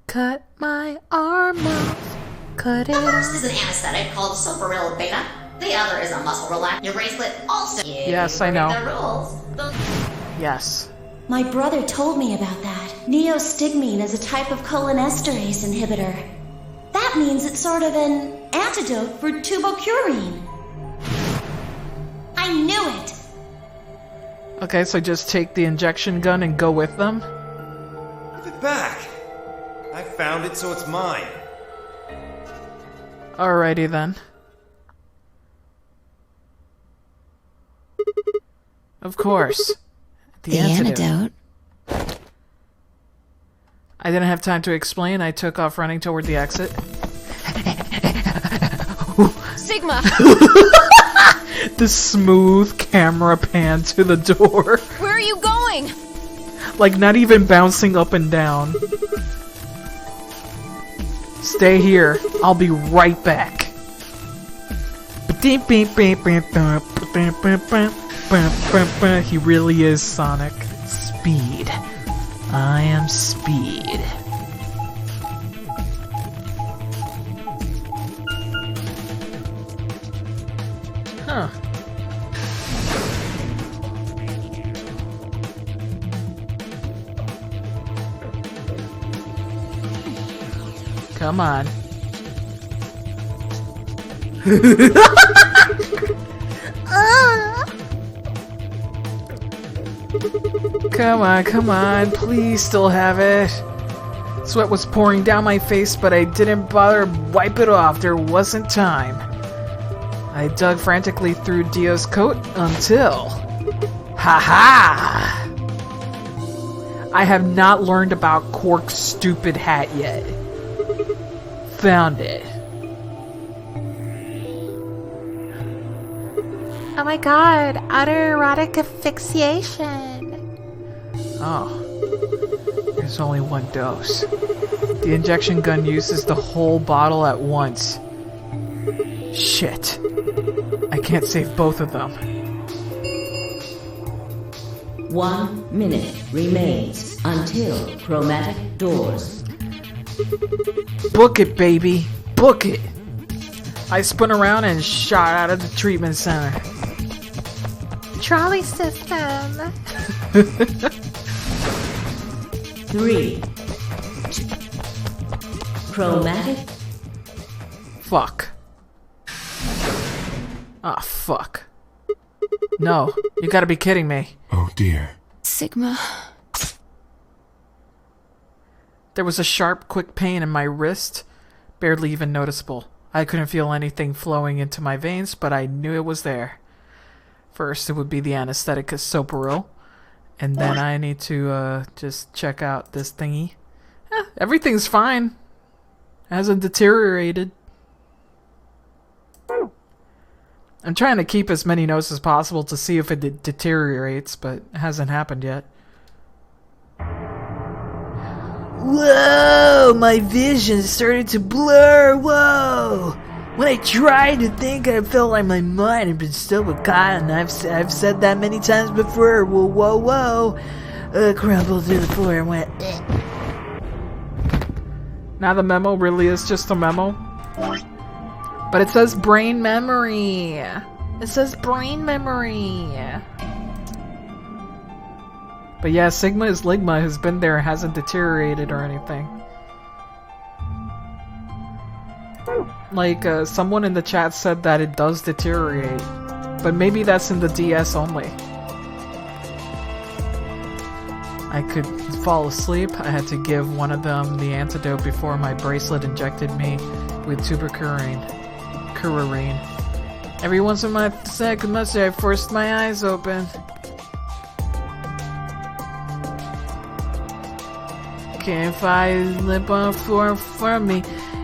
[SPEAKER 5] Cut my arm off. Cut it off.
[SPEAKER 16] The first is an anesthetic called Soparil Beta. The other is a muscle relaxer bracelet. Also,
[SPEAKER 1] yes, I know.
[SPEAKER 16] The rules.
[SPEAKER 1] Yes.
[SPEAKER 10] My brother told me about that. Neostigmine is a type of cholinesterase inhibitor. That means it's sort of an antidote for tubocurine. I knew it!
[SPEAKER 1] Okay, so just take the injection gun and go with them?
[SPEAKER 8] Give it back! I found it, so it's mine.
[SPEAKER 1] Alrighty then. Of course.
[SPEAKER 12] The antidote.
[SPEAKER 1] I didn't have time to explain. I took off running toward the exit.
[SPEAKER 15] Sigma!
[SPEAKER 1] The smooth camera pan to the door.
[SPEAKER 15] Where are you going?
[SPEAKER 1] Like, not even bouncing up and down. Stay here. I'll be right back. He really is Sonic. Speed. I am Speed. Huh. Come on. Come on, come on, please still have it. Sweat was pouring down my face, but I didn't bother to wipe it off. There wasn't time. I dug frantically through Dio's coat until... Ha-ha! I have not learned about Quark's stupid hat yet. Found it.
[SPEAKER 5] Oh my god, autoerotic asphyxiation.
[SPEAKER 1] Oh. There's only one dose. The injection gun uses the whole bottle at once. Shit. I can't save both of them.
[SPEAKER 4] 1 minute remains until chromatic doors.
[SPEAKER 1] Book it, baby. Book it. I spun around and shot out of the treatment center.
[SPEAKER 5] Trolley system.
[SPEAKER 4] 3, 2, chromatic.
[SPEAKER 1] Fuck. Ah, fuck. No, you gotta be kidding me.
[SPEAKER 7] Oh dear.
[SPEAKER 12] Sigma.
[SPEAKER 1] There was a sharp, quick pain in my wrist, barely even noticeable. I couldn't feel anything flowing into my veins, but I knew it was there. First, it would be the anesthetic Soparil, and then I need to just check out this thingy. Everything's fine. It hasn't deteriorated. I'm trying to keep as many notes as possible to see if it deteriorates, but it hasn't happened yet. Whoa! My vision started to blur. Whoa! When I tried to think, I felt like my mind had been stuck with cotton. I've said that many times before. Whoa, whoa! Crumbled to the floor and went. Now the memo really is just a memo. But it says brain memory. It says brain memory. But yeah, Sigma is Ligma has been there, hasn't deteriorated or anything. Like, someone in the chat said that it does deteriorate. But maybe that's in the DS only. I could fall asleep. I had to give one of them the antidote before my bracelet injected me with tubocurine. Every once in my second must I forced my eyes open. Can't find lip on the floor in front of me.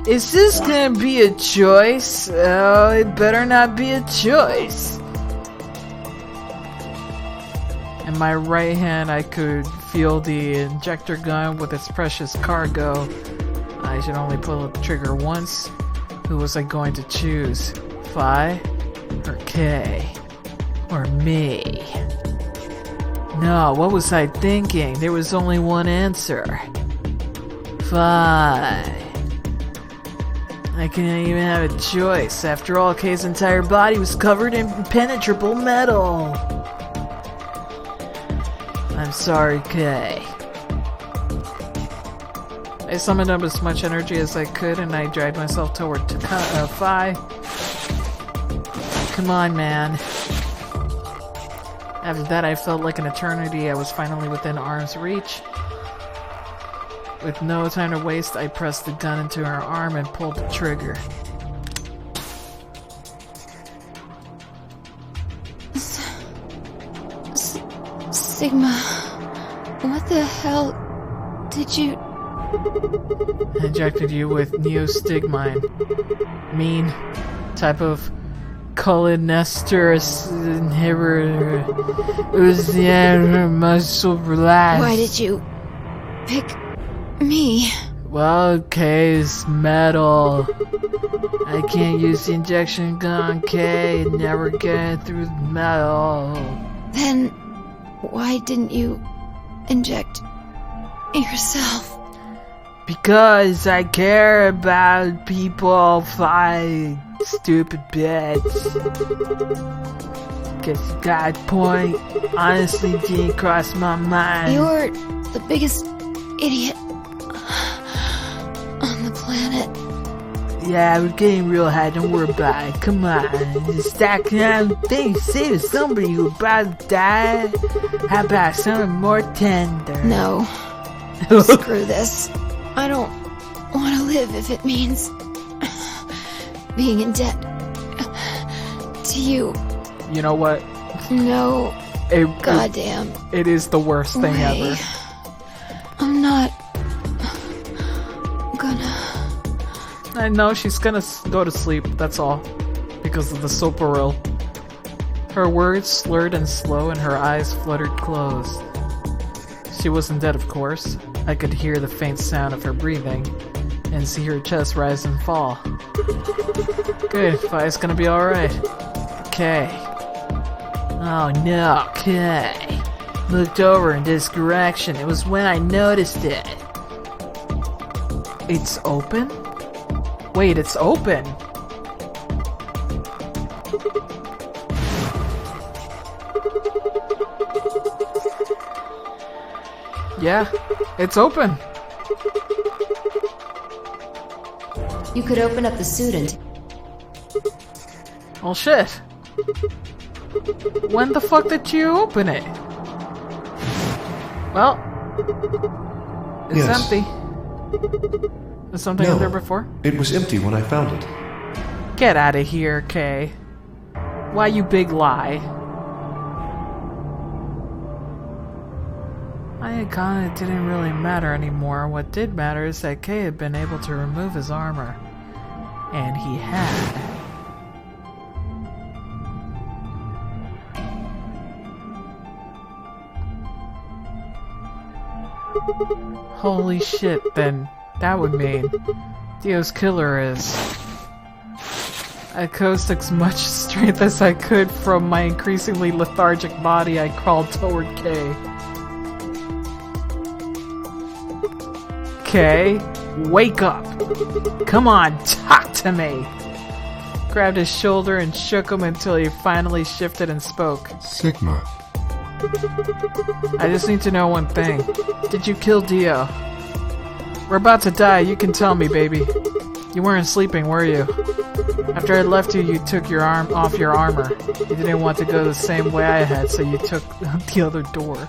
[SPEAKER 1] Is this gonna be a choice? Oh, it better not be a choice. In my right hand, I could fuel the injector gun with its precious cargo. I should only pull the trigger once. Who was I going to choose? Phi or K? Or me? No, what was I thinking? There was only one answer. Phi. I couldn't even have a choice. After all, K's entire body was covered in impenetrable metal. I'm sorry, K. I summoned up as much energy as I could and I dragged myself toward Phi. Come on, man. After that, I felt like an eternity. I was finally within arm's reach. With no time to waste, I pressed the gun into her arm and pulled the trigger.
[SPEAKER 12] Sigma, what the hell did you...
[SPEAKER 1] I injected you with neostigmine. Mean type of cholinesterase inhibitor. It was the muscle relaxed.
[SPEAKER 12] Why did you pick me?
[SPEAKER 1] Well, okay, it's metal. I can't use the injection gun, K. Never get through the metal.
[SPEAKER 12] Then why didn't you inject yourself?
[SPEAKER 1] Because I care about people flying stupid bits. Guess you got a point. Honestly, didn't cross my mind.
[SPEAKER 12] You're the biggest idiot on the planet.
[SPEAKER 1] Yeah, we're getting real high. Don't worry about it. Come on. Just stacking out things. Save somebody who's about to die. How about something more tender?
[SPEAKER 12] No. Screw this. I don't want to live if it means being in debt to you.
[SPEAKER 1] You know what?
[SPEAKER 12] No. Goddamn.
[SPEAKER 1] It is the worst thing ever.
[SPEAKER 12] I'm not gonna...
[SPEAKER 1] I know she's gonna go to sleep, that's all. Because of the soparil. Her words slurred and slow and her eyes fluttered closed. She wasn't dead, of course. I could hear the faint sound of her breathing and see her chest rise and fall. Good, Phi's gonna be alright. Okay. Oh no, okay. Looked over in this direction. It was when I noticed it. It's open? Wait, it's open! Yeah, it's open.
[SPEAKER 4] You could open up the suit and...
[SPEAKER 1] Oh shit. When the fuck did you open it? Well, it's empty. Was something in there before?
[SPEAKER 7] It was empty when I found it.
[SPEAKER 1] Get out of here, Kay. Why, you big lie? It kinda didn't really matter anymore. What did matter is that Kay had been able to remove his armor. And he had. Holy shit, then that would mean Dio's killer is... I coaxed as much strength as I could from my increasingly lethargic body. I crawled toward Kay. Kay, wake up! Come on, talk to me! Grabbed his shoulder and shook him until he finally shifted and spoke.
[SPEAKER 7] Sigma.
[SPEAKER 1] I just need to know one thing. Did you kill Dio? We're about to die, you can tell me, baby. You weren't sleeping, were you? After I left you, you took your arm off your armor. You didn't want to go the same way I had, so you took the other door.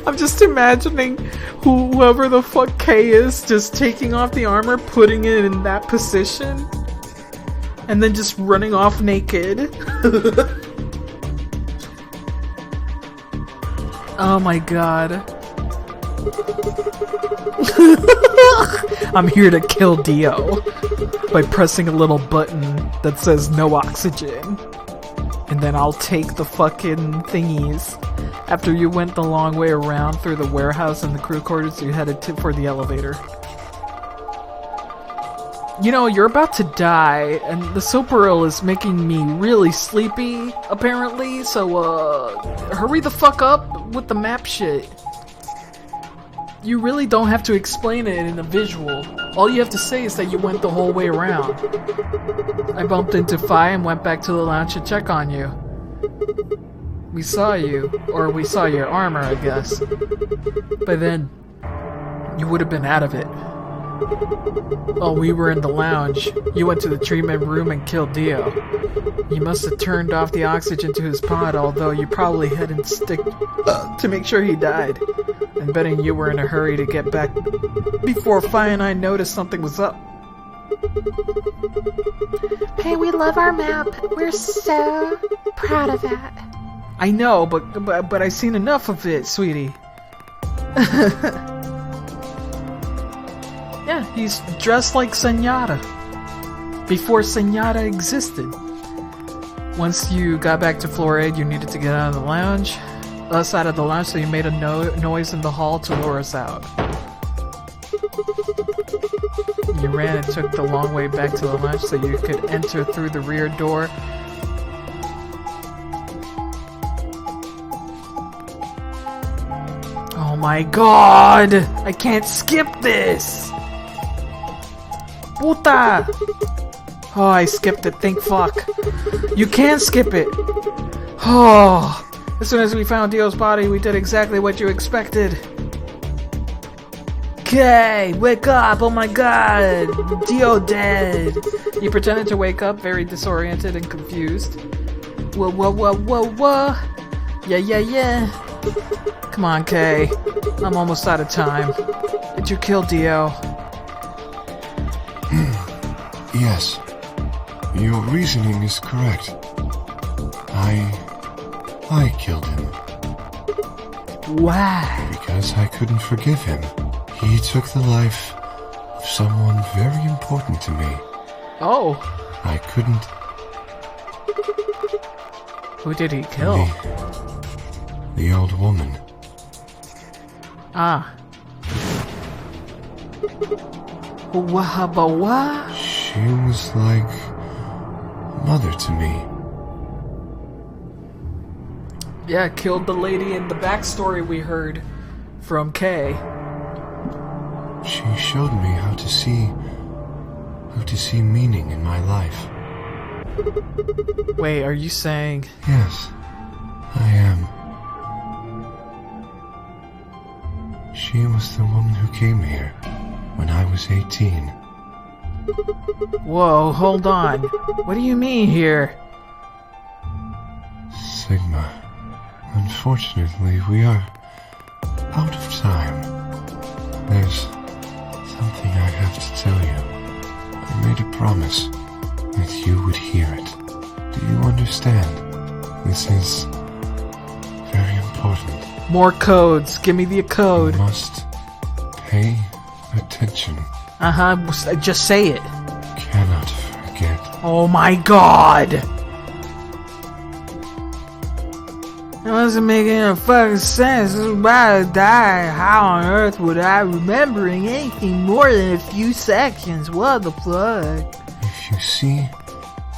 [SPEAKER 1] I'm just imagining whoever the fuck K is just taking off the armor, putting it in that position, and then just running off naked. Oh my god. I'm here to kill Dio by pressing a little button that says no oxygen. And then I'll take the fucking thingies. After you went the long way around through the warehouse and the crew quarters, you headed for the elevator. You know, you're about to die, and the Soparil is making me really sleepy, apparently, so, hurry the fuck up with the map shit. You really don't have to explain it in a visual. All you have to say is that you went the whole way around. I bumped into Fi and went back to the lounge to check on you. We saw you, or we saw your armor, I guess. By then, you would have been out of it. While we were in the lounge, you went to the treatment room and killed Dio. You must have turned off the oxygen to his pod, although you probably hadn't stick to make sure he died. I'm betting you were in a hurry to get back before Fi and I noticed something was up.
[SPEAKER 5] Hey, we love our map. We're so proud of that.
[SPEAKER 1] I know, but I've seen enough of it, sweetie. Yeah, he's dressed like Senora. Before Senora existed. Once you got back to floor 8, you needed to get out of the lounge. Us out of the lounge, so you made a noise in the hall to lure us out. You ran and took the long way back to the lounge so you could enter through the rear door. Oh my god! I can't skip this! Puta! Oh, I skipped it, thank fuck. You can skip it! Oh! As soon as we found Dio's body, we did exactly what you expected. Okay, wake up! Oh my god! Dio dead! You pretended to wake up, very disoriented and confused. Whoa. Yeah. Come on, Kay. I'm almost out of time. Did you kill Dio?
[SPEAKER 7] Yes. Your reasoning is correct. I killed him.
[SPEAKER 1] Why?
[SPEAKER 7] Because I couldn't forgive him. He took the life of someone very important to me.
[SPEAKER 1] Oh.
[SPEAKER 7] I couldn't...
[SPEAKER 1] Who did he kill?
[SPEAKER 7] The old woman.
[SPEAKER 1] Ah. What?
[SPEAKER 7] She was like a mother to me.
[SPEAKER 1] Yeah, killed the lady in the backstory we heard from Kay.
[SPEAKER 7] She showed me how to see meaning in my life.
[SPEAKER 1] Wait, are you saying...
[SPEAKER 7] Yes, I am. She was the woman who came here when I was 18.
[SPEAKER 1] Whoa, hold on. What do you mean here?
[SPEAKER 7] Sigma, unfortunately, we are out of time. There's something I have to tell you. I made a promise that you would hear it. Do you understand? This is very important.
[SPEAKER 1] More codes. Give me the code.
[SPEAKER 7] You must pay attention.
[SPEAKER 1] Just say it.
[SPEAKER 7] Cannot forget.
[SPEAKER 1] Oh my god! It wasn't making a fucking sense. I was about to die. How on earth would I remembering anything more than a few seconds? What the fuck?
[SPEAKER 7] If you see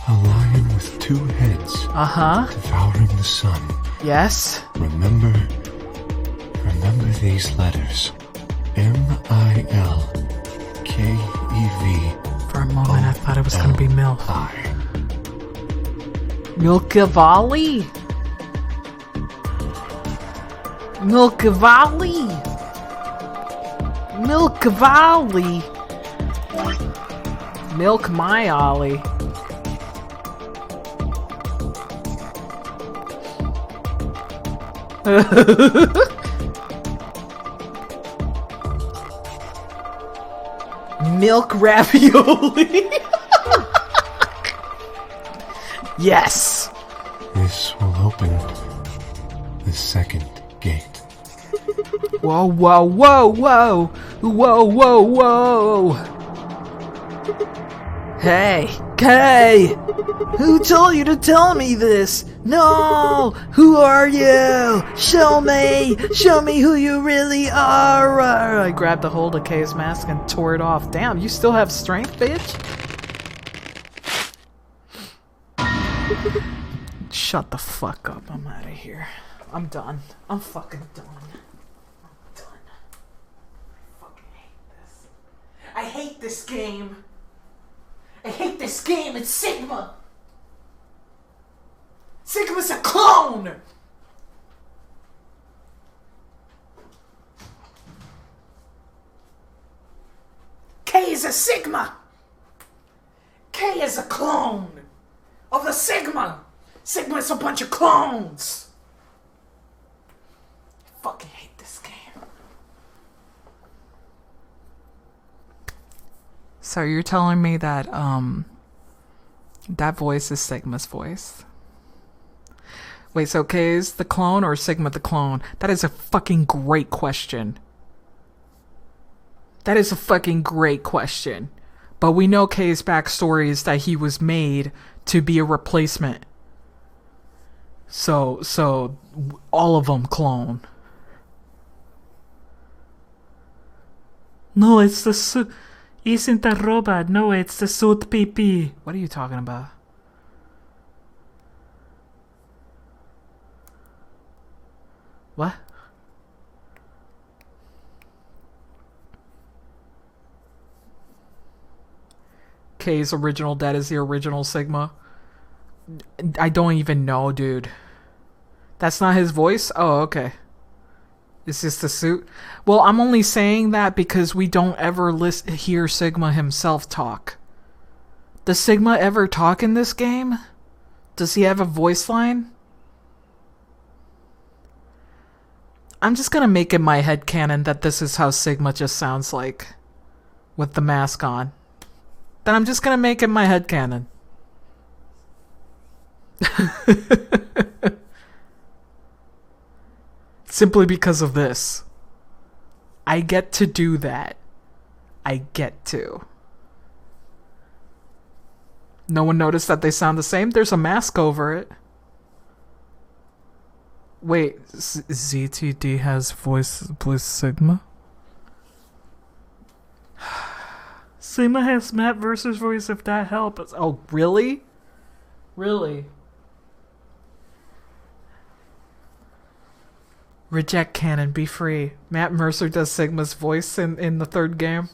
[SPEAKER 7] a lion with two heads devouring the sun,
[SPEAKER 1] yes.
[SPEAKER 7] Remember these letters. M-I-L-K-E-V.
[SPEAKER 1] For a moment, I thought it was gonna be MILF. Milkavali? Milkavali? Milkavali? Milk my Ollie. Milk ravioli. Yes.
[SPEAKER 7] This will open the second gate.
[SPEAKER 1] Whoa. Whoa, whoa, whoa! Hey, Kay! Who told you to tell me this? No! Who are you? Show me! Show me who you really are! I grabbed a hold of Kay's mask and tore it off. Damn, you still have strength, bitch? Shut the fuck up. I'm out of here. I'm done. I'm fucking done. I'm done. I fucking hate this. I hate this game. I hate this game. It's Sigma. Sigma's a clone. K is a Sigma. K is a clone of the Sigma. Sigma is a bunch of clones. I fucking hate this game. So you're telling me that that voice is Sigma's voice? Wait, so K is the clone or Sigma the clone? That is a fucking great question. That is a fucking great question. But we know K's backstory is that he was made to be a replacement. So all of them clone. No, it's the suit. Isn't a robot. No, it's the suit PP. What are you talking about? What? K's original dad is the original Sigma. I don't even know, dude. That's not his voice? Oh, okay. Is this the suit? Well, I'm only saying that because we don't ever hear Sigma himself talk. Does Sigma ever talk in this game? Does he have a voice line? I'm just gonna make in my head canon that this is how Sigma just sounds like. With the mask on. Then I'm just gonna make in my head canon. Simply because of this. I get to do that. I get to. No one noticed that they sound the same? There's a mask over it. Wait, ZTD has voice Sigma? Sigma has Matt versus voice if that helps. Oh, really? Really? Reject canon, be free. Matt Mercer does Sigma's voice in the third game.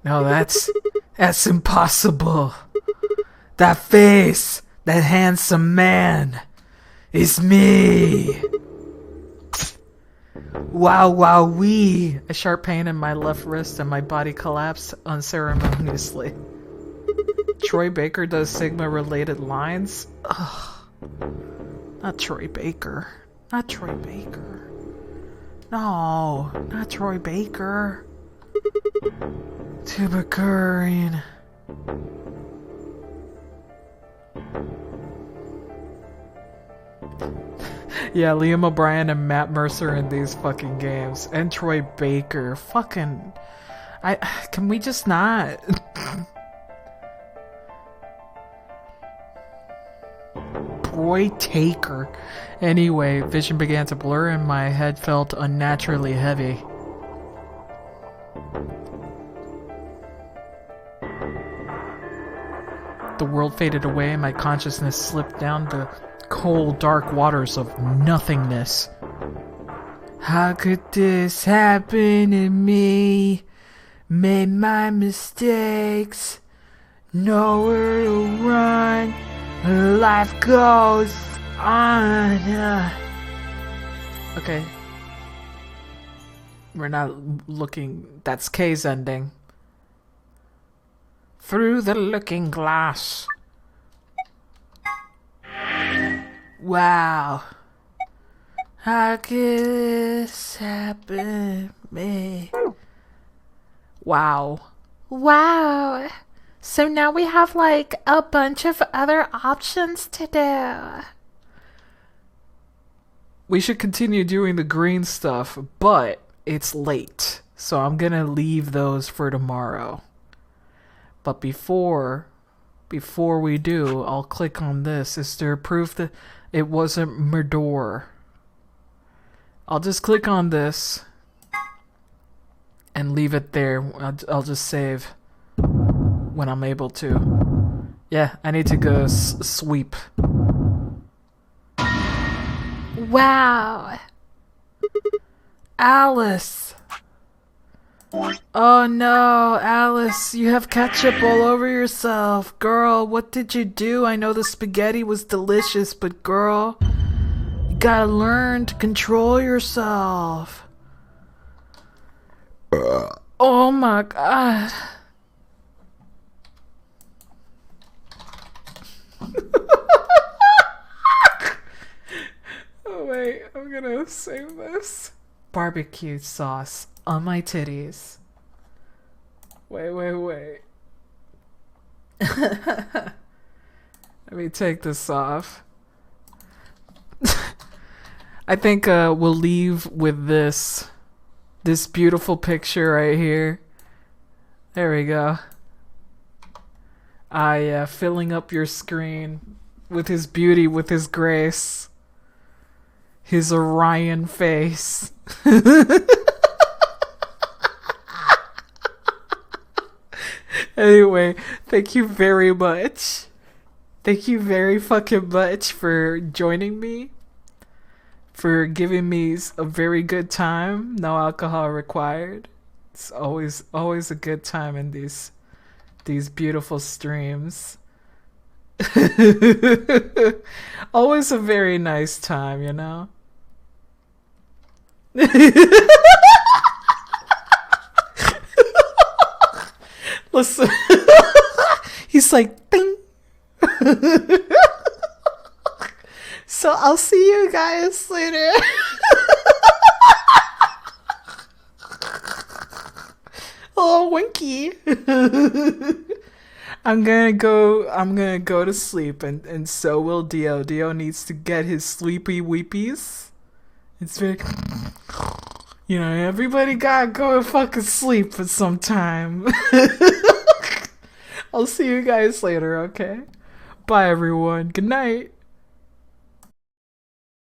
[SPEAKER 1] No, that's impossible. That face, that handsome man, is me. Wow, wow, wee. A sharp pain in my left wrist and my body collapsed unceremoniously. Troy Baker does Sigma-related lines? Ugh. Not Troy Baker. Not Troy Baker. No, not Troy Baker. Tubacurine. Yeah, Liam O'Brien and Matt Mercer in these fucking games. And Troy Baker. Fucking... Can we just not? Troy Taker. Anyway, vision began to blur and my head felt unnaturally heavy. The world faded away and my consciousness slipped down the cold, dark waters of nothingness. How could this happen to me? Made my mistakes. Nowhere to run. Life goes on. Okay. We're not looking... That's K's ending. Through the looking glass. Wow. How could this happen to me? Wow. Wow. So now we have like a bunch of other options to do. we should continue doing the green stuff, but it's late. So I'm gonna leave those for tomorrow. But before we do, I'll click on this. Is there proof that it wasn't Mordor? I'll just click on this and leave it there. I'll just save when I'm able to. Yeah, I need to go sweep.
[SPEAKER 5] Wow.
[SPEAKER 1] Alice. Oh no, Alice, you have ketchup all over yourself. Girl, what did you do? I know the spaghetti was delicious, but girl, you gotta learn to control yourself. Oh my god. Oh wait, I'm gonna save this. Barbecue sauce on my titties. Wait. Let me take this off. I think we'll leave with this beautiful picture right here. There we go. Filling up your screen with his beauty, with his grace. His Orion face. Anyway, thank you very much. Thank you very fucking much for joining me. For giving me a very good time. No alcohol required. It's always a good time in these beautiful streams. Always a very nice time, you know? Listen. He's like, ding. So I'll see you guys later. Oh, Winky. I'm gonna go to sleep, and so will Dio. Dio needs to get his sleepy weepies. It's very, you know, everybody gotta go and fucking sleep for some time. I'll see you guys later, okay? Bye everyone. Good night.